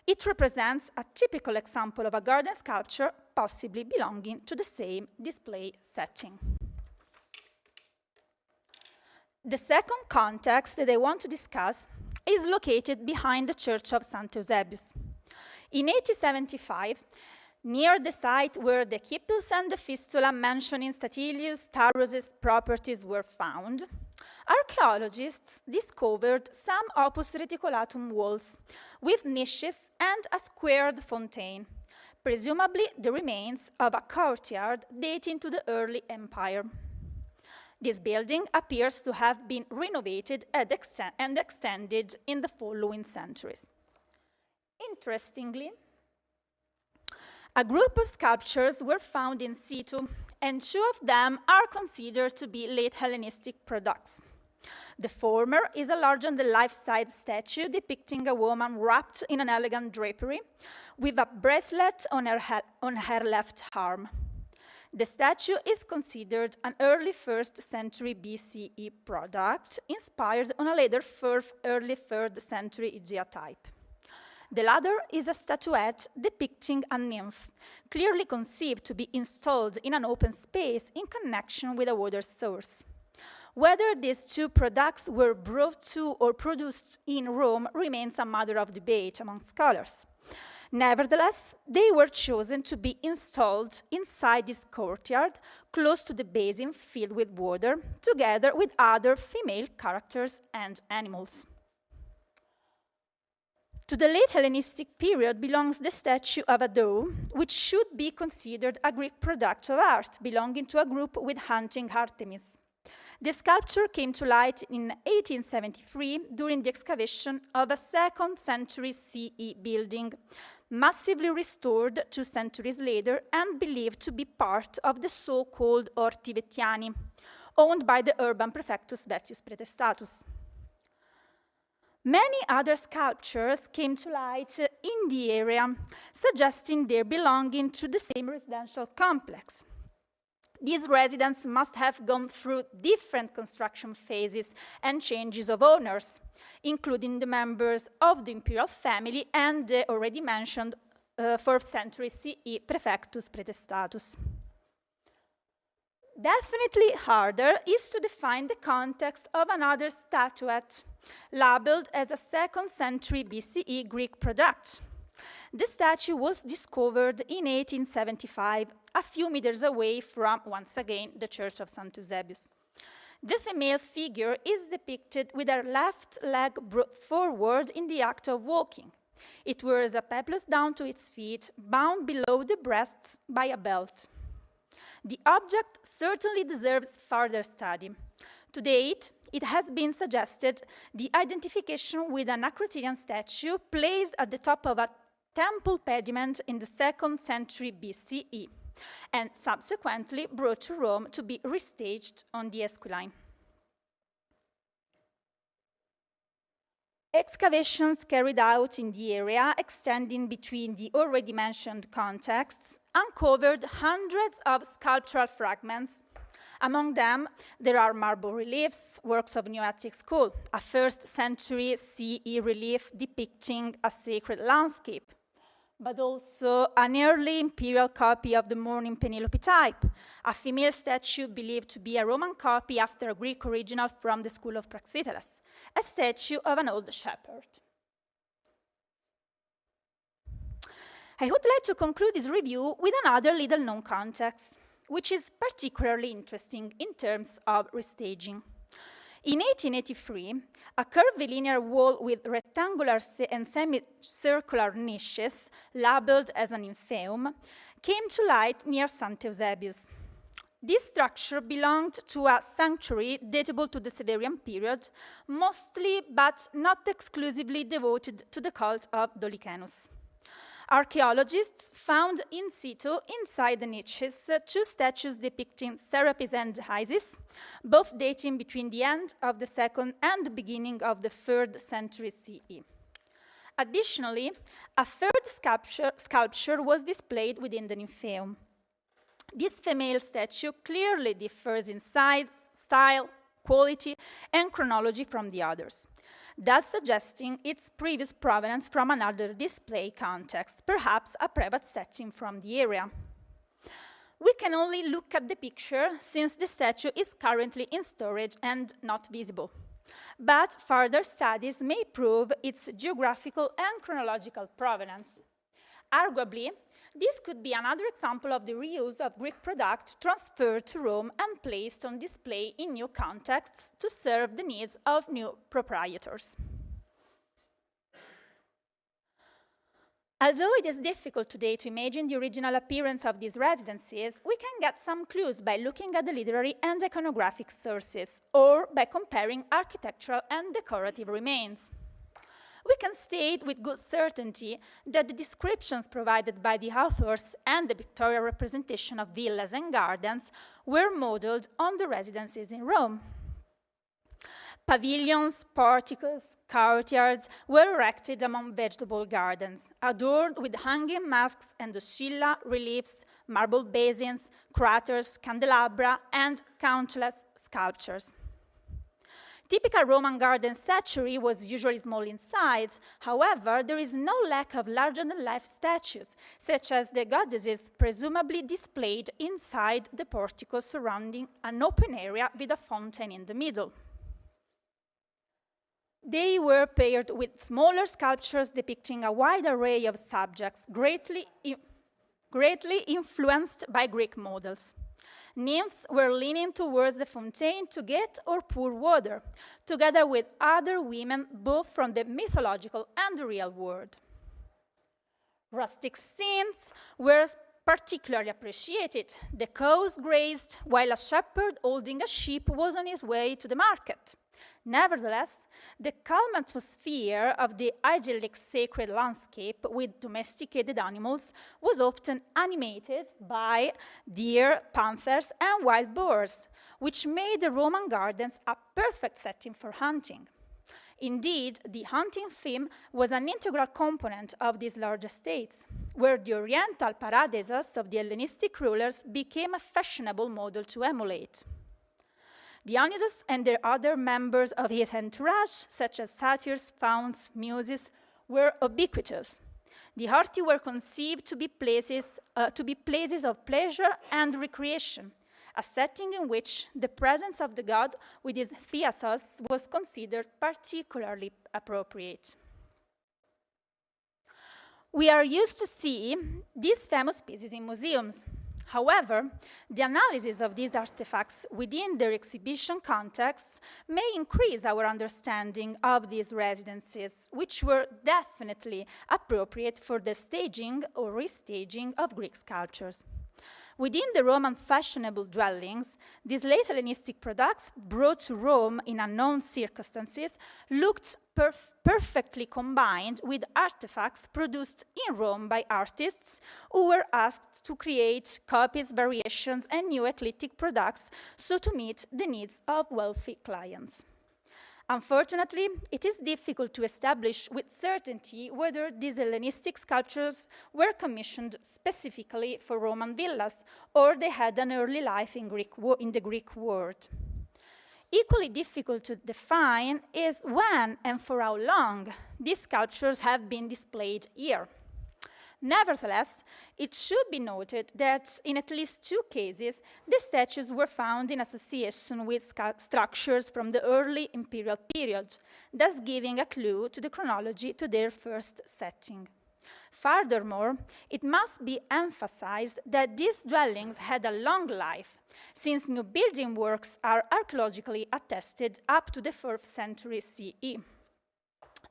It represents a typical example of a garden sculpture, possibly belonging to the same display setting. The second context that I want to discuss is located behind the Church of St. Eusebius. In 1875, near the site where the Kippus and the Fistula mentioned in Statilius Tarrus's properties were found, archaeologists discovered some opus reticulatum walls with niches and a squared fontaine, presumably the remains of a courtyard dating to the early empire. This building appears to have been renovated and extended in the following centuries. Interestingly, a group of sculptures were found in situ, and 2 of them are considered to be late Hellenistic products. The former is a larger-than-life size statue depicting a woman wrapped in an elegant drapery with a bracelet on her left arm. The statue is considered an early 1st century BCE product, inspired on a later early 3rd century Aegea type. The latter is a statuette depicting a nymph, clearly conceived to be installed in an open space in connection with a water source. Whether these 2 products were brought to or produced in Rome remains a matter of debate among scholars. Nevertheless, they were chosen to be installed inside this courtyard, close to the basin filled with water, together with other female characters and animals. To the late Hellenistic period belongs the statue of a doe, which should be considered a Greek product of art, belonging to a group with hunting Artemis. The sculpture came to light in 1873 during the excavation of a 2nd century CE building, massively restored 2 centuries later and believed to be part of the so-called Orti Vettiani, owned by the urban prefectus Vettius Praetestatus. Many other sculptures came to light in the area, suggesting their belonging to the same residential complex. These residents must have gone through different construction phases and changes of owners, including the members of the imperial family and the already mentioned 4th century CE Prefectus Praetestatus. Definitely harder is to define the context of another statuette, labeled as a 2nd century BCE Greek product. The statue was discovered in 1875, a few meters away from, once again, the Church of St. Eusebius. The female figure is depicted with her left leg brought forward in the act of walking. It wears a peplus down to its feet, bound below the breasts by a belt. The object certainly deserves further study. To date, it has been suggested the identification with an Acroterian statue placed at the top of a temple pediment in the 2nd century BCE, and subsequently brought to Rome to be restaged on the Esquiline. Excavations carried out in the area, extending between the already mentioned contexts, uncovered hundreds of sculptural fragments. Among them, there are marble reliefs, works of New Attic School, a 1st century CE relief depicting a sacred landscape, but also an early imperial copy of the Mourning Penelope type, a female statue believed to be a Roman copy after a Greek original from the school of Praxiteles, a statue of an old shepherd. I would like to conclude this review with another little-known context, which is particularly interesting in terms of restaging. In 1883, a curvilinear wall with rectangular and semicircular niches, labeled as an infeum, came to light near St. Eusebius. This structure belonged to a sanctuary datable to the Severian period, mostly but not exclusively devoted to the cult of Dolicanus. Archaeologists found in situ, inside the niches, 2 statues depicting Serapis and Isis, both dating between the end of the 2nd and the beginning of the 3rd century CE. Additionally, a 3rd sculpture was displayed within the nymphaeum. This female statue clearly differs in size, style, quality, and chronology from the others, thus suggesting its previous provenance from another display context, perhaps a private setting from the area. We can only look at the picture since the statue is currently in storage and not visible, but further studies may prove its geographical and chronological provenance. Arguably, this could be another example of the reuse of Greek product transferred to Rome and placed on display in new contexts to serve the needs of new proprietors. Although it is difficult today to imagine the original appearance of these residences, we can get some clues by looking at the literary and iconographic sources, or by comparing architectural and decorative remains. We can state with good certainty that the descriptions provided by the authors and the pictorial representation of villas and gardens were modeled on the residences in Rome. Pavilions, porticos, courtyards were erected among vegetable gardens, adorned with hanging masks and oscilla, reliefs, marble basins, craters, candelabra, and countless sculptures. Typical Roman garden statuary was usually small in size. However, there is no lack of larger-than-life statues, such as the goddesses presumably displayed inside the portico surrounding an open area with a fountain in the middle. They were paired with smaller sculptures depicting a wide array of subjects, greatly influenced by Greek models. Nymphs were leaning towards the fountain to get or pour water, together with other women both from the mythological and the real world. Rustic scenes were particularly appreciated. The cows grazed while a shepherd holding a sheep was on his way to the market. Nevertheless, the calm atmosphere of the idyllic sacred landscape with domesticated animals was often animated by deer, panthers, and wild boars, which made the Roman gardens a perfect setting for hunting. Indeed, the hunting theme was an integral component of these large estates, where the oriental paradisos of the Hellenistic rulers became a fashionable model to emulate. Dionysus and the other members of his entourage, such as satyrs, fauns, muses, were ubiquitous. The Horti were conceived to be places of pleasure and recreation, a setting in which the presence of the god with his thyasos was considered particularly appropriate. We are used to see these famous pieces in museums. However, the analysis of these artifacts within their exhibition contexts may increase our understanding of these residences, which were definitely appropriate for the staging or restaging of Greek sculptures. Within the Roman fashionable dwellings, these late Hellenistic products, brought to Rome in unknown circumstances, looked perfectly combined with artifacts produced in Rome by artists who were asked to create copies, variations, and new eclectic products so to meet the needs of wealthy clients. Unfortunately, it is difficult to establish with certainty whether these Hellenistic sculptures were commissioned specifically for Roman villas or they had an early life in the Greek world. Equally difficult to define is when and for how long these sculptures have been displayed here. Nevertheless, it should be noted that in at least 2 cases, the statues were found in association with structures from the early imperial period, thus giving a clue to the chronology to their first setting. Furthermore, it must be emphasized that these dwellings had a long life, since new building works are archaeologically attested up to the 4th century CE.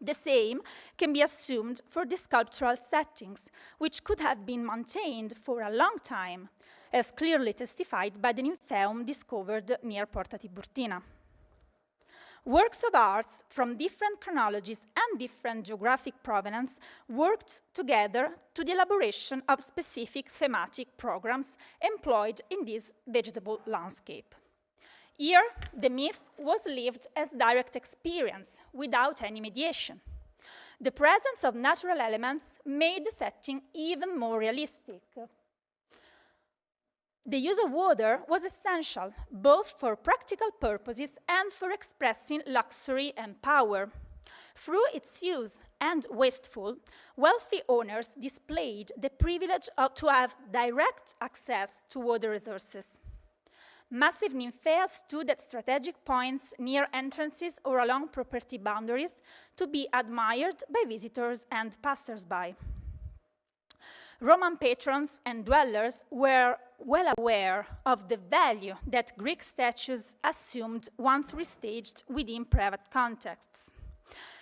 The same can be assumed for the sculptural settings, which could have been maintained for a long time, as clearly testified by the nymphaeum discovered near Porta Tiburtina. Works of arts from different chronologies and different geographic provenance worked together to the elaboration of specific thematic programs employed in this vegetable landscape. Here, the myth was lived as direct experience, without any mediation. The presence of natural elements made the setting even more realistic. The use of water was essential, both for practical purposes and for expressing luxury and power. Through its use and wasteful, wealthy owners displayed the privilege to have direct access to water resources. Massive nymphaea stood at strategic points near entrances or along property boundaries to be admired by visitors and passers-by. Roman patrons and dwellers were well aware of the value that Greek statues assumed once restaged within private contexts.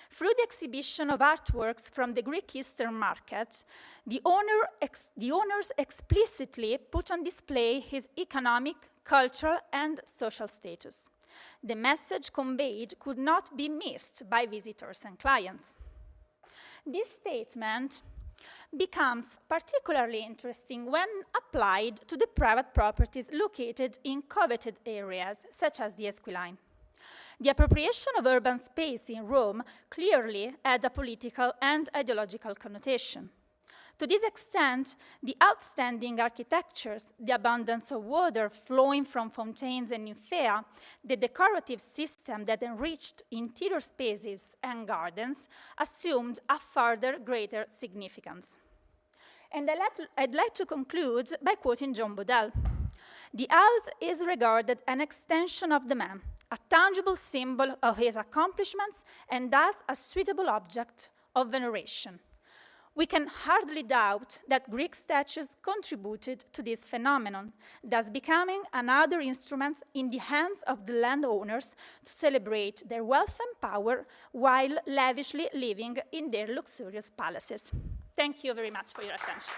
Through the exhibition of artworks from the Greek Eastern market, the owners explicitly put on display his economic, cultural, and social status. The message conveyed could not be missed by visitors and clients. This statement becomes particularly interesting when applied to the private properties located in coveted areas, such as the Esquiline. The appropriation of urban space in Rome clearly had a political and ideological connotation. To this extent, the outstanding architectures, the abundance of water flowing from fountains and nymphaea, the decorative system that enriched interior spaces and gardens assumed a further greater significance. And I'd like to conclude by quoting John Bodell. The house is regarded an extension of the man, a tangible symbol of his accomplishments, and thus a suitable object of veneration. We can hardly doubt that Greek statues contributed to this phenomenon, thus becoming another instrument in the hands of the landowners to celebrate their wealth and power while lavishly living in their luxurious palaces. Thank you very much for your attention.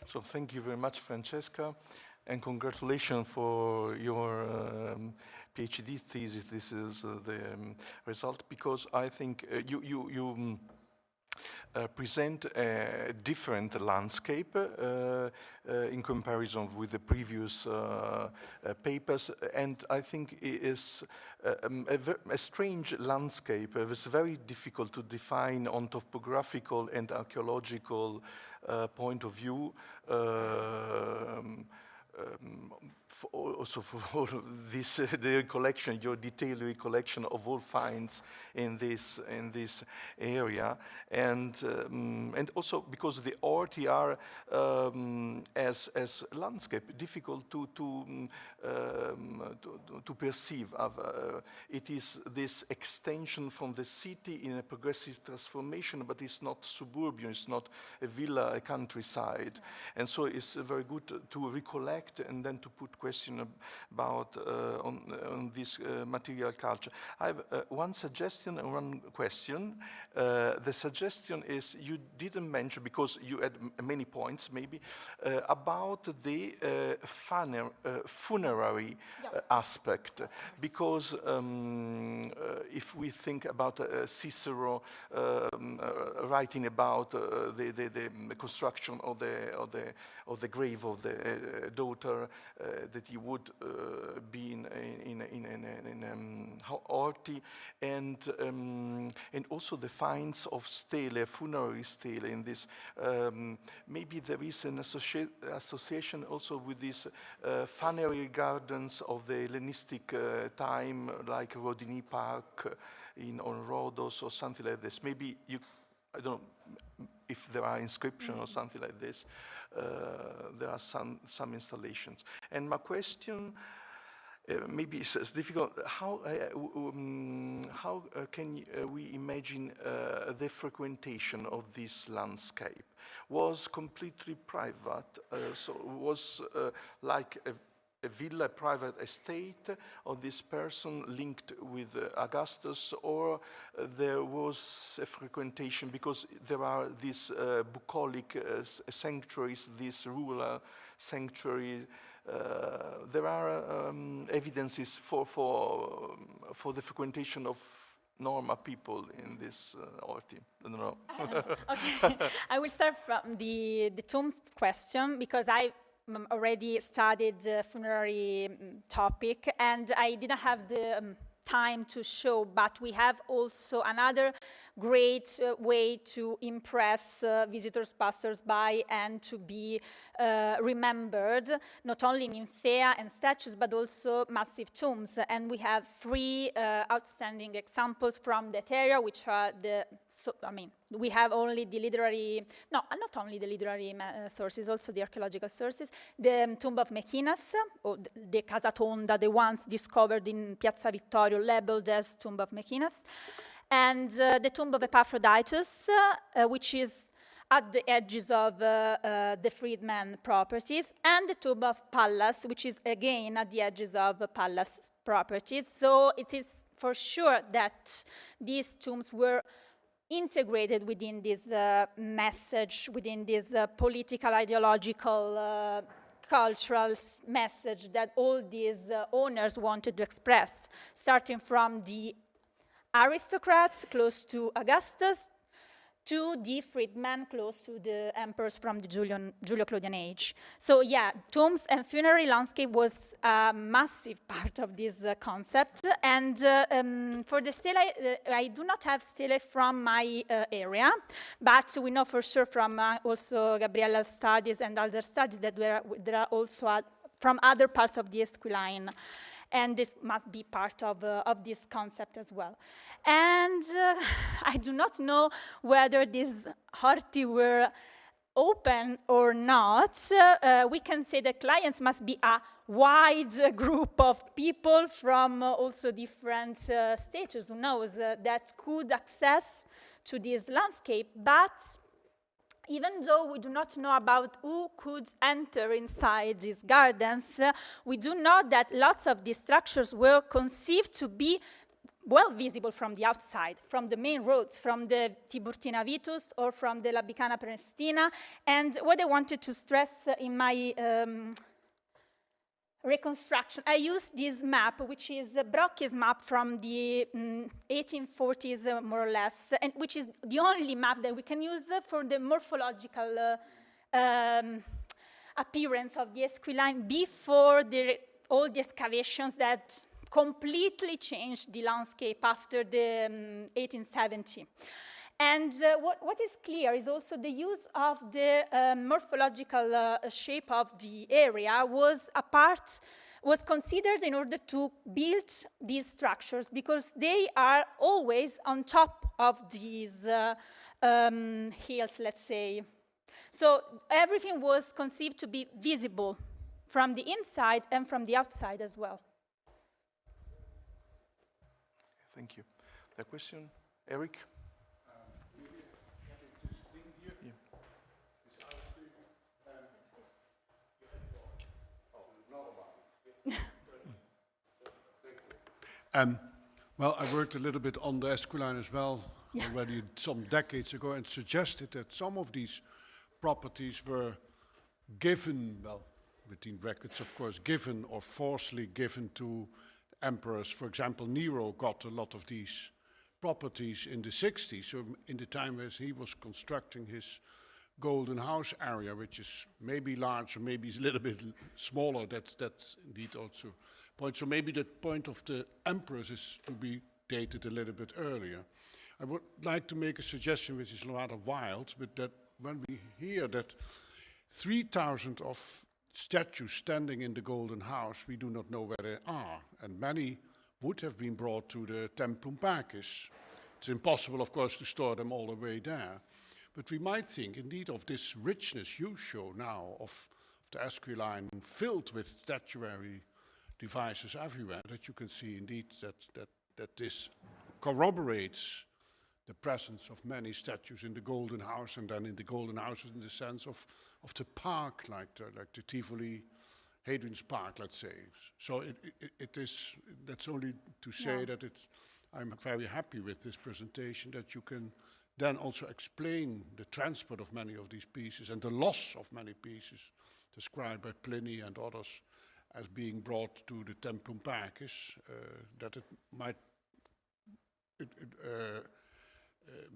So thank you very much, Francesca, and congratulations for your PhD thesis. This is the result, because I think you present a different landscape in comparison with the previous papers, and I think it is a strange landscape. It's very difficult to define on topographical and archaeological point of view. Also for this the recollection, your detailed recollection of all finds in this area, and also because the art here as landscape difficult to perceive. It is this extension from the city in a progressive transformation, but it's not suburban, it's not a villa, a countryside, and so it's very good to recollect and then to put question about on this material culture. I have one suggestion and one question. The suggestion is you didn't mention, because you had many points maybe, about the funerary aspect. Because if we think about Cicero writing about the construction of the grave of the daughter, that he would be in Horti, and also the finds of stele, funerary stele in this. Maybe there is an association also with these funerary gardens of the Hellenistic time, like Rodini Park on Rhodos or something like this. Maybe you, I don't know if there are inscriptions or something like this. There are some installations. And my question, maybe it's difficult. How can we imagine the frequentation of this landscape? Was completely private, so was like a villa, a private estate of this person linked with Augustus, or there was a frequentation because there are these bucolic sanctuaries, these rural sanctuaries. There are evidences for the frequentation of normal people in this Horti. I don't know. Okay, I will start from the tomb question, because I already studied the funerary topic, and I didn't have the time to show, but we have also another great way to impress visitors, passers-by, and to be remembered, not only in nymphaea and statues, but also massive tombs. And we have three outstanding examples from that area, which are we have only the literary, no, not only the literary sources, also the archaeological sources. The tomb of Mequinas, or the Casa Tonda, the ones discovered in Piazza Vittorio, labeled as tomb of Mequinas, and the tomb of Epaphroditus, which is at the edges of the freedman properties, and the tomb of Pallas, which is again at the edges of Pallas properties. So it is for sure that these tombs were integrated within this message, within this political, ideological, cultural message that all these owners wanted to express, starting from the aristocrats close to Augustus to the freedmen close to the emperors from the Julio-Claudian age. So yeah, tombs and funerary landscape was a massive part of this concept. And for the stele, I do not have stele from my area, but we know for sure from also Gabriella's studies and other studies that there are also from other parts of the Esquiline. And this must be part of this concept as well. And I do not know whether these Horti were open or not. We can say that clients must be a wide group of people from also different status, who knows, that could access to this landscape. But even though we do not know about who could enter inside these gardens, we do know that lots of these structures were conceived to be well visible from the outside, from the main roads, from the Tiburtina Vitus or from the Labicana Prenestina. And what I wanted to stress in my reconstruction, I used this map, which is Brocchi's map from the 1840s, more or less, and which is the only map that we can use for the morphological appearance of the Esquiline before all the excavations that completely changed the landscape after the 1870. And what is clear is also the use of the morphological shape of the area was considered in order to build these structures, because they are always on top of these hills, let's say. So everything was conceived to be visible from the inside and from the outside as well. Thank you. The question, Eric? Well, I worked a little bit on the Esquiline as well already some decades ago and suggested that some of these properties were given, well, within brackets, of course, given or forcibly given to emperors. For example, Nero got a lot of these properties in the 60s, so in the time as he was constructing his Golden House area, which is maybe larger, maybe it's a little bit smaller. That's indeed also a point. So maybe the point of the emperors is to be dated a little bit earlier. I would like to make a suggestion which is rather wild, but that when we hear that 3,000 of statues standing in the Golden House, we do not know where they are, and many would have been brought to the Templum Pacis. It's impossible, of course, to store them all the way there. But we might think, indeed, of this richness you show now of the Esquiline filled with statuary devices everywhere, that you can see, indeed, that this corroborates the presence of many statues in the Golden House, and then in the Golden House in the sense of the park, like the Tivoli, Hadrian's Park, let's say. So that's only to say that I'm very happy with this presentation, that you can then also explain the transport of many of these pieces and the loss of many pieces described by Pliny and others as being brought to the Templum Pacis, that it might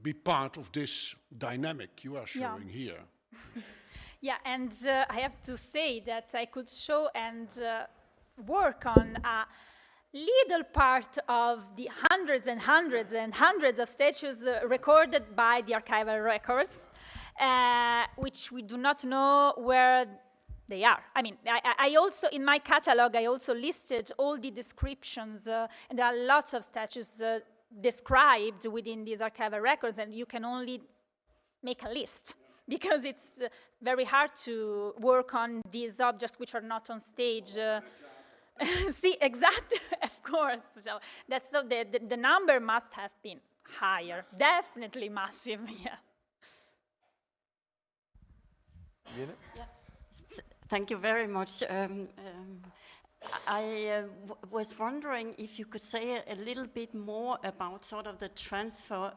be part of this dynamic you are showing here. Yeah, and I have to say that I could show and work on a little part of the hundreds and hundreds and hundreds of statues recorded by the archival records, which we do not know where they are. I mean, I also, in my catalog, I also listed all the descriptions, and there are lots of statues described within these archival records, and you can only make a list, because it's very hard to work on these objects which are not on stage. See, exactly, of course. So that's the number must have been higher, definitely massive. Yeah. Yeah. Thank you very much. I was wondering if you could say a little bit more about sort of the transfer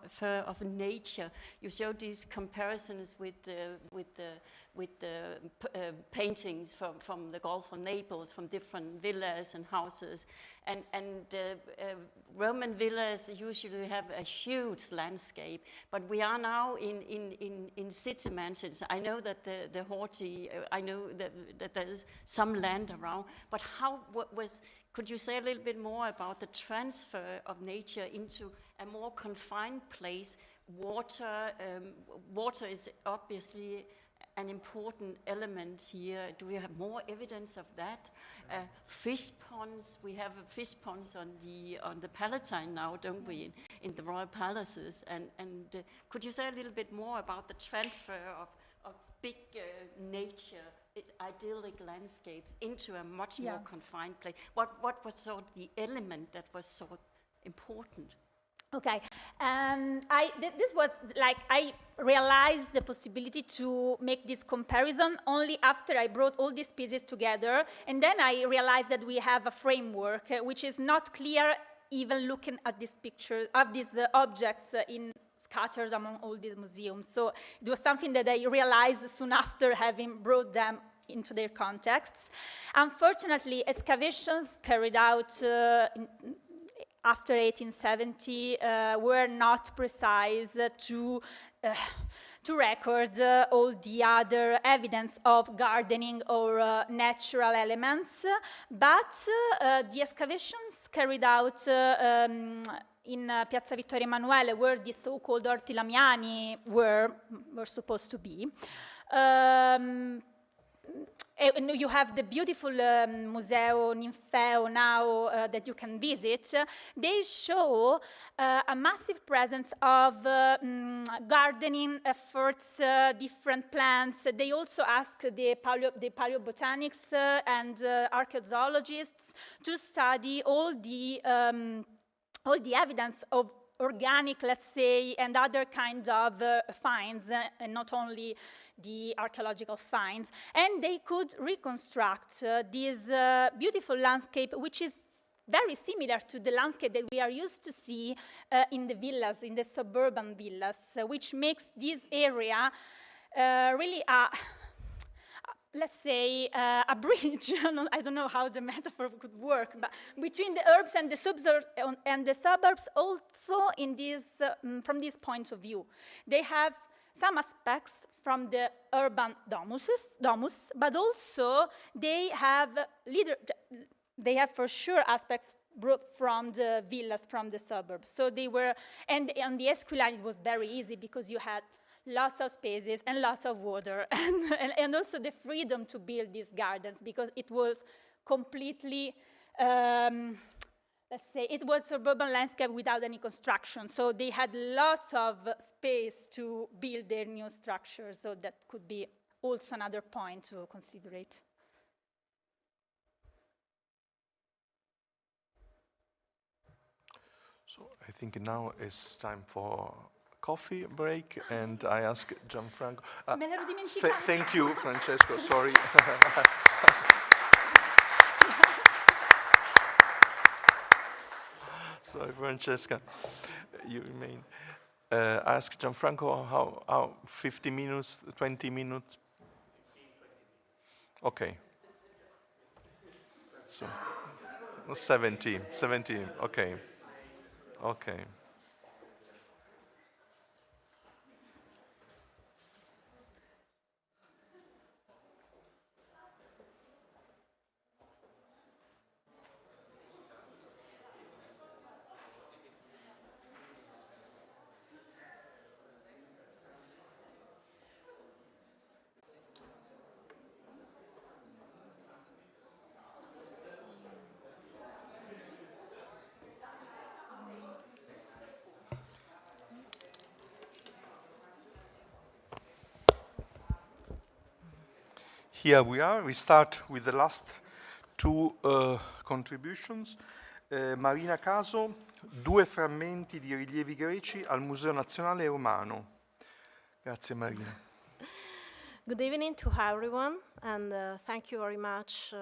of nature. You showed these comparisons with the paintings from the Gulf of Naples, from different villas and houses, and Roman villas usually have a huge landscape, but we are now in city mansions. I know that the Horti, I know that there is some land around, but could you say a little bit more about the transfer of nature into a more confined place? Water is obviously an important element here. Do we have more evidence of that? Fish ponds, we have fish ponds on the Palatine now, don't we, in the royal palaces? And could you say a little bit more about the transfer of big nature, idyllic landscapes into a much more confined place? What was sort of the element that was so important? Okay, this was like, I realized the possibility to make this comparison only after I brought all these pieces together, and then I realized that we have a framework which is not clear even looking at this picture of these objects scattered among all these museums. So it was something that I realized soon after having brought them into their contexts. Unfortunately, excavations carried out after 1870 were not precise to record all the other evidence of gardening or natural elements, but the excavations carried out in Piazza Vittorio Emanuele, where the so-called Orti Lamiani were supposed to be. And you have the beautiful Museo Ninfeo now that you can visit. They show a massive presence of gardening efforts, different plants. They also asked the paleobotanics and archaeologists to study all the evidence of organic, let's say, and other kind of finds, and not only the archaeological finds. And they could reconstruct this beautiful landscape, which is very similar to the landscape that we are used to see in the villas, in the suburban villas, which makes this area really let's say, a bridge. I don't know how the metaphor could work, but between the urbs and the suburbs also in this, from this point of view. They have some aspects from the urban domus, but also they have for sure aspects brought from the villas, from the suburbs. So they were, and on the Esquiline it was very easy because you had lots of spaces and lots of water, and also the freedom to build these gardens, because it was completely, let's say, it was suburban landscape without any construction. So they had lots of space to build their new structures. So that could be also another point to consider it. So I think now it's time for coffee break, and I ask Gianfranco. Me l'ero dimenticato. Thank you, Francesco. Sorry. Sorry, Francesca. You remain. Ask Gianfranco how 50 minutes, 20 minutes. Okay. So 70. Okay. Okay. Here we are. We start with the last two contributions. Marina Caso, 2 frammenti di rilievi greci al Museo Nazionale Romano. Grazie Marina. Good evening to everyone, and thank you very much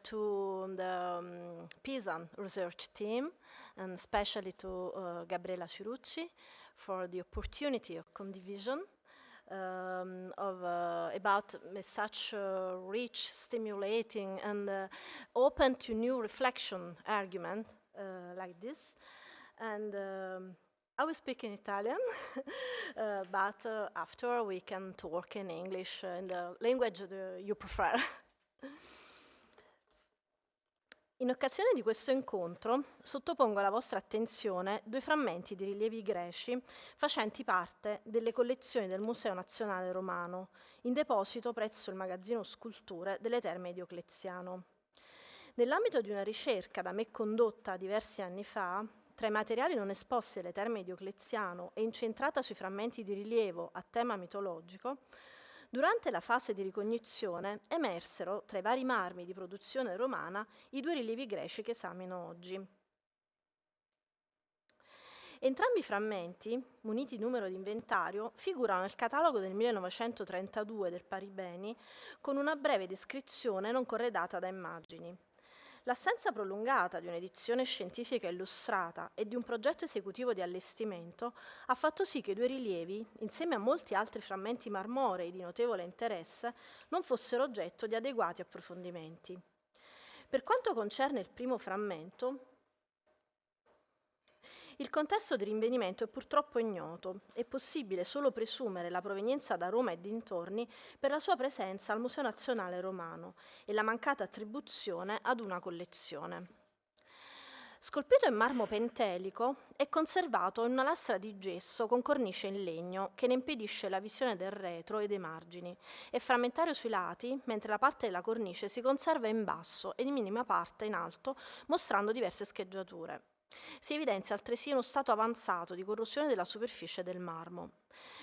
to the Pisa research team, and especially to Gabriella CIRUCCI for the opportunity of condivision about such rich, stimulating, and open to new reflection argument like this. And I will speak in Italian, but after we can talk in English, in the language you prefer. In occasione di questo incontro sottopongo alla vostra attenzione 2 frammenti di rilievi greci facenti parte delle collezioni del Museo Nazionale Romano, in deposito presso il magazzino Sculture delle Terme Diocleziano. Nell'ambito di una ricerca da me condotta diversi anni fa, tra i materiali non esposti alle Terme Diocleziano e incentrata sui frammenti di rilievo a tema mitologico, durante la fase di ricognizione emersero, tra i vari marmi di produzione romana, i 2 rilievi greci che esamino oggi. Entrambi i frammenti, muniti di numero di inventario, figurano nel catalogo del 1932 del Paribeni con una breve descrizione non corredata da immagini. L'assenza prolungata di un'edizione scientifica illustrata e di un progetto esecutivo di allestimento ha fatto sì che i 2 rilievi, insieme a molti altri frammenti marmorei di notevole interesse, non fossero oggetto di adeguati approfondimenti. Per quanto concerne il primo frammento, il contesto di rinvenimento è purtroppo ignoto. È possibile solo presumere la provenienza da Roma e dintorni per la sua presenza al Museo Nazionale Romano e la mancata attribuzione ad una collezione. Scolpito in marmo pentelico, è conservato in una lastra di gesso con cornice in legno che ne impedisce la visione del retro e dei margini. È frammentario sui lati, mentre la parte della cornice si conserva in basso e in minima parte in alto, mostrando diverse scheggiature. Si evidenzia altresì uno stato avanzato di corrosione della superficie del marmo.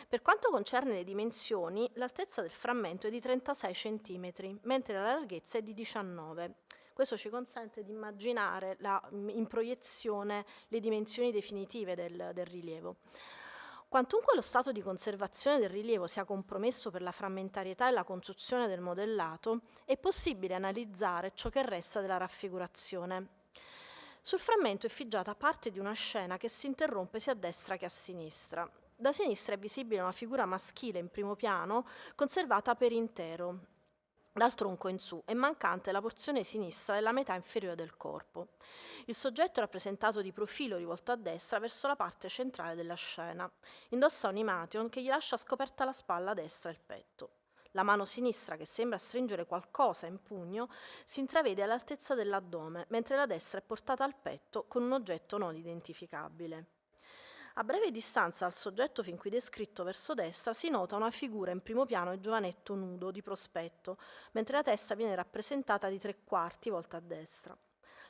Per quanto concerne le dimensioni, l'altezza del frammento è di 36 cm, mentre la larghezza è di 19. Questo ci consente di immaginare in proiezione le dimensioni definitive del rilievo. Quantunque lo stato di conservazione del rilievo sia compromesso per la frammentarietà e la construzione del modellato, è possibile analizzare ciò che resta della raffigurazione. Sul frammento è effigiata parte di una scena che si interrompe sia a destra che a sinistra. Da sinistra è visibile una figura maschile in primo piano, conservata per intero, dal tronco in su, è mancante la porzione sinistra della metà inferiore del corpo. Il soggetto è rappresentato di profilo rivolto a destra verso la parte centrale della scena. Indossa un imation che gli lascia scoperta la spalla destra e il petto. La mano sinistra, che sembra stringere qualcosa in pugno, si intravede all'altezza dell'addome, mentre la destra è portata al petto con un oggetto non identificabile. A breve distanza dal soggetto fin qui descritto verso destra si nota una figura in primo piano di giovanetto nudo di prospetto, mentre la testa viene rappresentata di 3/4 volta a destra.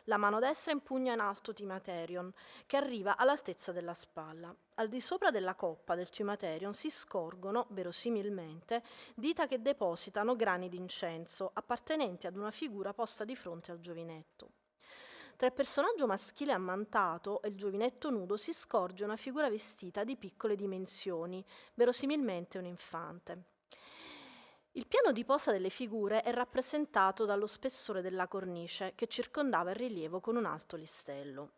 La mano destra impugna in alto Timaterion, che arriva all'altezza della spalla. Al di sopra della coppa del Timaterion si scorgono, verosimilmente, dita che depositano grani d'incenso, appartenenti ad una figura posta di fronte al giovinetto. Tra il personaggio maschile ammantato e il giovinetto nudo si scorge una figura vestita di piccole dimensioni, verosimilmente un infante. Il piano di posa delle figure è rappresentato dallo spessore della cornice che circondava il rilievo con un alto listello.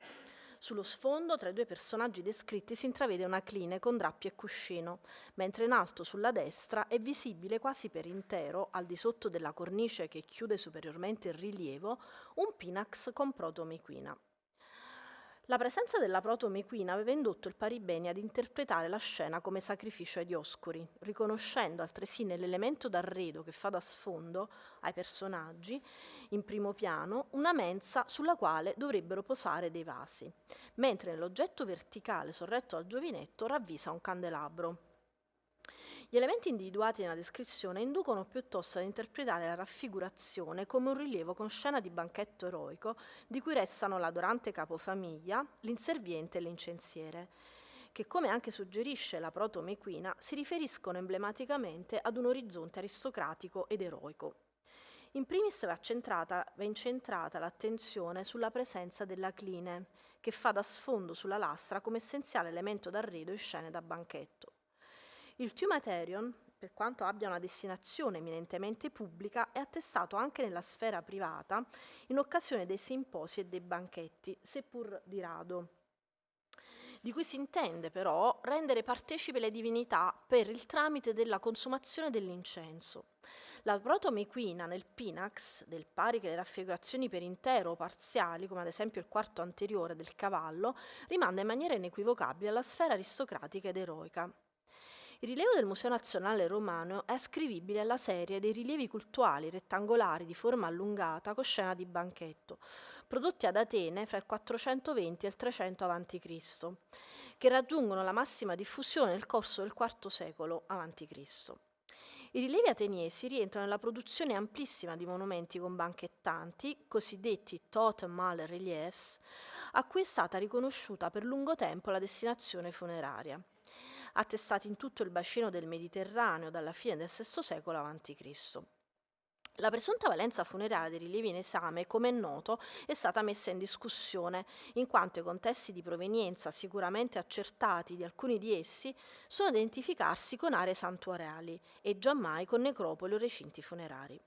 Sullo sfondo, tra i due personaggi descritti, si intravede una cline con drappi e cuscino, mentre in alto sulla destra è visibile quasi per intero, al di sotto della cornice che chiude superiormente il rilievo, un pinax con protomequina. La presenza della protomequina aveva indotto il Paribeni ad interpretare la scena come sacrificio ai Dioscuri, riconoscendo altresì nell'elemento d'arredo che fa da sfondo ai personaggi, in primo piano, una mensa sulla quale dovrebbero posare dei vasi, mentre nell'oggetto verticale sorretto al giovinetto ravvisa un candelabro. Gli elementi individuati nella descrizione inducono piuttosto ad interpretare la raffigurazione come un rilievo con scena di banchetto eroico di cui restano l'adorante capofamiglia, l'inserviente e l'incensiere, che, come anche suggerisce la protomequina, si riferiscono emblematicamente ad un orizzonte aristocratico ed eroico. In primis va incentrata l'attenzione sulla presenza della cline, che fa da sfondo sulla lastra come essenziale elemento d'arredo in scene da banchetto. Il Timaterion, per quanto abbia una destinazione eminentemente pubblica, è attestato anche nella sfera privata in occasione dei simposi e dei banchetti, seppur di rado, di cui si intende però rendere partecipe le divinità per il tramite della consumazione dell'incenso. La protomequina nel pinax, del pari che le raffigurazioni per intero o parziali, come ad esempio il quarto anteriore del cavallo, rimanda in maniera inequivocabile alla sfera aristocratica ed eroica. Il rilievo del Museo Nazionale Romano è ascrivibile alla serie dei rilievi cultuali rettangolari di forma allungata con scena di banchetto, prodotti ad Atene fra il 420 e il 300 a.C., che raggiungono la massima diffusione nel corso del IV secolo a.C. I rilievi ateniesi rientrano nella produzione amplissima di monumenti con banchettanti, cosiddetti totem-male reliefs, a cui è stata riconosciuta per lungo tempo la destinazione funeraria, attestati in tutto il bacino del Mediterraneo dalla fine del VI secolo a.C. La presunta valenza funeraria dei rilievi in esame, come è noto, è stata messa in discussione, in quanto i contesti di provenienza sicuramente accertati di alcuni di essi sono da identificarsi con aree santuariali e giammai con necropoli o recinti funerari.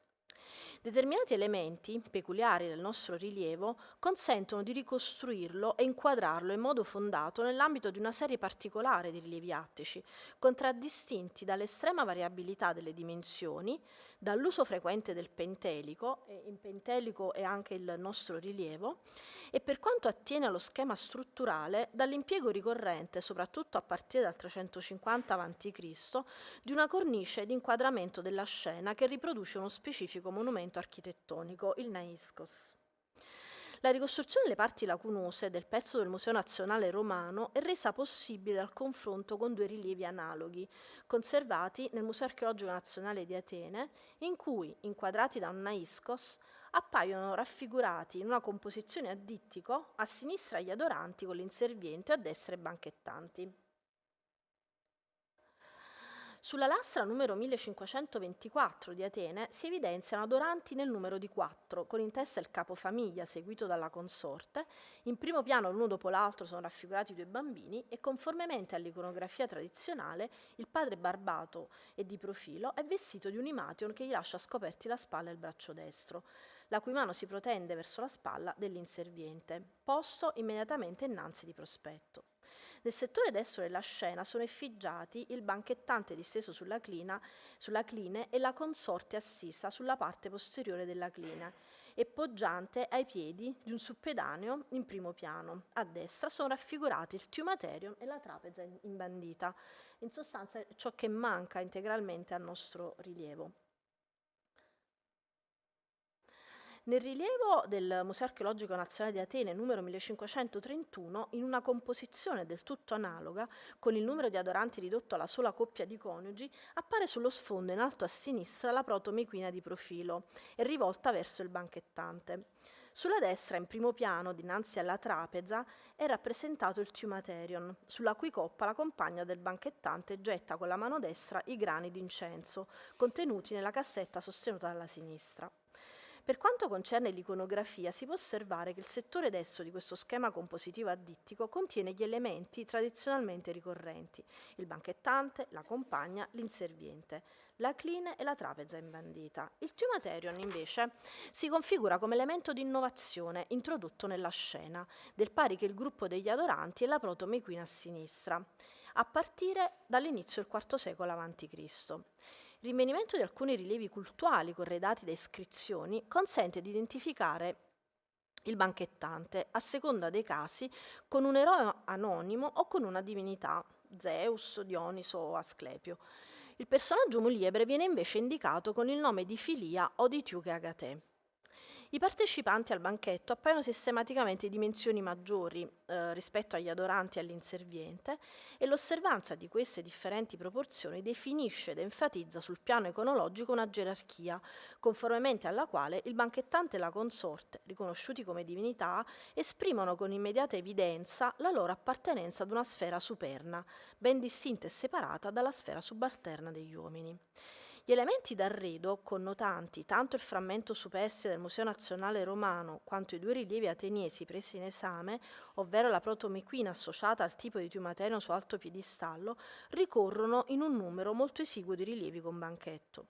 Determinati elementi, peculiari del nostro rilievo, consentono di ricostruirlo e inquadrarlo in modo fondato nell'ambito di una serie particolare di rilievi attici, contraddistinti dall'estrema variabilità delle dimensioni, dall'uso frequente del pentelico, e in pentelico è anche il nostro rilievo, e per quanto attiene allo schema strutturale, dall'impiego ricorrente, soprattutto a partire dal 350 a.C., di una cornice di inquadramento della scena che riproduce uno specifico monumento architettonico, il naiscos. La ricostruzione delle parti lacunose del pezzo del Museo Nazionale Romano è resa possibile dal confronto con due rilievi analoghi, conservati nel Museo Archeologico Nazionale di Atene, in cui, inquadrati da un naiscos, appaiono raffigurati in una composizione a dittico, a sinistra gli adoranti con l'inserviente e a destra i banchettanti. Sulla lastra numero 1524 di Atene si evidenziano adoranti nel numero di 4, con in testa il capofamiglia seguito dalla consorte. In primo piano, l'uno dopo l'altro, sono raffigurati due bambini e, conformemente all'iconografia tradizionale, il padre barbato e di profilo è vestito di un imation che gli lascia scoperti la spalla e il braccio destro. la cui mano si protende verso la spalla dell'inserviente, posto immediatamente innanzi di prospetto. Nel settore destro della scena sono effigiati il banchettante disteso sulla cline e la consorte assisa sulla parte posteriore della cline e poggiante ai piedi di un suppedáneo in primo piano. A destra sono raffigurati il tiumaterion e la trapeza imbandita, in sostanza ciò che manca integralmente al nostro rilievo. Nel rilievo del Museo Archeologico Nazionale di Atene numero 1531, in una composizione del tutto analoga, con il numero di adoranti ridotto alla sola coppia di coniugi, appare sullo sfondo in alto a sinistra la protomequina di profilo e rivolta verso il banchettante. Sulla destra, in primo piano, dinanzi alla trapeza, è rappresentato il tiumaterion, sulla cui coppa la compagna del banchettante getta con la mano destra i grani d'incenso, contenuti nella cassetta sostenuta dalla sinistra. Per quanto concerne l'iconografia, si può osservare che il settore destro di questo schema compositivo addittico contiene gli elementi tradizionalmente ricorrenti: il banchettante, la compagna, l'inserviente, la cline e la trapeza imbandita. Il tiumaterion, invece, si configura come elemento di innovazione introdotto nella scena, del pari che il gruppo degli adoranti e la protomequina a sinistra, a partire dall'inizio del IV secolo a.C. Il rinvenimento di alcuni rilievi cultuali corredati da iscrizioni consente di identificare il banchettante, a seconda dei casi, con un eroe anonimo o con una divinità, Zeus, Dioniso o Asclepio. Il personaggio muliebre viene invece indicato con il nome di Filia o di Tiuche Agatè. I partecipanti al banchetto appaiono sistematicamente di dimensioni maggiori rispetto agli adoranti e all'inserviente, e l'osservanza di queste differenti proporzioni definisce ed enfatizza sul piano iconologico una gerarchia, conformemente alla quale il banchettante e la consorte, riconosciuti come divinità, esprimono con immediata evidenza la loro appartenenza ad una sfera superna, ben distinta e separata dalla sfera subalterna degli uomini. Gli elementi d'arredo, connotanti tanto il frammento superstite del Museo Nazionale Romano quanto i due rilievi ateniesi presi in esame, ovvero la protomequina associata al tipo di tiumaterion su alto piedistallo, ricorrono in un numero molto esiguo di rilievi con banchetto.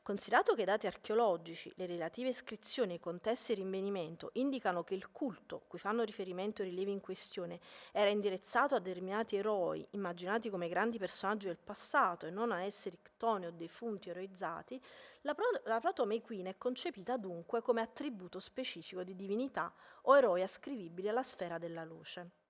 Considerato che i dati archeologici, le relative iscrizioni e i contesti di rinvenimento indicano che il culto cui fanno riferimento i rilievi in questione era indirizzato a determinati eroi, immaginati come grandi personaggi del passato e non a esseri ctoni o defunti eroizzati, la protomequina è concepita dunque come attributo specifico di divinità o eroi ascrivibili alla sfera della luce.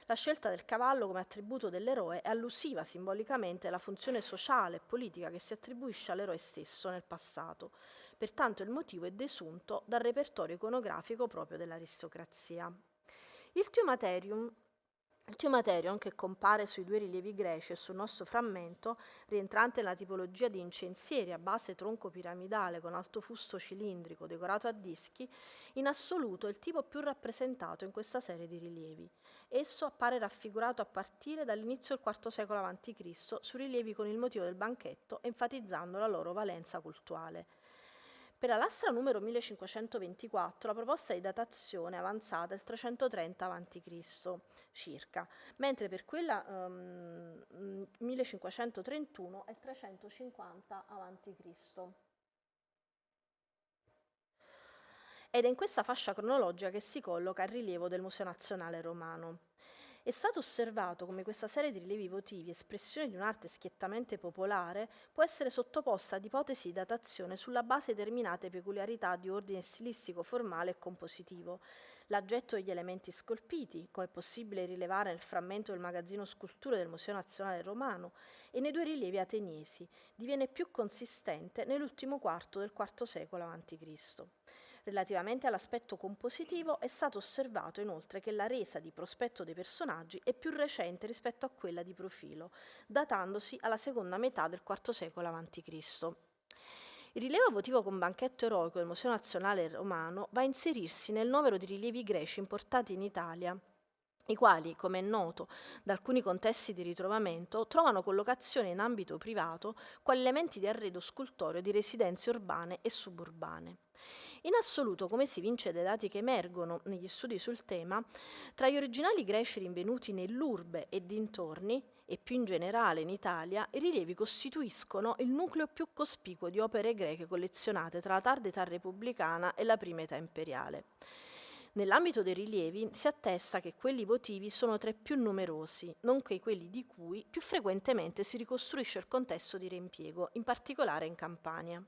La scelta del cavallo come attributo dell'eroe è allusiva simbolicamente alla funzione sociale e politica che si attribuisce all'eroe stesso nel passato. Pertanto il motivo è desunto dal repertorio iconografico proprio dell'aristocrazia. Il tiumaterion, che compare sui due rilievi greci e sul nostro frammento, rientrante nella tipologia di incensieri a base tronco piramidale con alto fusto cilindrico decorato a dischi, in assoluto è il tipo più rappresentato in questa serie di rilievi. Esso appare raffigurato a partire dall'inizio del IV secolo a.C. su rilievi con il motivo del banchetto, enfatizzando la loro valenza cultuale. Per la lastra numero 1524 la proposta di datazione è avanzata il 330 a.C. circa, mentre per quella 1531 è il 350 a.C. Ed è in questa fascia cronologica che si colloca il rilievo del Museo Nazionale Romano. È stato osservato come questa serie di rilievi votivi, espressione di un'arte schiettamente popolare, può essere sottoposta ad ipotesi di datazione sulla base di determinate peculiarità di ordine stilistico, formale e compositivo. L'aggetto degli elementi scolpiti, come è possibile rilevare nel frammento del magazzino sculture del Museo Nazionale Romano, e nei due rilievi ateniesi, diviene più consistente nell'ultimo quarto del IV secolo a.C. Relativamente all'aspetto compositivo è stato osservato inoltre che la resa di prospetto dei personaggi è più recente rispetto a quella di profilo, datandosi alla seconda metà del IV secolo a.C. Il rilievo votivo con banchetto eroico del Museo Nazionale Romano va a inserirsi nel novero di rilievi greci importati in Italia, i quali, come è noto da alcuni contesti di ritrovamento, trovano collocazione in ambito privato quali elementi di arredo scultoreo di residenze urbane e suburbane. In assoluto, come si vince dai dati che emergono negli studi sul tema, tra gli originali greci rinvenuti nell'urbe e dintorni, e più in generale in Italia, i rilievi costituiscono il nucleo più cospicuo di opere greche collezionate tra la tarda età repubblicana e la prima età imperiale. Nell'ambito dei rilievi si attesta che quelli votivi sono tra i più numerosi, nonché quelli di cui più frequentemente si ricostruisce il contesto di reimpiego, in particolare in Campania.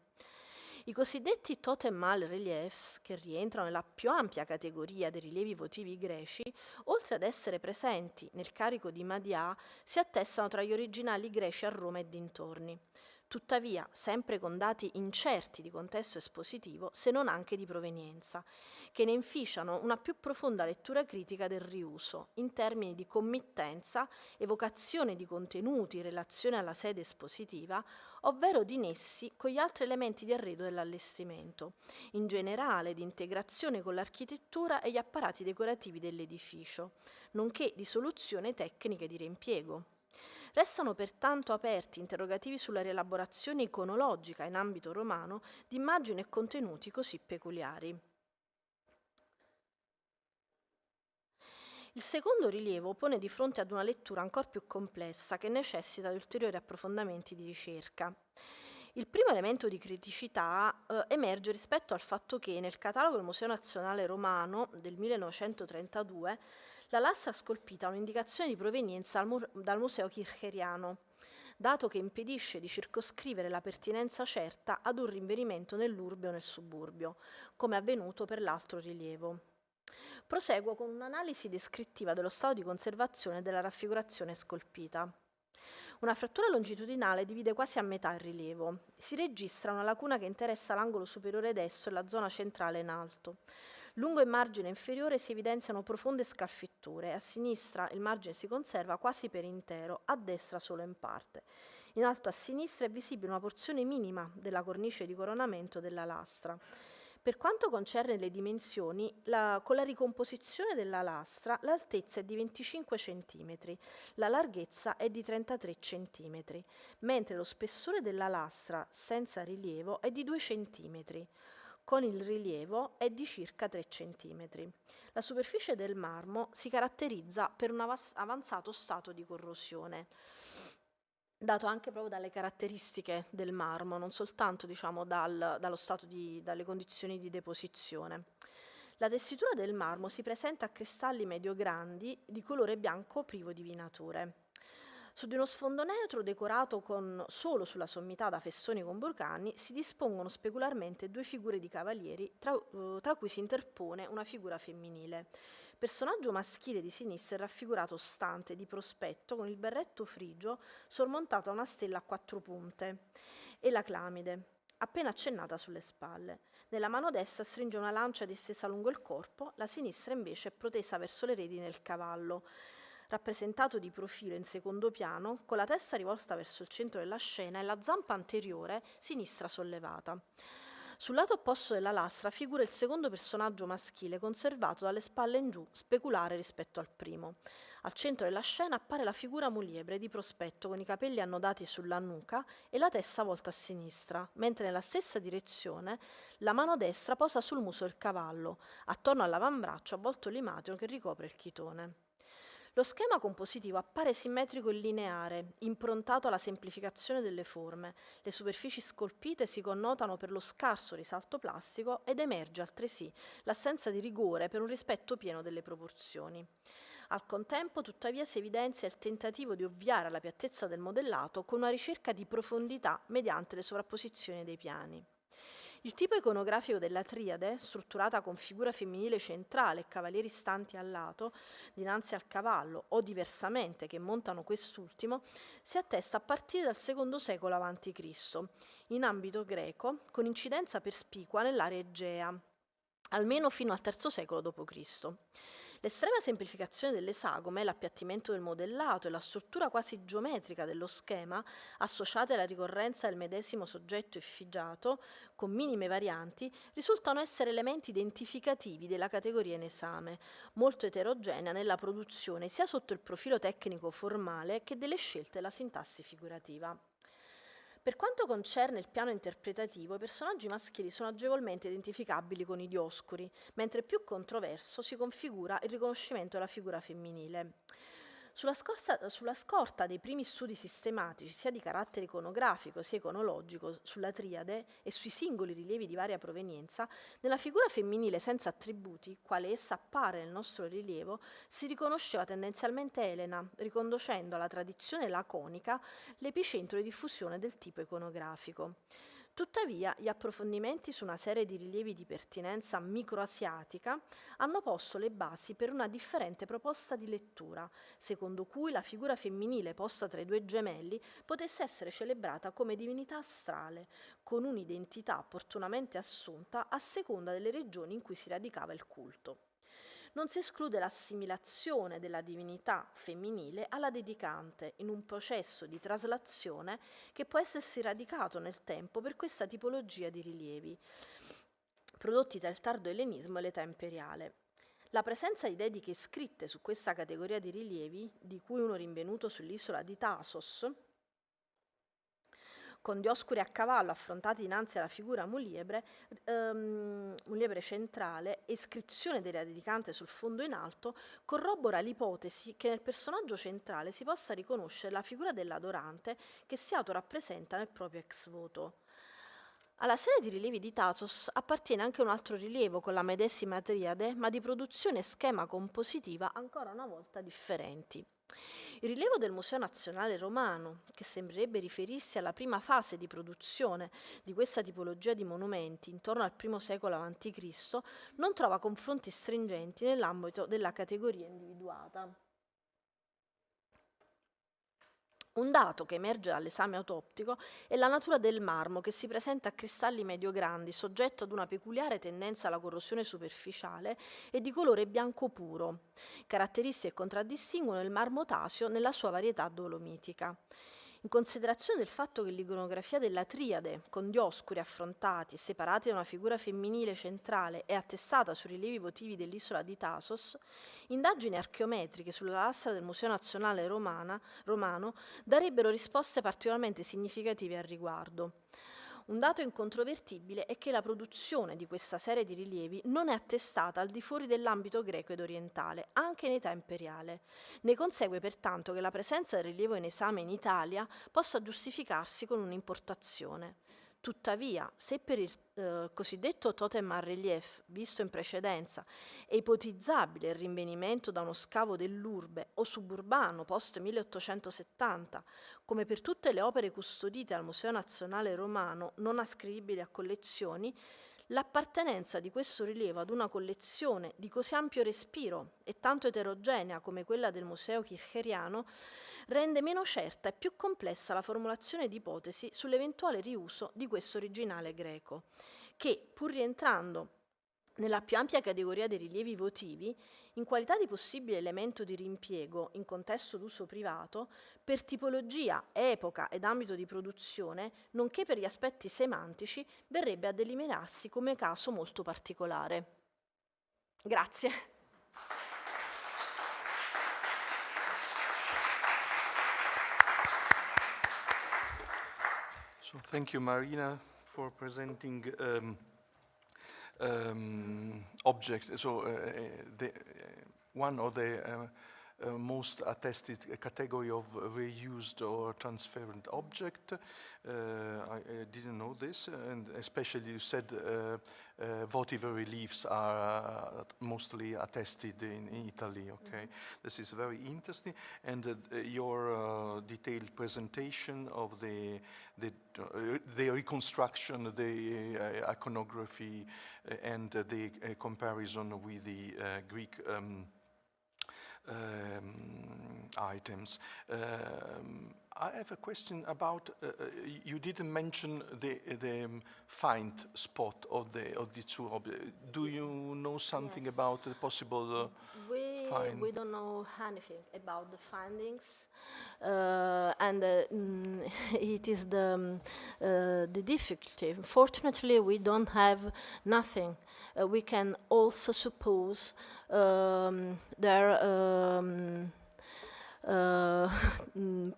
I cosiddetti totem reliefs, che rientrano nella più ampia categoria dei rilievi votivi greci, oltre ad essere presenti nel carico di Madia, si attestano tra gli originali greci a Roma e dintorni. Tuttavia, sempre con dati incerti di contesto espositivo, se non anche di provenienza, che ne inficiano una più profonda lettura critica del riuso, in termini di committenza, evocazione di contenuti in relazione alla sede espositiva, ovvero di nessi con gli altri elementi di arredo dell'allestimento, in generale di integrazione con l'architettura e gli apparati decorativi dell'edificio, nonché di soluzioni tecniche di reimpiego. Restano pertanto aperti interrogativi sulla rielaborazione iconologica in ambito romano di immagini e contenuti così peculiari. Il secondo rilievo pone di fronte ad una lettura ancora più complessa che necessita di ulteriori approfondimenti di ricerca. Il primo elemento di criticità emerge rispetto al fatto che nel catalogo del Museo Nazionale Romano del 1932 la lastra scolpita ha un'indicazione di provenienza dal Museo Kircheriano, dato che impedisce di circoscrivere la pertinenza certa ad un rinvenimento nell'urbe o nel suburbio, come avvenuto per l'altro rilievo. Proseguo con un'analisi descrittiva dello stato di conservazione della raffigurazione scolpita. Una frattura longitudinale divide quasi a metà il rilievo. Si registra una lacuna che interessa l'angolo superiore destro e la zona centrale in alto. Lungo il margine inferiore si evidenziano profonde scalfitture, a sinistra il margine si conserva quasi per intero, a destra solo in parte. In alto a sinistra è visibile una porzione minima della cornice di coronamento della lastra. Per quanto concerne le dimensioni, con la ricomposizione della lastra l'altezza è di 25 cm, la larghezza è di 33 cm, mentre lo spessore della lastra senza rilievo è di 2 cm. Con il rilievo è di circa 3 cm. La superficie del marmo si caratterizza per un avanzato stato di corrosione, dato anche proprio dalle caratteristiche del marmo, non soltanto dalle condizioni di deposizione. La tessitura del marmo si presenta a cristalli medio-grandi di colore bianco privo di vinature. Su di uno sfondo neutro decorato solo sulla sommità da festoni con burcani si dispongono specularmente due figure di cavalieri tra cui si interpone una figura femminile. Il personaggio maschile di sinistra è raffigurato stante di prospetto con il berretto frigio sormontato a una stella a 4 punte e la clamide, appena accennata sulle spalle. Nella mano destra stringe una lancia distesa lungo il corpo, la sinistra invece è protesa verso le redini del cavallo, rappresentato di profilo in secondo piano, con la testa rivolta verso il centro della scena e la zampa anteriore sinistra sollevata. Sul lato opposto della lastra figura il secondo personaggio maschile, conservato dalle spalle in giù, speculare rispetto al primo. Al centro della scena appare la figura muliebre di prospetto con i capelli annodati sulla nuca e la testa volta a sinistra, mentre nella stessa direzione la mano destra posa sul muso del cavallo, attorno all'avambraccio avvolto limateo che ricopre il chitone. Lo schema compositivo appare simmetrico e lineare, improntato alla semplificazione delle forme. Le superfici scolpite si connotano per lo scarso risalto plastico ed emerge altresì l'assenza di rigore per un rispetto pieno delle proporzioni. Al contempo, tuttavia, si evidenzia il tentativo di ovviare alla piattezza del modellato con una ricerca di profondità mediante le sovrapposizioni dei piani. Il tipo iconografico della triade, strutturata con figura femminile centrale e cavalieri stanti al lato, dinanzi al cavallo o diversamente che montano quest'ultimo, si attesta a partire dal II secolo a.C., in ambito greco, con incidenza perspicua nell'area egea, almeno fino al III secolo d.C. L'estrema semplificazione delle sagome, l'appiattimento del modellato e la struttura quasi geometrica dello schema, associate alla ricorrenza del medesimo soggetto effigiato, con minime varianti, risultano essere elementi identificativi della categoria in esame, molto eterogenea nella produzione sia sotto il profilo tecnico formale che delle scelte della sintassi figurativa. Per quanto concerne il piano interpretativo, i personaggi maschili sono agevolmente identificabili con i dioscuri, mentre più controverso si configura il riconoscimento della figura femminile. Sulla scorta dei primi studi sistematici, sia di carattere iconografico sia iconologico, sulla triade e sui singoli rilievi di varia provenienza, nella figura femminile senza attributi, quale essa appare nel nostro rilievo, si riconosceva tendenzialmente Elena, riconducendo alla tradizione laconica l'epicentro di diffusione del tipo iconografico. Tuttavia, gli approfondimenti su una serie di rilievi di pertinenza microasiatica hanno posto le basi per una differente proposta di lettura, secondo cui la figura femminile posta tra i due gemelli potesse essere celebrata come divinità astrale, con un'identità opportunamente assunta a seconda delle regioni in cui si radicava il culto. Non si esclude l'assimilazione della divinità femminile alla dedicante in un processo di traslazione che può essersi radicato nel tempo per questa tipologia di rilievi, prodotti tra il tardo ellenismo e l'età imperiale. La presenza di dediche scritte su questa categoria di rilievi, di cui uno rinvenuto sull'isola di Tasos, con Dioscuri a cavallo affrontati dinanzi alla figura muliebre centrale e iscrizione della dedicante sul fondo in alto, corrobora l'ipotesi che nel personaggio centrale si possa riconoscere la figura dell'adorante che si autorappresenta nel proprio ex voto. Alla serie di rilievi di Tasos appartiene anche un altro rilievo con la medesima triade, ma di produzione e schema compositiva ancora una volta differenti. Il rilievo del Museo Nazionale Romano, che sembrerebbe riferirsi alla prima fase di produzione di questa tipologia di monumenti intorno al I secolo a.C., non trova confronti stringenti nell'ambito della categoria individuata. Un dato che emerge dall'esame autoptico è la natura del marmo, che si presenta a cristalli medio-grandi, soggetto ad una peculiare tendenza alla corrosione superficiale e di colore bianco puro, caratteristiche che contraddistinguono il marmo tasio nella sua varietà dolomitica. In considerazione del fatto che l'iconografia della triade, con Dioscuri affrontati e separati da una figura femminile centrale, è attestata sui rilievi votivi dell'isola di Tasos, indagini archeometriche sulla lastra del Museo Nazionale Romano darebbero risposte particolarmente significative al riguardo. Un dato incontrovertibile è che la produzione di questa serie di rilievi non è attestata al di fuori dell'ambito greco ed orientale, anche in età imperiale. Ne consegue pertanto che la presenza del rilievo in esame in Italia possa giustificarsi con un'importazione. Tuttavia, se per il cosiddetto totem a relief visto in precedenza è ipotizzabile il rinvenimento da uno scavo dell'urbe o suburbano post 1870, come per tutte le opere custodite al Museo Nazionale Romano non ascrivibili a collezioni, l'appartenenza di questo rilievo ad una collezione di così ampio respiro e tanto eterogenea come quella del Museo Kircheriano rende meno certa e più complessa la formulazione di ipotesi sull'eventuale riuso di questo originale greco, che, pur rientrando nella più ampia categoria dei rilievi votivi, in qualità di possibile elemento di rimpiego in contesto d'uso privato, per tipologia, epoca ed ambito di produzione, nonché per gli aspetti semantici, verrebbe a delinearsi come caso molto particolare. Grazie. So thank you, Marina, for presenting object. So one of the most attested category of reused or transparent object. I didn't know this, and especially you said votive reliefs are mostly attested in Italy. Okay, this is very interesting, and your detailed presentation of the reconstruction, the iconography, and the comparison with the Greek items. I have a question about. You didn't mention the find spot of the two objects. Do you know something about the possible find? We don't know anything about the findings, and it is the difficulty. Fortunately, we don't have nothing. We can also suppose their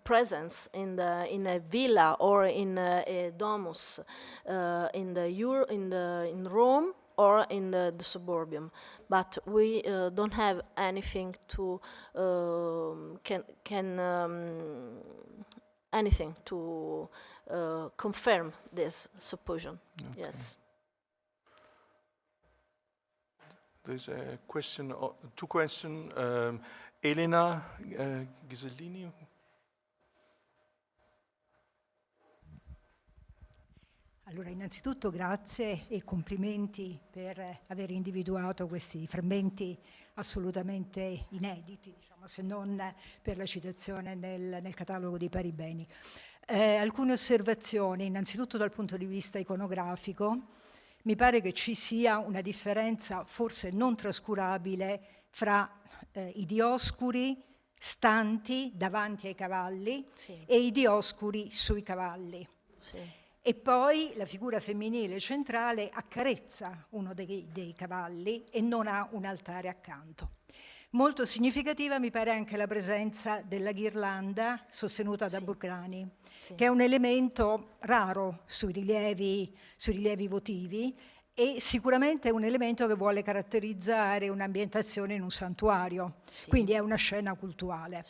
presence in a villa or in a domus in Rome or in the suburban, but we don't have anything to anything to confirm this supposition. Okay. Yes. There's a question, two questions. Elena Ghisellini. Allora, innanzitutto grazie e complimenti per aver individuato questi frammenti assolutamente inediti, diciamo, se non per la citazione nel catalogo dei pari beni. Alcune osservazioni, innanzitutto dal punto di vista iconografico. Mi pare che ci sia una differenza forse non trascurabile fra i dioscuri stanti davanti ai cavalli e i dioscuri sui cavalli. E poi la figura femminile centrale accarezza uno dei cavalli e non ha un altare accanto. Molto significativa mi pare anche la presenza della ghirlanda sostenuta da Burgrani, che è un elemento raro sui rilievi votivi e sicuramente è un elemento che vuole caratterizzare un'ambientazione in un santuario, quindi è una scena cultuale.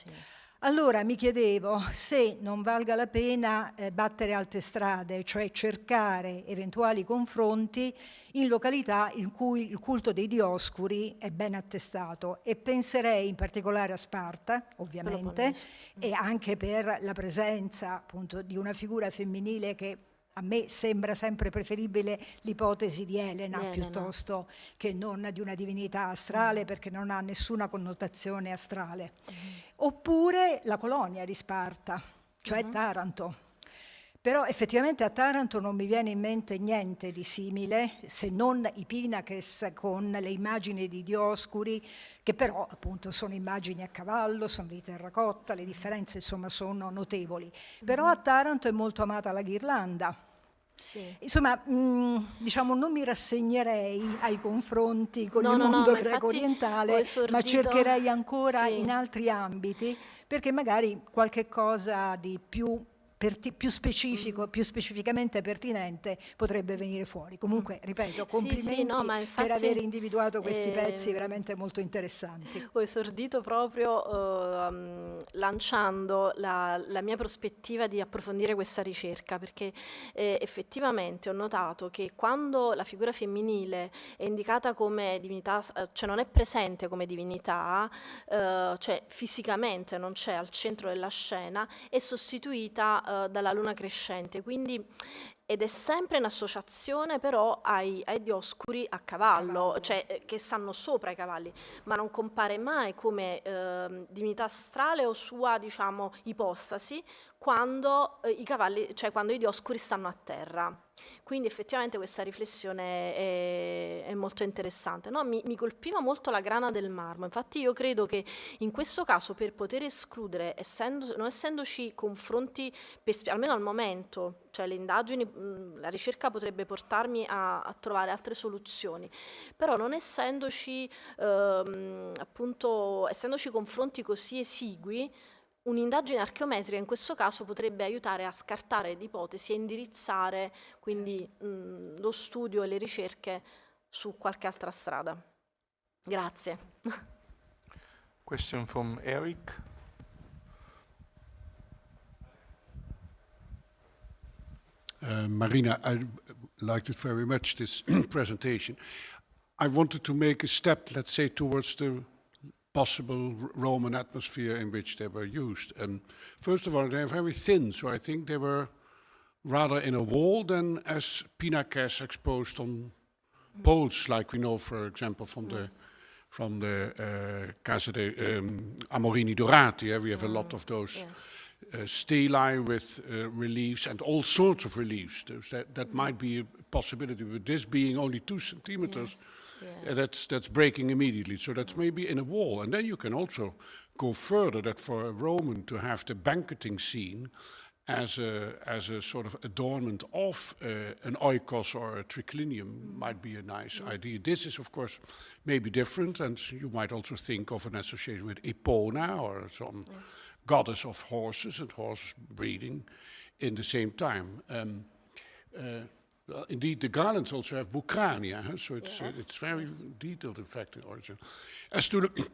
Allora mi chiedevo se non valga la pena battere alte strade, cioè cercare eventuali confronti in località in cui il culto dei dioscuri è ben attestato, e penserei in particolare a Sparta, ovviamente, e anche per la presenza appunto di una figura femminile che a me sembra sempre preferibile l'ipotesi di Elena piuttosto che non di una divinità astrale, perché non ha nessuna connotazione astrale. Oppure la colonia di Sparta, cioè Taranto. Però effettivamente a Taranto non mi viene in mente niente di simile, se non i Pinaches con le immagini di Dioscuri, che però appunto sono immagini a cavallo, sono di terracotta, le differenze insomma sono notevoli. Però a Taranto è molto amata la ghirlanda. Insomma, diciamo, non mi rassegnerei ai confronti con il mondo greco-orientale, ma cercherei ancora in altri ambiti, perché magari qualche cosa di più specifico, più specificamente pertinente potrebbe venire fuori. Comunque, ripeto, complimenti per aver individuato questi pezzi veramente molto interessanti. Ho esordito proprio lanciando la mia prospettiva di approfondire questa ricerca, perché effettivamente ho notato che quando la figura femminile è indicata come divinità, cioè non è presente come divinità, cioè fisicamente non c'è al centro della scena, è sostituita dalla luna crescente, quindi, ed è sempre in associazione però ai dioscuri a cavallo, cioè che stanno sopra i cavalli, ma non compare mai come divinità astrale o sua, diciamo, ipostasi quando i cavalli, cioè quando i dioscuri stanno a terra. Quindi effettivamente questa riflessione è molto interessante. No? Mi colpiva molto la grana del marmo, infatti io credo che in questo caso per poter escludere, non essendoci confronti, almeno al momento, cioè le indagini, la ricerca potrebbe portarmi a trovare altre soluzioni, però non essendoci appunto, essendoci confronti così esigui, un'indagine archeometrica in questo caso potrebbe aiutare a scartare l'ipotesi e indirizzare quindi lo studio e le ricerche su qualche altra strada. Grazie. Question from Eric. Marina, I liked it very much, this presentation. I wanted to make a step, let's say, towards the possible Roman atmosphere in which they were used. First of all, they're very thin, so I think they were rather in a wall than as pinaces exposed on poles, like we know, for example, from the Casa de Amorini Dorati. We have a lot of those stelae with reliefs and all sorts of reliefs. That might be a possibility, but this being only 2 centimeters, that's breaking immediately. So that's maybe in a wall. And then you can also go further, that for a Roman to have the banqueting scene as a sort of adornment of an oikos or a triclinium might be a nice idea. This is, of course, maybe different, and you might also think of an association with Epona or some goddess of horses and horse breeding in the same time. Indeed, the garlands also have bucrania, so it's very detailed, in fact, in origin. As to the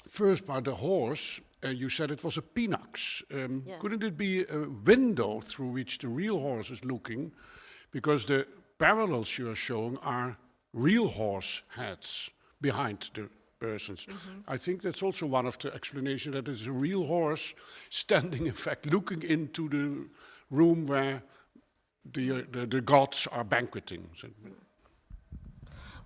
first part, the horse, you said it was a pinax. Couldn't it be a window through which the real horse is looking? Because the parallels you are showing are real horse heads behind the persons. I think that's also one of the explanations, that it's a real horse standing, in fact, looking into the room where the gods are banqueting.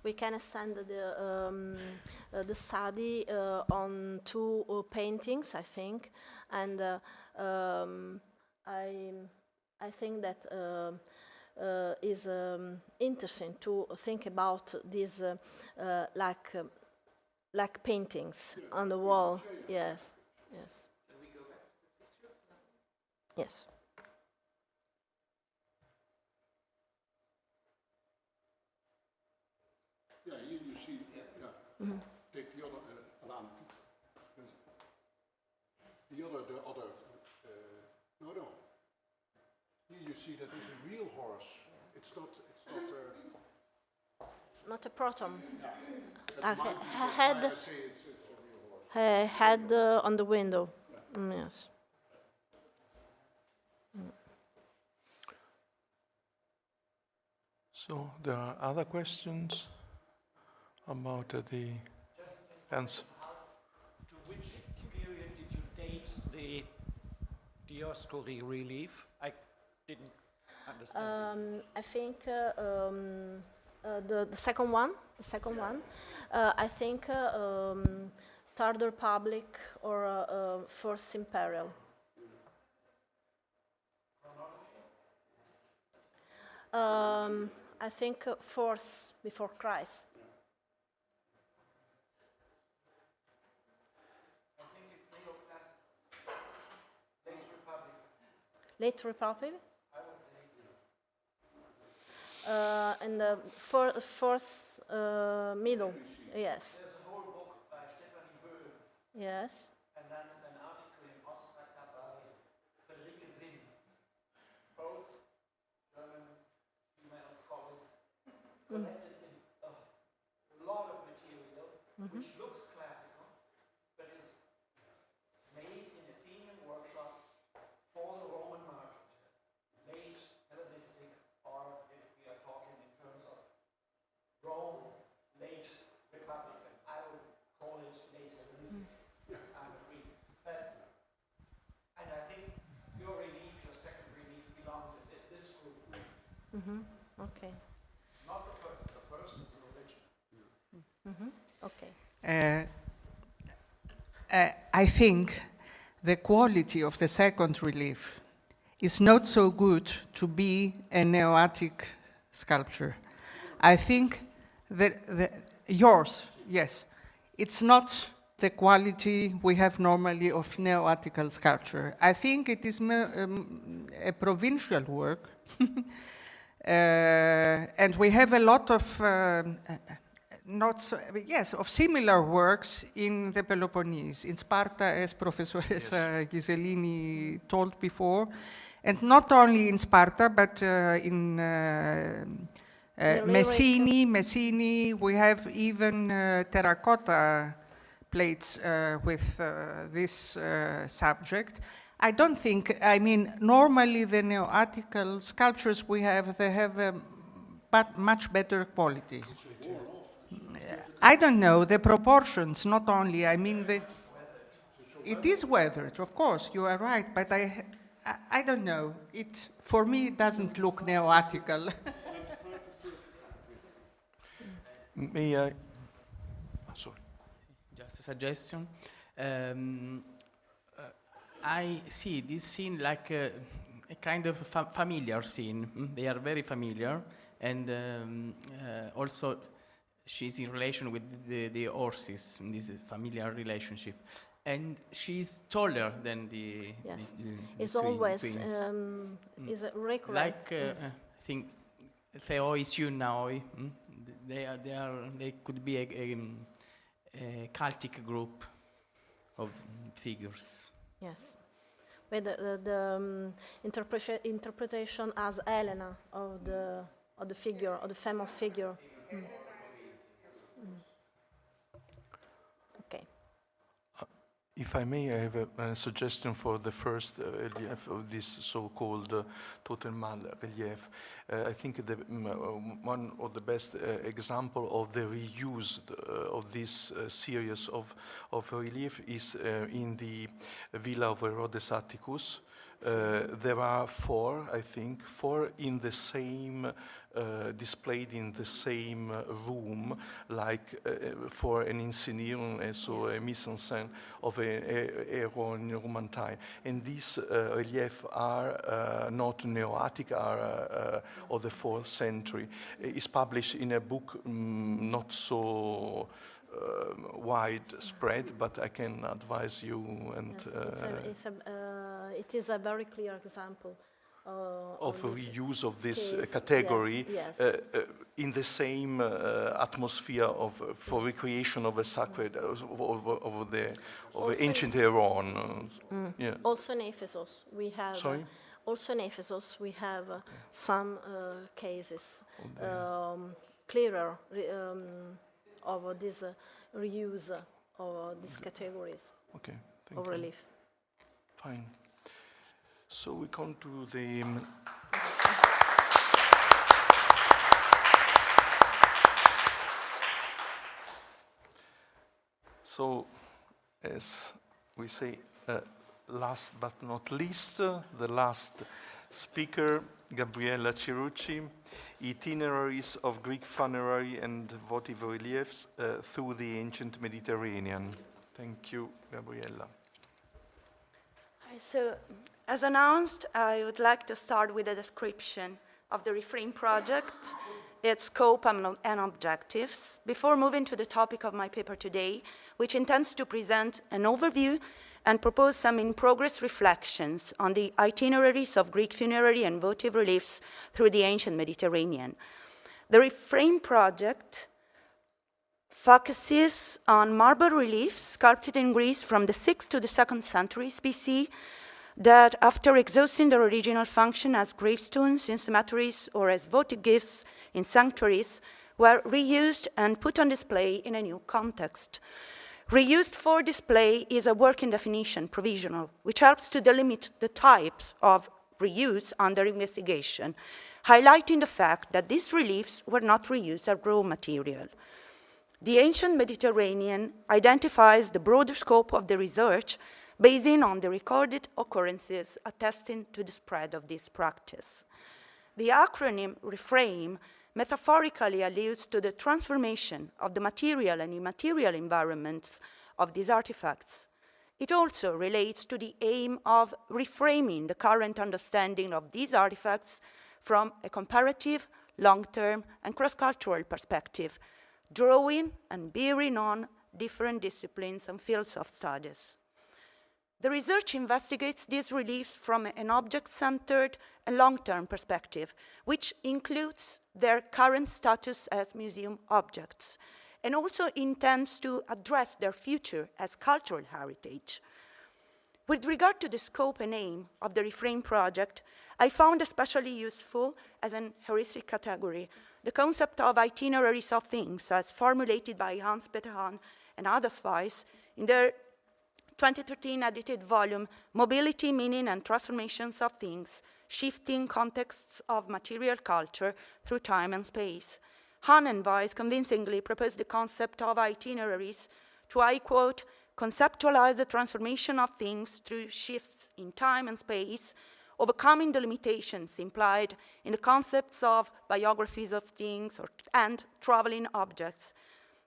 We can extend the study on two paintings, I think, and I think that is interesting to think about these like paintings on the wall. Yes, yes. Can we go back to the picture? Yes. Yeah, here you see, take the other alarm. The other, no. Here you see that is a real horse. It's not Not a proton. Yeah. Head on the window. Yes. So there are other questions about the answer. To which period did you date the Dioscuri relief? I didn't understand. I think the second one. The second one. I think Third Republic or First Imperial. I think fourth before Christ. I think it's neoclassical. Late Republic. Late Republic? I would say. And the fourth middle, yes. There's a whole book by Stephanie Böhl. Yes. And then an article in Ostraka by Friederike Sinn. Both German female scholars collected in a lot of material which looks classical, but is made in Athenian workshops for the Roman market. Late Hellenistic, or if we are talking in terms of Rome, late Republican. I would call it late Hellenistic. I agree. And I think your relief, your second relief, belongs in this group. Okay. Not the first. The first is the original. Okay. I think the quality of the second relief is not so good to be a Neo-Attic sculpture. I think that yours, yes, it's not the quality we have normally of Neo-Attical sculpture. I think it is a provincial work, and we have a lot of of similar works in the Peloponnese, in Sparta, as Professor Ghiselini told before, and not only in Sparta, but in Messini, we have even terracotta plates with this subject. I don't think, normally the Neo-Attical sculptures we have, they have a much better quality. I don't know, the proportions, not only, it is weathered, of course, you are right, but I don't know, for me it doesn't look Neo-Attical. May I? Sorry. Just a suggestion. I see this scene like a kind of familiar scene. They are very familiar, and also she's in relation with the horses in this familiar relationship. And she's taller than the It's twins. always is a recurrent. Like I think Theo is you now. They could be a cultic group of figures. Yes, with the interpretation as Helena of the of the figure, of the famous figure. Okay. If I may, I have a suggestion for the first relief of this so-called Totenmal relief. I think one of the best example of the reuse of this series of relief is in the Villa of Herodes Atticus. There are four, I think, four in the same, displayed in the same room, like for an inscenering, so a mise-en-scène of a hero in Roman time. And these reliefs are not Neo-Attic, are of the 4th century. It's published in a book not so widespread, but I can advise you. And it is a very clear example of reuse of this category. Yes. In the same atmosphere for recreation of a sacred of the ancient Heron. Yeah. Also in Ephesus we have. Sorry? Also in Ephesus we have some cases clearer of this reuse of these categories of relief. Fine. So we come to the so as we say, last but not least, the last speaker, Gabriella Cirucci, Itineraries of Greek funerary and votive reliefs through the ancient Mediterranean. Thank you, Gabriella. So, as announced, I would like to start with a description of the Reframe project, its scope and objectives, before moving to the topic of my paper today, which intends to present an overview and propose some in-progress reflections on the itineraries of Greek funerary and votive reliefs through the ancient Mediterranean. The Reframe project focuses on marble reliefs sculpted in Greece from the 6th to the 2nd centuries BC that, after exhausting their original function as gravestones in cemeteries or as votive gifts in sanctuaries, were reused and put on display in a new context. Reused for display is a working definition, provisional, which helps to delimit the types of reuse under investigation, highlighting the fact that these reliefs were not reused as raw material. The ancient Mediterranean identifies the broader scope of the research basing on the recorded occurrences attesting to the spread of this practice. The acronym REFRAME metaphorically alludes to the transformation of the material and immaterial environments of these artifacts. It also relates to the aim of reframing the current understanding of these artifacts from a comparative, long-term, and cross-cultural perspective, drawing and bearing on different disciplines and fields of studies. The research investigates these reliefs from an object-centered and long-term perspective, which includes their current status as museum objects, and also intends to address their future as cultural heritage. With regard to the scope and aim of the Reframe project, I found especially useful as an heuristic category the concept of itineraries of things as formulated by Hans-Peter Hahn and Adas Weiss in their 2013 edited volume, Mobility, Meaning, and Transformations of Things, Shifting Contexts of Material Culture Through Time and Space. Hahn and Weiss convincingly proposed the concept of itineraries to, I quote, conceptualize the transformation of things through shifts in time and space, overcoming the limitations implied in the concepts of biographies of things and traveling objects.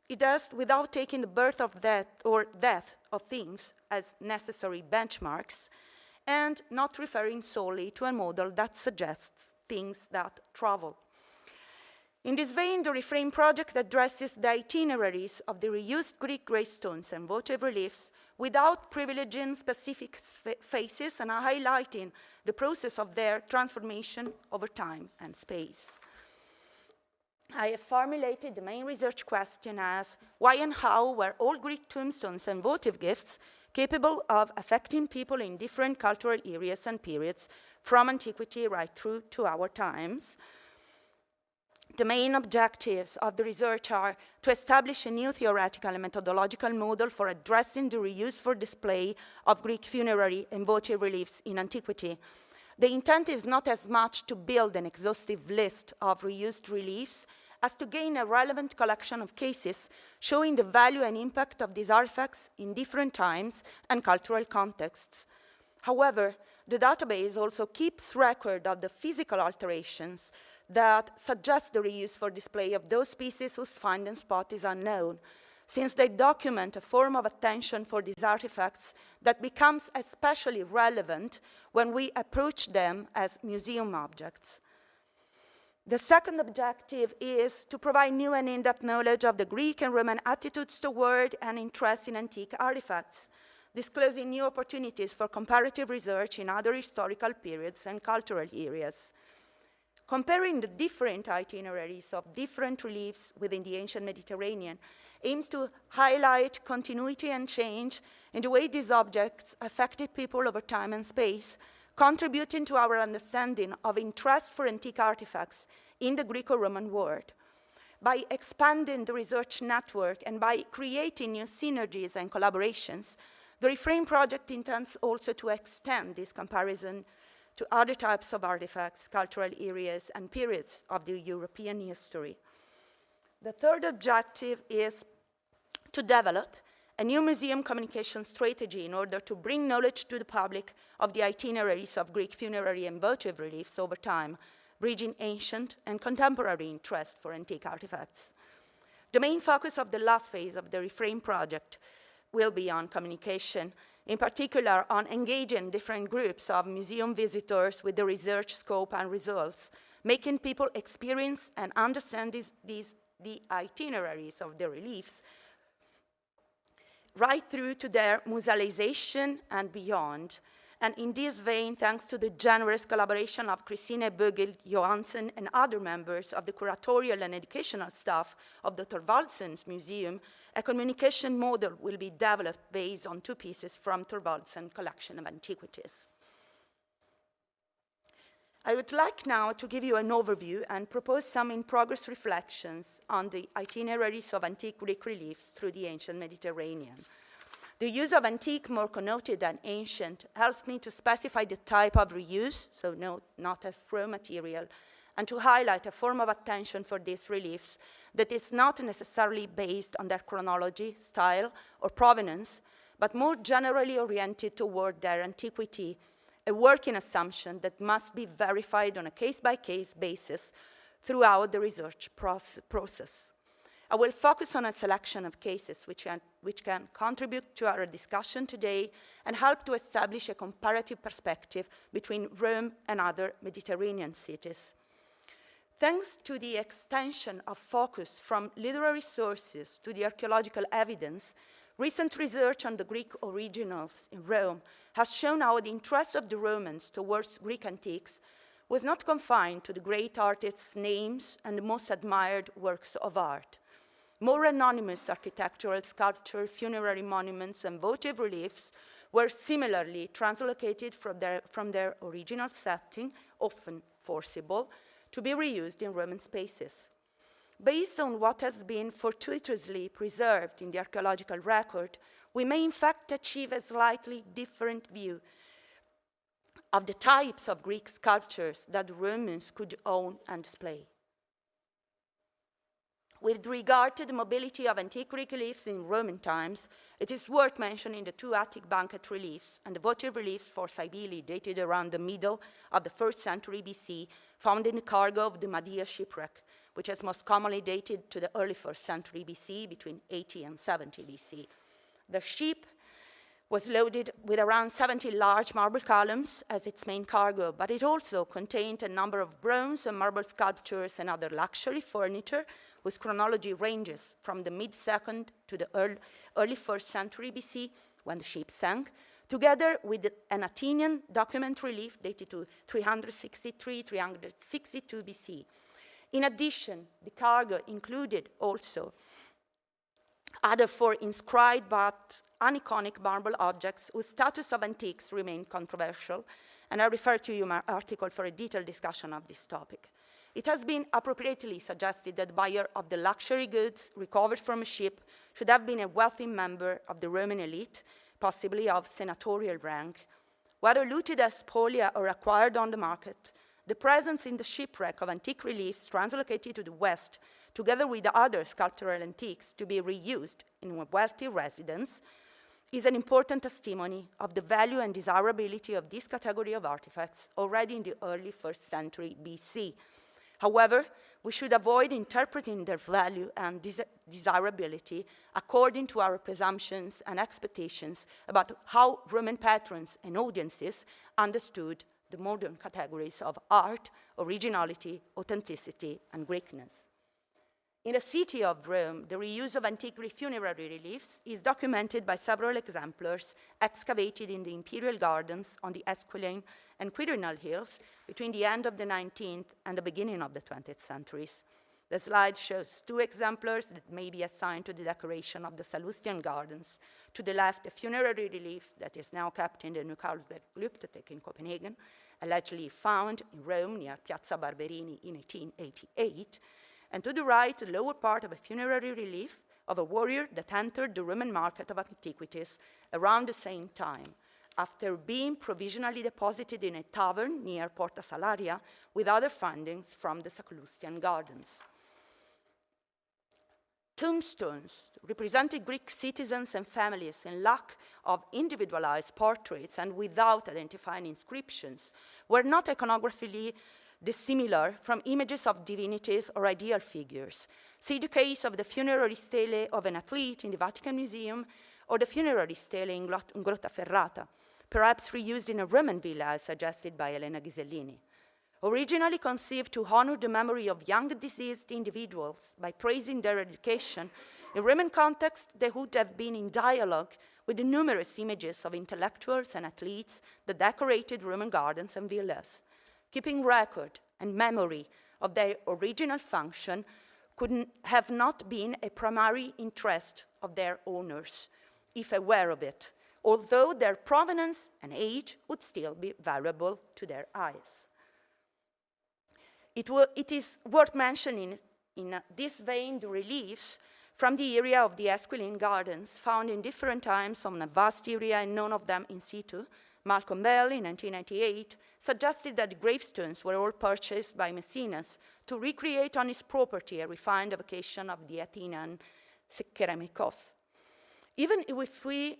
It does without taking the birth of death or death of things as necessary benchmarks and not referring solely to a model that suggests things that travel. In this vein, the Reframe project addresses the itineraries of the reused Greek gravestones and votive reliefs without privileging specific phases and highlighting the process of their transformation over time and space. I have formulated the main research question as why and how were all Greek tombstones and votive gifts capable of affecting people in different cultural areas and periods from antiquity right through to our times? The main objectives of the research are to establish a new theoretical and methodological model for addressing the reuse for display of Greek funerary and votive reliefs in antiquity. The intent is not as much to build an exhaustive list of reused reliefs as to gain a relevant collection of cases showing the value and impact of these artifacts in different times and cultural contexts. However, the database also keeps record of the physical alterations that suggest the reuse for display of those pieces whose finding spot is unknown, since they document a form of attention for these artifacts that becomes especially relevant when we approach them as museum objects. The second objective is to provide new and in-depth knowledge of the Greek and Roman attitudes toward and interest in antique artifacts, disclosing new opportunities for comparative research in other historical periods and cultural areas. Comparing the different itineraries of different reliefs within the ancient Mediterranean aims to highlight continuity and change in the way these objects affected people over time and space, contributing to our understanding of interest for antique artifacts in the Greco-Roman world. By expanding the research network and by creating new synergies and collaborations, the Reframe project intends also to extend this comparison to other types of artifacts, cultural areas, and periods of the European history. The third objective is to develop a new museum communication strategy in order to bring knowledge to the public of the itineraries of Greek funerary and votive reliefs over time, bridging ancient and contemporary interest for antique artifacts. The main focus of the last phase of the Reframe project will be on communication, in particular on engaging different groups of museum visitors with the research scope and results, making people experience and understand the itineraries of the reliefs right through to their musealization and beyond. And in this vein, thanks to the generous collaboration of Christine Bögel Johansen and other members of the curatorial and educational staff of the Thorvaldsen's Museum, a communication model will be developed based on two pieces from Thorvaldsen's collection of antiquities. I would like now to give you an overview and propose some in-progress reflections on the itineraries of antique Greek reliefs through the ancient Mediterranean. The use of antique, more connoted than ancient, helps me to specify the type of reuse, so not as raw material, and to highlight a form of attention for these reliefs that is not necessarily based on their chronology, style, or provenance, but more generally oriented toward their antiquity, a working assumption that must be verified on a case-by-case basis throughout the research process. I will focus on a selection of cases which can contribute to our discussion today and help to establish a comparative perspective between Rome and other Mediterranean cities. Thanks to the extension of focus from literary sources to the archaeological evidence, recent research on the Greek originals in Rome has shown how the interest of the Romans towards Greek antiques was not confined to the great artists' names and the most admired works of art. More anonymous architectural sculpture, funerary monuments, and votive reliefs were similarly translocated from their original setting, often forcible, to be reused in Roman spaces. Based on what has been fortuitously preserved in the archaeological record, we may in fact achieve a slightly different view of the types of Greek sculptures that the Romans could own and display. With regard to the mobility of antique Greek reliefs in Roman times, it is worth mentioning the two Attic banquet reliefs and the votive reliefs for Cybele dated around the middle of the 1st century BC, found in the cargo of the Madia shipwreck, which is most commonly dated to the early 1st century BC, between 80 and 70 BC. The ship was loaded with around 70 large marble columns as its main cargo, but it also contained a number of bronze and marble sculptures and other luxury furniture whose chronology ranges from the mid-2nd to the early 1st century BC, when the ship sank, together with an Athenian document relief dated to 363-362 BC. In addition, the cargo included also other 4 inscribed but uniconic marble objects whose status of antiques remained controversial, and I refer to you my article for a detailed discussion of this topic. It has been appropriately suggested that the buyer of the luxury goods recovered from a ship should have been a wealthy member of the Roman elite, possibly of senatorial rank. Whether looted as spolia or acquired on the market, the presence in the shipwreck of antique reliefs translocated to the West, together with other sculptural antiques to be reused in a wealthy residence, is an important testimony of the value and desirability of this category of artifacts already in the early 1st century BC. However, we should avoid interpreting their value and desirability according to our presumptions and expectations about how Roman patrons and audiences understood the modern categories of art, originality, authenticity, and Greekness. In the city of Rome, the reuse of antique funerary reliefs is documented by several exemplars excavated in the imperial gardens on the Esquiline and Quirinal hills between the end of the 19th and the beginning of the 20th centuries. The slide shows 2 exemplars that may be assigned to the decoration of the Sallustian gardens. To the left, a funerary relief that is now kept in the New Carlsberg Glyptothek in Copenhagen, allegedly found in Rome near Piazza Barberini in 1888. And to the right, the lower part of a funerary relief of a warrior that entered the Roman market of antiquities around the same time, after being provisionally deposited in a tavern near Porta Salaria with other findings from the Sallustian gardens. Tombstones represented Greek citizens and families in lack of individualized portraits and without identifying inscriptions were not iconographically dissimilar from images of divinities or ideal figures. See the case of the funerary stele of an athlete in the Vatican Museum or the funerary stele in Grottaferrata, perhaps reused in a Roman villa as suggested by Elena Ghisellini. Originally conceived to honor the memory of young deceased individuals by praising their education, in Roman context they would have been in dialogue with the numerous images of intellectuals and athletes that decorated Roman gardens and villas. Keeping record and memory of their original function could have not been a primary interest of their owners, if aware of it, although their provenance and age would still be variable to their eyes. It is worth mentioning in this vein the reliefs from the area of the Esquiline Gardens, found in different times on a vast area and none of them in situ. Malcolm Bell, in 1998, suggested that the gravestones were all purchased by Maecenas to recreate on his property a refined evocation of the Athenian Keramikos. Even if we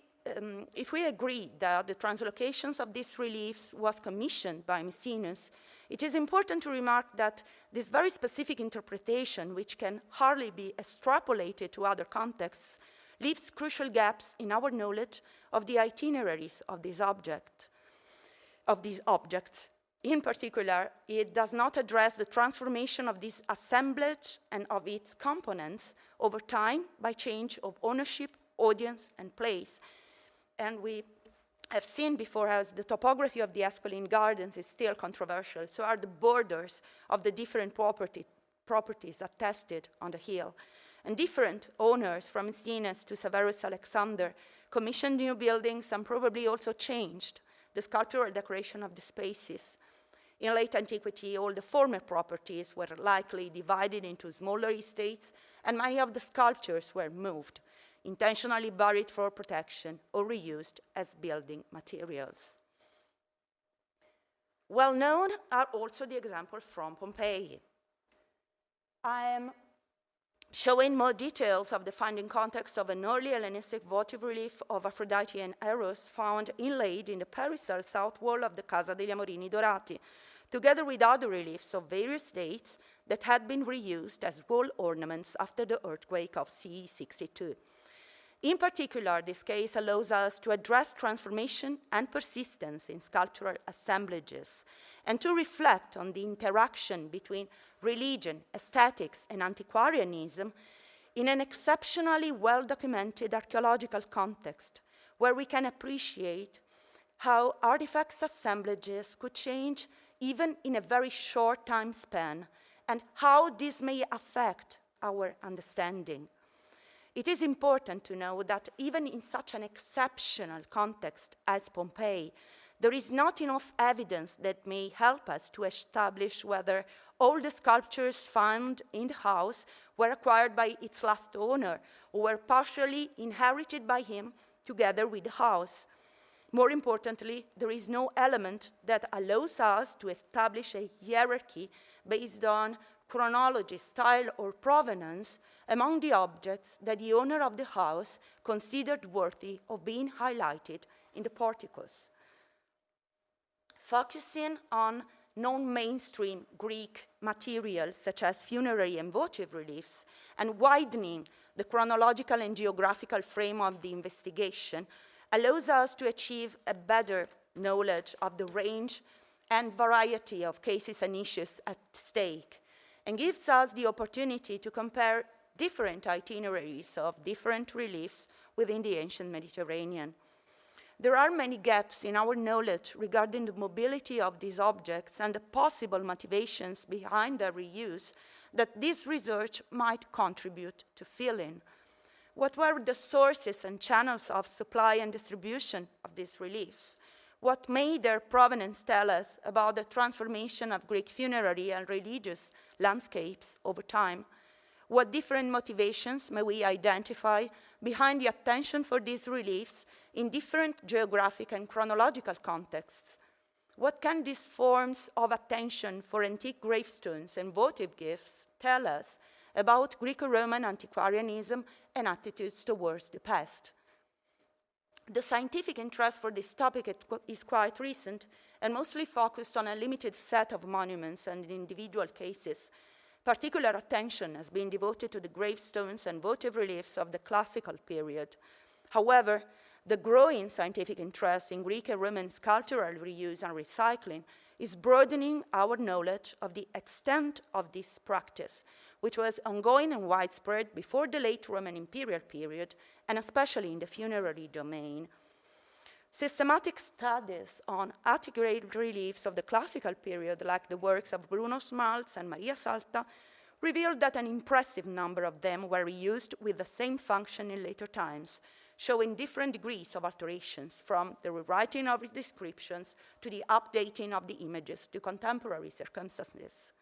agree that the translocations of these reliefs was commissioned by Maecenas, it is important to remark that this very specific interpretation, which can hardly be extrapolated to other contexts, leaves crucial gaps in our knowledge of the itineraries of these objects. In particular, it does not address the transformation of this assemblage and of its components over time by change of ownership, audience, and place. And we have seen before as the topography of the Esquiline Gardens is still controversial, so are the borders of the different properties attested on the hill. And different owners, from Maecenas to Severus Alexander, commissioned new buildings and probably also changed the sculptural decoration of the spaces. In late antiquity, all the former properties were likely divided into smaller estates, and many of the sculptures were moved, intentionally buried for protection or reused as building materials. Well known are also the examples from Pompeii. I am showing more details of the finding context of an early Hellenistic votive relief of Aphrodite and Eros found inlaid in the peristyle south wall of the Casa degli Amorini Dorati, together with other reliefs of various dates that had been reused as wall ornaments after the earthquake of CE 62. In particular, this case allows us to address transformation and persistence in sculptural assemblages and to reflect on the interaction between religion, aesthetics, and antiquarianism in an exceptionally well-documented archaeological context where we can appreciate how artifacts assemblages could change even in a very short time span and how this may affect our understanding. It is important to know that even in such an exceptional context as Pompeii, There is not enough evidence that may help us to establish whether all the sculptures found in the house were acquired by its last owner or were partially inherited by him together with the house. More importantly, there is no element that allows us to establish a hierarchy based on chronology, style, or provenance among the objects that the owner of the house considered worthy of being highlighted in the porticos. Focusing on non-mainstream Greek material, such as funerary and votive reliefs, and widening the chronological and geographical frame of the investigation allows us to achieve a better knowledge of the range and variety of cases and issues at stake, and gives us the opportunity to compare different itineraries of different reliefs within the ancient Mediterranean. There are many gaps in our knowledge regarding the mobility of these objects and the possible motivations behind their reuse that this research might contribute to fill in. What were the sources and channels of supply and distribution of these reliefs? What made their provenance tell us about the transformation of Greek funerary and religious landscapes over time? What different motivations may we identify behind the attention for these reliefs in different geographic and chronological contexts? What can these forms of attention for antique gravestones and votive gifts tell us about Greco-Roman antiquarianism and attitudes towards the past? The scientific interest for this topic is quite recent and mostly focused on a limited set of monuments and individual cases. Particular attention has been devoted to the gravestones and votive reliefs of the classical period. However, the growing scientific interest in Greek and Roman sculptural reuse and recycling is broadening our knowledge of the extent of this practice, which was ongoing and widespread before the late Roman imperial period, and especially in the funerary domain. Systematic studies on Attic reliefs of the classical period, like the works of Bruno Smalz and Maria Salta, revealed that an impressive number of them were reused with the same function in later times, showing different degrees of alterations, from the rewriting of descriptions to the updating of the images to contemporary circumstances.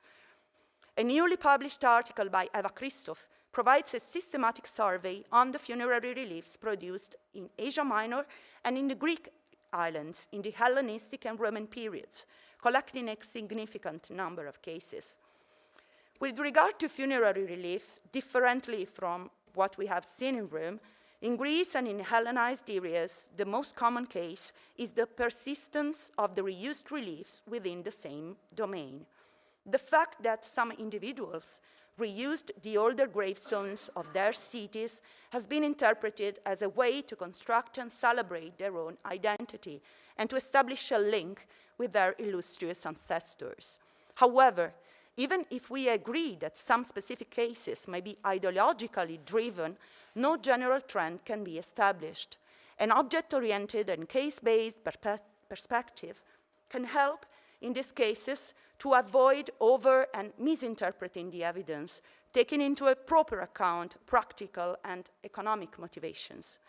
A newly published article by Eva Christoph provides a systematic survey on the funerary reliefs produced in Asia Minor and in the Greek islands in the Hellenistic and Roman periods, collecting a significant number of cases. With regard to funerary reliefs, differently from what we have seen in Rome, in Greece and in Hellenized areas, the most common case is the persistence of the reused reliefs within the same domain. The fact that some individuals reused the older gravestones of their cities has been interpreted as a way to construct and celebrate their own identity and to establish a link with their illustrious ancestors. However, even if we agree that some specific cases may be ideologically driven, no general trend can be established. An object-oriented and case-based perspective can help in these cases to avoid over and misinterpreting the evidence, taking into a proper account practical and economic motivations.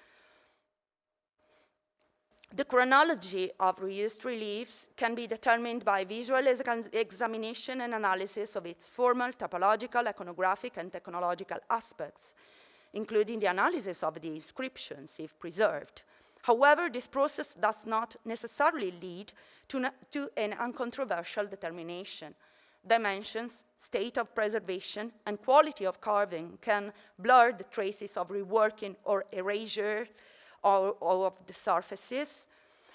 The chronology of reused reliefs can be determined by visual examination and analysis of its formal, topological, iconographic, and technological aspects, including the analysis of the inscriptions, if preserved. However, this process does not necessarily lead to an uncontroversial determination. Dimensions, state of preservation, and quality of carving can blur the traces of reworking or erasure or of the surfaces.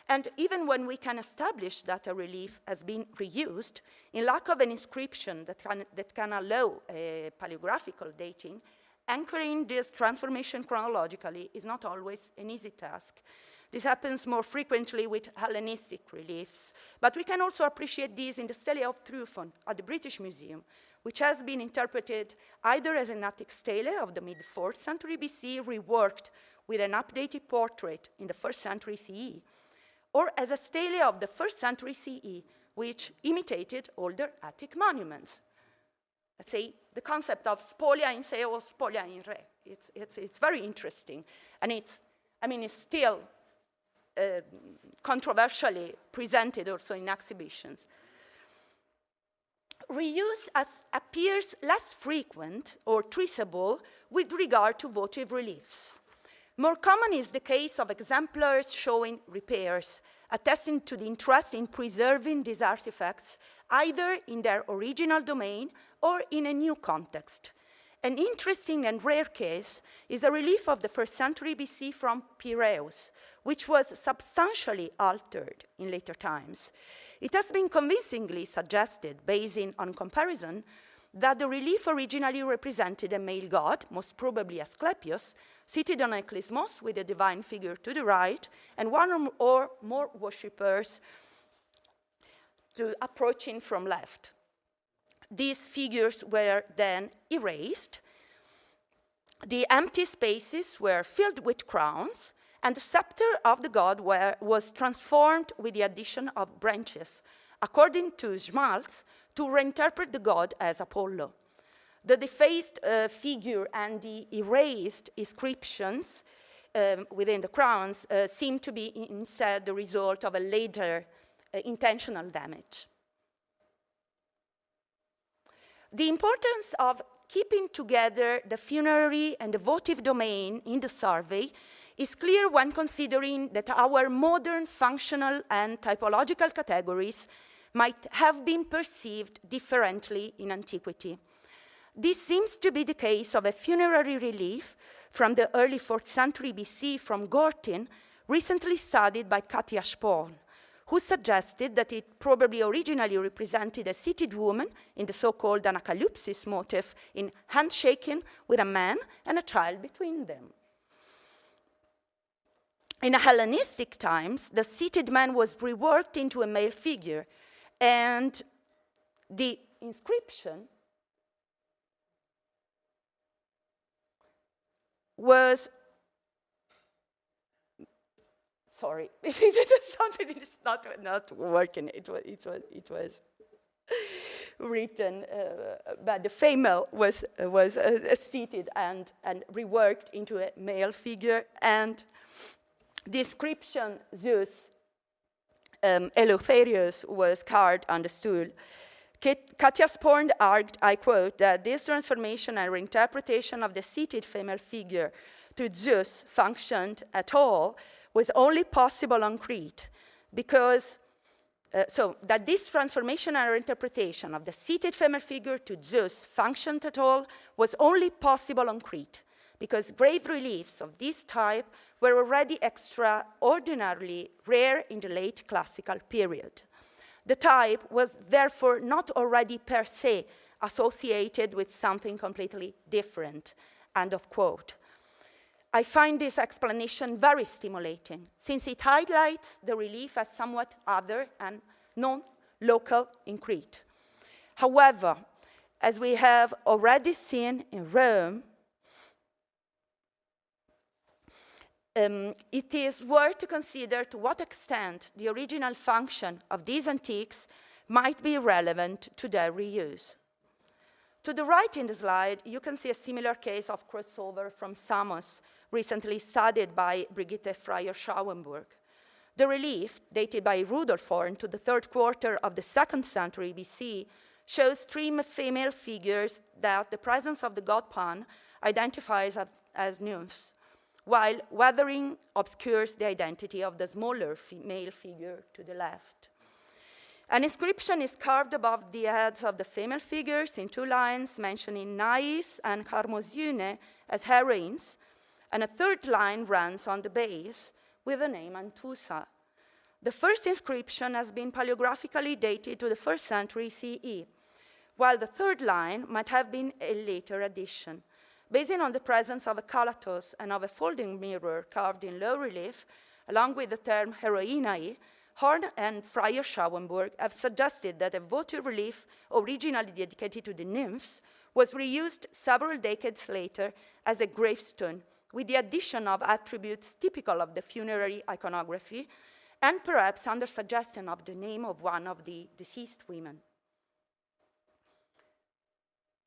And even when we can establish that a relief has been reused, in lack of an inscription that can allow a paleographical dating, anchoring this transformation chronologically is not always an easy task. This happens more frequently with Hellenistic reliefs, but we can also appreciate these in the Stele of Tryphon at the British Museum, which has been interpreted either as an Attic stele of the mid-4th century BC reworked with an updated portrait in the 1st century CE, or as a stele of the 1st century CE, which imitated older Attic monuments. Let's say the concept of spolia in se or spolia in re. It's very interesting, and it's still controversially presented also in exhibitions. Reuse appears less frequent or traceable with regard to votive reliefs. More common is the case of exemplars showing repairs, attesting to the interest in preserving these artifacts either in their original domain or in a new context. An interesting and rare case is a relief of the 1st century BC from Piraeus, which was substantially altered in later times. It has been convincingly suggested, based on comparison, that the relief originally represented a male god, most probably Asclepius, seated on a klysmos with a divine figure to the right, and one or more worshippers approaching from left. These figures were then erased. The empty spaces were filled with crowns, and the scepter of the god was transformed with the addition of branches, according to Schmalz, to reinterpret the god as Apollo. The defaced figure and the erased inscriptions within the crowns seem to be instead the result of a later intentional damage. The importance of keeping together the funerary and the votive domain in the survey is clear when considering that our modern functional and typological categories might have been perceived differently in antiquity. This seems to be the case of a funerary relief from the early 4th century BC from Gortin, recently studied by Katia Sporn, who suggested that it probably originally represented a seated woman in the so-called anacalypsis motif in handshaking with a man and a child between them. In Hellenistic times, the seated man was reworked into a male figure, and the inscription was, sorry, something is not working. It was written, but the female was seated and reworked into a male figure, and the inscription Zeus Eleutherius was carved on the stool. Katia Sporn argued, I quote, that this transformation and reinterpretation of the seated female figure to Zeus functioned at all was only possible on Crete because, so that this transformation and reinterpretation of the seated female figure to Zeus functioned at all was only possible on Crete because grave reliefs of this type were already extraordinarily rare in the late classical period. The type was therefore not already per se associated with something completely different, end of quote. I find this explanation very stimulating, since it highlights the relief as somewhat other and non-local in Crete. However, as we have already seen in Rome, it is worth to consider to what extent the original function of these antiques might be relevant to their reuse. To the right in the slide, you can see a similar case of crossover from Samos, recently studied by Brigitte Freyer-Schauenburg. The relief, dated by Rudolf Horn to the 3rd quarter of the 2nd century BC, shows 3 female figures that the presence of the god Pan identifies as nymphs, while weathering obscures the identity of the smaller male figure to the left. An inscription is carved above the heads of the female figures in 2 lines, mentioning Nais and Harmosyne as heroines, and a 3rd line runs on the base with the name Antusa. The first inscription has been paleographically dated to the 1st century CE, while the 3rd line might have been a later addition. Based on the presence of a calatos and of a folding mirror carved in low relief, along with the term heroinae, Horn and Freyer-Schauenburg have suggested that a votive relief originally dedicated to the nymphs was reused several decades later as a gravestone, with the addition of attributes typical of the funerary iconography, and perhaps under suggestion of the name of one of the deceased women.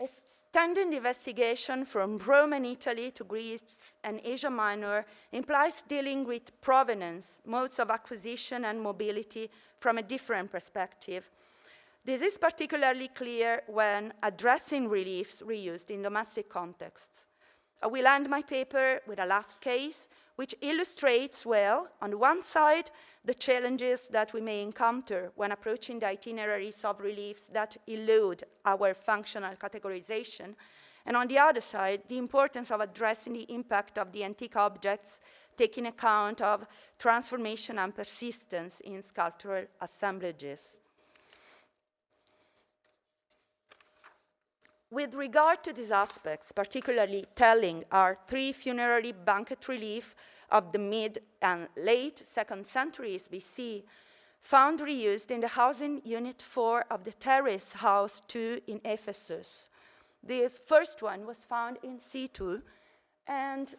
Extending the investigation from Rome and Italy to Greece and Asia Minor implies dealing with provenance, modes of acquisition and mobility from a different perspective. This is particularly clear when addressing reliefs reused in domestic contexts. I will end my paper with a last case, which illustrates well, on one side, the challenges that we may encounter when approaching the itineraries of reliefs that elude our functional categorization, and on the other side, the importance of addressing the impact of the antique objects, taking account of transformation and persistence in sculptural assemblages. With regard to these aspects, particularly telling are 3 funerary banquet reliefs of the mid and late 2nd centuries BC, found reused in the housing unit 4 of the terrace house 2 in Ephesus. This first one was found in C2, and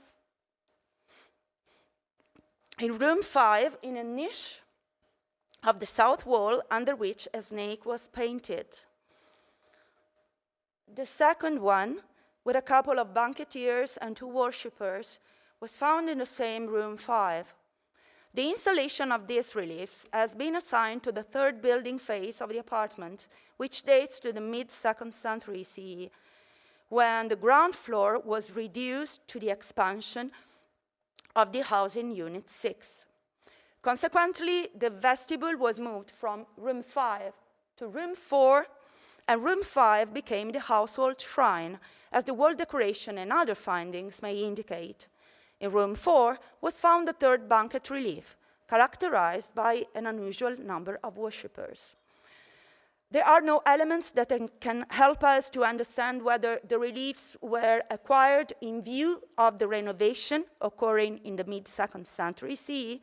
in room 5, in a niche of the south wall under which a snake was painted. The second one, with a couple of banqueteers and 2 worshippers, was found in the same room 5. The installation of these reliefs has been assigned to the 3rd building phase of the apartment, which dates to the mid-2nd century CE, when the ground floor was reduced to the expansion of the housing unit 6. Consequently, the vestibule was moved from room 5 to room 4, and room 5 became the household shrine, as the wall decoration and other findings may indicate. In room 4 was found the 3rd banquet relief, characterized by an unusual number of worshippers. There are no elements that can help us to understand whether the reliefs were acquired in view of the renovation occurring in the mid-2nd century CE,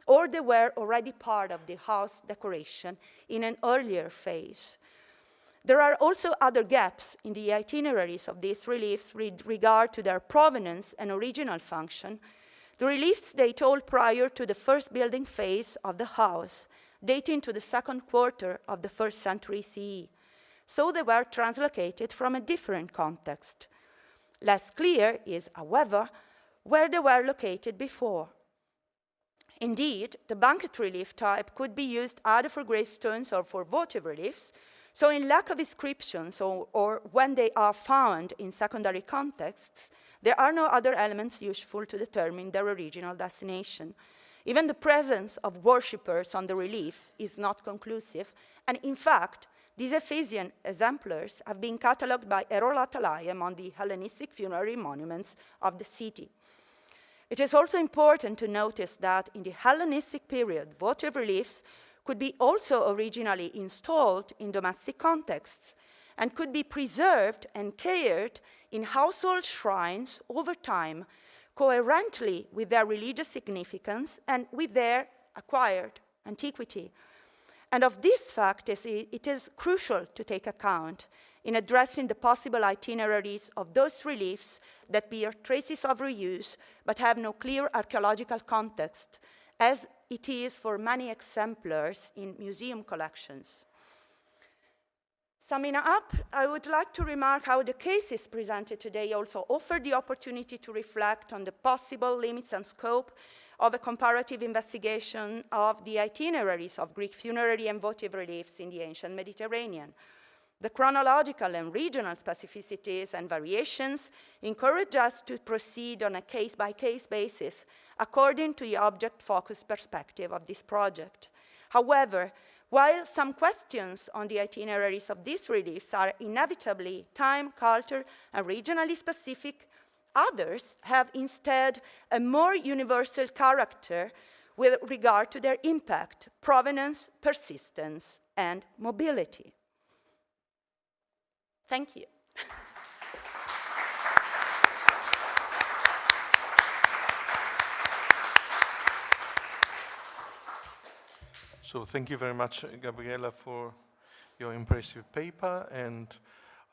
or they were already part of the house decoration in an earlier phase. There are also other gaps in the itineraries of these reliefs with regard to their provenance and original function. The reliefs date all prior to the 1st building phase of the house, dating to the 2nd quarter of the 1st century CE. So they were translocated from a different context. Less clear is, however, where they were located before. Indeed, the banquet relief type could be used either for gravestones or for votive reliefs. So in lack of inscriptions or when they are found in secondary contexts, there are no other elements useful to determine their original destination. Even the presence of worshippers on the reliefs is not conclusive, and in fact, these Ephesian exemplars have been catalogued by Erol Atalay among the Hellenistic funerary monuments of the city. It is also important to notice that in the Hellenistic period, votive reliefs could be also originally installed in domestic contexts and could be preserved and cared in household shrines over time, coherently with their religious significance and with their acquired antiquity. And of this fact, it is crucial to take account in addressing the possible itineraries of those reliefs that bear traces of reuse but have no clear archaeological context, as it is for many exemplars in museum collections. Summing up, I would like to remark how the cases presented today also offer the opportunity to reflect on the possible limits and scope of a comparative investigation of the itineraries of Greek funerary and votive reliefs in the ancient Mediterranean. The chronological and regional specificities and variations encourage us to proceed on a case-by-case basis according to the object-focused perspective of this project. However, while some questions on the itineraries of these reliefs are inevitably time, culture, and regionally specific, others have instead a more universal character with regard to their impact, provenance, persistence, and mobility. Thank you. So thank you very much, Gabriella, for your impressive paper, and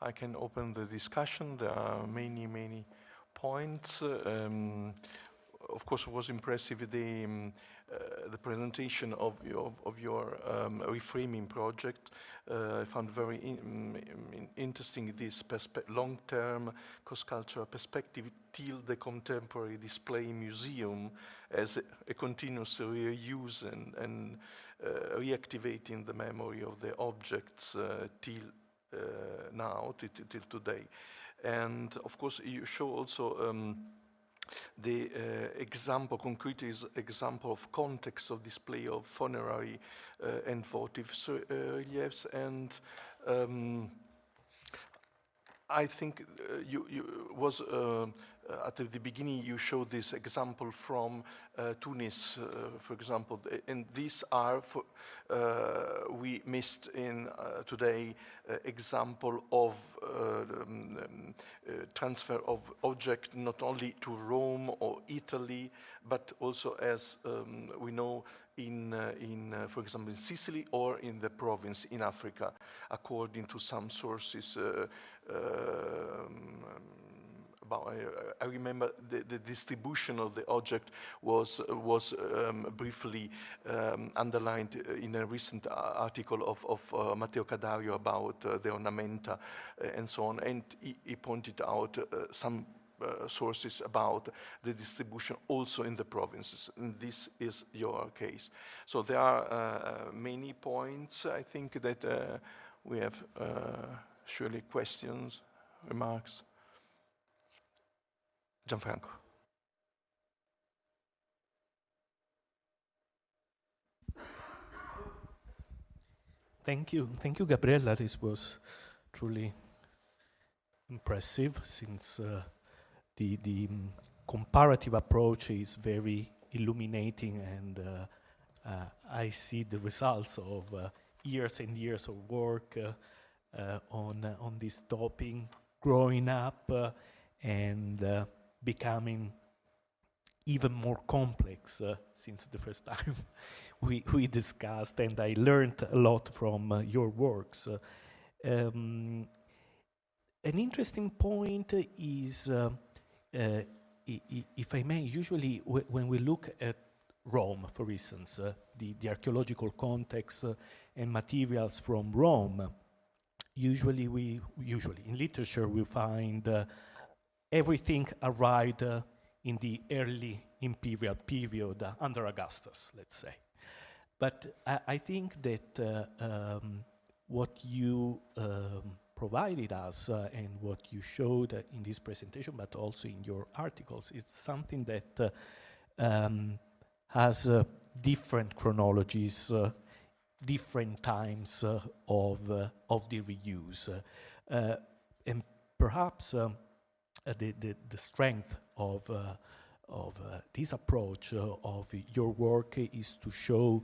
I can open the discussion. There are many, many points. of course, was impressive the presentation of your reframing project. I found very interesting this long-term cross-cultural perspective till the contemporary display museum as a continuous reuse and reactivating the memory of the objects till now, till today. And of course, you show also the concrete example of context of display of funerary and votive reliefs, and I think you was at the beginning you showed this example from Tunis, for example, and these are we missed in today example of transfer of object not only to Rome or Italy, but also as we know for example, in Sicily or in the province in Africa, according to some sources. I remember the distribution of the object was briefly underlined in a recent article of Matteo Cadario about the ornamenta and so on, and he pointed out some sources about the distribution also in the provinces, and this is your case. So there are many points. I think that we have surely questions, remarks. Gianfranco. Thank you, Gabriella. This was truly impressive, since the comparative approach is very illuminating, and I see the results of years and years of work on this topic, growing up and becoming even more complex since the first time we discussed, and I learned a lot from your works. An interesting point is, if I may, usually when we look at Rome, for instance, the archaeological context and materials from Rome, usually in literature we find everything arrived in the early imperial period under Augustus, let's say. But I think that what you provided us and what you showed in this presentation, but also in your articles, is something that has different chronologies, different times of the reuse, and perhaps the strength of this approach of your work is to show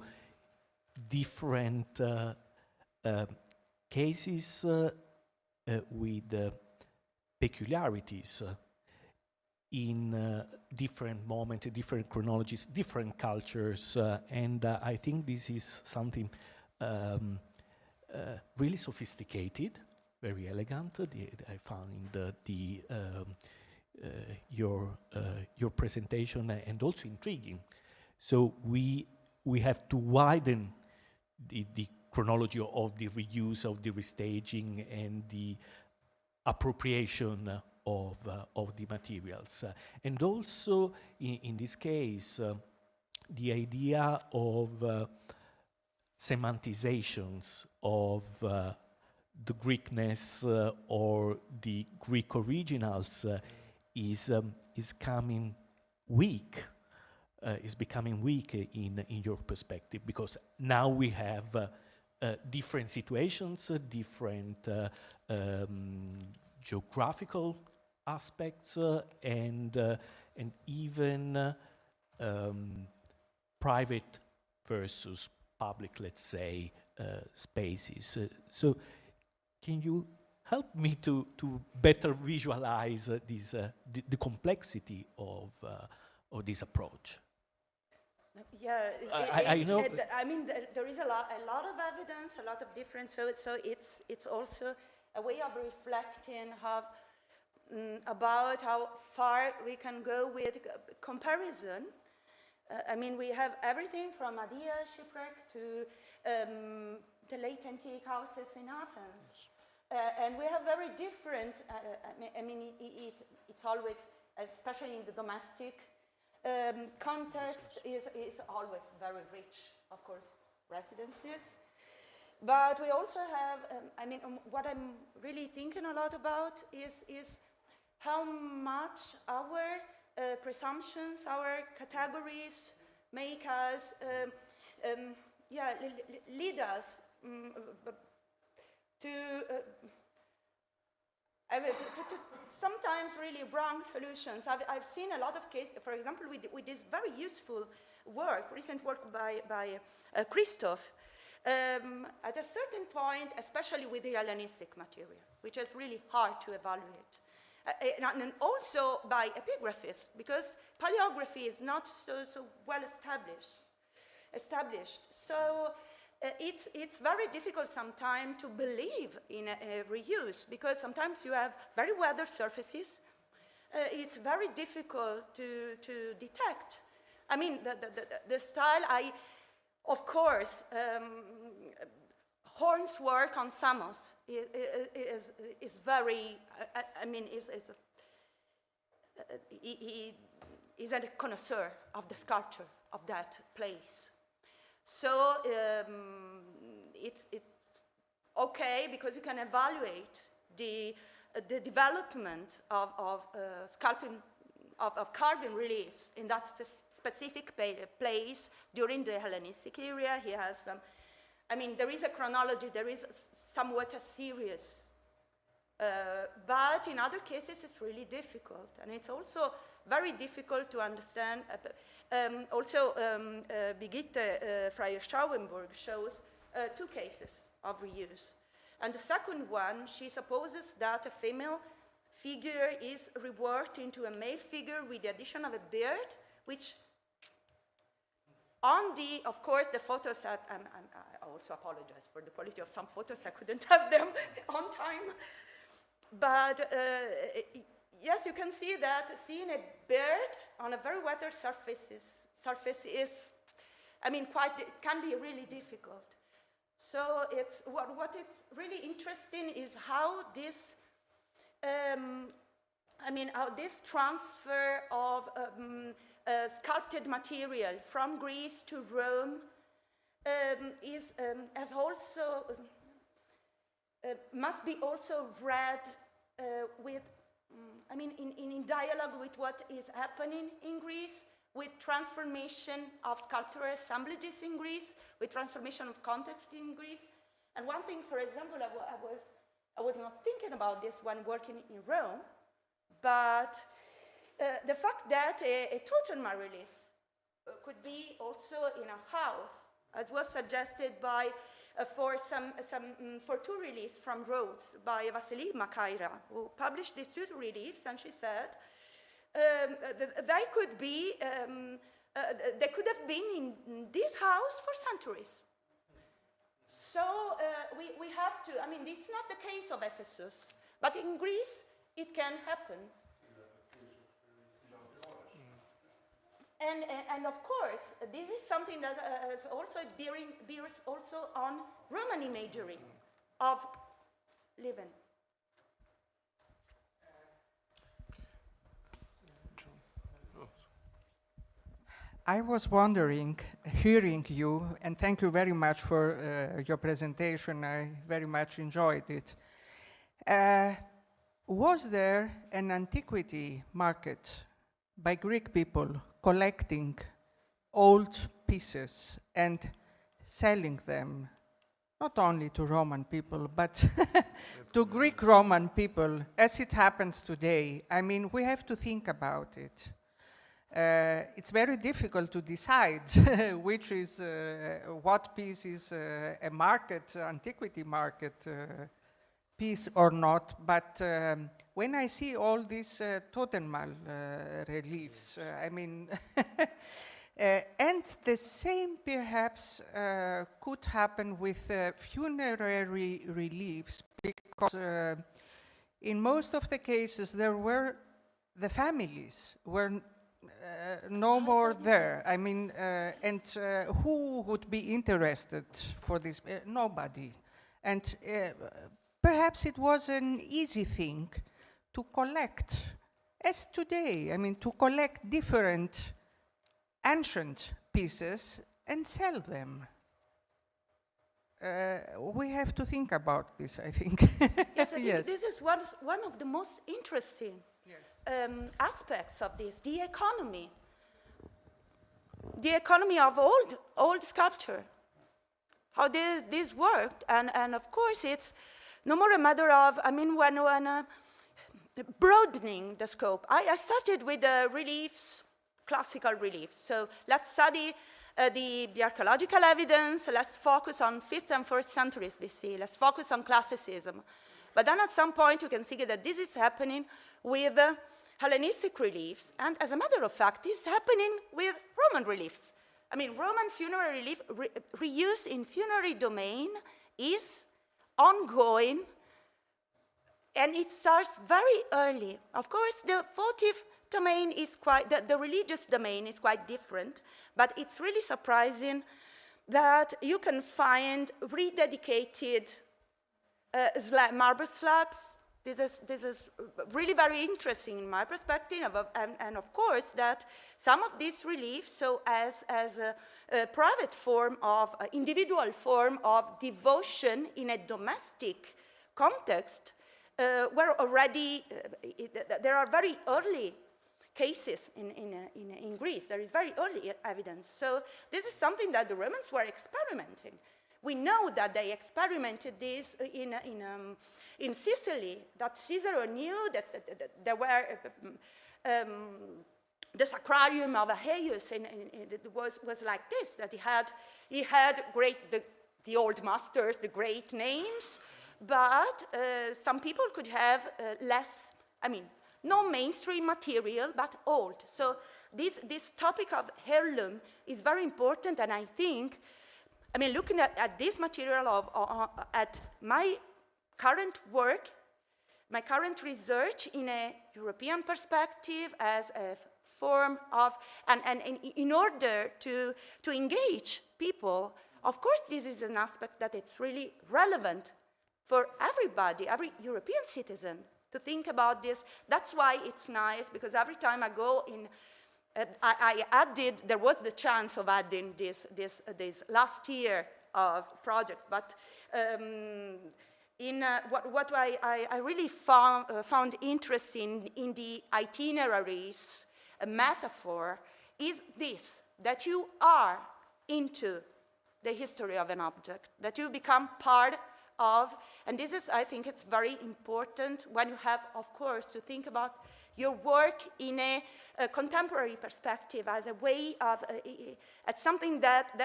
different cases with peculiarities in different moments, different chronologies, different cultures, and I think this is something really sophisticated, very elegant. I found your presentation and also intriguing. So we have to widen the chronology of the reuse, of the restaging, and the appropriation of the materials. And also, in this case, the idea of semanticizations of the Greekness or the Greek originals is coming weak. Is becoming weak in your perspective, because now we have different situations, different geographical aspects, and even private versus public, let's say, spaces. So can you help me to better visualize the complexity of this approach? Yeah, I know. I mean, there is a lot of evidence, a lot of difference. So it's also a way of reflecting how about how far we can go with comparison. I mean, we have everything from Adia shipwreck to the late antique houses in Athens. And we have very different, it's always, especially in the domestic context, is always very rich, of course, residences. But we also have, what I'm really thinking a lot about is how much our presumptions, our categories make us, lead us to sometimes really wrong solutions. I've seen a lot of cases, for example, with this very useful work, recent work by Christoph, at a certain point, especially with the Hellenistic material, which is really hard to evaluate. And also by epigraphists, because paleography is not so well established. So it's very difficult sometimes to believe in a reuse, because sometimes you have very weathered surfaces. It's very difficult to detect. I mean, the style, of course, Horn's work on Samos is very, he is a connoisseur of the sculpture of that place. So it's okay, because you can evaluate the development of sculpting, of carving reliefs in that specific place during the Hellenistic era. He has some, there is a chronology, there is somewhat a series. But in other cases, it's really difficult. And it's also very difficult to understand. Brigitte Freyer-Schauenburg shows 2 cases of reuse. And the second one, she supposes that a female figure is reworked into a male figure with the addition of a beard, which on of course, the photos, I also apologize for the quality of some photos, I couldn't have them on time. But yes, you can see that seeing a beard on a very weathered surface is, can be really difficult. So it's, what is really interesting is how this, how this transfer of sculpted material from Greece to Rome has also, must be also read with, in dialogue with what is happening in Greece, with transformation of sculptural assemblages in Greece, with transformation of context in Greece. And one thing, for example, I was not thinking about this when working in Rome, but the fact that a Totenma relief could be also in a house, as was suggested by for 2 reliefs from Rhodes by Vassili Makaira, who published these 2 reliefs, and she said they could be, they could have been in this house for centuries. So we have to, it's not the case of Ephesus, but in Greece it can happen. And of course, this is something that is also bears also on Roman imagery of living. I was wondering, hearing you, and thank you very much for your presentation. I very much enjoyed it. Was there an antiquity market by Greek people collecting old pieces and selling them, not only to Roman people, but to Greek Roman people, as it happens today? We have to think about it. It's very difficult to decide which is, what piece is a market, antiquity market piece or not, but when I see all these Totenmal reliefs, and the same perhaps could happen with funerary reliefs, because in most of the cases, the families were no more there. I mean, who would be interested for this? Nobody. And perhaps it was an easy thing to collect, as today, I mean, to collect different ancient pieces and sell them. We have to think about this, I think. Yes, I think this is one of the most interesting aspects of this, the economy of old sculpture, how this worked, and of course it's no more a matter of, I mean, when broadening the scope. I started with the reliefs, classical reliefs, so let's study the archaeological evidence, let's focus on 5th and 1st centuries BC, let's focus on classicism. But then at some point you can see that this is happening with Hellenistic reliefs, and as a matter of fact, this is happening with Roman reliefs. I mean, Roman funerary relief reuse in funerary domain is ongoing, and it starts very early. Of course, the votive domain is quite, the religious domain is quite different, but it's really surprising that you can find rededicated marble slabs. This is really very interesting in my perspective, and of course that some of these reliefs, so as a private form of, individual form of devotion in a domestic context, were already, there are very early cases in Greece. There is very early evidence. So this is something that the Romans were experimenting. We know that they experimented this in Sicily, that Cicero knew that there were the sacrarium of Aeneas, and it was like this, that he had the old masters, the great names, but some people could have less, I mean, no mainstream material, but old. So this topic of heirloom is very important, and I think, I mean, looking at this material at my current work, my current research in a European perspective as a form of, and in order to engage people, of course this is an aspect that it's really relevant for everybody, every European citizen to think about this. That's why it's nice, because every time I go in, I added, there was the chance of adding this last year of project, but what I really found interesting in the itineraries metaphor is this, that you are into the history of an object, that you become part of, and this is, I think it's very important when you have, of course, to think about your work in a contemporary perspective as a way of, as something that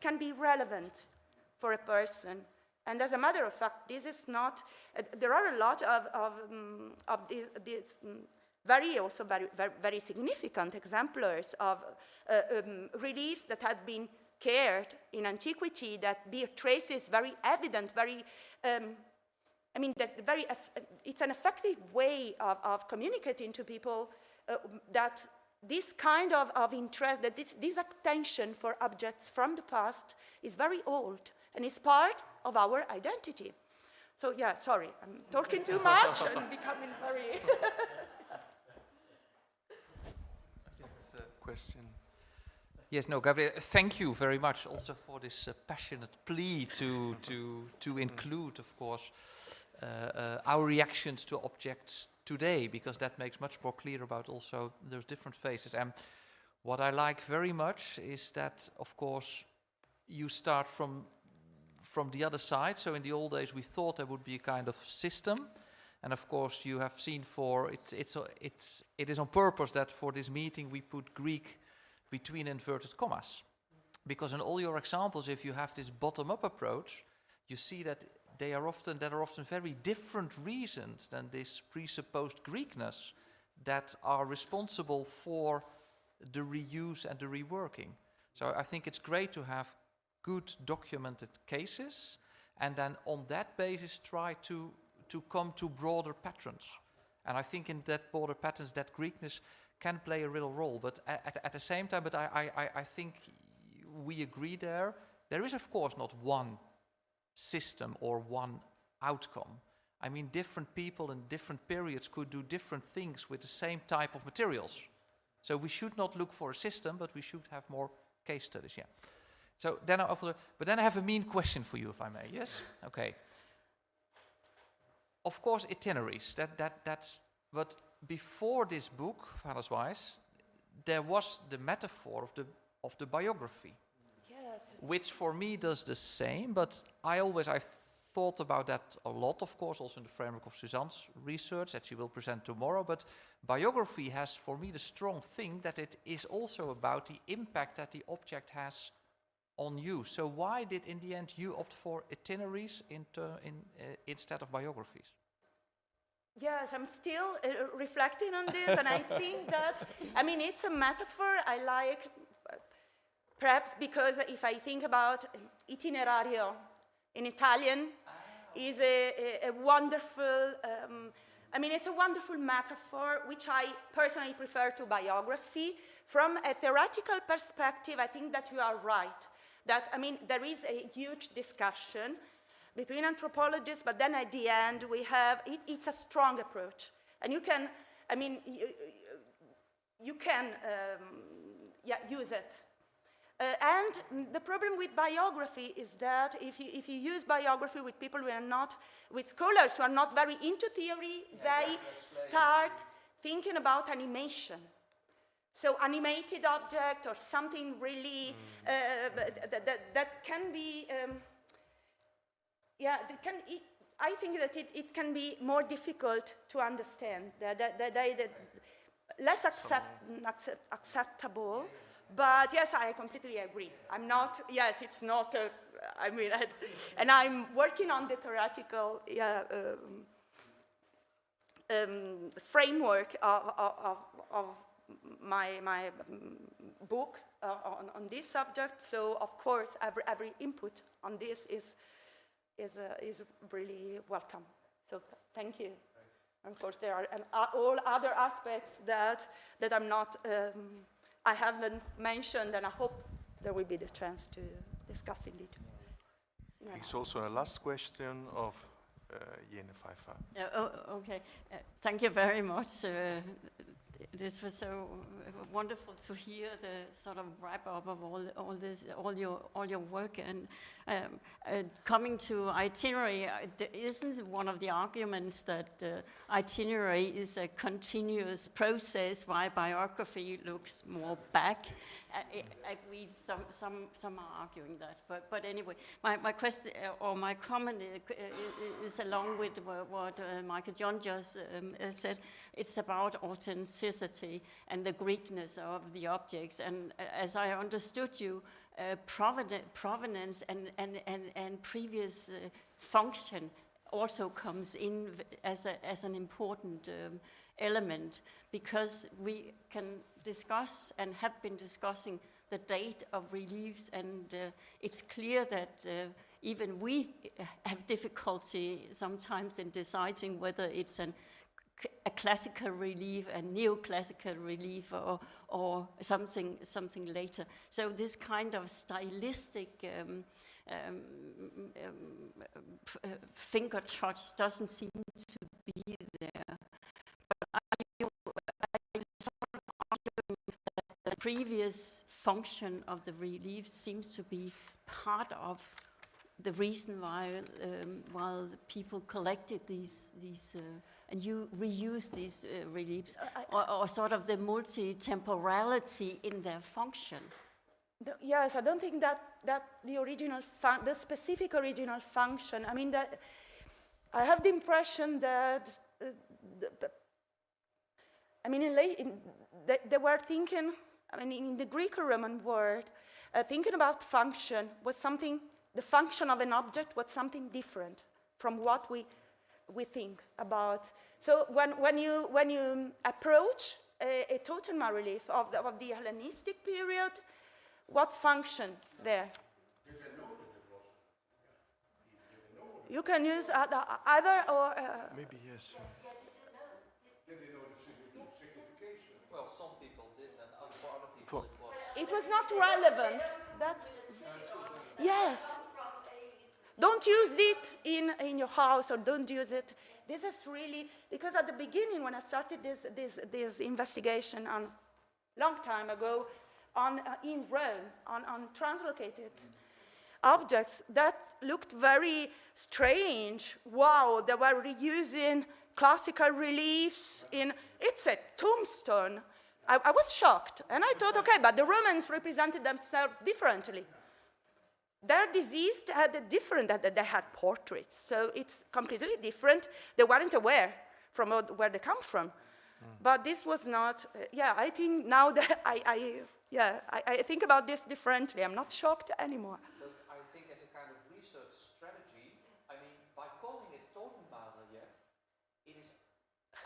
can be relevant for a person. And as a matter of fact, this is not, there are a lot of these very significant exemplars of reliefs that had been cared in antiquity, that bear traces very evident, very, I mean, that it's an effective way of communicating to people that this kind of interest, that this attention for objects from the past is very old and is part of our identity. So yeah, sorry, I'm talking too much and becoming very... Yes, question. Yes, no, Gabriel, thank you very much also for this passionate plea to include, of course, our reactions to objects today, because that makes much more clear about also those different phases. And what I like very much is that, of course, you start from the other side. So in the old days, we thought there would be a kind of system. And of course, you have seen it is on purpose that for this meeting we put Greek between inverted commas. Because in all your examples, if you have this bottom-up approach, you see that there are often very different reasons than this presupposed Greekness that are responsible for the reuse and the reworking. So I think it's great to have good documented cases, and then on that basis try to to come to broader patterns. And I think in that broader patterns, that Greekness can play a real role. But at the same time, but I think we agree there. There is, of course, not one system or one outcome. I mean, different people in different periods could do different things with the same type of materials. So we should not look for a system, but we should have more case studies, yeah. So then but then I have a mean question for you, if I may, yes? Okay. Of course, itineraries, that's, but before this book, Vaderswijs, there was the metaphor of the biography. Yes. Which for me does the same, but I've thought about that a lot, of course, also in the framework of Suzanne's research that she will present tomorrow. But biography has, for me, the strong thing that it is also about the impact that the object has on you. So why did, in the end, you opt for itineraries instead of biographies? Yes, I'm still reflecting on this, and I think that, I mean, it's a metaphor I like, perhaps because if I think about itinerario in Italian, is a wonderful, I mean, it's a wonderful metaphor, which I personally prefer to biography. From a theoretical perspective, I think that you are right. That, I mean, there is a huge discussion between anthropologists, but then at the end we have, it's a strong approach. And you can, I mean, you can use it. And the problem with biography is that if you use biography with people who are not, with scholars who are not very into theory, they start thinking about animation. So animated object or something really that can be, I think that it can be more difficult to understand, less acceptable. But yes, I completely agree. I'm not, yes, it's not, I mean, and I'm working on the theoretical framework of my book on this subject. So of course, every input on this is really welcome. So thank you. And of course, there are all other aspects that I'm not, I haven't mentioned, and I hope there will be the chance to discuss in detail. It's also a last question of Jene Pfeiffer. Okay, thank you very much. This was so wonderful to hear the sort of wrap up of all your work, and coming to itinerary. Isn't one of the arguments that itinerary is a continuous process, while biography looks more back? Some are arguing that, but anyway, my question or my comment is along with what Michael John just said. It's about authenticity and the Greekness of the objects, and as I understood you, provenance and previous function also comes in as an important element, because we can discuss and have been discussing the date of reliefs, and it's clear that even we have difficulty sometimes in deciding whether it's a classical relief, a neoclassical relief, or something later. So this kind of stylistic finger touch doesn't seem to be there. But I'm sort of arguing that the previous function of the relief seems to be part of the reason why people collected these and you reuse these reliefs, or sort of the multi-temporality in their function. Yes, I don't think that the original, the specific original function. I mean, that I have the impression that I mean, they were thinking. I mean, in the Greek or Roman world, thinking about function was something. The function of an object was something different from what we think about. So when you approach a totem relief of the Hellenistic period, what's function there? You can use either or... Maybe yes. Well, some people did, and for other people it was not relevant. That's... Yes. Don't use it in your house, or don't use it. This is really, because at the beginning when I started this investigation a long time ago in Rome on translocated objects, that looked very strange. Wow, they were reusing classical reliefs it's a tombstone. I was shocked, and I thought, okay, but the Romans represented themselves differently. Their deceased had they had portraits, so it's completely different. They weren't aware from where they come from. But this was not, I think now that I think about this differently. I'm not shocked anymore. But I think as a kind of research strategy, I mean, by calling it Totenbal relief, it is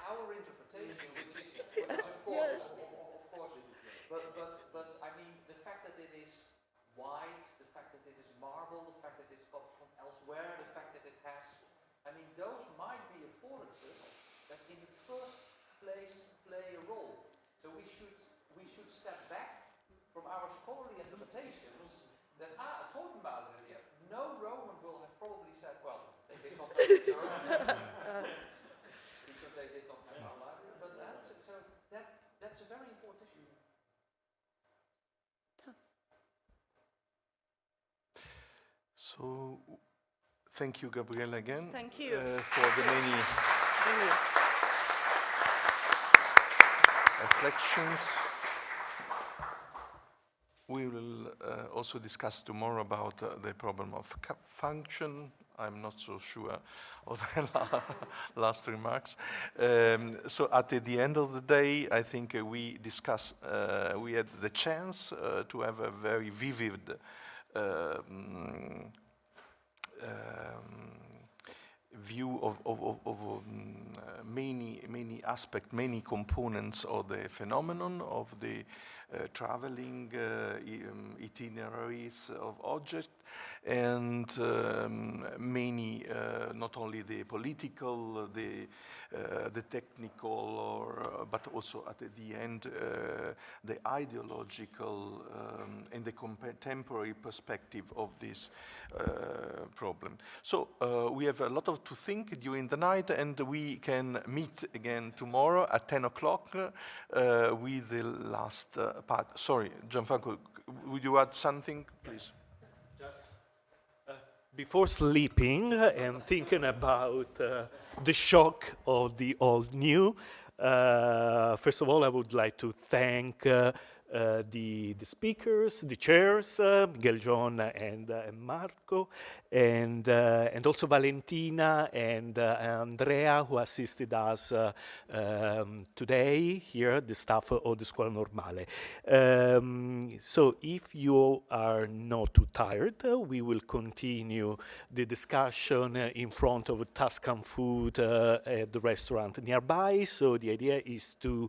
our interpretation, which is of course, but I mean, the fact that it is white, the fact that it is marble, the fact that it comes from elsewhere, the fact that it has, I mean, those might be affordances that in the first place play a role. So we should step back from our scholarly interpretations that a Totenbal relief, no Roman will have probably said, well, they did not have a term because they did not have a library, but that's a very important issue. So, thank you, Gabriella, again. Thank you. For the many reflections. We will also discuss tomorrow about the problem of function. I'm not so sure of the last remarks. So at the end of the day, I think we had the chance to have a very vivid view of many aspects, many components of the phenomenon of the traveling itineraries of objects, and many, not only the political, the technical, but also at the end the ideological and the contemporary perspective of this problem. So we have a lot to think during the night, and we can meet again tomorrow at 10 o'clock with the last part. Sorry, Gianfranco, would you add something, please? Just before sleeping and thinking about the shock of the old new, first of all, I would like to thank the speakers, the chairs, Miguel, John, and Marco, and also Valentina and Andrea, who assisted us today here, the staff of the Scuola Normale. So if you are not too tired, we will continue the discussion in front of Tuscan food at the restaurant nearby. So the idea is to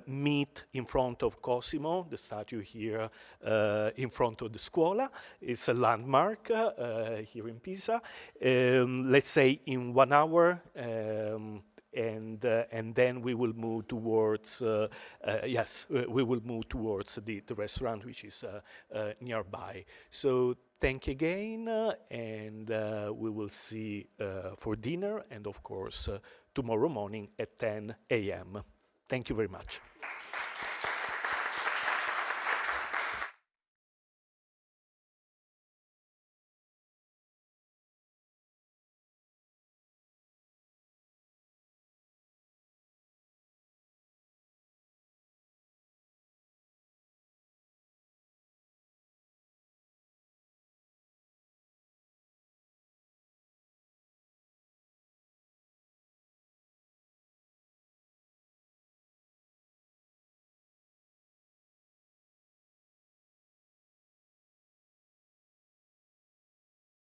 meet in front of Cosimo, the statue here in front of the Scuola. It's a landmark here in Pisa. Let's say in 1 hour, and then we will move towards we will move towards the restaurant, which is nearby. So thank you again, and we will see for dinner, and of course tomorrow morning at 10 a.m. Thank you very much.